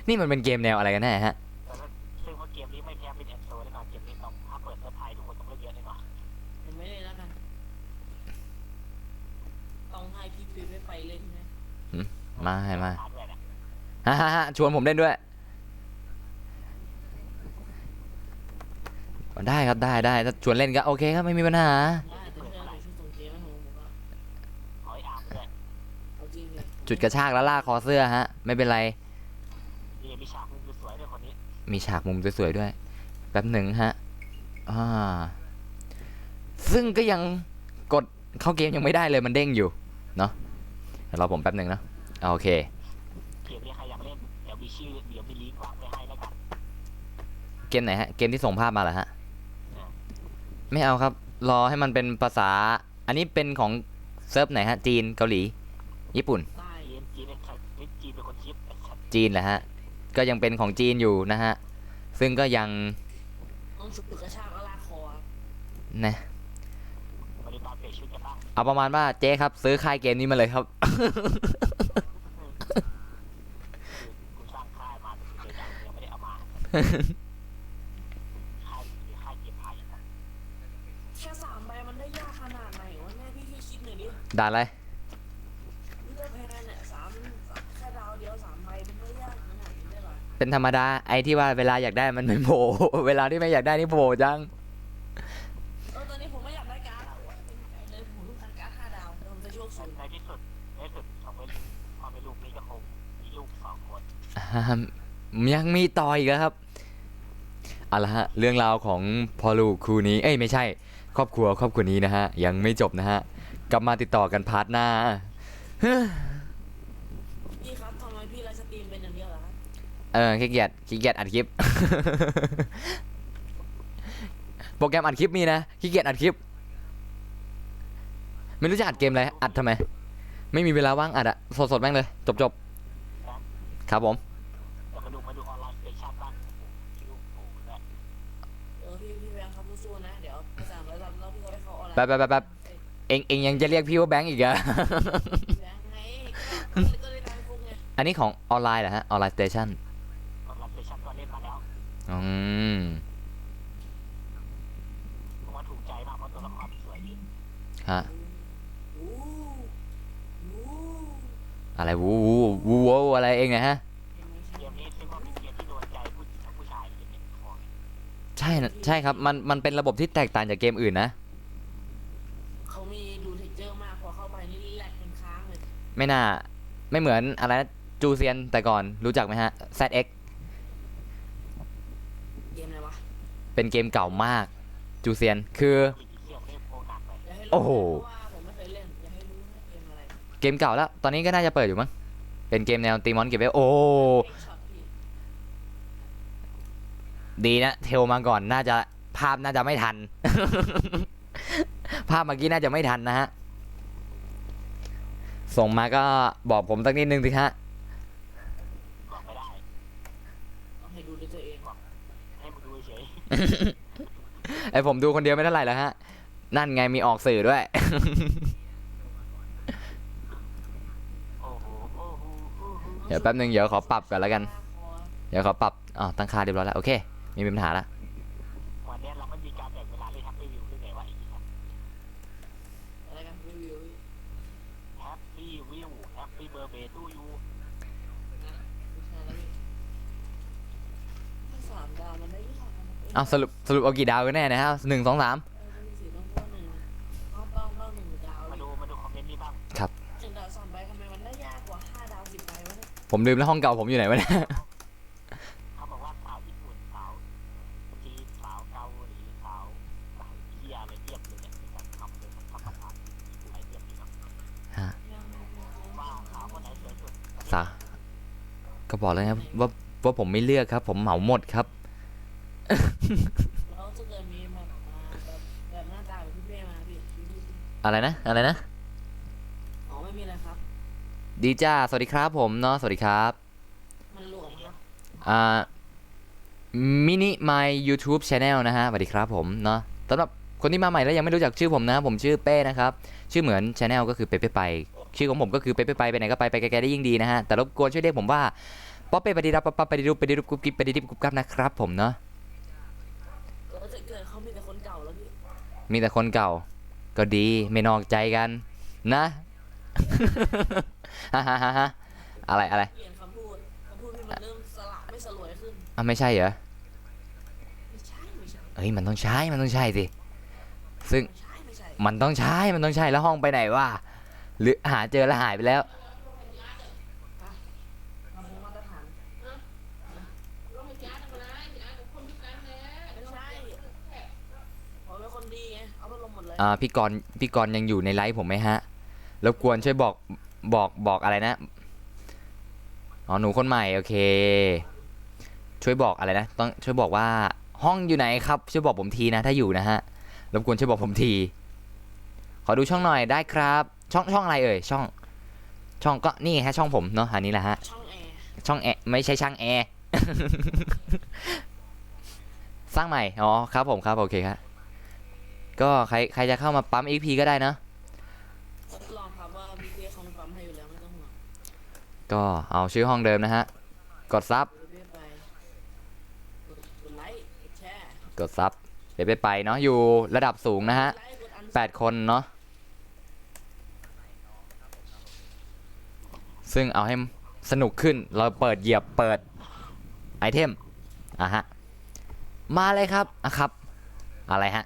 นี่มันเป็นเกมแนวอะไรกันแน่ฮะ ซึ่งว่าเกมนี้ไม่แพ้เป็นแอนโซแน่นอนเกมนี้ต้องถ้าเปิดเซิร์ฟไทยทุกคนต้องเล่นเยอะแน่นอน ผมไม่เล่นแล้วกันต้องให้พี่ฟิวไปเล่นนะ มา ด้วยนะ ฮ่าชวนผมเล่นด้วยได้ครับได้ถ้าชวนเล่นก็โอเคครับไม่มีปัญหา ได้แต่เพื่อนในชุดส่งเกมให้ผมก็ ขอให้อาบด้วย เอาจริงเลย จุดกระชากแล้วลากคอเสื้อฮะไม่เป็นไร นี่มีฉากมุมสวยด้วยคนนี้ มีฉากมุมสวยๆด้วย แป๊บหนึ่งฮะซึ่งก็ยังกดเข้าเกมยังไม่ได้เลยมันเด้งอยู่เนาะเดี๋ยวรอผมแป๊บหนึ่งนะโอเค เกมนี้ใครอยากเล่นเดี๋ยวมีชื่อเดี๋ยวมีลิงก์วางไว้ให้แล้วกัน เกมไหนฮะเกมที่ส่งภาพมาเหรอฮะไม่เอาครับรอให้มันเป็นภาษาอันนี้เป็นของเซิร์ฟไหนฮะจีนเกาหลีญี่ปุ่น ใต้ จีนเป็นคนคิดไอ้สัตว์ จีนแหละฮะก็ยังเป็นของจีนอยู่นะฮะซึ่งก็ยัง ต้องชุดกระชากแล้วลากคอ นะ บริการเปลี่ยนชุดกันบ้าง เอาประมาณว่าเจ๊ครับซื้อค่ายเกมนี้มาเลยครับ คุณสร้างค่ายมาเดี๋ยวยังไม่ได้เอามาค่ายเก็บไพ่ แค่3 ใบมันได้ยากขนาดไหนวะแม่พี่คิดหน่อยดิ ด่าอะไร เลือกแพ้เนี่ยแค่ดาวเดียว3 ใบมันไม่ยากขนาดนี้ได้หรอ เป็นธรรมดาไอ้ที่ว่าเวลาอยากได้มันไม่โผล่ เวลาที่ไม่อยากได้นี่โผล่จัง ตอนนี้ผมไม่อยากได้การ์ดเลยผมต้องการการ์ด5 ดาวผมจะโชคสูง ในที่สุดของพอเป็นลูกนี้ก็คงมีลูก2 คน ยังมีต่ออีกแล้วครับเอาละฮะเรื่องราวของพ่อลูกคู่นี้ไม่ใช่ครอบครัวนี้นะฮะยังไม่จบนะฮะกลับมาติดต่อกันพาร์ทหน้า พี่ครับทำไมพี่ไลฟ์สตรีมเป็นอย่างเดียวเหรอครับ ขี้เกียจอัดคลิป โปรแกรมอัดคลิปมีนะขี้เกียจอัดคลิปไม่รู้จะอัดเกมอะไรอัดทำไมไม่มีเวลาว่างอัดอะสดแม่งเลยจบครับผม เดี๋ยวมาดูออนไลน์สเตชันบ้างคิวโอ้โหเนี่ย พี่แบงค์ครับสู้ๆนะเดี๋ยวไปสั่งแล้วพี่ก็ไปเข้าออนไลน์ แป๊บเองยังจะเรียกพี่ว่าแบงค์อีกเหรอ พี่แบงค์ไงก็เลยตามพวกไง อันนี้ของออนไลน์เหรอฮะออนไลน์สเตชัน ออนไลน์สเตชันก็เล่นมาแล้ว อืม ผมว่าถูกใจมากเพราะตัวละครสวยดี ฮะ อู้อู้ อะไรวูอะไรเองนะฮะ เกมนี้ซึ่งว่าเป็นเกมที่โดนใจผู้หญิงกับผู้ชายเลยเนี่ยของ ใช่ครับมันเป็นระบบที่แตกต่างจากเกมอื่นนะ เขามีดูเทคเจอร์มากพอเข้าไปนี่แหลกเป็นค้างเลย ไม่เหมือนอะไรนะจูเซียนแต่ก่อนรู้จักไหมฮะ ZX เกมอะไรวะ เป็นเกมเก่ามากจูเซียนคือ ผู้หญิงเที่ยวเล่นโปรหนักไป อย่าให้รู้ โอ้โห เพราะว่าผมไม่เคยเล่นอย่าให้รู้นะเกมอะไร เกมเก่าแล้ว ตอนนี้ก็น่าจะเปิดอยู่มั้งเป็นเกมแนวตีมอนเก็บไว้โอ้ เอ็กช็อตพี่ ดีนะเทลมาก่อนน่าจะภาพน่าจะไม่ทัน ภาพเมื่อกี้น่าจะไม่ทันนะฮะส่งมาก็บอกผมสักนิดนึงสิฮะ บอกไม่ได้ ต้องให้ดูด้วยตัวเอง ให้มึงดูเฉย ไอผมดูคนเดียวไม่เท่าไหร่แล้วฮะนั่นไงมีออกสื่อด้วย โอ้โหโอ้โหโอ้โห เดี๋ยวแป๊บนึงเดี๋ยวขอปรับก่อนแล้วกันเดี๋ยวขอปรับตั้งค่าเรียบร้อยแล้วโอเคไมีปัญหาละ วันนี้เราไม่มีการแบ่งเวลาเล่นแฮปปี้วิวด้วยไงวะไอ้เหี้ย อะไรกันรีวิว แฮปปี้วิวแฮปปี้เบอร์เบทูยู นะไม่ใช่แล้วพี่สามดาวมันได้ที่สาม เอาสรุปเอากี่ดาวกันแน่นะฮะ1 2 3 ต้องสีต้องต้นหนึ่งต้องหนึ่งดาว มาดูคอมเมนต์นี้บ้าง หนึ่งดาวสองใบทำไมมันได้ยากกว่า5 ดาว 10 ใบวะเนี่ย ผมลืมแล้วห้องเก่าผมอยู่ไหนวะเนี่ย เขาบอกว่าสาวญี่ปุ่นสาวจีนสาวเกาหลีสาวเฮียอะไรเทียบเลยเนี่ยมีการทำเลยทำประสานอะไรเทียบเลยครับว่าสาวคนไหนสวยสุด สาก็บอกแล้วครับว่าผมไม่เลือกครับ ผมเหมาหมดครับ แล้วจะเกิดมีแบบหน้าตาแบบพี่เป้มาพี่ อะไรนะ อ๋อไม่มีอะไรครับ ดีจ้าสวัสดีครับผมเนาะสวัสดีครับ มันหลวมครับ มินิ my YouTube channel นะฮะสวัสดีครับผมเนาะสำหรับคนที่มาใหม่แล้วยังไม่รู้จักชื่อผมนะผมชื่อเป้นะครับชื่อเหมือน channel ก็คือเป้ไปชื่อของผมก็คือเป้ไปไหนก็ไปไกลๆได้ยิ่งดีนะฮะแต่รบกวนช่วยเรียกผมว่าป๊อปเป้ปฏิรับป๊อปปฏิรุปกุ๊บกิ๊บปฏิดิบกุ๊บกับนะครับผมเนาะ แล้วจะเกิดเขามีแต่คนเก่าแล้วพี่ มีแต่คนเก่าก็ดีไม่นอกใจกันนะ ฮ่าฮ่าอะไร เปลี่ยนคำพูดที่มันเริ่มสลับไม่สลวยขึ้น ไม่ใช่เหรอ ไม่ใช่ เอ้ยมันต้องใช่สิซึ่ง ไม่ใช่ มันต้องใช่แล้วห้องไปไหนวะหรือหาเจอแล้วหายไปแล้ว คำพูดมาตรฐานไม่ใช่ผมเป็นคนดีไงเอาไปลงหมดเลย พี่กรณ์ยังอยู่ในไลฟ์ผมไหมฮะรบกวนช่วยบอกอะไรนะอ๋อหนูคนใหม่โอเคช่วยบอกอะไรนะต้องช่วยบอกว่าห้องอยู่ไหนครับช่วยบอกผมทีนะถ้าอยู่นะฮะรบกวนช่วยบอกผมทีขอดูช่องหน่อยได้ครับช่องอะไรเอ่ยช่องก็นี่ฮะช่องผมเนาะอันนี้แหละฮะ ช่องแอร์ ช่องแอร์ไม่ใช่ช่างแอร์ สร้างใหม่อ๋อครับผมครับโอเคครับก็ใครจะเข้ามาปั๊ม XP ก็ได้นะ ทดลองครับว่าพี่เป้เขาปั๊มให้อยู่แล้วไม่ต้องห่วง ก็เอาชื่อห้องเดิมนะฮะกดซับ พี่เป้ไปกดไลค์กดแชร์ กดซับไปเนาะอยู่ระดับสูงนะฮะ ไลค์กดอัน 8 คนเนาะซึ่งเอาให้สนุกขึ้นเราเปิดเหยียบเปิดไอเทมฮะมาเลยครับครับอะไรฮะ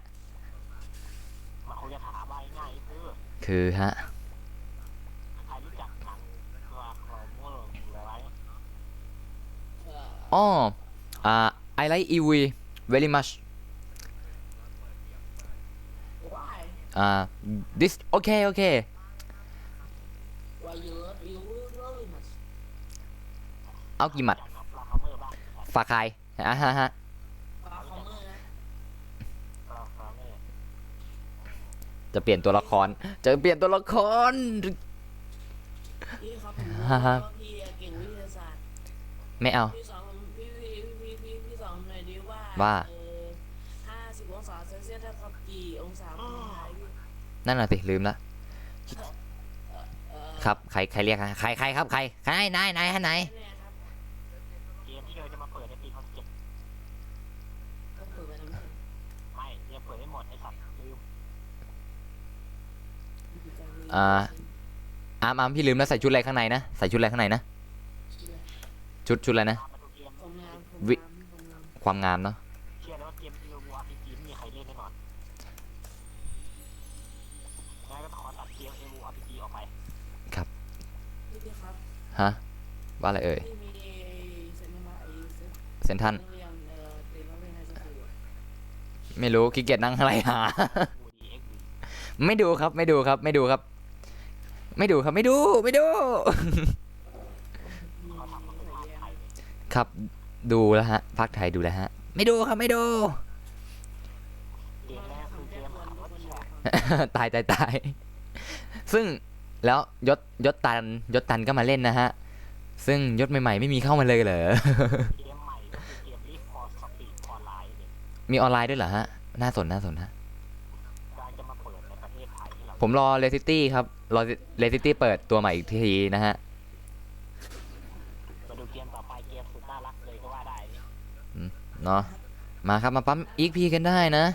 มันคงจะถามว่าง่ายๆคือฮะ ใครรู้จักหนังตัวของโมโลหรืออะไร อ๋อI like EV very much why this okay why you love you really much เอากี่หมัด จากนับราคาเมอร์ ฝากใครฮะ ฟาคอมเมอร์นะ ก็ไม่ จะเปลี่ยนตัวละคร พี่ครับผมรู้ว่าพี่เก่งวิทยาศาสตร์ ไม่เอา พี่สอนผมพี่สอนหน่อยดิว่า ว่า 50 องศาเซลเซียสเท่ากับกี่องศาฟาเรนไฮต์พี่ นั่นน่ะสิลืมละ ครับใครเรียกฮะใครครับใครนายไหน แน่ครับ เกมที่เราจะมาเปิดในปีเขาเก็บ ก็เปิดไปทำไม ไม่เนี่ยเปิดได้หมดไอ้สัตว์ลืม อามพี่ลืมแล้วใส่ชุดอะไรข้างในนะชุดอะไรอะไรนะ มาดูเกม ความงาม ความงามเนาะ เชื่อเลยว่าเกมMMORPG ไม่มีใครเล่นแน่นอนงั้นก็ขอตัดเกม MMORPG ออกไป พี่ครับ ฮะว่าอะไรเอ่ย พี่มีเซ็นมาไอ้ เซนทรัน เรื่องเรียนมาเป็นไฮสคูล ไม่รู้ขี้เกียจนั่งอะไรหา UDXD ไม่ดูครับ ไม่ดู เขาทำมาเป็นภาคไทยเลย ครับดูแล้วฮะภาคไทยดูแล้วฮะ ไม่ดูครับไม่ดู เกมแรกคือเกมหารถแชร์ ตายซึ่งแล้วยศตันก็มาเล่นนะฮะ ซึ่งยศใหม่ๆไม่มีเข้ามาเลยเหรอ เกมใหม่ก็คือเกม League for Speed ออนไลน์เนี่ย มีออนไลน์ด้วยเหรอฮะน่าสนฮะ กำลังจะมาเปิดในประเทศไทยที่เรา ผมรอเรซิตี้ครับรอเรซิตี้เปิดตัวใหม่อีกทีนะฮะ มาดูเกมต่อไปเกมสุดน่ารักเลยก็ว่าได้เนี่ย เนาะมาครับมาปั๊มอีกพีกันได้นะ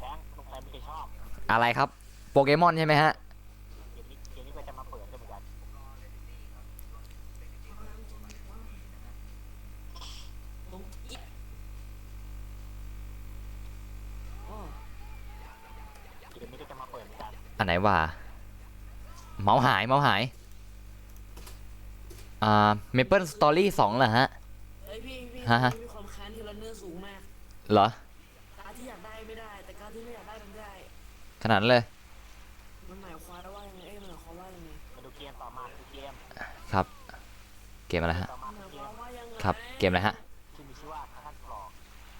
แบงค์ลงไปไม่ได้ชอบ อะไรครับโปเกมอนใช่ไหมฮะ เกมนี้ก็จะมาเปิดด้วยเหมือนกัน ผมอิ๊ะอ๋อ เกมนี้ก็จะมาเปิดเหมือนกัน อันไหนว่าเมาส์หายเมเปิลสตอรี่2เหรอฮะ เฮ้ยพี่ ฮะ มีความแค้นเทเลเนอร์สูงมาก เหรอ การที่อยากได้ไม่ได้ แต่การที่ไม่อยากได้ทำได้ ขนาดนั้นเลย มันหมายความว่ายังไงมันหมายความว่ายังไง มาดูเกมต่อมาคือเกม ครับเกมอะไรฮะ ต่อมา ห คื มา อย เก ความ มว่ายังไง ครับเกมอะไรฮะ ที่มีชื่อว่าคาทันฟลอร์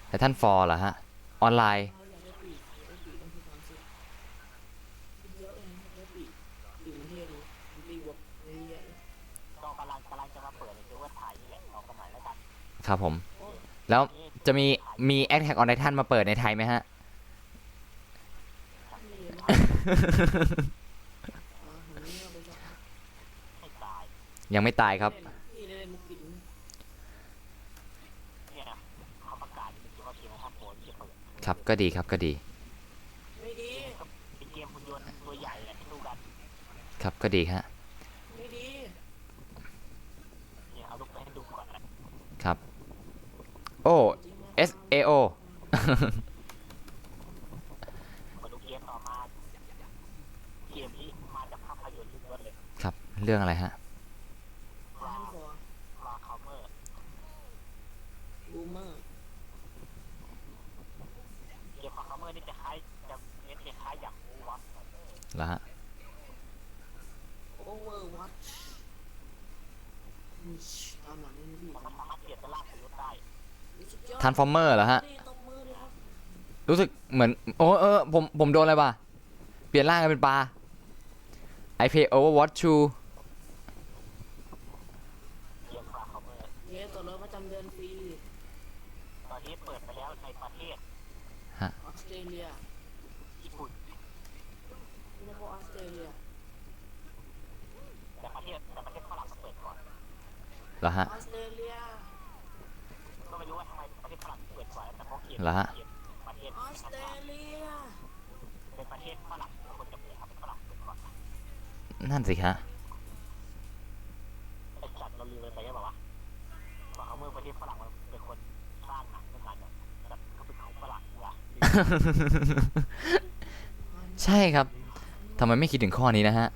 ไททันฟอร์เหรอฮะออนไลน์ เราอยากได้ปีกต้องมีความสุขเยอะเลยอยากได้ปีกมันเท่ดีมันปีกบวกเยอะ ก็กำลังจะมาเปิดในเซิร์ฟเวอร์ไทยนี่แหละเอากันหน่อยแล้วกัน ครับผม แล้วจะมีแอคแท็กออนไททันมาเปิดในไทยไหมฮะ ผมนี่เอาไปชอบ ให้ตาย ยังไม่ตายครับ พี่ได้มุกปิด เนี่ยเขาประกาศเป็นเกมว่าเกมนะครับผมจะเปิด ครับก็ดีครับก็ดี ไม่ดี เป็นเกมหุ่นยนต์ตัวใหญ่แหละให้ดูกัน ครับก็ดีฮะ ไม่ดี เนี่ยเอาลูกไปให้ดูก่อนนะครับ โอ้ SAO มาดูเกมต่อมาเกมนี้มาจากภาพยนตร์ล้วนๆเลย ครับเรื่องอะไรฮะ ร้านฟอร์ รอคอมเมอร์ บูมเมอร์ เกมคอมเมอร์นี่จะคล้ายจะเน้นคล้ายอย่างวอต เหรอฮะ โอเวอร์วอตตามหลังนี่พี่ มันสามารถเปลี่ยนเป็นลาบเป็นรถได้ สุดยอด ทันฟอร์เมอร์เหรอฮะ ตบมือเลยครับ รู้สึกเหมือนโอ้ผมโดนอะไรป่ะเปลี่ยนร่างกันเป็นปลา I play Overwatch 2 เกมรอคอมเมอร์ เย้ตัวรถประจำเดือนฟรี ตอนนี้เปิดไปแล้วในประเทศ ออสเตรเลีย ญี่ปุ่น ไม่ใช่พวกออสเตรเลีย แต่ประเทศฝรั่งมาเปิดก่อน เหรอฮะ ออสเตรเลีย ก็ไม่รู้ว่าทำไมประเทศฝรั่งเปิดก่อนแต่เพราะเกม เหรอฮะ เกมประเทศ ออสเตรเลีย เป็นประเทศฝรั่งคนจะเปิดครับเป็นฝรั่งเปิดก่อน นั่นสิฮะ ไอ้จัดเราลืมไปใช่ป่าวะว่าเขาเมื่อประเทศฝรั่งมันเป็นคนสร้างหนังขึ้นมาเนี่ยแต่เขาเป็นของฝรั่งว่ะ ใช่ครับทำไมไม่คิดถึงข้อนี้นะฮะ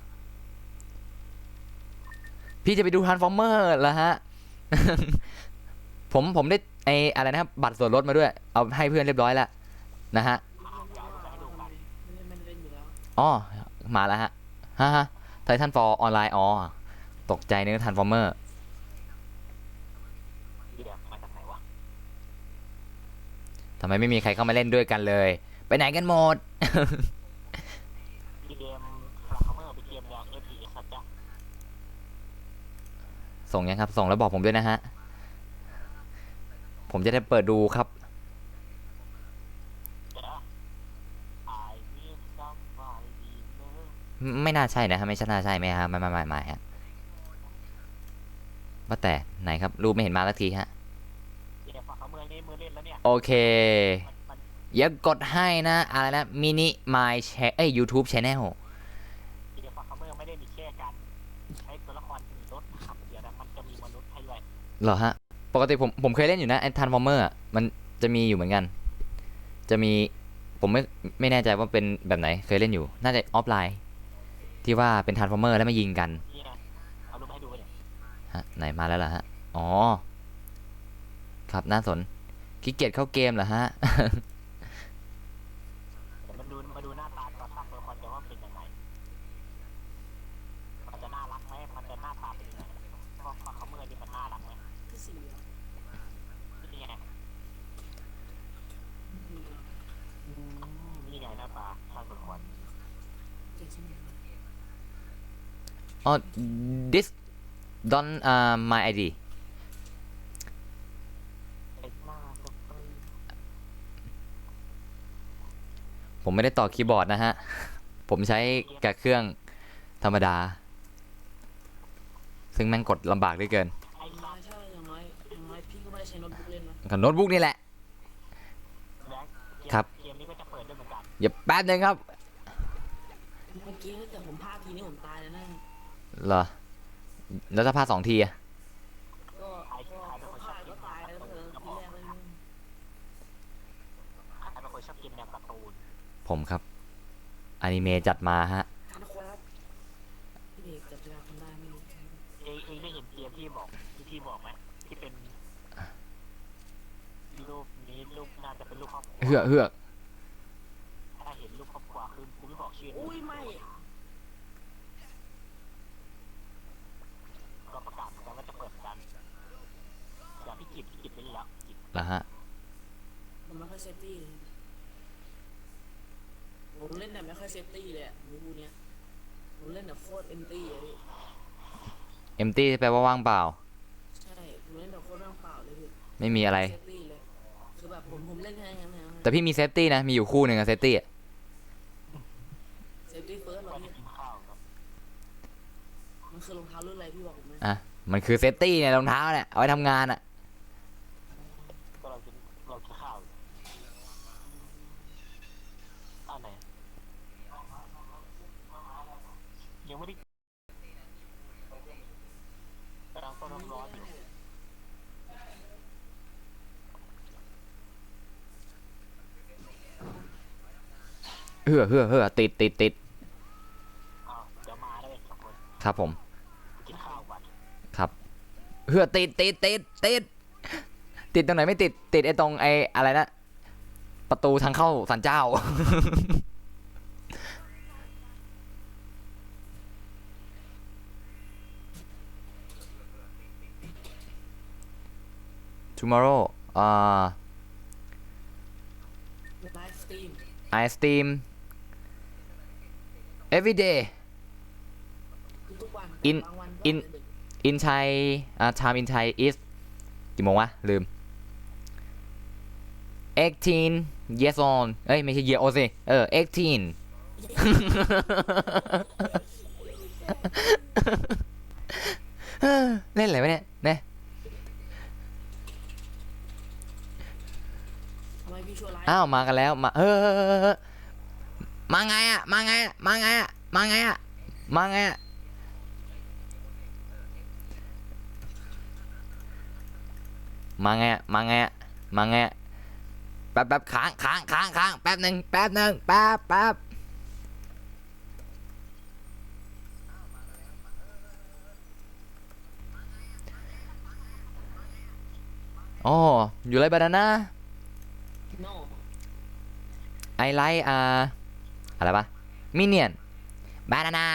พี่จะไปดูทันฟอร์เมอร์เหรอฮะ ผมได้อะไรนะครับบัตรส่วนลดมาด้วย เอาให้เพื่อนเรียบร้อยแล้วนะฮะ มันเล่นอยู่แล้ว อ๋อมาแล้วฮะไททันฟอร์ออนไลน์อ๋อตกใจนึกทันฟอร์เมอร์ ทำไมไม่มีใครเข้ามาเล่นด้วยกันเลย ไปไหนกันหมด เกมฟลักเมอร์เป็นเกมแนว FPS ครับจ้ะ ส่งยังครับ ส่งแล้วบอกผมด้วยนะฮะ ผมจะได้เปิดดูครับ เดี๋ยวนะ I need somebody love ไม่น่าใช่นะฮะไม่ใช่น่าใช่ไหมฮะไม่ฮะว่าแต่ไหนครับ รูปไม่เห็นมาสักทีฮะ เกมฟลักเมอร์นี่มือเล่นแล้วเนี่ย โอเค มัน อย่ากดให้นะ อะไรนะ มินิ my channel เอ้ย YouTube channel เกมฟลักเมอร์ไม่ได้มีแค่การใช้ตัวละครมีรถขับเดี๋ยวนะมันจะมีมนุษย์ให้ด้วย เหรอฮะ ปกติผมเคยเล่นอยู่นะไอ้ Transformer อะมันจะมีอยู่เหมือนกัน จะมี ผมไม่แน่ใจว่าเป็นแบบไหน เคยเล่นอยู่ น่าจะออฟไลน์ ที่ว่าเป็น Transformer แล้วมายิงกัน นี่นะเอารูปให้ดูเนี่ย ฮะ ไหนมาแล้วล่ะฮะ อ๋อ ครับ น่าสน ขี้เกียจเข้าเกมเหรอฮะ เดี๋ยวมาดูหน้าตาตอนสร้างตัวละครกันว่าเป็นยังไงมันจะน่ารักไหมมันจะหน้าตาเป็นยังไงเพราะฟลักเมอร์นี่มันน่ารักไหม ที่สี่เหลี่ยม นี่ไงนี่ไงหน้าตาสร้างตัวละคร เก่งใช่ไหม อ๋อ this don't my ID เป็นหน้าสปริง ผมไม่ได้ต่อคีย์บอร์ดนะฮะ ผมใช้กับเครื่องธรรมดา ซึ่งแม่งกดลำบากเหลือเกิน ไอ้ อย่าง สั น้อย ตว์ ถ้าอย่างน้อยพี่ก็ไม่ได้ใช้โน้ตบุ๊กเล่นนะ กับโน้ตบุ๊กนี่แหละ แบงค์เกม ครับ เกมนี้ก็จะเปิดด้วยเหมือนกัน อย่าแป๊บนึงครับ เมื่อกี้ถ้าเกิดผมพลาดทีนี้ผมตายแล้วนะ เหรอ แล้วถ้าพลาด2 ทีอะ ก็พลาดก็ตายแล้วเธอทีแรกเลย ใครเป็นคนชอบกินแนวการ์ตูน ผมครับ อนิเมะจัดมาฮะ ท่านครับพี่เด็กจับเวลาคนได้ไม่รู้ เองได้เห็นเกมที่พี่บอกไหมที่เป็นรูปนี้รูปน่าจะเป็นรูปครอบครัว เฮือก ถ้าเห็นรูปครอบครัวคือกูไม่บอกชื่อ อุ้ยไม่ ก็ประกาศเหมือนกันว่าจะเปิดกันอย่างพี่กิจไปแล้วกิจ เหรอฮะ ผมไม่ค่อยเซฟตี้เลยผมเล่นแต่ไม่ค่อยเซฟตี้เลยอะรู้เนี้ยผมเล่นแบบโคตรเอ็มตี้เลยพี่ empty แปลว่าว่างเปล่า ใช่ผมเล่นแบบโคตรว่างเปล่าเลยพี่ ไม่มีอะไร เซฟตี้เลยคือแบบผมเล่นแค่นั้นนะ แต่พี่มีเซฟตี้นะ มีอยู่คู่หนึ่งอะเซฟตี้อะ เซฟตี้เฟิร์สเหรอ ก็จะ พี่ กินข้าวครับ มันคือรองเท้ารุ่นอะไรพี่บอกผมไหม อ่ะ มันคือเซฟตี้เนี่ยรองเท้าเนี่ย เอาไว้ทำงานอะ ก็เรากินข้าวอยู่อันไหนยังไม่ได้กำลังต้มน้ำร้อนอยู่ เฮือติด อ้าวเดี๋ยวมาได้เลยสองคน ครับผม กินข้าวก่อน ครับเฮือติดตรงไหนไม่ติดไอ้ตรงไอ้อะไรนะ ประตูทางเข้าศาลเจ้า tomorrow ไลฟ์สตรีม I stream every day ทุกวัน In บางวัน in ก็ดึก in Thai time in Thai is กี่โมงวะ ลืม 18 years on เอ้ย ไม่ใช่ year old สิ18 เล่นอะไรวะเนี่ย ทำไมพี่ชั่วร้าย อ้าว มากันแล้ว มามาไงอะมาไงอะมาไงอะมาไงอะมาไงอะมาไงอะมาไงอะมาไงอะแป๊บค้างแป๊บหนึ่งแป๊บอ๋ออยู่ไรบานาน่า โน่ I like อะไรปะมิเนียนบานาน่า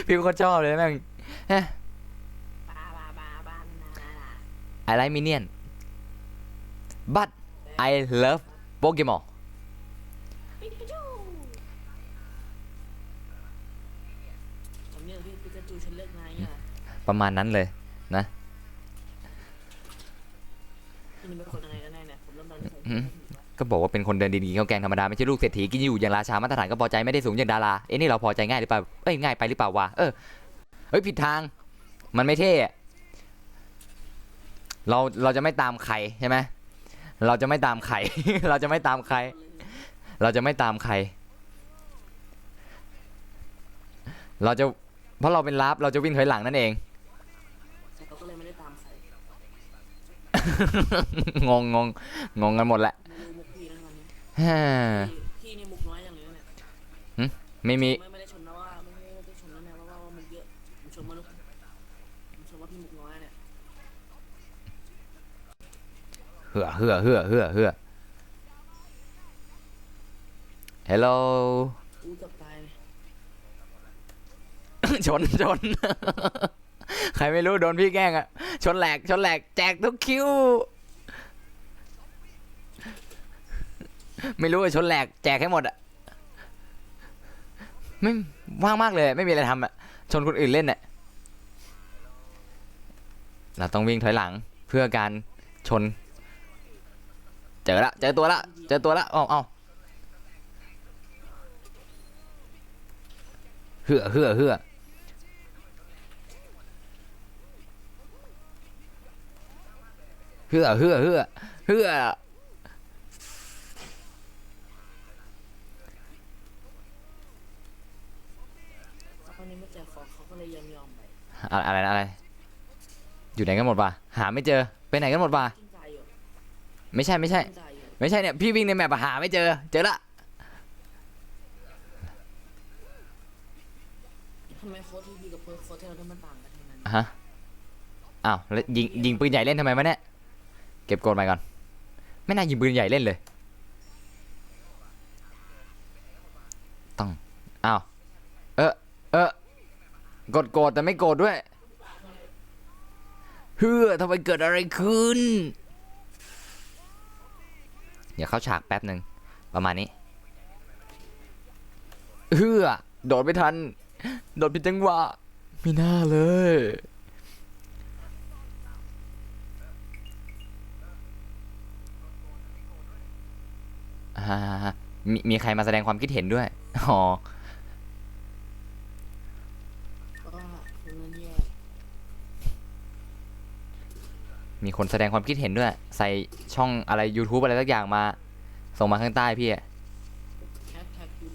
พี่ก็ชอบเลยแม่ง บานา I like minion but I love Pokemon ปิกาจูสำเนียงพี่ปิกาจูฉันเลิกนายอ่ะ ประมาณนั้นเลยนะ พี่นี่เป็นคนยังไงกันแน่เนี่ยผมเริ่มเดาใส่ อืม ก็บอกว่าเป็นคนเดินดีๆเขาแกงธรรมดาไม่ใช่ลูกเศรษฐีกินอยู่อย่างราชามาตรฐานก็พอใจไม่ได้สูงอย่างดาราเอ้นี่เราพอใจง่ายหรือเปล่าง่ายไปหรือเปล่าวะเฮ้ยผิดทางมันไม่เท่อะเราจะไม่ตามใครใช่ไหมเราจะไม่ตามใคร เราจะไม่ตามใคร เราจะไม่ตามใคร เราจะเพราะเราเป็นลับเราจะวิ่งถอยหลังนั่นเอง แต่เขาก็เลยไม่ได้ตามใคร งงกันหมดแหละ ไม่รู้มุกพี่นะตอนนี้ ฮ่า พี่นี่มุกน้อยอย่างเลยเนี่ย ไม่มี ไม่ได้ชมนะว่าไม่ได้ชมนะเนี่ยว่ามุกเยอะผมชมว่าลูกผมชมว่าพี่มุกน้อยเนี่ย เหือHello อู้กับตายเลย ชน ใครไม่รู้โดนพี่แกล้งอะชนแหลกแจกทุกคิว ไม่รู้ว่าชนแหลกแจกให้หมดอะไม่ว่างมากเลยไม่มีอะไรทำอะชนคนอื่นเล่นอะเราต้องวิ่งถอยหลังเพื่อการชน เจอตัวละเอาเหือตอนนี้ไม่เจอของเขาก็เลยยอมไป อะไรอยู่ไหนกันหมดวะหาไม่เจอไปไหนกันหมดวะ ขึ้นใจอยู่ ไม่ใช่ ขึ้นใจอยู่ เนี่ยพี่วิ่งในแมปอะหาไม่เจอละ ทำไมโค้ดที่พี่กับโค้ดที่เราได้มันต่างกันทำไม ฮะอ้าวแล้วยิงปืนใหญ่เล่นทำไมวะเนี่ยเก็บโกดใหม่ก่อนไม่น่ายิงปืนใหญ่เล่นเลยต้องอ้าวกดโกรธแต่ไม่โกรธด้วยทำไมเกิดอะไรขึ้นเดี๋ยวเข้าฉากแป๊บหนึ่งประมาณนี้โดดไม่ทันโดดผิดจังหวะไม่น่าเลยมีใครมาแสดงความคิดเห็นด้วยอ๋อ ก็คนนั้นเนี่ย มีคนแสดงความคิดเห็นด้วย ใส่ช่องอะไร YouTube อะไรสักอย่างมา ส่งมาข้างใต้พี่อะ แฮชแท็กยู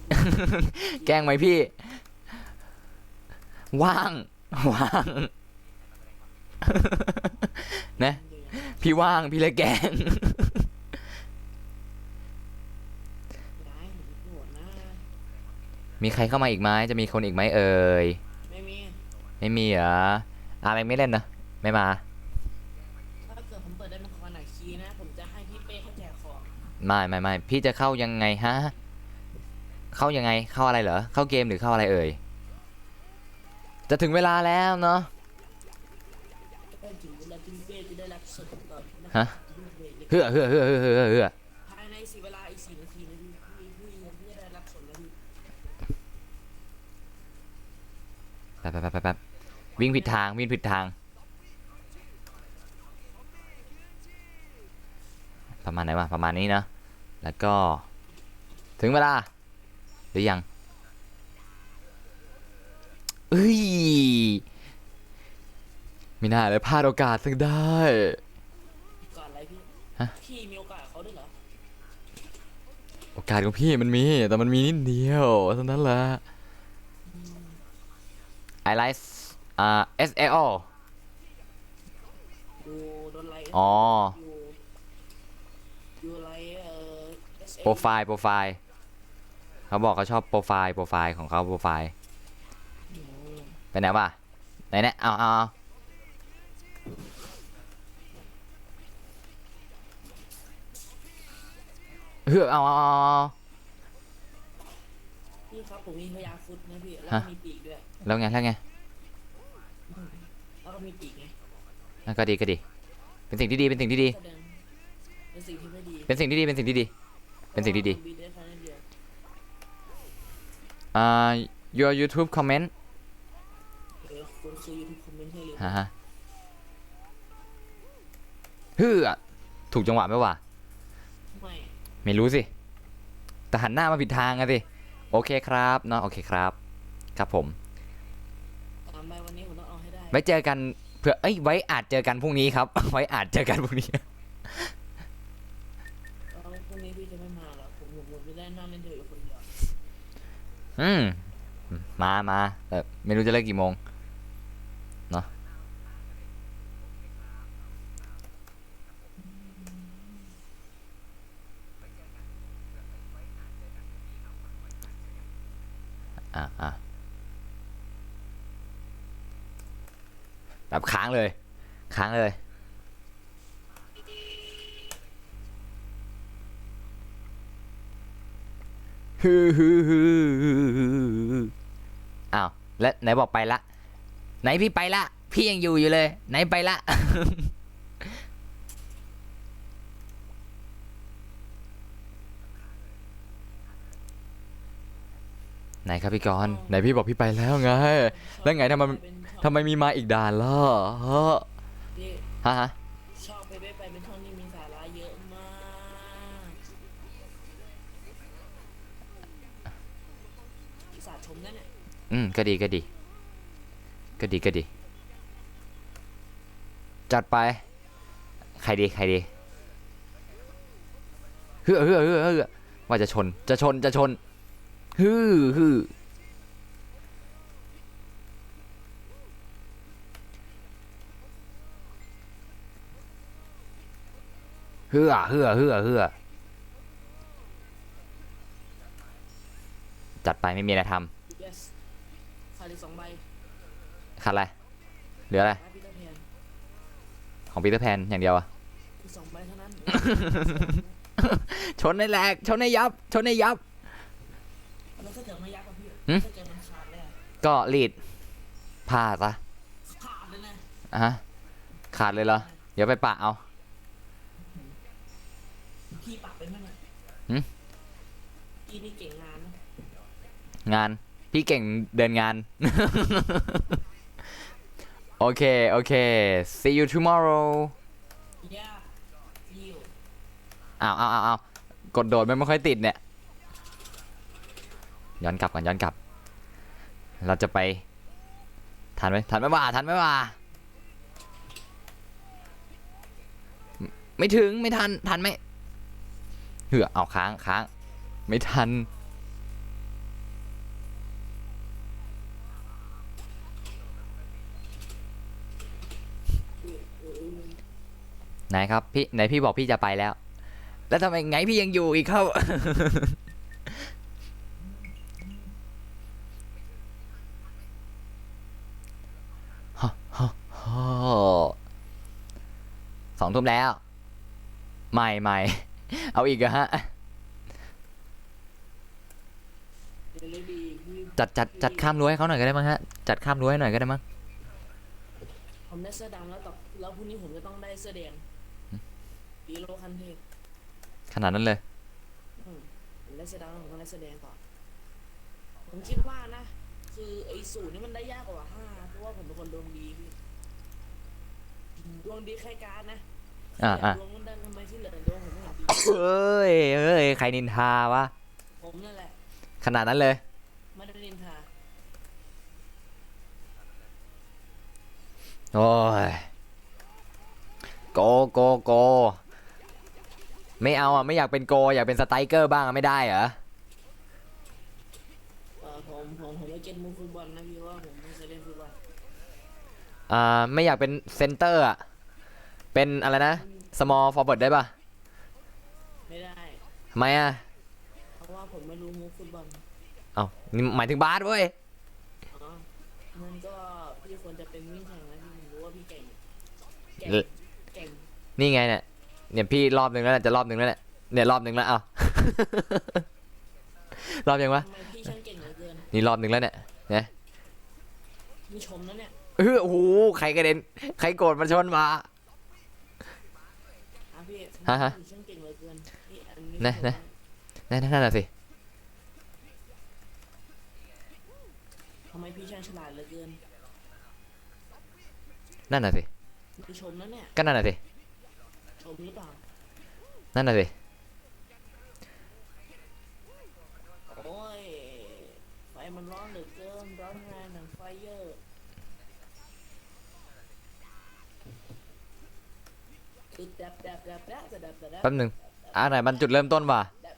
แกล้งไหมพี่ ว่าง นะ พี่ว่างพี่เลยแกล้ง ย้ายหนูโหดนะ มีใครเข้ามาอีกไหมจะมีคนอีกไหมเอ่ย ไม่มี ไม่มีเหรออะไรไม่เล่นนะไม่มา ถ้าเกิดผมเปิดได้เป็นคอหนักคีย์นะผมจะให้พี่เป้เขาแจกของ ไม่พี่จะเข้ายังไงฮะเข้ายังไงเข้าอะไรเหรอเข้าเกมหรือเข้าอะไรเอ่ยจะถึงเวลาแล้วเนาะ ก็ถึงเวลาที่พี่เป้จะได้รับส่วนต่อนะ ฮะ เพื่ เหือ ภายในเวลาอีก4 นาทีนะพี่จะได้รับส่วนแล้วพี่ แป๊บวิ่งผิดทางประมาณไหนวะประมาณนี้นะแล้วก็ถึงเวลาหรือยังไม่น่าเลยพลาดโอกาสสักได้ ก่อนอะไรพี่ ฮะ พี่มีโอกาสกับเขาด้วยเหรอ โอกาสของพี่มันมีแต่มันมีนิดเดียวเท่านั้นแหละ I like SAO ดูโดนไล่ อ๋อ ดูไล่โปรไฟล์เขาบอกเขาชอบโปรไฟล์ของเขาโปรไฟล์ไปไหนวะไหนเนี่ยเอาพี่ครับผมมีพยาฟุตนะพี่แล้วก็มีปีกด้วย แล้วไง แล้วก็มีปีกไง นั่นก็ดีไป เป็นสิ่งที่ดีเป็นสิ่งที่ดี แสดงเป็นสิ่งที่ไม่ดี เป็นสิ่งที่ดีเป็นสิ่งที่ดีเป็นสิ่งที่ดี บีได้แค่นั้นเดียว your YouTube comment คุณคือ YouTube คอมเมนต์ให้เลย ฮะเฮ้อถูกจังหวะไหมวะ ไม่ ไม่รู้สิ แต่หันหน้ามาผิดทางอะสิ โอเคครับเนาะโอเคครับ ครับผม ตามไปวันนี้ผมต้องเอาให้ได้ ไว้เจอกันเผื่อไว้อาจเจอกันพรุ่งนี้ครับ ไว้อาจเจอกันพรุ่งนี้ แล้วพรุ่งนี้พี่จะไม่มาแล้วผมไม่ได้นั่งเล่นเธออยู่คนเดียว อืมมาแต่ไม่รู้จะเลิกกี่โมงเนาะแบบค้างเลยอ้าวแล้วไหนบอกไปละไหนพี่ไปละพี่ยังอยู่เลยไหนไปละ ไหนครับพี่กรณ์ไหนพี่บอกพี่ไปแล้วไงแล้วไงทำไมมีมาอีกด่านล่ะ พี่ ฮะ ชอบไปเป็นช่องที่มีสาระเยอะมากอิสาชมนั่นแหละ ก็ดีจัดไปใครดีเฮือว่าจะชนฮือจัดไปไม่มีอะไรท yes ขาดอีก2 ใบ ำขาดอะไรเหลืออะไร พีเตอร์แพน ของปีเตอร์แพนอย่างเดียวอะ คือ2 ใบเท่านั้น ชนให้แหลกชนให้ยับ แล้วถ้าเกิดไม่ยักษ์กับพี่ หึ ถ้าเกิดมันขาดเลยอะ ก็รีดผ้าซะ ขาดเลยนะ ฮะขาดเลยเหรอเดี๋ยวไปปะเอา พี่ปักเป็นไหมเนี่ย หึ พี่นี่เก่งงานนะ งานพี่เก่งเดินงาน โอเคsee you tomorrow ย่ายิว อ้าวกดโดดไม่ค่อยติดเนี่ยย้อนกลับเราจะไปทันไหมว่าไม่ถึงไม่ทันไหมเหือเอาค้างไม่ทันไหนครับพี่ไหนพี่บอกพี่จะไปแล้ว แล้วทำไมไงพี่ยังอยู่อีกครับ 2 ทุ่มแล้วไม่เอาอีกเหรอะฮะ เดี๋ยวเลยดีพี่ จัดข้ามรั้วให้เขาหน่อยก็ได้มั้งฮะจัดข้ามรั้วให้หน่อยก็ได้มั้ง ผมได้เสื้อดำแล้วพรุ่งนี้ผมจะต้องได้เสื้อแดงปีโลคันเทพ ขนาดนั้นเลย ผมได้เสื้อดำแล้วผมต้องได้เสื้อแดงต่อผมคิดว่านะ คือไอ้0นี่มันได้ยากกว่า5เพราะว่าผมเป็นคนดวงดีพี่ดวงดีแค่การนะดวงมันดันทำไมที่เหลือดวงผมไม่เห็นดี เอ้ยใครนินทาวะ ผมนั่นแหละ ขนาดนั้นเลย ไม่ได้นินทา โอ้ยโกไม่เอาอ่ะไม่อยากเป็นโกอยากเป็นสไตรเกอร์บ้างอ่ะไม่ได้เหรอ ผมไม่เก็ตมุกฟุตบอลนะพี่ว่าผมไม่เคยเล่นฟุตบอล ไม่อยากเป็นเซนเตอร์อ่ะเป็นอะไรนะ small forward ได้ป่ะ ไม่ได้ ทำไมอ่ะ เพราะว่าผมไม่รู้มุกฟุตบอล เอ้านี่หมายถึงบาสเว้ย อ๋อมันก็พี่ควรจะเป็นวิ่งแข่งนะพี่ผมรู้ว่าพี่เก่งเก่ง นี่ไงเนี่ยพี่รอบนึงแล้วจะรอบนึงแล้วเนี่ยรอบนึงแล้วเอา รอบยังวะ ทำไมพี่ช่างเก่งเหลือเกิน นี่รอบนึงแล้วเนี่ย มีชมนะเนี่ย โอ้โหใครกระเด็นใครโกรธมาชนมา พี่ ฮะ ช่างเก่งเหลือเกินพี่อันนี้ นะ นั่นน่ะสิ ทำไมพี่ช่างฉลาดเหลือเกิน นั่นน่ะสิ มีชมนะเนี่ย ก็นั่นน่ะสิ ชมหรือเปล่า นั่นน่ะสิ โอ้ยไฟมันร้อนเหลือเกินร้อนแรงหนังไฟเยอะคือแดบ แป๊บหนึงไหนมันจุดเริ่มต้นวะ แดบ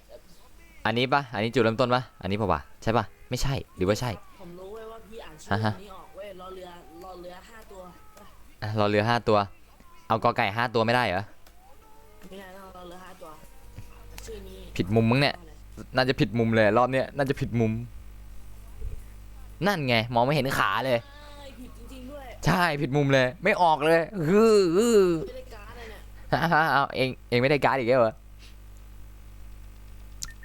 อันนี้ปะอันนี้จุดเริ่มต้นปะอันนี้ปะวะใช่ปะไม่ใช่หรือว่าใช่ ผมรู้เว้ยว่าพี่อ่านชื่ อ่า อ ฮะ นี้ออกเว้ยรอเรือ5 ตัว รอเรือ5 ตัว เอากอไก่5 ตัวไม่ได้เหรอ ไม่ได้ต้องรอเรือ5 ตัวชื่อนี้ ผิดมุมมั้งเนี่ย น่าจะผิดมุมเลยรอบเนี้ยน่าจะผิดมุม นั่นไงมองไม่เห็นขาเลย เอ้ยผิดจริงๆด้วย ใช่ผิดมุมเลย ไม่ออกเลยไม่ได้การ์ดเลยเนี่ย เอาเองไม่ได้การ์ดอีกแล้วเหรอ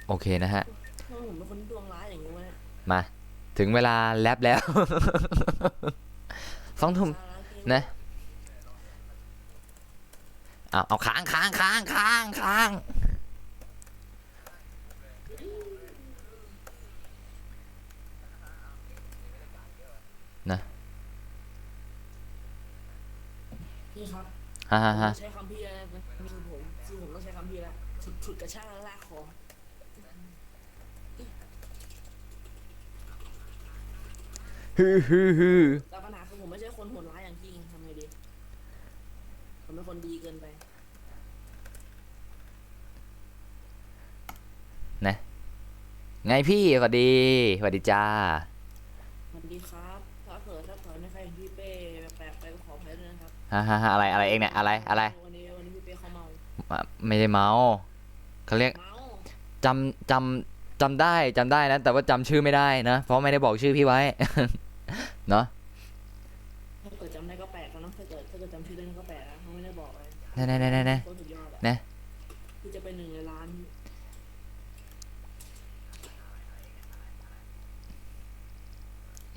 โอเคนะฮะ ทำไมผมเป็นคนดวงร้ายอย่างนี้วะเนี่ย มาถึงเวลาแลบแล้ว 2 ทุ่ม ซาร่าเกม นะเอาค้างนะ พี่ครับ ฮ่า ผมใช้คำพี่แล้วนะคือผมต้องใช้คำพี่แล้วฉุดกระชากแล้วลากคอ ฮือ แต่ปัญหาคือผมไม่ใช่คนโหดร้ายอย่างพี่ไงทำไงดีผมเป็นคนดีเกินไป ไงพี่สวัสดีจ้า สวัสดีครับถ้าเกิดในใครเห็นพี่เป้แปลกๆไปก็ขออภัยด้วยนะครับ อะไรเองเนี่ยอะไร วันนี้พี่เป้เขาเมา ไม่ได้เมาเขาเรียก เมา จำได้นะ แต่ว่าจำชื่อไม่ได้นะ เพราะไม่ได้บอกชื่อพี่ไว้ เนาะ ถ้าเกิดจำได้ก็แปลกแล้วเนอะถ้าเกิดจำชื่อได้ก็แปลกนะเขาไม่ได้บอกเลย แน่ โคตรสุดยอดอะ นะ พี่จะเป็น1 ในล้าน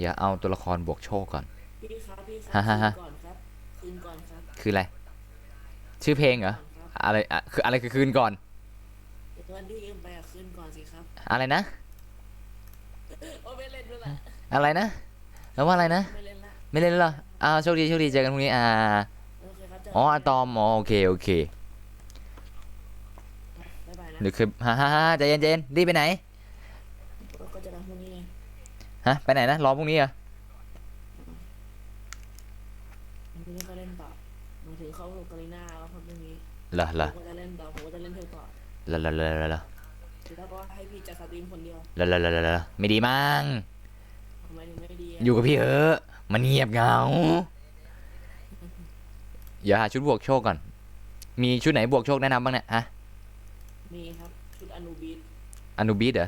อย่าเอาตัวละครบวกโชคก่อน พี่ครับคื ฮะ นก่อนครับคืนก่อนครับ คืออะไร ชื่อเพลงเหรอ อะไรคือคืนก่อน เดี๋ยววันที่เอ็มไปคืนก่อนสิครับ อะไรนะ โอ้ไม่เล่นด้วยละ อะไรนะ แล้วว่าอะไรนะ ไม่เล่นละ ไม่เล่นแล้วเหรอโชคดีเจอกันพรุ่งนี้โอเคครับเจ อ๋ออะตอมอ๋อโอเค บ๊ายบายนะ เดี๋ยวคือใจเย็นรีบไปไหน ก็จะทำพรุ่งนี้ไง ไปไหนนะรอพรุ่งนี้เหรอ พรุ่งนี้ก็เล่นต่อมาถึงเข้าโรกาลิน่าแล้วพรุ่งนี้ เหรอ ผมก็จะเล่นต่อผมก็จะเล่นเธอต่อ แล้ว แล้วก็ให้พี่จัดสตรีมคนเดียว ไม่ดีมั้ง ทำไมถึงไม่ดี อยู่กับพี่เถอะมันเงียบเหงาเดี๋ยวหาชุดบวกโชคก่อน มีชุดไหนบวกโชคแนะนำบ้างเนี่ยฮะ มีครับชุดอนูบิส อนุบิสเหรอ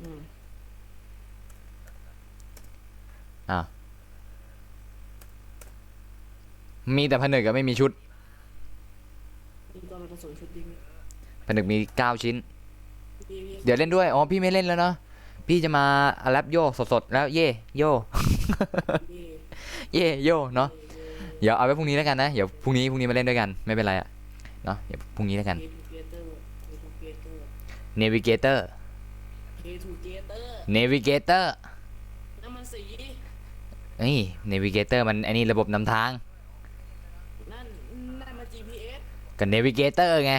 อืม มีแต่ผนึกอะไม่มีชุด พี่ก็มาผสมชุดดีไหม ผนึกมี9 ชิ้น พี่ เดี๋ยวเล่นด้วยอ๋อพี่ไม่เล่นแล้วเนาะพี่จะมาแรปโยสดๆแล้วโย พี่ โยเนาะเดี๋ยวเอาไว้พรุ่งนี้แล้วกันนะเดี๋ยวพรุ่งนี้มาเล่นด้วยกันไม่เป็นไรอะเนาะเดี๋ยวพรุ่งนี้แล้วกัน เนวิเกเตอร์ Navigator นั่นมันสี นี่ Navigator มันไอ้นี่ระบบนำทาง นั่นมัน GPS กับ Navigator ไง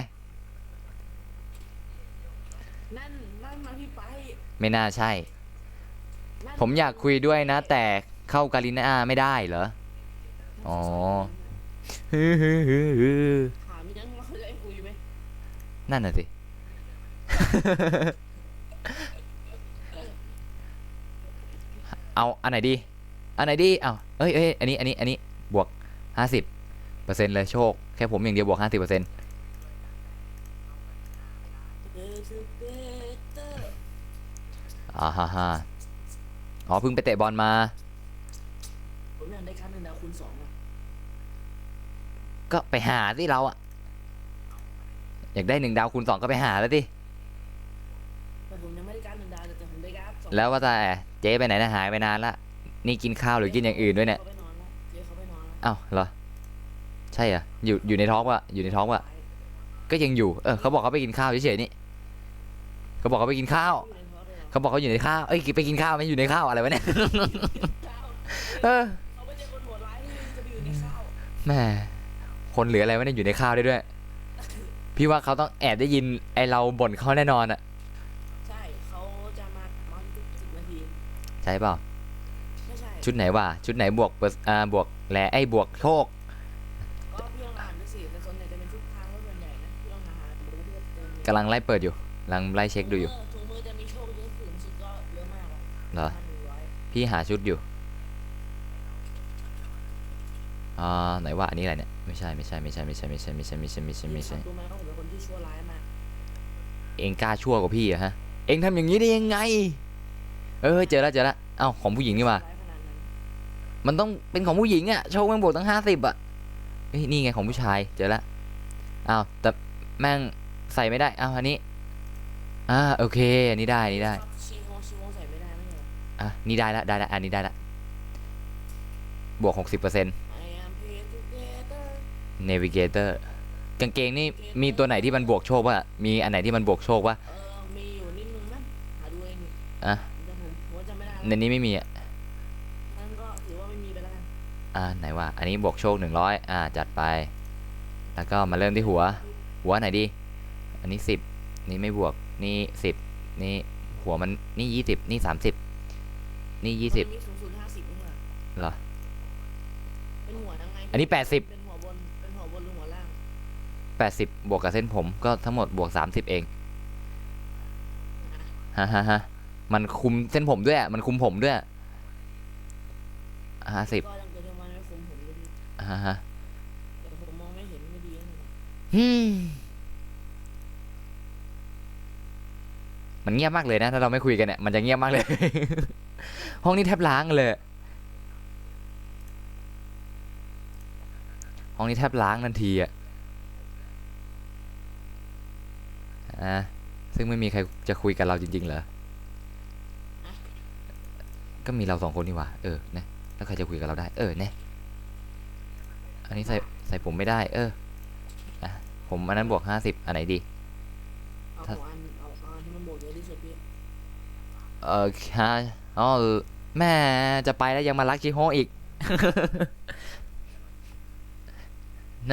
นั่นมันพี่ไป ไม่น่าใช่ นั่น ผมอยากคุยด้วยนะ แต่เข้ากาลิน่าไม่ได้เหรอ อ๋อ ถามยังว่าเขาจะให้คุยไหม นั่นน่ะสิ เอาอันไหนดีเอาเอ้ยอันนี้บวก50%เลยโชคแค่ผมอย่างเดียวบวก50%ฮ่าอ๋อเพิ่งไปเตะบอลมา ผมอยากได้การ1 ดาวคูณ 2อ่ะ ก็ไปหาสิเราอะอยากได้1 ดาวคูณ 2ก็ไปหาแล้วดิ แต่ผมยังไม่ได้การ1 ดาวแต่ผมได้การ2 แล้วว่าแต่เจ๊ไปไหนนะหายไปนานละนี่กินข้าวหรือกินอย่างอื่นด้วยเนี่ย เขาไปนอนแล้วเจ๊เขาไปนอนแล้ว อ้าวเหรอใช่เหรออยู่ในท้องวะ ก็ยังอยู่เขาบอกเขาไปกินข้าวเฉยๆนี่เขาบอกเขาไปกินข้าว อยู่ในเพราะเลยเหรอ เขาบอกเขาอยู่ในข้าวเอ้ยไปกินข้าวไม่อยู่ในข้าวอะไรวะเนี่ย เออ เขาไม่ใช่คนหัวร้ายที่จะไปอยู่ในข้าว แหม่คนเหลืออะไรวะเนี่ยอยู่ในข้าวได้ด้วย พี่ว่าเขาต้องแอบได้ยินไอเราบ่นเขาแน่นอนอะ ใช่เขาจะมาประมาณทุก10 นาที ใช่เปล่า ไม่ใช่ ชุดไหนวะชุดไหนบวกบวกแหล่ไอ้บวกโชค ก็พี่ลองอ่านดูสิแต่ส่วนใหญ่จะเป็นชุดทางก็ส่วนใหญ่นะพี่ลองหาดูเลือดเต็มเลย กำลังไล่เปิดอยู่กำลังไล่เช็คดูอยู่ ถุงมือจะมีโชคเยอะสูงสุดก็เยอะมากอะ เหรอ 100 พี่หาชุดอยู่ไหนวะอันนี้อะไรเนี่ยไม่ใช่ไม่ใช่ไม่ใช่ไม่ใช่ไม่ใช่ไม่ใช่ไม่ใช่ไม่ใช่ไม่ใช่ รู้ไหมว่าผมเป็นคนที่ชั่วร้ายมาก เองกล้าชั่วกว่าพี่เหรอฮะเองทำอย่างนี้ได้ยังไงเจอแล้วเอ้าของผู้หญิงนี่หว่า ร้ายขนาดนั้น มันต้องเป็นของผู้หญิงอะโชคแม่งบวกตั้ง50อะเฮ้ยนี่ไงของผู้ชายเจอแล้วอ้าวแต่แม่งใส่ไม่ได้อ้าวอันนี้โอเคอันนี้ได้อันนี้ได้ ชีโฮใส่ไม่ได้ไม่ใช่เหรอ นี่ได้ละอันนี้ได้ละบวก 60% I am paid together Navigator กางเกงนี่มีตัวไหนที่มันบวกโชคป่ะมีอันไหนที่มันบวกโชคป่ะ มีอยู่นิดนึงนะหาดูเองดิ อ่ะ แต่ผมจำไม่ได้ ในนี้ไม่มีอ่ะ นั่นก็ถือว่าไม่มีไปแล้วกัน ไหนวะอันนี้บวกโชค100จัดไป แล้วก็มาเริ่มที่หัวไหนดีอันนี้10นี่ไม่บวกนี่10นี่หัวมันนี่20นี่30นี่20มันมีสูงสุด50นี่หว่า เหรอ เป็นหัวยังไง อันนี้80เป็นหัวบนหรือหัวล่าง 80บวกกับเส้นผมก็ทั้งหมดบวก30เองฮะมันคุมเส้นผมด้วยมันคุมผมด้วย50ก็ยังเกิดขึ้นมาในผมเลยดิ ฮะ แต่ผมมองไม่เห็นไม่ดีนะ มันเงียบมากเลยนะถ้าเราไม่คุยกันเนี่ยมันจะเงียบมากเลย ห้องนี้แทบล้างเลยห้องนี้แทบล้างทันทีซึ่งไม่มีใครจะคุยกับเราจริงๆเหรอก็มีเรา2คนนี่หว่านะแล้วใครจะคุยกับเราได้เนี่ยอันนี้ใส่ผมไม่ได้ผมอันนั้นบวก50อันไหนดี เอาที่มันบวกเยอะที่สุดพี่ ค่ะแม่จะไปแล้วยังมารักชิโฮอีก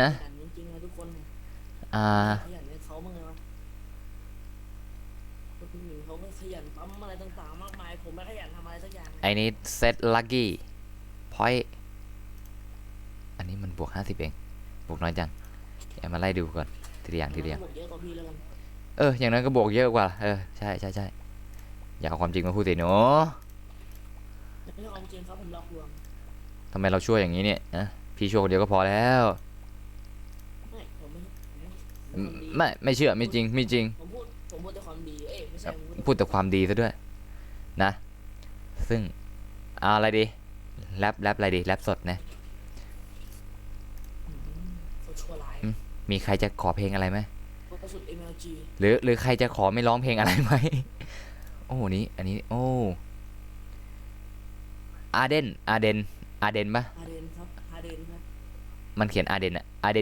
นะ แต่จริงๆนะทุกคน อ่า ขยันให้เขาบ้างไงวะคนอื่นเขาก็ขยันปั๊มอะไรต่างๆมากมายผมไม่ขยันทำอะไรสักอย่าง ไอ้นี้เซตลัคกี้พอยอันนี้มันบวก50เองบวกน้อยจังเอามาไล่ดูก่อนทีละอย่าง บวกเยอะกว่าพี่แล้วกัน อย่างนั้นก็บวกเยอะกว่าใช่อย่าเอาความจริงมาพูดสิหนู ไม่ใช่ความจริงครับผมหลอกลวง ทำไมเราช่วยอย่างนี้เนี่ยพี่ช่วยคนเดียวก็พอแล้ว ไม่ผมไม่ ไม่เชื่อไม่จริงไม่จริง ผมพูดแต่ความดีไม่ใช่ผม พูดแต่ความดีซะด้วยนะซึ่งเอาอะไรดีแรปอะไรดีแรปสดนะ เขาชั่วร้าย มีใครจะขอเพลงอะไรไหม เขาสุด MLG หรือใครจะขอไม่ร้องเพลงอะไรไหม โอ้นี้อันนี้โอ้อาเดนปะ ฮาเดนครับ มันเขียนอาเดน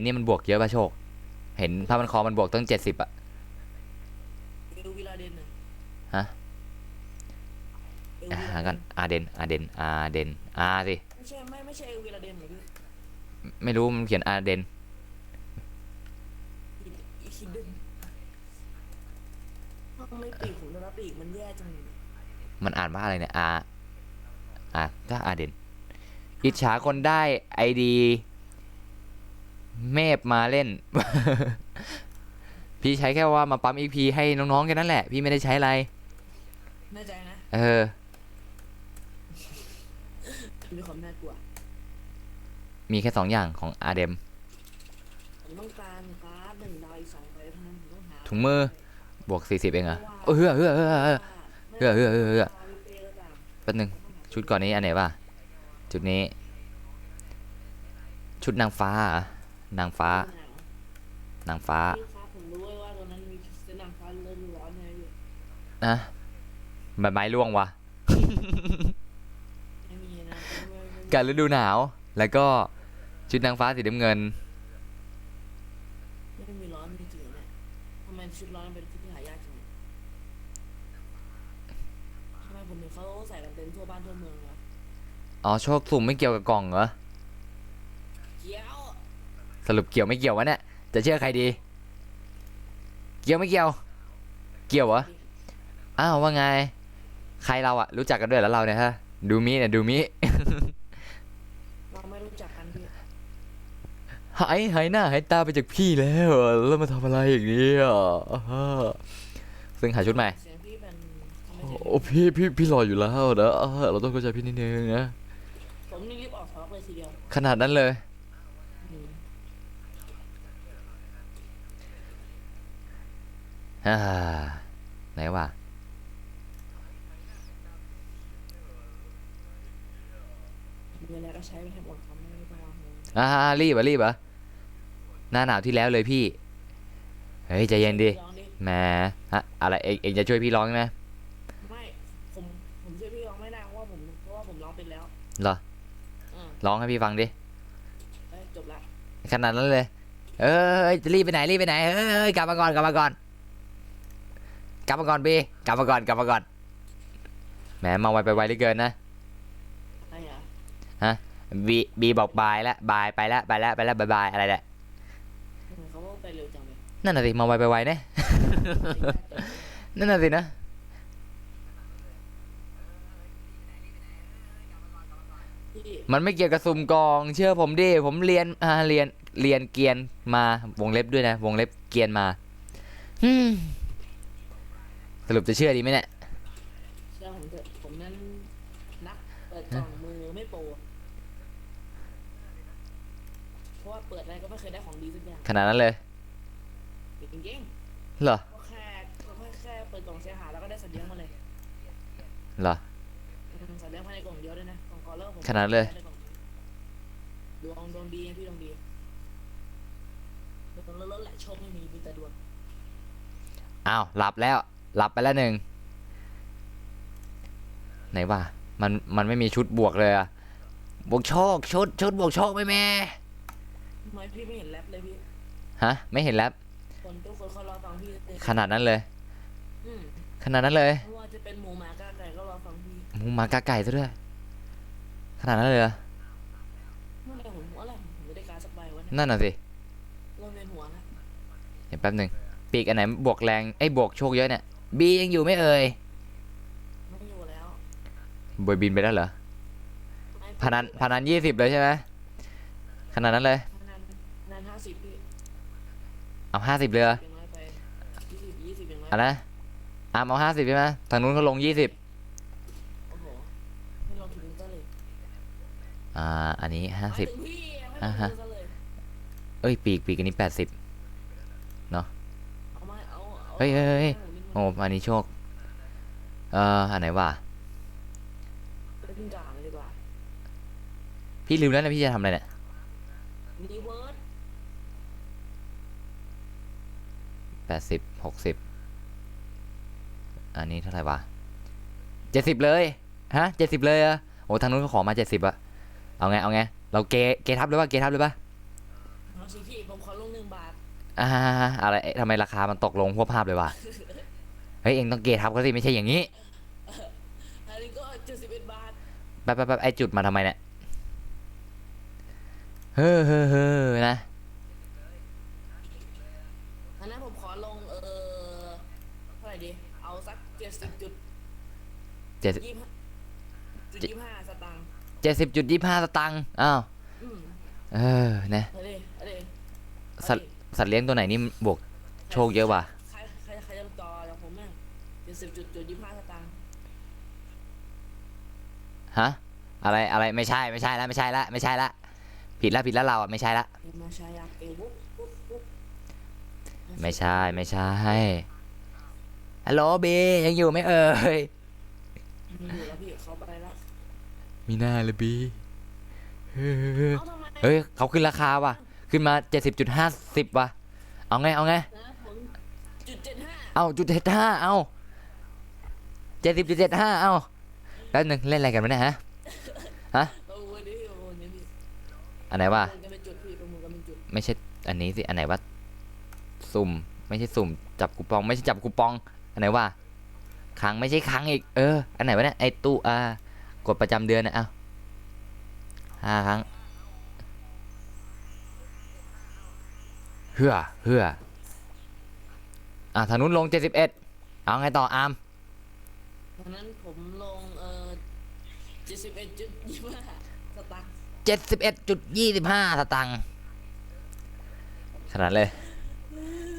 นี่มันบวกเยอะป่ะโชคเห็นผ้าพันคอมันบวกตั้ง70อะ เอลวิลาเดน ฮะ หากันอาเดนสิ ไม่ใช่เอลวิลาเดนเหรอพี่ ไม่รู้มันเขียนอาเดน อีคิดดึงไม่ปีกผมเลยนะปีกมันแย่จัง มันอ่านว่าอะไรเนี่ยถ้าอาเดนอิจฉาคนได้ไอดีเมฟมาเล่น พี่ใช้แค่ว่ามาปั๊ม EP ให้น้องๆแค่นั้นแหละพี่ไม่ได้ใช้อะไร แน่ใจนะ มีความน่ากลัว มีแค่2อย่างของอาเดม ผมต้องการการ์ด1 ดาวอีก2 ใบเท่านั้นผมต้องหา ถุงมือบวก40เองเหรอเแป๊บนึงชุดก่อนนี้อันไหนวะชุดนี้ชุดนางฟ้าเหรอนางฟ้า พี่ครับผมรู้ว่าตอนนั้นมีเส้นนางฟ้าเลื่อนร้อนไงพี่ นะใบไม้ร่วงวะ ไม่มีนะ กันฤดูหนาวแล้วก็ชุดนางฟ้าสีน้ำเงิน ไม่มีร้อนจริงๆนะ ชุดร้อนเป็นชุดที่หายากจริงทำไมผมเห็นเขาใส่กันเต็มทั่วบ้านทั่วเมืองวะ อ๋อโชคสุ่มไม่เกี่ยวกับกล่องเหรอ เกี้ยว สรุปเกี่ยวไม่เกี่ยววะเนี่ยจะเชื่อใครดี เกี่ยวไม่เกี่ยว เกี่ยววะอ้าวว่าไงใครเราอะรู้จักกันด้วยแล้วเราเนี่ยฮะดูมิเนี่ยดูมิ เราไม่รู้จักกันพี่ หายหน้าหายตาไปจากพี่แล้วแล้วมาทำอะไรอย่างนี้อ่ะซึ่งหาชุดใหม่ เสียงพี่เป็นทำไมเสียง โอ้พี่รออยู่แล้วนะเราต้องเข้าใจพี่นิดนึงนะ ผมนี่รีบออกทอล์กเลยทีเดียว ขนาดนั้นเลย อืม อ่าไหนวะ มีอะไรก็ใช้ไปให้หมดครับไม่ต้องวางมือ รีบอ่ะหน้าหนาวที่แล้วเลยพี่เฮ้ยใจเย็นดิ ลองดิ แหมฮะอะไรเองจะช่วยพี่ร้องใช่ไหม ไม่ผมช่วยพี่ร้องไม่ได้เพราะว่าผมร้องเป็นแล้ว เหรอ อ่า ร้องให้พี่ฟังดิ จบละ ขนาดนั้นเลยจะรีบไปไหนกลับมาก่อนบีกลับมาก่อนแหมมาไวไปไวเหลือเกินนะ อะไรอ่ะ บีบอกบายแล้วบายไปแล้วบายบายอะไรแหละ ทำไมเขาไปเร็วจังเลย นั่นน่ะสิมาไวไปไวเนี่ย นั่นน่ะสินะ พี่ มันไม่เกี่ยวกับสุ่มกองเชื่อผมดิผมเรียนเรียนเกียนมาวงเล็บด้วยนะวงเล็บเกียนมาสรุปจะเชื่อดีไหมเนี่ย เชื่อผมเถอะผมนั้นนักเปิดกล่องมือไม่โปรเพราะว่าเปิดอะไรก็ไม่เคยได้ของดีสักอย่าง ขนาดนั้นเลย จริง เหรอ ๆก็แค่เปิดกล่องเสียหายแล้วก็ได้สัตว์เลี้ยงมาเลย เหรอ สัตว์เลี้ยงภายในกล่องเดียวด้วยนะกล่องกอเลอร์ผม ขนาดนั้นเลย ได้กล่องดีดวงดีนะพี่ดวงดีดวงล้นๆแหละโชคไม่มีแต่ดวง อ้าวหลับไปแล้วหนึ่งไหนวะมันไม่มีชุดบวกเลยอะบวกโชคชุดบวกโชคไหมแม่ ทำไมพี่ไม่เห็นแรปเลยพี่ ฮะไม่เห็นแล้ว คนทุกคนเขารอฟังพี่เลย ขนาดนั้นเลย อืม ขนาดนั้นเลย ไม่ว่าจะเป็นหมูหมากาไก่ก็รอฟังพี่ หมูหมากาไก่ซะด้วยขนาดนั้นเลยเหรอ เมื่อไหร่ผมหัวอะไรผมจะได้การสักใบวะเนี่ย นั่นน่ะสิ เริ่มเวียนหัวแล้ว เดี๋ยวแป๊บหนึ่งปีกอันไหนบวกแรงบวกโชคเยอะเนี่ยบียังอยู่ไหม่เอ่ย ไม่อยู่แล้ว บอยบินไปแล้วเหรอ ไม่ พนัน20เลยใช่ไหมขนาดนั้นเลย พนัน50พี่ เอา50เลยเหรอ อย่างน้อยไป20อย่างน้อย เอานะเอา50ใช่ไหมทางนู้นเขาลง20 โอ้โหไม่ลงถึงก็เลย อันนี้ หมายถึงพี่ไม่ลงถึงก็เลย 50เอ้ยปีกอันนี้80 เอามาเอา เฮ้ย โอ้อันนี้โชคอันไหนวะ ไปพึ่งด่าเลยดีกว่า พี่ลืมแล้วนะพี่จะทำอะไรเนี่ย รีเวิร์ส80 60อันนี้เท่าไหร่วะ70เลยฮะ70เลยอะโอ้ทางนู้นเขาขอมา70อะเอาไงเราเกทับเลยป่ะเอาสิพี่ผมขอลง1 บาท อะไรทำไมราคามันตกลงพวกภาพเลยวะเฮ้ยเองต้องเกทับเขาสิไม่ใช่อย่างนี้ อันนี้ก็71 บาท แป๊บไอจุดมาทำไมเนี่ยเฮ้อนะ อันนั้นผมขอลงเท่าไหร่ดีเอาสัก70 จุด 70 25 สตางค์ 70.25 สตังค์อ้าว อืม นะ เอาดิ สัตว์เลี้ยงตัวไหนนี่บวกโชคเยอะว่ะ ใครจะต่อจากผมแม่ง70.25 สตางค์ ฮะอะไรไม่ใช่ละผิดละเราอ่ะไม่ใช่ละ มาชายักเอวุ๊บปุ๊บปุ๊บ ไม่ใช่ฮัลโหลบียังอยู่ไหมเอ่ย มีอยู่แล้วพี่เขาไปแล้ว มีหน้าเลยบี เอ้าทำไม เฮ้ยเขาขึ้นราคาว่ะขึ้นมา 70.50 ว่ะเอาไง นะผม.75เอา.75เอา70.75เอาแป๊บนึงเล่นอะไรกันวะเนี่ยฮะ โอ้โหนี่พี่ อันไหนวะ ประมูลกันเป็นจุดพี่ประมูลกันเป็นจุด ไม่ใช่อันนี้สิอันไหนวะสุ่ม ไม่ใช่สุ่มจับคูปองไม่ใช่จับคูปองอันไหนว่าครั้งไม่ใช่ครั้งอีกอันไหนวะเนี่ยไอตู้กดประจำเดือนนะ5 ครั้งเฮือทางนู้นลง71เอาไงต่ออาร์ม ตอนนั้นผมลง71.25สตางค์ 71.25 สตางค์ขนาดเลย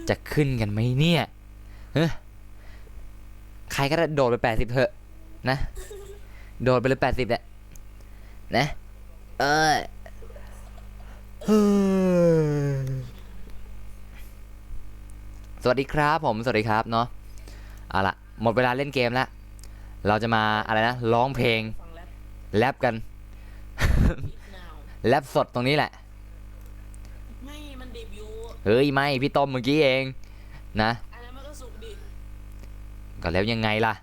จะขึ้นกันไหมเนี่ยใครก็ได้โดดไป80เถอะนะโดดไปเลย80แหละนะสวัสดีครับผมสวัสดีครับเนาะเอาละหมดเวลาเล่นเกมแล้วเราจะมาอะไรนะร้องเพลง ฟังแรป แรปกัน now แรปสดตรงนี้แหละ ไม่มันดิบอยู่ เฮ้ยไม่พี่ต้มเมื่อกี้เองนะ อันนั้นมันก็สุกดิ ก็แล้วยังไงล่ะ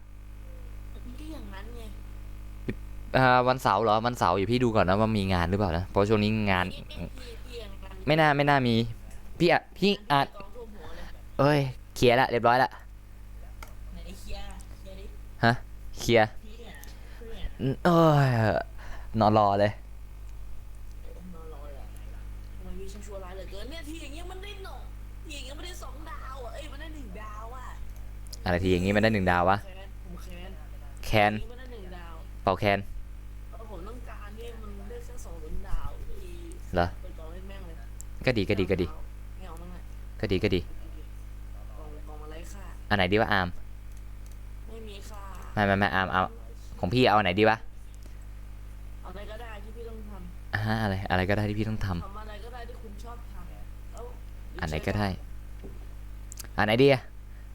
มันก็อย่างนั้นไง วันเสาร์เหรอวันเสาร์อยู่พี่ดูก่อนนะว่ามีงานหรือเปล่านะเพราะช่วงนี้งาน พี่อย่างนั้น ไม่น่ามีพี่อาจ กองท่วมหัวเลย เอ้ยเคลียร์ละเรียบร้อยละ ไหนเคลียร์ดิ เคลียร์ พี่อ่ะ เอ้ยนอนรอเลย นอนรอเลยทำไมพี่ช่างชั่วร้ายเหลือเกินเนี่ยที่อย่างเงี้ยมันได้ที่อย่างเงี้ยมันได้2 ดาวอ่ะมันได้1 ดาวอ่ะ อะไรทีอย่างงี้มันได้1 ดาววะ ผมแค้น แคน มันได้1 ดาว เป่าแคน ผมต้องการที่มันได้แค่2 ดาวพี่ เหรอ เปิดกล่องเล่นแม่งเลย ก็ดี ไม่เอามั้งอ่ะ ก็ดี กล่องอะไรค่า อันไหนดีวะอาร์ม ไม่มีค่า ไม่อาร์มเอาของพี่เอาอันไหนดีวะ อะไรก็ได้ที่พี่ต้องท อะไรก็ได้ที่พี่ต้องทำ ำอะไรก็ได้ที่คุณชอบทำแล้ว อันไหนก็ได้อันไหนดีอะ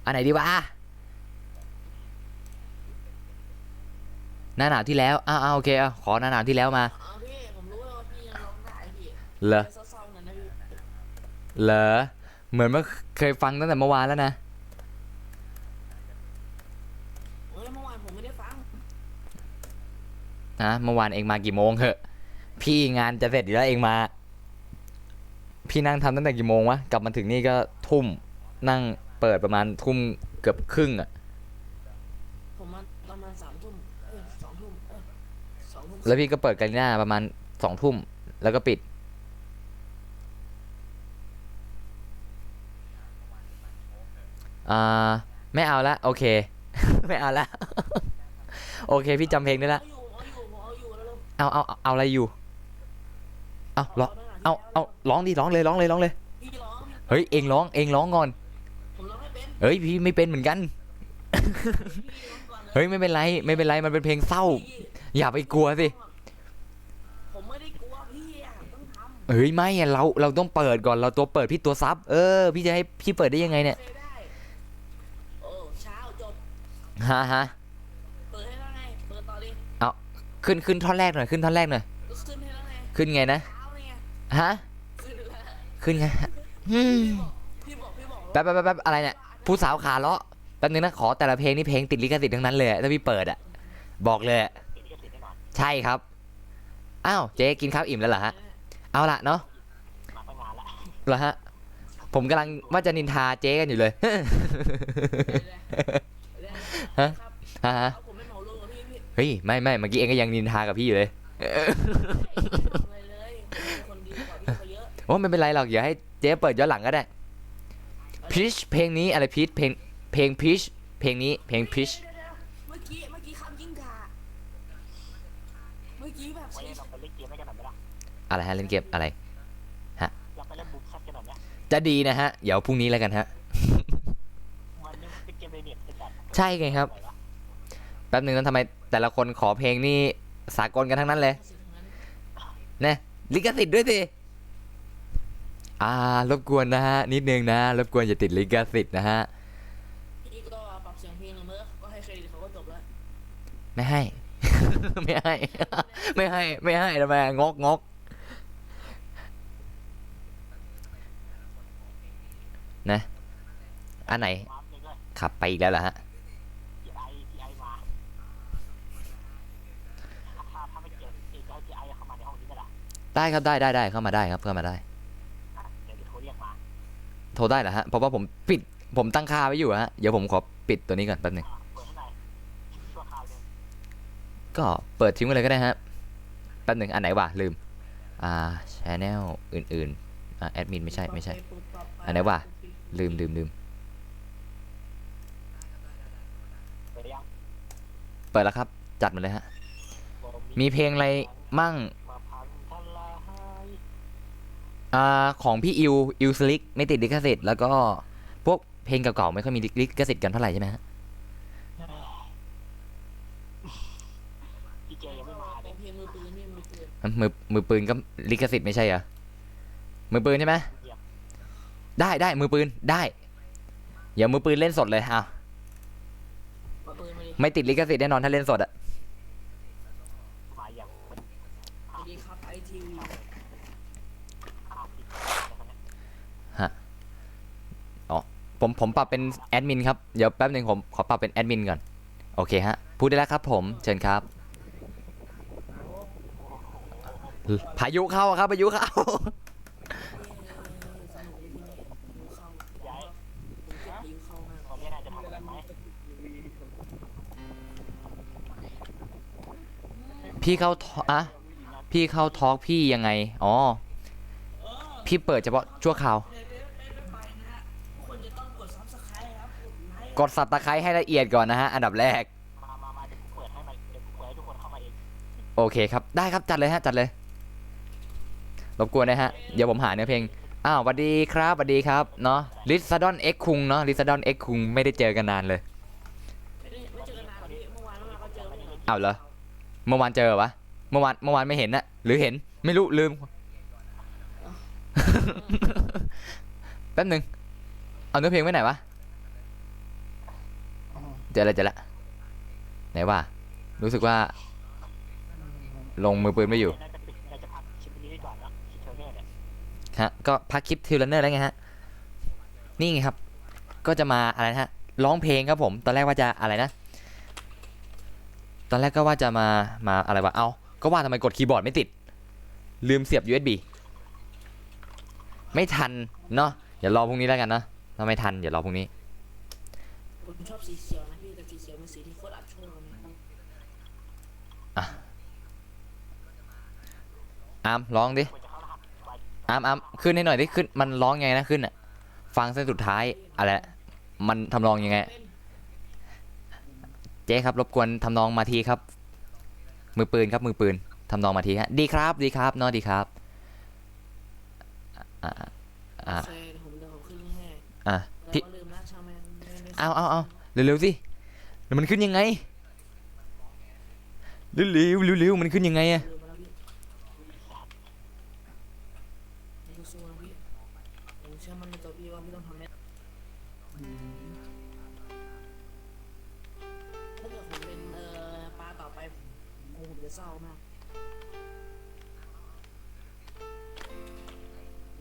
อันไหนดีวะหน้าหนาวที่แล้วโอเคขอหน้าหนาวที่แล้วมา พี่ผมรู้ว่าพี่ยังร้องได้พี่ เหรอ เศร้าๆหน่อยนะพี่ เหรอเหมือนว่าเคยฟังตั้งแต่เมื่อวานแล้วนะ เฮ้ยเมื่อวานผมไม่ได้ฟัง เมื่อวานเองมากี่โมงเหอะพี่งานจะเสร็จอยู่แล้วเองมาพี่นั่งทำตั้งแต่กี่โมงวะกลับมาถึงนี่ก็ทุ่มนั่งเปิดประมาณทุ่มเกือบครึ่งอะ ผมมาประมาณ3 ทุ่ม2 ทุ่ม2 ทุ่ม แล้วพี่ก็เปิดกันหน้าประมาณ2 ทุ่มแล้วก็ปิดไม่เอาละโอเค ไม่เอาละ โอเคพี่จำเพลงได้ละ เอาอยู่แล้ว เอาอะไรอยู่ร้องร้องดิร้องเลย พี่ร้อง เฮ้ยเองร้องก่อน ผมร้องไม่เป็น เฮ้ยพี่ไม่เป็นเหมือนกัน พี่ร้องก่อนเลย เฮ้ยไม่เป็นไรมันเป็นเพลงเศร้า อย่าไปกลัวสิ ผมไม่ได้กลัวพี่อ่ะต้องทำ เฮ้ยไม่อะเราต้องเปิดก่อนเราตัวเปิดพี่ตัวซับพี่จะให้พี่เปิดได้ยังไงเนี่ย เคยได้โอ้เช้าจบ ฮะ เปิดให้แล้วไงเปิดต่อดิ ขึ้นท่อนแรกหน่อย ก็ขึ้นให้แล้วไง ขึ้นไงนะ เช้าไง ฮะ ขึ้นแล้ว ขึ้นไง พี่บอก แป๊บอะไรเนี่ยผู้สาวขาเลาะแป๊บนึงนะขอแต่ละเพลงนี่เพลงติดลิขสิทธิ์ทั้งนั้นเลยอะถ้าพี่เปิดอะบอกเลยอะ ติดลิขสิทธิ์แน่นอน ใช่ครับอ้าวเจ๊กินข้าวอิ่มแล้วเหรอฮะเอาละเนาะ มาตั้งนานละ เหรอฮะผมกำลังว่าจะนินทาเจ๊กันอยู่เลย ฮะ ครับ ฮะ เอาผมไม่เหมาลงกับพี่ เฮ้ยไม่เมื่อกี้เองก็ยังนินทากับพี่อยู่เลย อะไรเลยผมเป็นคนดีกว่าพี่เขาเยอะ โอ้ไม่เป็นไรหรอกอย่าให้เจ๊เปิดย้อนหลังก็ได้พีชเพลงนี้อะไรพีชเพลงพีชเพลงนี้เพลงพีช เดี๋ยวเมื่อกี้คำยิ่งด่าเมื่อกี้แบบ ไว้เราไปเล่นเกมด้วยกันหน่อยไหมล่ะ อะไรฮะเล่นเกมอะไร เราไปเล่นบูมแคทกันหน่อยไหม จะดีนะฮะเดี๋ยวพรุ่งนี้แล้วกันฮะ มันเป็นเกมในเน็ตเป็นแบบ ใช่ไงครับ แป๊บนึงนะทำไมแต่ละคนขอเพลงนี่สากลกันทั้งนั้นเลยเนี่ยลิขสิทธิ์ด้วยสิรบกวนนะฮะนิดนึงนะรบกวนอย่าติดลิขสิทธิ์นะฮะ พี่ก็ปรับเสียงเพลงเมื่อก็ให้เครดิตเขาก็จบแล้ว ไม่ให้ ไม่ให้ ไม่ให้ทำไมงกนะอันไหน มาเองเลย ขับไปอีกแล้วเหรอฮะ ที่ไอมาถ้าไม่เจอที่ไอเข้ามาในห้องนี้ก็ได้ ได้ครับได้เข้ามาได้ครับเข้ามาได้ เดี๋ยวโทรเรียกมา โทรได้เหรอฮะเพราะว่าผมปิด ผมตั้งค่าไว้อยู่ฮะเดี๋ยวผมขอปิดตัวนี้ก่อนแป๊บหนึง เปิดให้หน่อยชั่วคราวหนึง ก็เปิดทิ้งไว้เลยก็ได้ฮะแป๊บหนึงอันไหนวะลืมchannel อื่นๆแอดมินไม่ใช่อันไหนวะลืม เปิดยัง เปิดแล้วครับจัดมาเลยฮะ บ่ มีเพลงอะไรมั่ง มาพังทลาย ของพี่อิวสลิกไม่ติดลิขสิทธิ์แล้วก็พวกเพลงเก่าๆไม่ค่อยมีลิขสิทธิ์กันเท่าไหร่ใช่ไหมฮะ พี่เจยังไม่มาเลย เพลงมือปืนนี่มือปืน มือปืนก็ลิขสิทธิ์ไม่ใช่เหรอมือปืนใช่ไหม เงียบ ได้มือปืนได้เดี๋ยวมือปืนเล่นสดเลยมือ่ะอปืนมาดิ ไม่ติดลิขสิทธิ์แน่นอนถ้าเล่นสดอะ มาอย่าง สวัสดีครับไอทีวี ปิดแล้วเนี่ย ผมปรับเป็นแอดมินครับเดี๋ยวแป๊บหนึ่งผมขอปรับเป็นแอดมินก่อนโอเคฮะพูดได้แล้วครับผมเชิญครับพายุเข้าครับพายุเข้า สนุกเลยที่นี่ยูเข้า ย้าย ยูเข้ามาก ตอนนี้นายจะทำอะไรไหม พี่เข้าพี่เข้าทอล์กพี่ยังไงอ๋อพี่เปิดเฉพาะชั่วคราว ไปนะฮะคนจะต้องกดซับสไครต์ครับไลค์ กดสับตะไคร้ให้ละเอียดก่อนนะฮะอันดับแรก มาเดี๋ยวกูเปิดให้มาเดี๋ยวกูเปิดให้ทุกคนเข้ามาเอง โอเคครับได้ครับจัดเลยฮะจัดเลยรบกวนนะฮะเดี๋ยวผมหาเนื้อเพลงสวัสดีครับสวัสดีครับเนาะลิซาดอนเอ็กคุงเนาะลิซาดอนเอ็กคุงไม่ได้เจอกันนานเลย ไม่เจอกันนานพี่เมื่อวานก็เจอไม่เห็น เหรอเมื่อวานเจอวะเมื่อวานไม่เห็นนะหรือเห็นไม่รู้ลืม แป๊บหนึงเอาเนื้อเพลงไว้ไหนวะเจอละไหนวะรู้สึกว่าลงมือปืนไม่อยู่ นายจะพักคลิปนี้ได้ก่อนนะคลิปเทอร์เนอร์เนี่ย ฮะก็พักคลิปทิวลันเนอร์แล้วไงฮะนี่ไงครับก็จะมาอะไรนะฮะร้องเพลงครับผมตอนแรกว่าจะอะไรนะตอนแรกก็ว่าจะมาอะไรวะเอาก็ว่าทำไมกดคีย์บอร์ดไม่ติดลืมเสียบ USB ไม่ทันเนาะอย่ารอพรุ่งนี้แล้วกันเนาะถ้าไม่ทันอย่ารอพรุ่งนี้ ผมชอบสีเขียวนะพี่แต่สีเขียวเป็นสีที่โคตรอัดโชว์เลย อาร์มร้องดิ ควรจะเข้ารหัสไว้ อาร์มขึ้นให้หน่อยดิขึ้นมันร้องยังไงนะขึ้นอะฟังเส้นสุดท้ายอะไรนะมันทำนองยังไงเจ๊ครับรบกวนทำนองมาทีครับมือปืนครับมือปืนทำนองมาทีฮะดีครับเนาะดีครับโอเคผมเดี๋ยวผมขึ้นให้ อ่ะ แล้ว พี่ ก็ลืมนะช่างแม่งไม่ เอาเร็วๆสิแล้วมันขึ้นยังไงเร็วมันขึ้นยังไงอะ ลืมไปแล้วพี่สู้ๆนะพี่ผมเชื่อมั่นในตัวพี่ว่าพี่ต้องทำได้ถ้าเกิดผมเป็นปลาต่อไปผมจะเศร้ามาก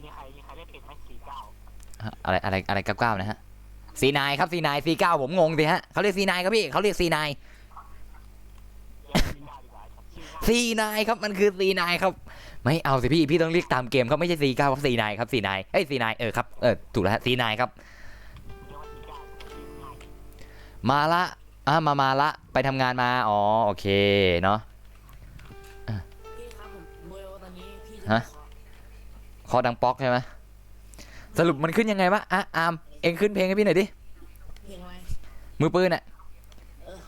มีใครเล่นเพลงไหม49 อะไร99นะฮะ49ครับ49ผมงงสิฮะเขาเรียก49ครับพี่เขาเรียก49 เรียก49ดีกว่าครับชื่อง่าย 49ครับมันคือ49ครับไม่เอาสิพี่ต้องเรียกตามเกมเขาไม่ใช่49ครับ49ครับ49เอ้ย49ครับถูกแล้วฮะ49ครับ เรียกว่า49ชื่อง่าย มาละมาละไปทำงานมาอ๋อโอเคเนาะ พี่ครับผมโมยตอนนี้พี่จะ ฮะ คอดังป๊อกใช่ไหมสรุปมันขึ้นยังไงวะอาร์มเอ็งขึ้นเพลงให้พี่หน่อยดิ เพลงอะไร มือปืนอะ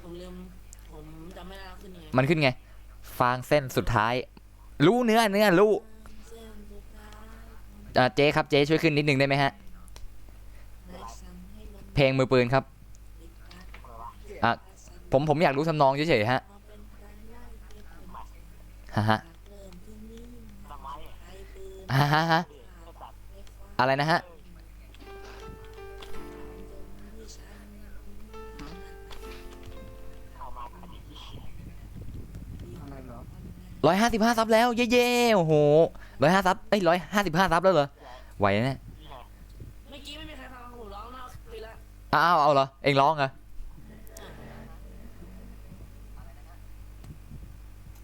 ผมลืมผมจำไม่ได้แล้วขึ้นยังไง มันขึ้นไงฟางเส้นสุดท้ายรู้เนื้อรู้เจ๊ครับเจ๊ช่วยขึ้นนิดนึงได้ไหมฮะเพลงมือปืนครับผมอยากรู้ทำนองเฉยๆฮะฮะ ทำไม ฮะอะไรนะฮะเอามาคดี 155ซับแล้วเย่ๆโอ้โห105ซับ155ซับแล้วเหรอไหวนะเนี่ย นี่ไง เมื่อกี้ไม่มีใครฟังผมร้องนะไปละ เอาเหรอเอ็งร้องเหรอ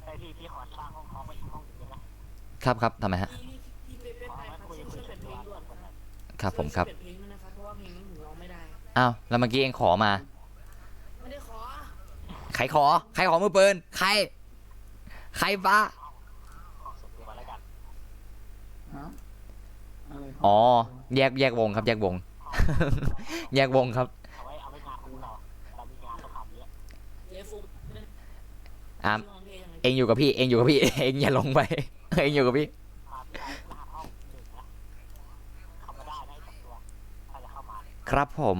ไอ้พี่ขอสร้างห้องท้องไปอีกห้องหนึ่งได้ไหม ครับทำไมฮะ พี่ไปไปครับช่วยเปิดเพลงด่วน ครับผมครับ ช่วยเปิดเพลงด้วยนะครับเพราะว่าเพลงนี้ผมร้องไม่ได้ อ้าวแล้วเมื่อกี้เองขอมา ไม่ได้ขอ ใครขอ ใครขอมือปืน ใคร ใครฟ้า ขอส่วนตัวมาแล้วกัน อ๋อ แยกวงครับ แยกวง แยกวงครับ เอาไว้งานของเรามีงานต้องทำเยอะ เยฟุก อ่ะเองอยู่กับพี่ เองอยู่กับพี่ เองอย่าลงไป เองอยู่กับพี่ มาที่ไหนรหัสห้อง1นะเข้ามาได้นะ2ตัวถ้าจะเข้ามาเนี่ย ครับผม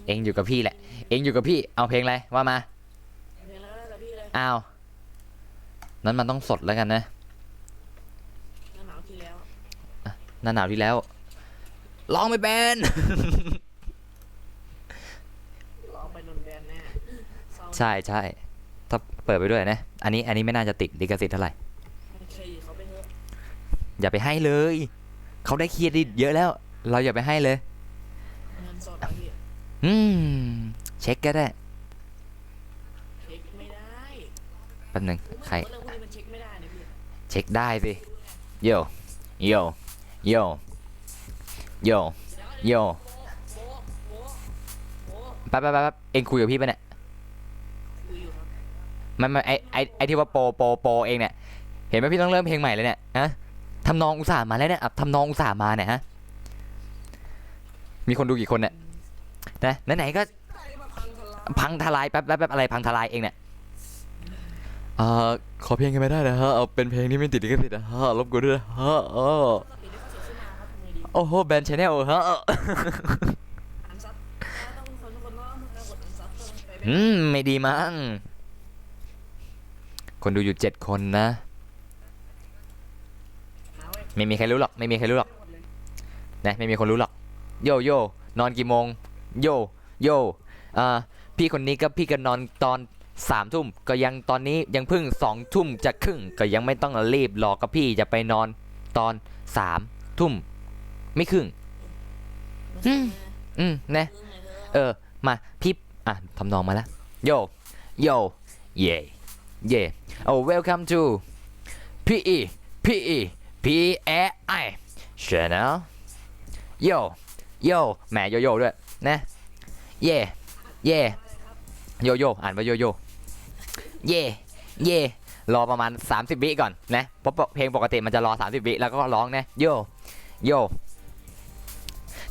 เองอยู่กับพี่แหละ เองอยู่กับพี่ เอาเพลงอะไรว่ามา เพลงแล้วก็แต่พี่เลย อ้าว นั้นมันต้องสดแล้วกันนะ หน้าหนาวที่แล้ว หน้าหนาวที่แล้วร้องไม่เป็น เราไปนนแบนแน่เศร้า ใช่ใช่ถ้าเปิดไปด้วยนะ อันนี้ไม่น่าจะติดลิขสิทธิ์เท่าไหร่ โอเคเขาไปเถอะ อย่าไปให้เลย เขาได้เครดิตเยอะแล้ว เราอย่าไปให้เลย เงินสดอะพี่ เช็คก็ได้ เช็คไม่ได้ แป๊บหนึงใคร เรื่องพวกนี้มันเช็คไม่ได้นะพี่ เช็คได้สิ โย โย โย โย โย โป๊ะโป๊ะโป๊ะ แป๊บเองคุยกับพี่ปะเนี่ย คุยอยู่ครับ มันไอที่ว่าโปเองเนี่ย เห็นไหมพี่ต้องเริ่มเพลงใหม่เลยเนี่ย ฮะทำนองอุตส่าห์มาแล้วเนี่ยทำนองอุตส่าห์มาเนี่ยฮะ มีคนดูกี่คนเนี่ยนะไหนๆก็ ไอ้มาพังทลาย พังทลายแป๊บอะไรพังทลายเองเนี่ยขอเพลงกันไม่ได้นะฮะเอาเป็นเพลงที่ไม่ติดลิขสิทธิ์นะฮะรบกวนด้วยนะฮะติดได้ข้อเสียขึ้นมาครับทำไงดี โอ้โหแบนชแนลฮะ อันซับต้องคนต้องกดอันซับต้องไป ไม่ดีมั้งคนดูอยู่7 คนนะ หาไว้ ไม่มีใครรู้หรอกไม่มีใครรู้หรอกนะไม่มีคนรู้หรอกโยนอนกี่โมงโยพี่คนนี้ก็พี่ก็นอนตอน3 ทุ่มก็ยังตอนนี้ยังเพิ่ง2 ทุ่มจะครึ่งก็ยังไม่ต้องรีบรอกับพี่จะไปนอนตอน3 ทุ่มไม่ครึ่งนะมาพี่ทำนองมาแล้วโยเย่โอ้ welcome to PE PAI Channel โยแหมโยด้วยนะเย่โยอ่านว่าโยเย่รอประมาณ30 วิก่อนนะเพราะเพลงปกติมันจะรอ30 วิแล้วก็ร้องนะโย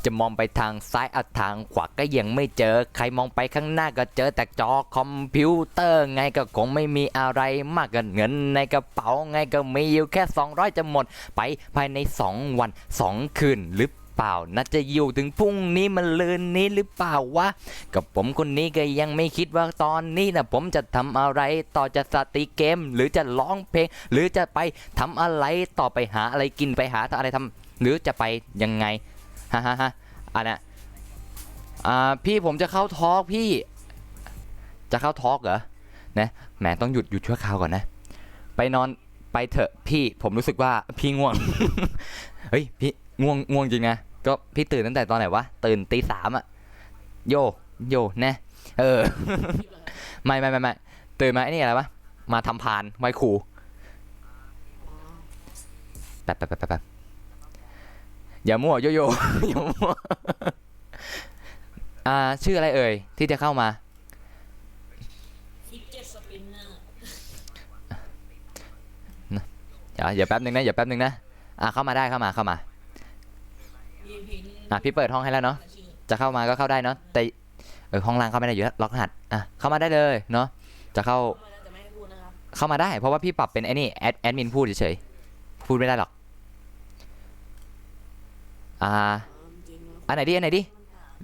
จะมองไปทางซ้ายทางขวาก็ยังไม่เจอใครมองไปข้างหน้าก็เจอแต่จอคอมพิวเตอร์ไงก็คงไม่มีอะไรมากกันเงินในกระเป๋าไงก็มีอยู่แค่200จะหมดไปภายใน2 วัน 2 คืนหรือเปล่าน่าจะอยู่ถึงพรุ่งนี้มันลืนนี้หรือเปล่าวะกับผมคนนี้ก็ยังไม่คิดว่าตอนนี้นะผมจะทำอะไรต่อจะสตรีมเกมหรือจะร้องเพลงหรือจะไปทำอะไรต่อไปหาอะไรกินไปหาอะไรทำหรือจะไปยังไงฮะอันน่ะพี่ผมจะเข้าทอล์กพี่จะเข้าทอล์กเหรอนะแหมต้องหยุดชั่วคราวก่อนนะไปนอนไปเถอะพี่ผมรู้สึกว่าพี่ง่วง เฮ้ยพี่ง่วงจริงนะก็พี่ตื่นตั้งแต่ตอนไหนวะตื่นตี 3โยนะไม่ตื่นมาไอ้นี่อะไรวะมาทำพานไหว้ครูแป๊บอย่ามั่วโย อย่ามั่วชื่ออะไรเอ่ยที่จะเข้ามา ฟิกเก็ตสปินเนอร์ อย่าแป๊บนึงนะเข้ามาได้เข้ามาพี่เปิดห้องให้แล้วเนาะจะเข้ามาก็เข้าได้เนาะแต่ห้องล่างเข้าไม่ได้อยู่แล้วล็อกรหัสเข้ามาได้เลยเนาะจะเข้ามาได้เพราะว่าพี่ปรับเป็นไอ้นี่แอดมินพูดเฉยๆพูดไม่ได้หรอกอันไหนดี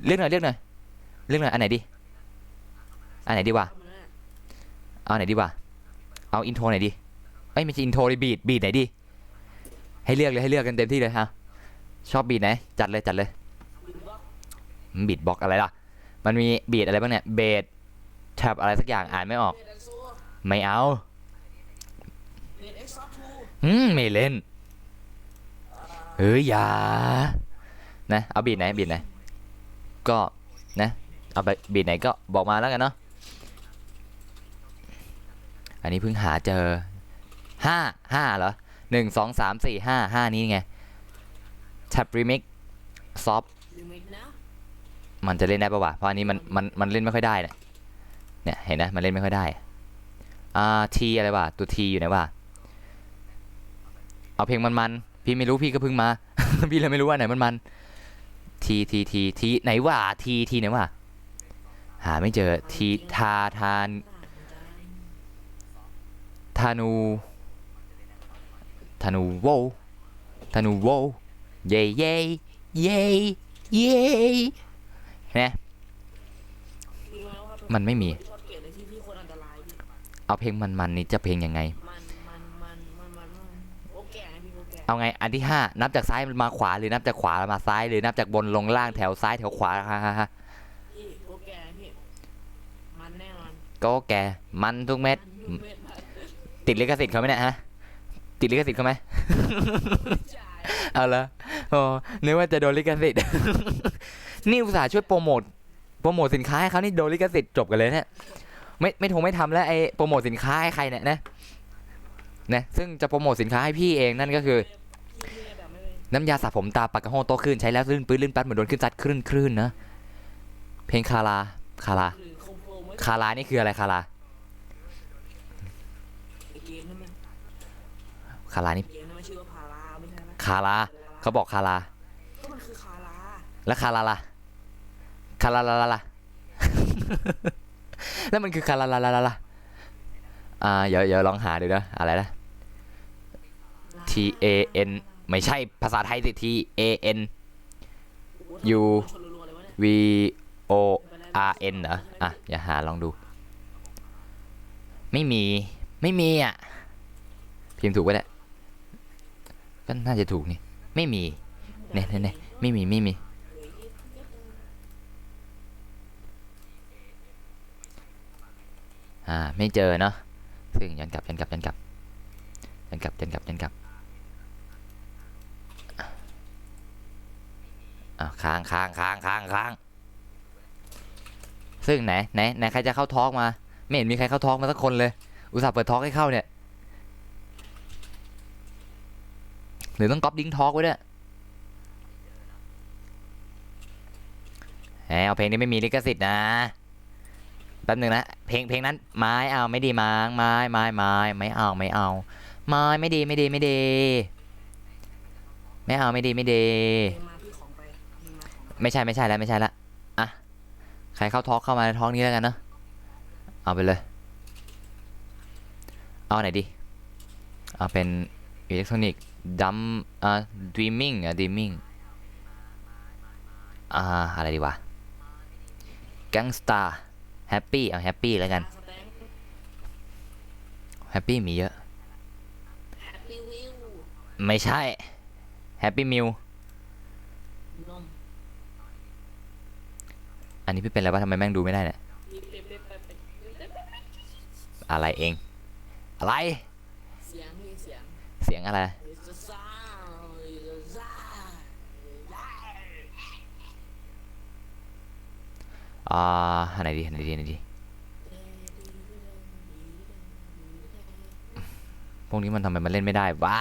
เลือกหน่อยอันไหนดีวะเอาไหนดีวะเอาอินโทรไหนดีไม่ใช่อินโทรเลยบีทไหนดีให้เลือกกันเต็มที่เลยฮะชอบบีทไหนจัดเลยบีทบ็อกอะไรล่ะมันมีบีทอะไรบ้างเนี่ยเบสแท็บอะไรสักอย่างอ่านไม่ออกไม่เอาไม่เล่นอย่านะเอาบีทไหนก็นะเอาไปบีทไหนก็บอกมาแล้วกันเนาะอันนี้เพิ่งหาเจอ5เหรอ1 2 3 4 5นี้ไงแท็บรีมิก ซอฟ You make now มันจะเล่นได้ปะวะเพราะอันนี้มันเล่นไม่ค่อยได้เนี่ยเห็นนะมันเล่นไม่ค่อยได้ทีอะไรวะตัวทีอยู่ไหนวะเอาเพลงมันพี่ไม่รู้พี่ก็เพิ่งมา พี่เลยไม่รู้ว่าไหนมันทีไหนวะทีไหนวะหาไม่เจอทีทานูโวเย่เนะ พี่รู้ไหมว่า มันไม่มี ชอบเกลียดในที่คนอันตรายพี่ เอาเพลงมันนี่จะเพลงยังไงมันโอแก่ไงพี่โอแก่ เอาไงอันที่5นับจากซ้ายมาขวาหรือนับจากขวามาซ้ายหรือนับจากบนลงล่างแถวซ้ายแถวขวาพี่โอแก่พี่มันแน่นอน ก็แกมันทุกเม็ด มันเม็ดมัน ติดลิขสิทธิ์เขาไหมเนี่ยฮะติดลิขสิทธิ์เขาไหม จ่าย เอาละโอ้นึกว่าจะโดนลิขสิทธิ์ นี่อุตส่าห์ช่วยโปรโมทสินค้าให้เขานี่โดนลิขสิทธิ์จบกันเลยเนี่ยไม่ทำแล้วไอ้โปรโมทสินค้าให้ใครเนี่ยนะซึ่งจะโปรโมทสินค้าให้พี่เองนั่นก็คือ พี่แบบไม่ น้ำยาสระผมตาปากกระโฮโตขึ้นใช้แล้วลื่นปื้นลื่นปัดเหมือนโดนขึ้นซัดคลื่นนะเพลงคารา หรือโคมโพไม่ คารานี่คืออะไรคารา ไอเกมนั่นมัน คารานี่ เกมนั่นมันชื่อว่าพาราไม่ใช่ไหม คาราเขาบอกคารา ก็มันคือคารา แล้วคาราล่ะคาราลาล่ะ แล้วมันคือคาราลาล่ะเดี๋ยวลองหาดูนะอะไรนะ T A N ไม่ใช่ภาษาไทยสิ T A N U V O R N เหรออย่าหาลองดูไม่มีอ่ะพิมพ์ถูกก็ได้ก็น่าจะถูกนี่ไม่มีเนี่ยไม่มีไม่เจอเนาะซึ่งยันกลับค้างซึ่งไหนใครจะเข้าทอล์กมาไม่เห็นมีใครเข้าทอล์กมาสักคนเลยอุตส่าห์เปิดทอล์กให้เข้าเนี่ยหรือต้องก๊อปดิ้งทอล์กไว้ด้วยเอาเพลงนี้ไม่มีลิขสิทธิ์นะแป๊บนึงนะเพลงนั้นไม้เอาไม่ดีมั้งไม้ไม่เอาไม้ไม่ดีไม่เอาไม่ดี มาพี่ของไปมาของ ไม่ใช่แล้วอ่ะใครเข้าทอล์กเข้ามาในทอล์กนี้แล้วกันเนาะเอาไปเลยเอาไหนดีเอาเป็นอิเล็กทรอนิกส์ดัมdreamingอะไรดีวะ gangsta happy เอา happy แล้วกัน happy มีเยอะ แฮปปี้วิว ไม่ใช่ happy meal นม อันนี้พี่เป็นอะไรวะทำไมแม่งดูไม่ได้เนี่ยอะไรเองอะไร เสียงพี่เสียง เสียงอะไรอันไหนดีพวกนี้มันทำไมมันเล่นไม่ได้วะ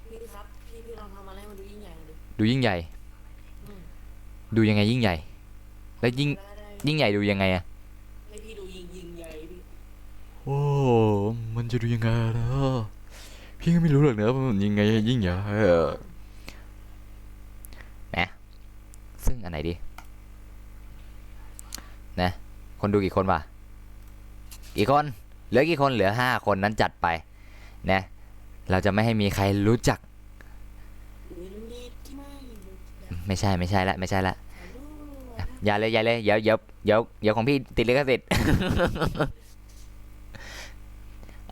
พี่ครับพี่ลองทำอะไรมาดูยิ่งใหญ่เลย ดูยิ่งใหญ่ ดูยังไงยิ่งใหญ่แล้วยิ่งใหญ่ดูยังไงอะ ให้พี่ดูยิงใหญ่พี่ โอ้มันจะดูยังไงนะพี่ก็ไม่รู้หรอกเนอะมันยังไงยิ่งใหญ่นะซึ่งอันไหนดีนะคนดูกี่คนวะกี่คนเหลือกี่คนเหลือ5 คนนั้นจัดไปนะเราจะไม่ให้มีใครรู้จักไม่ใช่ละอย่าเลยเดี๋ยวของพี่ติดลิขสิทธิ์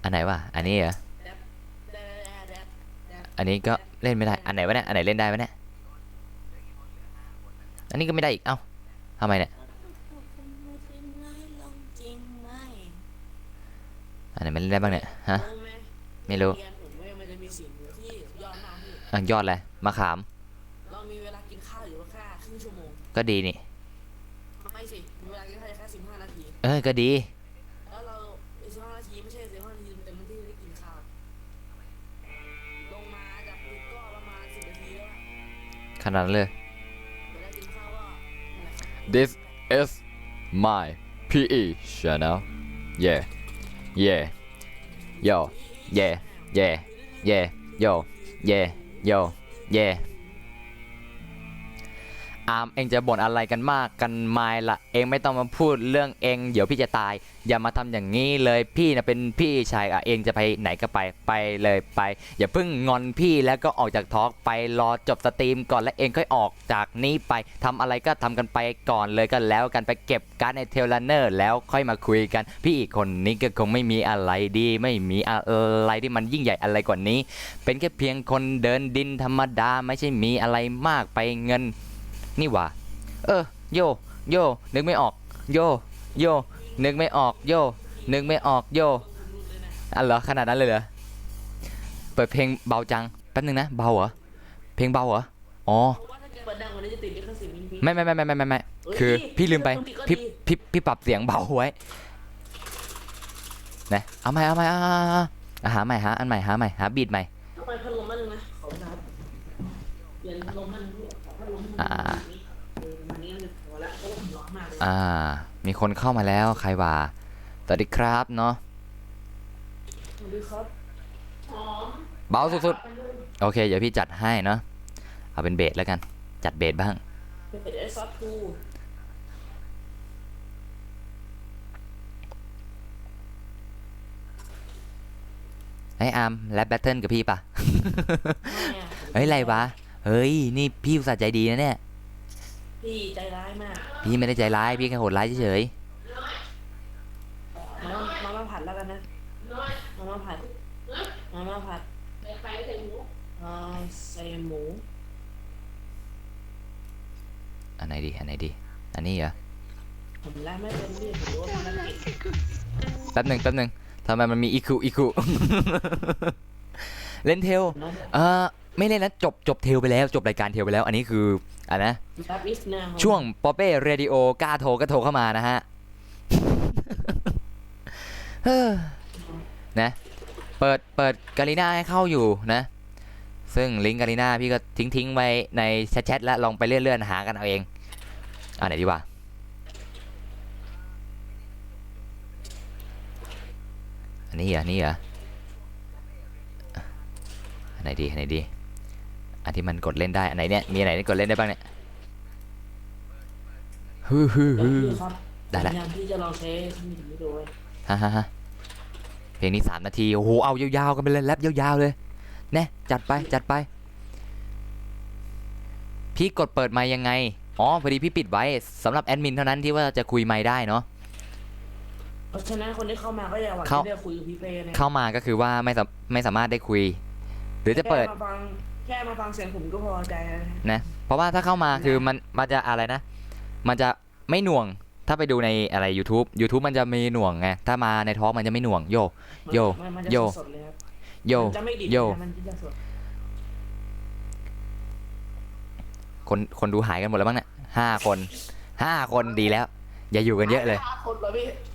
อันไหนวะอันนี้เหรออันนี้ก็เล่นไม่ได้อันไหนวะเนี่ยอันไหนเล่นได้วะเนี่ยอันนี้ก็ไม่ได้อีกเอ้าทำไมเนี่ยอันไหนมันเล่นได้บ้างเนี่ยฮะไม่รู้ยอดเลยมะขาม เรามีเวลากินข้าวอยู่แค่ครึ่งชั่วโมง ก็ดีนี่ ไม่สิมีเวลากินข้าวแค่15 นาที ก็ดี แล้วเรา15 นาทีไม่ใช่15 นาทีเต็มที่ได้กินข้าวลงมาจากตึกก็ประมาณ10 นาทีแล้ว ขนาดนั้นเลย ใ This is my PE channel. Yeah, yeah, yo, yeah, yeah, yeah, yo, yeah, yo, yeah. เองจะบ่นอะไรกันมากกันไม่ละเองไม่ต้องมาพูดเรื่องเองเดี๋ยวพี่จะตายอย่ามาทำอย่างนี้เลยพี่นะเป็นพี่ชายเองจะไปไหนก็ไปเลยไปอย่าเพิ่งงอนพี่แล้วก็ออกจากทอล์กไปรอจบสตรีมก่อนแล้วเองค่อยออกจากนี้ไปทำอะไรก็ทำกันไปก่อนเลยก็แล้วกันไปเก็บการ์ดในเทเลเนอร์แล้วค่อยมาคุยกันพี่อีกคนนี้ก็คงไม่มีอะไรดีไม่มีอะไรที่มันยิ่งใหญ่อะไรกว่านี้เป็นแค่เพียงคนเดินดินธรรมดาไม่ใช่มีอะไรมากไปเงินนี่หว่าโยนึกไม่ออกโยนึกไม่ออกโยนึกไม่ออกโยเหรอขนาดนั้นเลยเหรอเปิดเพลงเบาจังแป๊บนึงนะเบาเหรอเพลงเบาเหรออ๋อ ว่าถ้าเปิดดังกว่านี้จะติดลิขสิทธิ์พี่ ไม่คือพี่ลืมไปพี่ปรับเสียงเบาไว้นะเอาใหม่หาใหม่หาอันใหม่หาบีทใหม่ ทำไมพัดลมมันนะขอรับเปลี่ยนพัดลมมันพัดลมมันมันนี้มันพอแล้วเพราะผมร้อนมากเลยมีคนเข้ามาแล้วใครว่าสวัสดีครับเนาะ สวัสดีครับ เบาสุดๆโอเคเดี๋ยวพี่จัดให้เนาะเอาเป็นเบสแล้วกันจัดเบสบ้างเป็นเอสซับทูไอ้อาร์มแรปแบทเทิลกับพี่ปะ เฮ้ยอะไรวะเฮ้ยนี่พี่อุตส่าห์ใจดีนะเนี่ยพี่ใจร้ายมากพี่ไม่ได้ใจร้ายพี่แค่โหดร้ายเฉยมาผัดแล้วกันนะมาผัดใส่หมูอันไหนดีอันนี้เหรอผมไล่ไม่เป็นพี่ผมรู้ว่ามันผิดแป๊บหนึ่งทำไมมันมีอีคูเล่นเทลไม่เล่นนะจบเทลไปแล้วจบรายการเทลไปแล้วอันนี้คือนะช่วงป๊อปเป้เรดิโอกล้าโทรก็โทรเข้ามานะฮะนะเปิดกาลิน่าให้เข้าอยู่นะซึ่งลิงก์กาลิน่าพี่ก็ทิ้งไว้ในแชทแล้วลองไปเลื่อนหากันเอาเองไหนดีวะอันนี้เหรออันไหนดีอันที่มันกดเล่นได้อันไหนเนี่ยมีอันไหนที่กดเล่นได้บ้างเนี่ยได้แล้วพี่จะลองใช้ที่ถึงไม่โดนเพลงนี้3 นาทีโอ้โหเอายาวๆกันไปเลยแรปยาวๆเลยเนี่ยจัดไปพี่กดเปิดไมค์ยังไงอ๋อพอดีพี่ปิดไว้สำหรับแอดมินเท่านั้นที่ว่าจะคุยไมค์ได้เนาะเพราะฉะนั้นคนที่เข้ามาก็อย่าหวังที่จะคุยกับพี่เป้เนี่ยเข้ามาก็คือว่าไม่สามารถได้คุยหรือจะเปิดแค่มาฟังเสียงผมก็พอใจนะเพราะว่าถ้าเข้ามาคือมันจะอะไรนะมันจะไม่หน่วงถ้าไปดูในอะไร YouTube มันจะมีหน่วงไงถ้ามาในทอล์กมันจะไม่หน่วงโยคนดูหายกันหมดแล้วบ้างเนี่ย5 คนดีแล้วอย่าอยู่กันเยอะเลย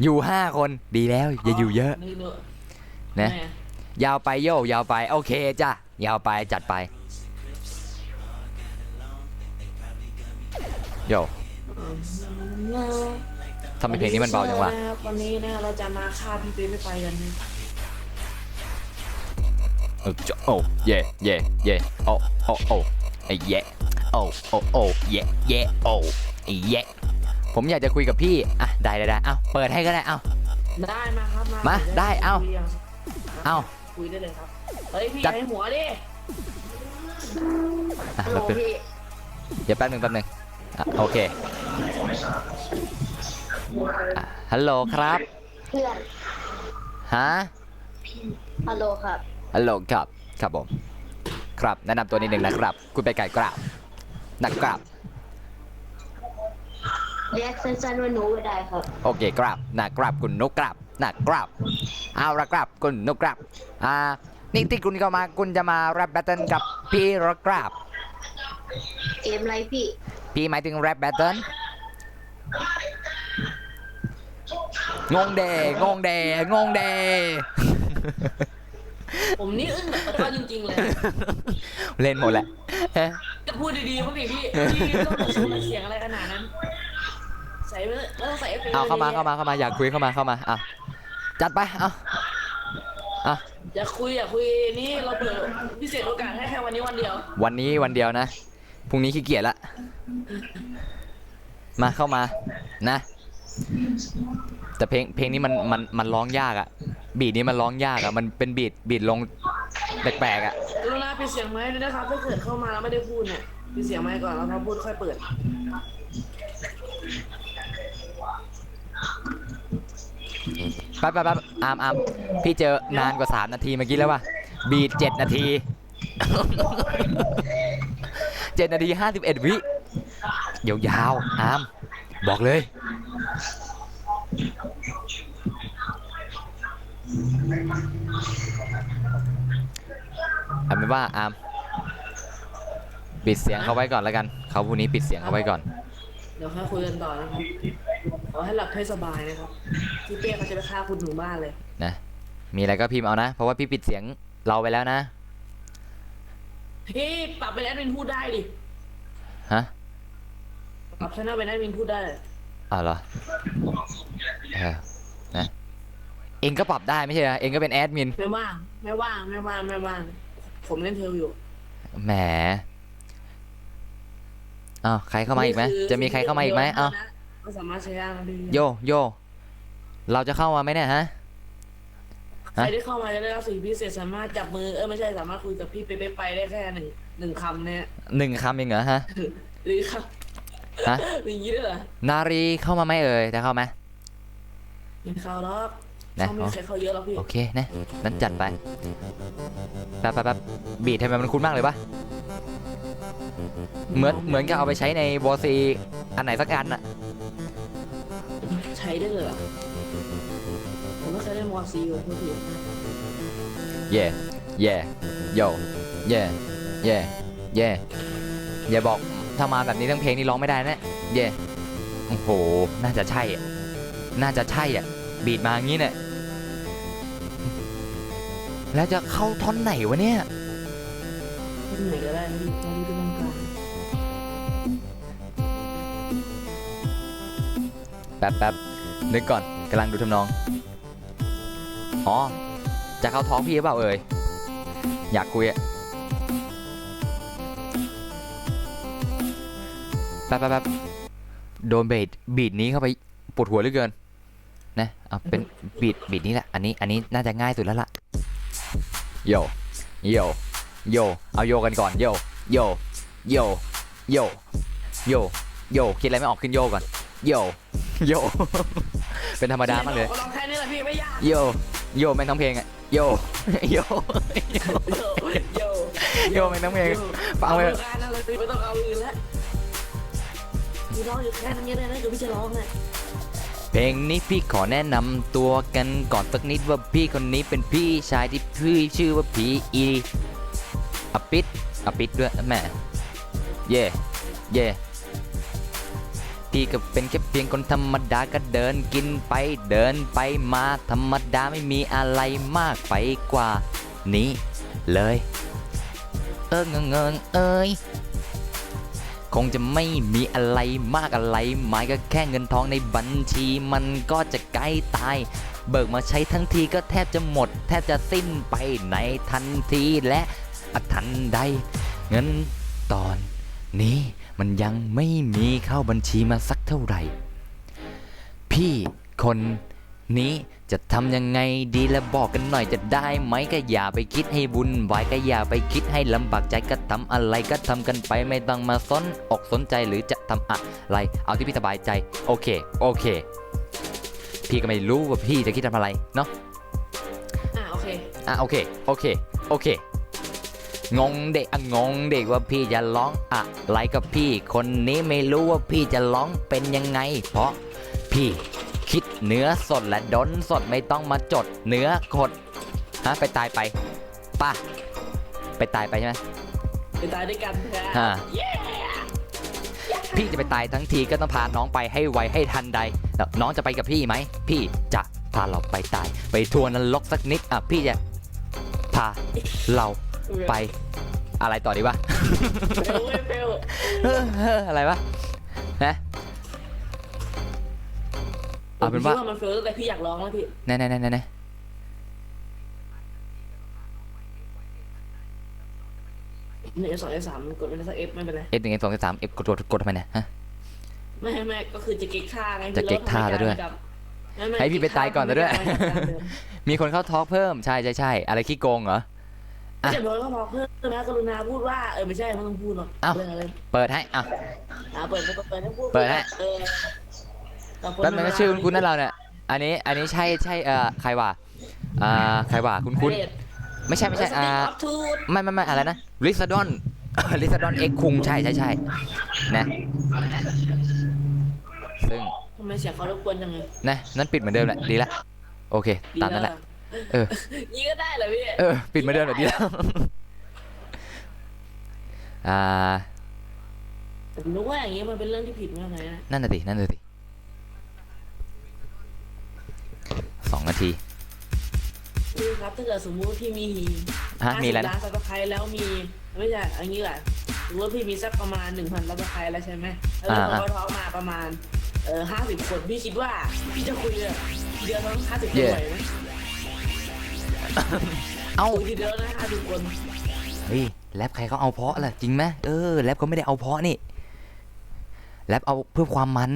อยู่5 คนดีแล้วอย่าอยู่เยอะนะยาวไปยาวไปโอเคจ้ะยาวไปจัดไปโยทำไมเพลงนี้มันเบาจังวะวันนี้นะเราจะมาฆ่าพี่เป้ไปกันโอ้เย่โอ้ไอ้เย่โอ้เย่โอ้ไอ้เย่ผมอยากจะคุยกับพี่ได้เอาเปิดให้ก็ได้เอาได้มาครับมาได้เอาคุยได้เลยครับเฮ้ยพี่ให้หัวดิเดี๋ยวแป๊บนึงโอเคฮัลโหลครับเพื่อนฮะฮัลโหลครับครับผมครับแนะนำตัวนิดนึงนะครับคุณไปไก่กราบนะครับเรียกสั้นๆว่าหนูไม่ได้ครับโอเคครับนะครับคุณนกครับนะครับเอาละครับคุณนกครับนี่ที่คุณเข้ามาคุณจะมาแรปแบทเทิลกับพี่หรอครับเกมอะไรพี่หมายถึงแรปแบทเทิลงงเดผมนี่อึ้งแบบว่าจริงๆเลยเล่นหมดแหละจะพูดดีๆบ้างดิพี่ต้องมาเสียงอะไรขนาดนั้น ส่ไม่ต้องใส่เอฟเฟกต์ เอาเข้ามาอยากคุยเข้ามาอ่ะจัดไปเอา อยากคุยนี่เราเปิดพิเศษโอกาสให้แค่วันนี้วันเดียว วันนี้วันเดียวนะพรุ่งนี้ขี้เกียจละมาเข้ามานะแต่เพลงนี้มันร้องยากอะบีทนี้มันร้องยากอะมันเป็นบีทลงแปลกๆอะ กรุณาปิดเสียงไม้ด้วยนะครับถ้าเกิดเข้ามาแล้วไม่ได้พูดเนี่ยปิดเสียงไม้ก่อนแล้วพอพูดค่อยเปิด แป๊บอามพี่เจอนานกว่า3 นาทีเมื่อกี้แล้วว่ะบีท7 นาที 7 นาที 51 วิยาวๆอามบอกเลยเอาเป็นว่าอามปิดเสียงเขาไว้ก่อนแล้วกันเขาพวกนี้ปิดเสียงเขาไว้ก่อน เดี๋ยวค่อยคุยกันต่อนะครับขอให้หลับให้สบายนะครับพี่เป้เขาจะไปฆ่าคุณถึงบ้านเลย นะมีอะไรก็พิมพ์เอานะเพราะว่าพี่ปิดเสียงเราไปแล้วนะ พี่ปรับเป็นแอดมินพูดได้ดิ ฮะ ปรับชนะเป็นแอดมินพูดได้ อ้าวเหรอนะเองก็ปรับได้ไม่ใช่เหรอเองก็เป็นแอดมิน ไม่ว่างผมเล่นเทลอยู่ แหมอ้าวใครเข้ามาอีกไหมจะมีใครเข้ามาอีกไหมอ้าว ก็สามารถใช้ได้นะพี่ โยเราจะเข้ามาไหมเนี่ยฮะ ใครที่เข้ามาจะได้รับสิ่งพิเศษสามารถจับมือไม่ใช่สามารถคุยกับพี่เป๊ะๆไปได้แค่หนึ่งคำเนี่ย 1 คำเองเหรอฮะ หรือครับ ฮะ อย่างนี้ด้วยเหรอ นารีเข้ามาไหมเอ่ยจะเข้าไหม มีข่าวหรอก นะ เขาไม่ใครเข้าเยอะหรอกพี่ โอเคนะนั้นจัดไปแป๊บบีททำไมมันคุ้นมากเลยปะเหมือนกับเอาไปใช้ในวอซีอันไหนสักอันอะ ใช้ได้เลยเหรอผมไม่เคยเล่นวอซีเลยพี่ เย่โยเย่อย่าบอกถ้ามาแบบนี้ทั้งเพลงนี้ร้องไม่ได้นะเย่โอ้โหน่าจะใช่อ่ะบีทมาอย่างนี้เนี่ยแล้วจะเข้าท่อนไหนวะเนี่ย ที่ไหนก็ได้นะพี่ตอนนี้ก็ต้องการ แป๊บนึกก่อนกำลังดูทำนองอ๋อจะเข้าท้องพี่หรือเปล่าเอ่ยอยากคุยอะแป๊บโดนบีทนี้เข้าไปปวดหัวเหลือเกินนะเอาเป็นบีทนี้แหละอันนี้น่าจะง่ายสุดแล้วล่ะโยเอาโยกันก่อนโยคิดอะไรไม่ออกขึ้นโยก่อนโย เป็นธรรมดามากเลย ลองแค่นี้แหละพี่ไม่ยาก โยแม่งทั้งเพลงอะโยแม่งทั้งเพลงฟังไป ไม่ต้องเอาอื่นแล้วพี่ร้องอยู่แค่นั้นได้นะคือพี่จะร้องเลย เพลงนี้พี่ขอแนะนำตัวกันก่อนสักนิดว่าพี่คนนี้เป็นพี่ชายที่พี่ชื่อว่าพีอีอปิดด้วยแม่เย่พี่ก็เป็นแค่เพียงคนธรรมดาก็เดินกินไปเดินไปมาธรรมดาไม่มีอะไรมากไปกว่านี้เลยเงินเอ้ยคงจะไม่มีอะไรมากอะไรหมายก็แค่เงินทองในบัญชีมันก็จะใกล้ตายเบิกมาใช้ทั้งทีก็แทบจะหมดแทบจะสิ้นไปในทันทีและทันใดเงินตอนนี้มันยังไม่มีเข้าบัญชีมาสักเท่าไหร่พี่คนนี้จะทำยังไงดีและบอกกันหน่อยจะได้ไหมก็อย่าไปคิดให้วุ่นวายก็อย่าไปคิดให้ลำบากใจก็ทำอะไรก็ทำกันไปไม่ต้องมาสนอกสนใจหรือจะทำอะไรเอาที่พี่สบายใจโอเคพี่ก็ไม่รู้ว่าพี่จะคิดทำอะไรเนาะโอเคงงเด็กว่าพี่จะร้องอะไรกับพี่คนนี้ไม่รู้ว่าพี่จะร้องเป็นยังไงเพราะพี่คิดเนื้อสดและดนสดไม่ต้องมาจดเนื้อขดไปตายไปป่ะไปตายไปใช่ไหม ไปตายด้วยกันพี่จะไปตายทั้งทีก็ต้องพาน้องไปให้ไวให้ทันใดแล้วน้องจะไปกับพี่ไหมพี่จะพาเราไปตายไปทัวร์นรกสักนิดพี่จะพาเราไปอะไรต่อดีวะ เฟล อะไรวะนะ เอาเป็นว่า ผมคิดมันเฟิร์สแต่พี่อยากร้องแล้วพี่ แน่แน่แน่แน่แน่ เนี่ย2 F3กดไม่ได้สัก F ไม่เป็นไร F 1 F 2 F 3 F กดทำไมเนี่ยฮะ ไม่ก็คือจะเก๊กท่าไง จะเก๊กท่าซะด้วย ให้พี่ไปตายก่อนซะด้วย มีคนเข้าทอล์กเพิ่มใช่ใช่ใช่อะไรขี้โกงเหรอ ไม่จะโดนก็พอเพิ่มนะกรุณาพูดว่าไม่ใช่ไม่ต้องพูดหรอก เอ้า เรื่องอะไร เปิดให้อ่ะ เปิดให้พูด เปิดให้ ต่อคน แป๊บนึงก็ชื่อคุณนั่นเราเนี่ยอันนี้ใช่ใครวะใครวะคุณไม่ใช่ไม่อะไรนะลิซาดอน ลิซาดอนเอ็กคุงใช่นะซึ่ง ทำไมเสียงเขารบกวนจังเลย นะนั่นปิดเหมือนเดิมแหละดีละโอเคตามนั้นแหละเออ ยี่ก็ได้เหรอพี่ ปิดเหมือนเดิมแบบดีแล้ว ผมรู้ว่าอย่างงี้มันเป็นเรื่องที่ผิดมากเลยนะ นั่นน่ะสิ2 นาที พี่ครับถ้าเกิดสมมติว่าพี่มี มีอะไร 50 นะ ล้านซับสไครต์แล้วมีไม่ใช่อันนี้แหละสมมติว่าพี่มีสักประมาณ 1,000 ซับสไครต์แล้วใช่ไหมแล้วมีคนเขาท้อมาประมาณ50 คนพี่คิดว่าพี่จะคุยเลยเดือนละ50 คนไหวไหม เอ้า คุยทีเดียวนะ50 คน เฮ้ยแรปใครเขาเอาเพราะล่ะจริงไหมแรปเขาไม่ได้เอาเพราะนี่แรปเอาเพื่อความมัน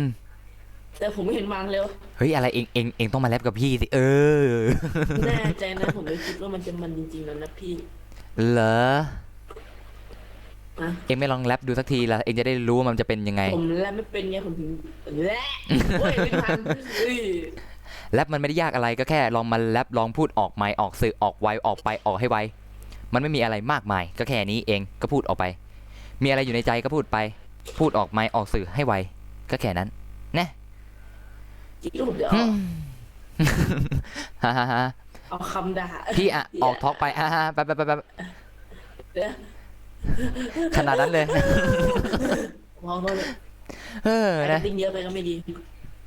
แต่ผมไม่เห็นมันเร็ว เฮ้ยอะไรเองต้องมาแรปกับพี่สิแน่ใจนะผมไม่คิดว่ามันจะมันจริงๆแล้วนะพี่ เหรอ นะ เองไม่ลองแรปดูสักทีละเองจะได้รู้ว่ามันจะเป็นยังไง ผมแลไม่เป็นไงผมถึงแลโอ้ยไม่ทันเฮ้ย แรปมันไม่ได้ยากอะไรก็แค่ลองมาแรปลองพูดออกไมค์ออกสื่อออกไวออกไปออกให้ไวมันไม่มีอะไรมากมายก็แค่นี้เองก็พูดออกไป มีอะไรอยู่ในใจก็พูดไปพูดออกไมค์ออกสื่อให้ไวก็แค่นั้นนะ จิรูปเดี๋ยว ฮ่าฮ่าฮ่า เอาคำด่า พี่ออกทอล์กไปไป เดี๋ยว ขนาดนั้นเลย มองเลย นะ ติ้งเยอะไปก็ไม่ดี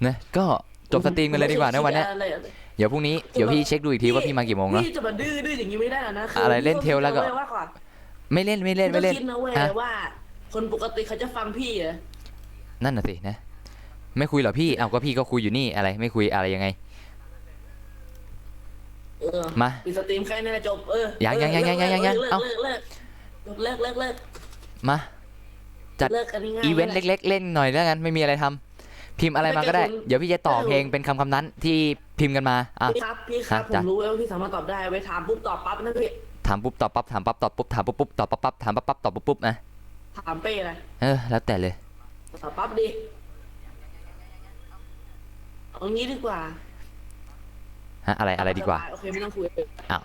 นะก็จบสตรีมกันเลยดีกว่านะวันนี้เดี๋ยวพรุ่งนี้เดี๋ยวพี่เช็คดูอีกทีว่าพี่มากี่โมงเนาะ พี่จะมาดื้ออย่างนี้ไม่ได้นะ อะไรเล่นเทลแล้วก็ ไม่เล่น คิดนะเว้ยว่าคนปกติเขาจะฟังพี่เหรอ นั่นน่ะสินะไม่คุยเหรอพี่เอาก็พี่ก็คุยอยู่นี่อะไรไม่คุยอะไรยังไงมา ปิดสตรีมแค่นี้จบยังเอ้า เลิก มาจัด เลิกกันง่าย อีเวนต์เล็กๆเล่นหน่อยแล้วกันไม่มีอะไรทำพิมพ์อะไรมาก็ได้เดี๋ยวพี่จะต่อเพลงเป็นคำนั้นที่พิมพ์กันมาพี่ครับผมรู้ว่าพี่สามารถตอบได้ไว้ถามปุ๊บตอบปั๊บนะพี่ ถามปุ๊บตอบปั๊บถามปั๊บตอบปุ๊บถามปุ๊บตอบปั๊บถามปั๊บตอบปุ๊บนะ ถามเป้เลย แล้วแต่เลย ตอบปั๊บดิเอางี้ดีกว่า อะไรดีกว่า โอเคไม่ต้องคุย อ้าว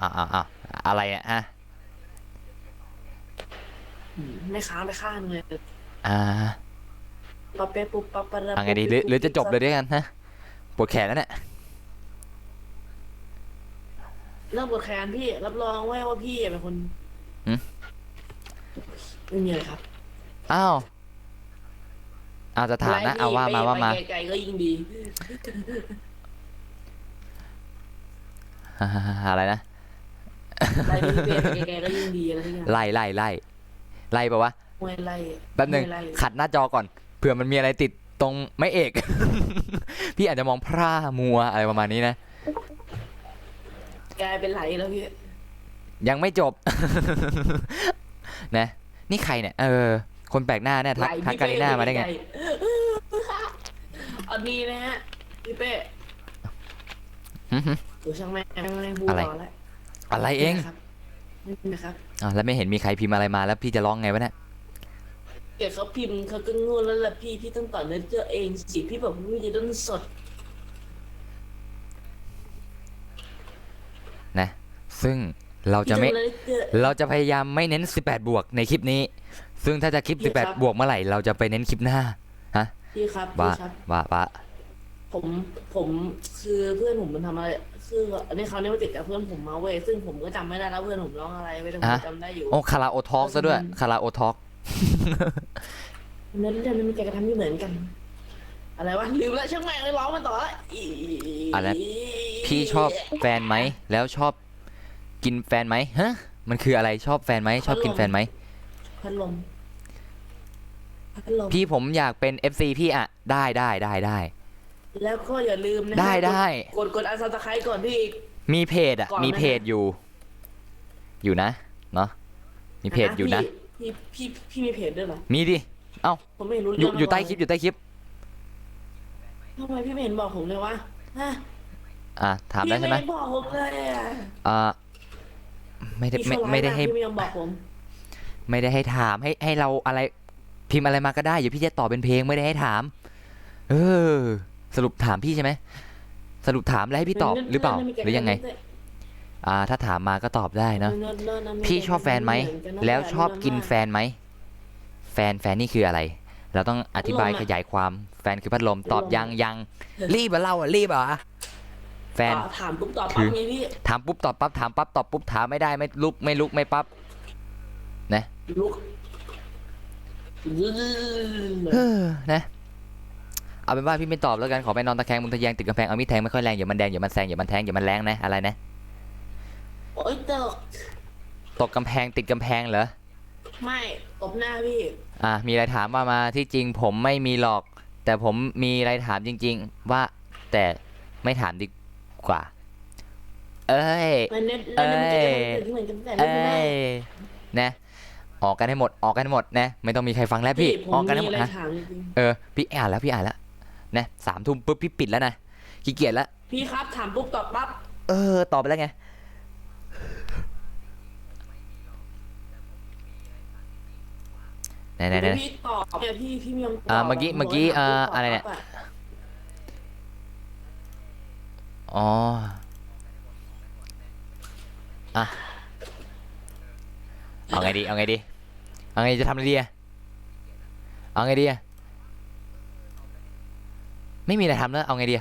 อะไรฮะ ไม่ค้างไปข้างเลย ปั๊บเป๊ะปุ๊บปั๊บปั๊บ ไงดีหรือจะจบเลยด้วยกันฮะปวดแขนแล้วเนี่ย เรื่องบทแคนพี่รับรองว่าพี่เป็นคนไม่มีอะไรครับ อ้าวจะถามนะเอาว่ามา ไกลก็ยิ่งดี อะไรนะ ไล่พี่ไกลก็ยิ่งดีอะไรที่เงี้ย ไล่ป่าวะ ไม่ไล่ แป๊บนึงขัดหน้าจอก่อนเผื่อมันมีอะไรติดตรงไม่เอก พี่อาจจะมองพร่ามัวอะไรประมาณนี้นะ กลายเป็นไหลแล้วพี่ ยังไม่จบ นะนี่ใครเนี่ยคนแปลกหน้าเนี่ยทักกาลิน่ามาได้ไง อันนี้นะฮะพี่เป้ตัวช่างแม่ไม่พูดต่อแล้ว อะไรเอง นะครับ แล้วไม่เห็นมีใครพิมพ์อะไรมาแล้วพี่จะร้องไงวะเนี่ย เดี๋ยวเขาพิมพ์เขาก็งูแล้วล่ะพี่ต้องต่อเนื้อเจอเองสิพี่แบบพี่จะต้องสด นะซึ่งเราจะพยายามไม่เน้น18 บวกในคลิปนี้ซึ่งถ้าจะคลิป18 บวกเมื่อไหร่เราจะไปเน้นคลิปหน้าฮะ พี่ครับ ว่าผมคือเพื่อนผมมันทำอะไรคืออันนี้เขาเนี่ยมาติดกับเพื่อนผมมาเว้ยซึ่งผมก็จำไม่ได้แล้วเพื่อนผมร้องอะไรไม่ได้ผมจำได้อยู่ โอ้คาราโอทอล์กซะด้วยคาราโอทอล์ก นั้นเรื่องมันมีการกระทำที่เหมือนกัน อะไรวะลืมแล้วช่างแม่งเลยร้องมันต่ออะไรพี่ชอบแฟนไหมแล้วชอบกินแฟนไหมฮะมันคืออะไรชอบแฟนไหมชอบกินแฟนไหมพัดลมพี่ผมอยากเป็น FC พี่ได้อ แล้วก็อย่าลืมนะ ได้ กดอันซับสไครต์ก่อนพี่อีก มีเพจอ่ะ ก่อนนะ มีเพจอยู่นะเนาะมีเพจอยู่นะ พี่มีเพจด้วยเหรอ มีดิเอ้า ผมไม่เห็นรู้ อ เรื่ ยู่ อง อยู่ใต้คลิปอยู่ใต้คลิป ทำไมพี่ไม่เห็นบอกผมเลยวะฮะ ถามได้ใช่ไหม พี่ไม่บอกผมเลยอะ ไม่ได้ พี่ ไม่ได้ให้ พี่ไม่ยอมบอกผม ไม่ได้ให้ถามให้เราอะไรพิมพ์อะไรมาก็ได้อย่าพี่จะตอบเป็นเพลงไม่ได้ให้ถาม สรุปถามพี่ใช่ไหมสรุปถามแล้วให้พี่ตอบหรือเปล่าหรือยังไง ถ้าถามมาก็ตอบได้เนาะพี่ชอบแฟนไหมแล้วชอบกินแฟนไหมแฟนนี่คืออะไร เราต้องอธิบายขยายความแฟนคือพัดลมตอบยังรีบเหรอเรารีบเหรอแฟน ถามปุ๊บตอบปั๊บไงพี่ ถามปุ๊บตอบปั๊บถามปั๊บตอบปุ๊บถามไม่ได้ไม่ลุกไม่ปั๊บนะ ลุก นะเอาเป็นว่าพี่ไม่ตอบแล้วกันขอไปนอนตะแคงบนทะแยงติดกำแพงเอามีดแทงไม่ค่อยแรงอย่ามันแดงอย่ามันแซงอย่ามันแทงอย่ามันแรงนะอะไรนะ โอ๊ยตกกำแพงติดกำแพงเหรอ ไม่ตบหน้าพี่ มีอะไรถามมาที่จริงผมไม่มีหรอก แต่ผมมีอะไรถามจริง ๆ ว่าแต่ไม่ถามดีกว่า เอ้ย มันเน็ตเหมือนกันแต่ไม่ได้ นะออกกันให้หมดนะไม่ต้องมีใครฟังแล้วพี่ ผม ออกกันให้หมด มีอะไร นะ ถามจริง พี่อ่านแล้วนะ3 ทุ่มปุ๊บพี่ปิดแล้วนะขี้เกียจแล้ว ๆพี่ครับถามปุ๊บตอบปั๊บ ตอบไปแล้วไงไหน พี่ตอบเนี่ยพี่ไม่ยอมตอบ เมื่อกี้อะไรเนี่ย อ๋อเอาไงดีจะทำอะไรดีเอาไงดีไม่มีอะไรทำแล้วเอาไงดี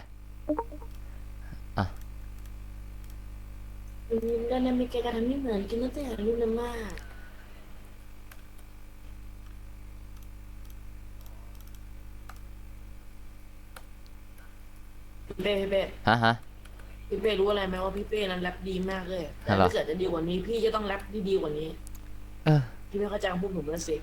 แล้วเนี่ยมีแกการทำไม่เหมือนกันตั้งแต่รุ่นนั้นมากพี่เป้ ฮะ พี่เป้รู้อะไรไหมว่าพี่เป้นั้นแรปดีมากเลยแต่ เหรอ ถ้าเกิดจะดีกว่านี้พี่จะต้องแรปที่ดีกว่านี้ พี่ไม่เข้าใจคำพูดผมแล้วสิ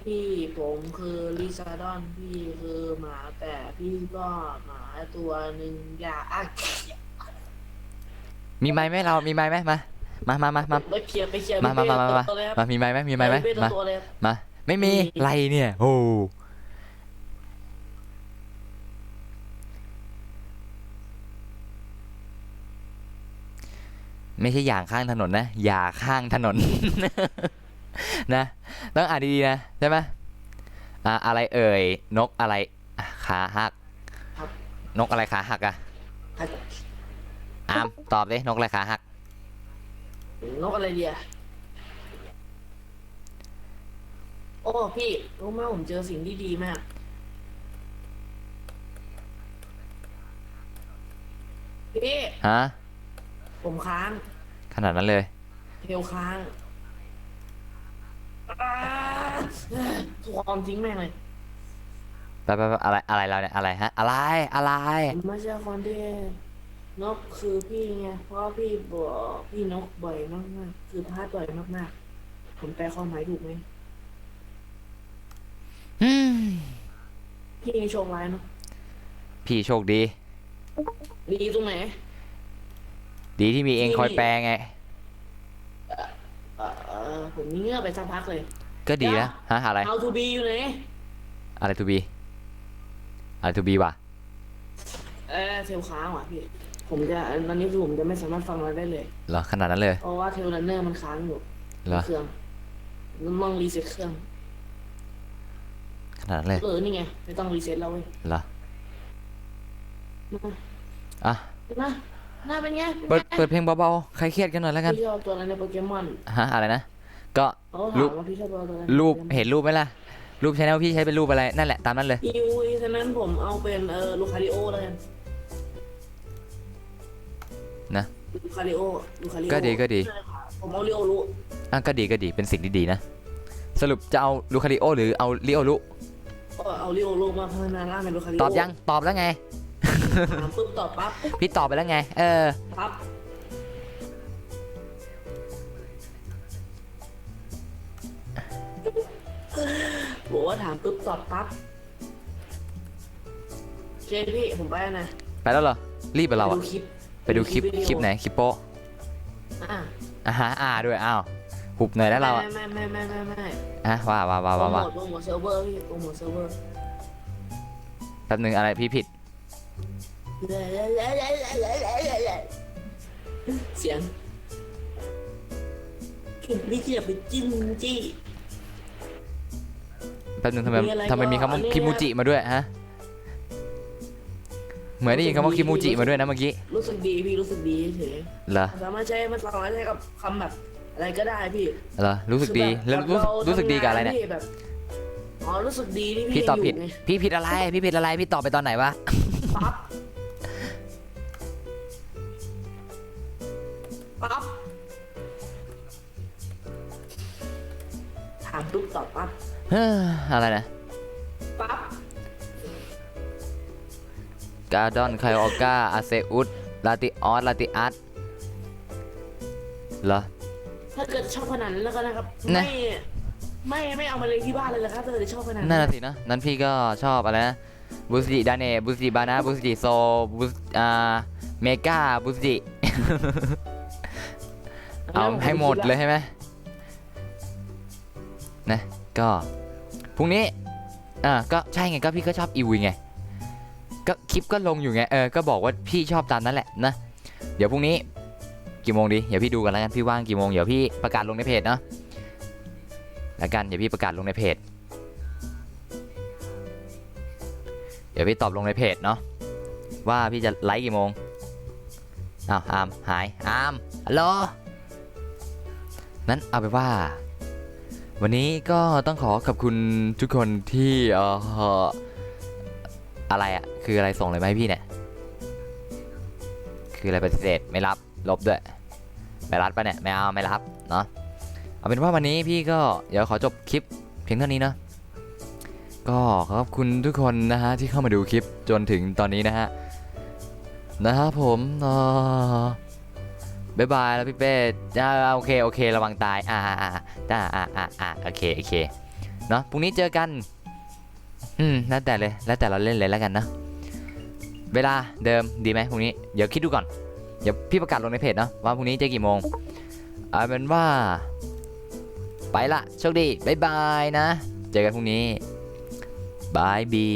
พี่ผมคือลิซาดอนพี่คือหมาแต่พี่ก็หมาตัวหนึ่งอย่ามีไม้ไหมเรามีไม้ไหมมาไปเคลียร์ มา พี่เป้ตัวเลยครับ มีไม้ไหมพี่เป้ตัวเลยครับ มาไม่มีไรเนี่ยโอ้ไม่ใช่อย่างข้างถนนนะอย่าข้างถนน นะต้องอ่านดีๆนะใช่ไหมอะไรเอ่ยนกอะไรขาหักนกอะไรขาหักตอบดินกอะไรขาหัก นกอะไรเดียโอ้พี่รู้ไหมผมเจอสิ่งที่ดีมากพี่ ฮะ ผมค้าง ขนาดนั้นเลย เทลค้างทวามทิ้งแม่งเลย ไปอะไรเราเนี่ยอะไรฮะอะไร ผมไม่ใช่คนที่นกคือพี่ไงเพราะพี่บอกพี่นกบ่อยมากๆคือพลาดบ่อยมากๆผมแปลความหมายถูกไหมพี่โชคร้ายเนาะ พี่โชคดี ดีตรงไหน ดีที่มีเองคอยแปลไง ผมนี่เงื่อไปสักพักเลย ก็ดีนะฮะอะไร How to be อยู่ไหน อะไร to be อะไร to be วะ เทลค้างว่ะพี่ผมจะตอนนี้คือผมจะไม่สามารถฟังอะไรได้เลย เหรอขนาดนั้นเลย เพราะว่าเทลรันเนอร์มันค้างอยู่ เหรอ เครื่องต้องรีเซ็ตเครื่อง ขนาดนั้นเลย นี่ไงไม่ต้องรีเซ็ตแล้วเว้ย เหรออ่ะ นะหน้าเป็นไง เปิดเพลงเบาๆใครเครียดกันหน่อยแล้วกัน พี่ชอบตัวอะไรในโปเกมอน ฮะอะไรนะก็ เขาถามว่าพี่ชอบตัวอะไร รูปเห็นรูปไหมล่ะรูปชแนลพี่ใช้เป็นรูปอะไรนั่นแหละตามนั้นเลย อีวีฉะนั้นผมเอาเป็นลูคาริโอแล้วกัน นะ ลูคาริโอ ก็ดี ผมเอาเรียวรู้ ก็ดีเป็นสิ่งดีๆนะสรุปจะเอาลูคาริโอหรือเอาลิโอลุ เอาเรียวรู้มาพัฒนาร่างเป็นลูคาริโอ ตอบยังตอบแล้วไง ถามปุ๊บตอบปั๊บ พี่ตอบไปแล้วไงปั๊บบอกว่าถามปุ๊บตอบปั๊บ เคพี่ผมไปแล้วนะ ไปแล้วเหรอ รีบไปเรา ไป อะ ดูคลิป ไปดูคลิป วิดีโอ คลิปไหน คลิปโป๊ะ อ่ะ ฮะด้วย อ้าว หุบหน่อยแล้วเราอะ ไม่ ฮะว่า โปรโมทเซิร์ฟเวอร์พี่โปรโมทเซิร์ฟเวอร์ แป๊บนึงอะไรพี่ผิด เสียงนี่เกียบไปจิ้มจี้ แป๊บนึงทำไม มีอะไร ทำไมมีคำว่า อันนี้ คิมูจิมาด้วยฮะ เหมือนได้ยินคำว่าคิมูจิมาด้วยนะเมื่อกี้ รู้สึกดีพี่รู้สึกดีเฉย เหรอ สามารถใช้กับคำแบบอะไรก็ได้พี่ เหรอ รู้สึกดี แล้ว คือแบบ รู้สึกดีกับอะไรเนี่ย ทำงาพี่แบบอ๋อรู้สึกดีที่ พี่ตอบผิด ยู่ไง พี่ผิดอะไร พี่ผิดอะไร พี่ตอบไปตอนไหนวะ ปั๊บปั๊บถามปุ๊บตอบปั๊บ เฮ้ออะไรนะ ปั๊บ กาดอนไคโอกาอาเซอุสลาติออสลาติอัสเหรอ ถ้าเกิดชอบขนาดนั้นแล้วก็นะครับ นะ ไม่เอามาเลยที่บ้านเลยนะครับถ้าเกิดชอบขนาด นั่นน่ะสินะ นั้นพี่ก็ชอบอะไรนะบูสจิดาเนบูสจิบานาบูสจิโซบูสเมกาบูสจิ เอาให้หมดเลยใช่ไหมนะก็พรุ่งนี้ก็ใช่ไงก็พี่ก็ชอบอีวีไงก็คลิปก็ลงอยู่ไงก็บอกว่าพี่ชอบตามนั้นแหละนะเดี๋ยวพรุ่งนี้กี่โมงดีเดี๋ยวพี่ดูกันแล้วกันพี่ว่างกี่โมงเดี๋ยวพี่ประกาศลงในเพจเนาะแล้วกันเดี๋ยวพี่ประกาศลงในเพจเดี๋ยวพี่ตอบลงในเพจเนาะว่าพี่จะไลฟ์กี่โมงอ้าวอาร์มหายอาร์มฮัลโหลนั้นเอาไปนว่า วันนี้ก็ต้องขอขอบคุณทุกคนที่อะไรอะคืออะไรส่งเลยไหมาให้พี่เนี่ยคืออะไรปฏิเสธไม่รับลบด้วยไม่รับปะเนี่ยไม่เอาไม่รับเนาะเอาเป็นว่าวันนี้พี่ก็เดี๋ยวขอจบคลิปเพียงเท่านี้เนาะก็ขอบคุณทุกคนนะฮะที่เข้ามาดูคลิปจนถึงตอนนี้นะฮะผมบ๊ายบายแล้วพี่เป้โอเคระวังตายโอเคเนาะพรุ่งนี้เจอกันแล้วแต่เลยแล้วแต่เราเล่นเลยแล้วกันนะเวลาเดิมดีไหมพรุ่งนี้เดี๋ยวคิดดูก่อนเดี๋ยวพี่ประกาศลงในเพจเนาะว่าพรุ่งนี้เจอกี่โมงเอาเป็นว่าไปละโชคดีบ๊ายบายนะเจอกันพรุ่งนี้บายบี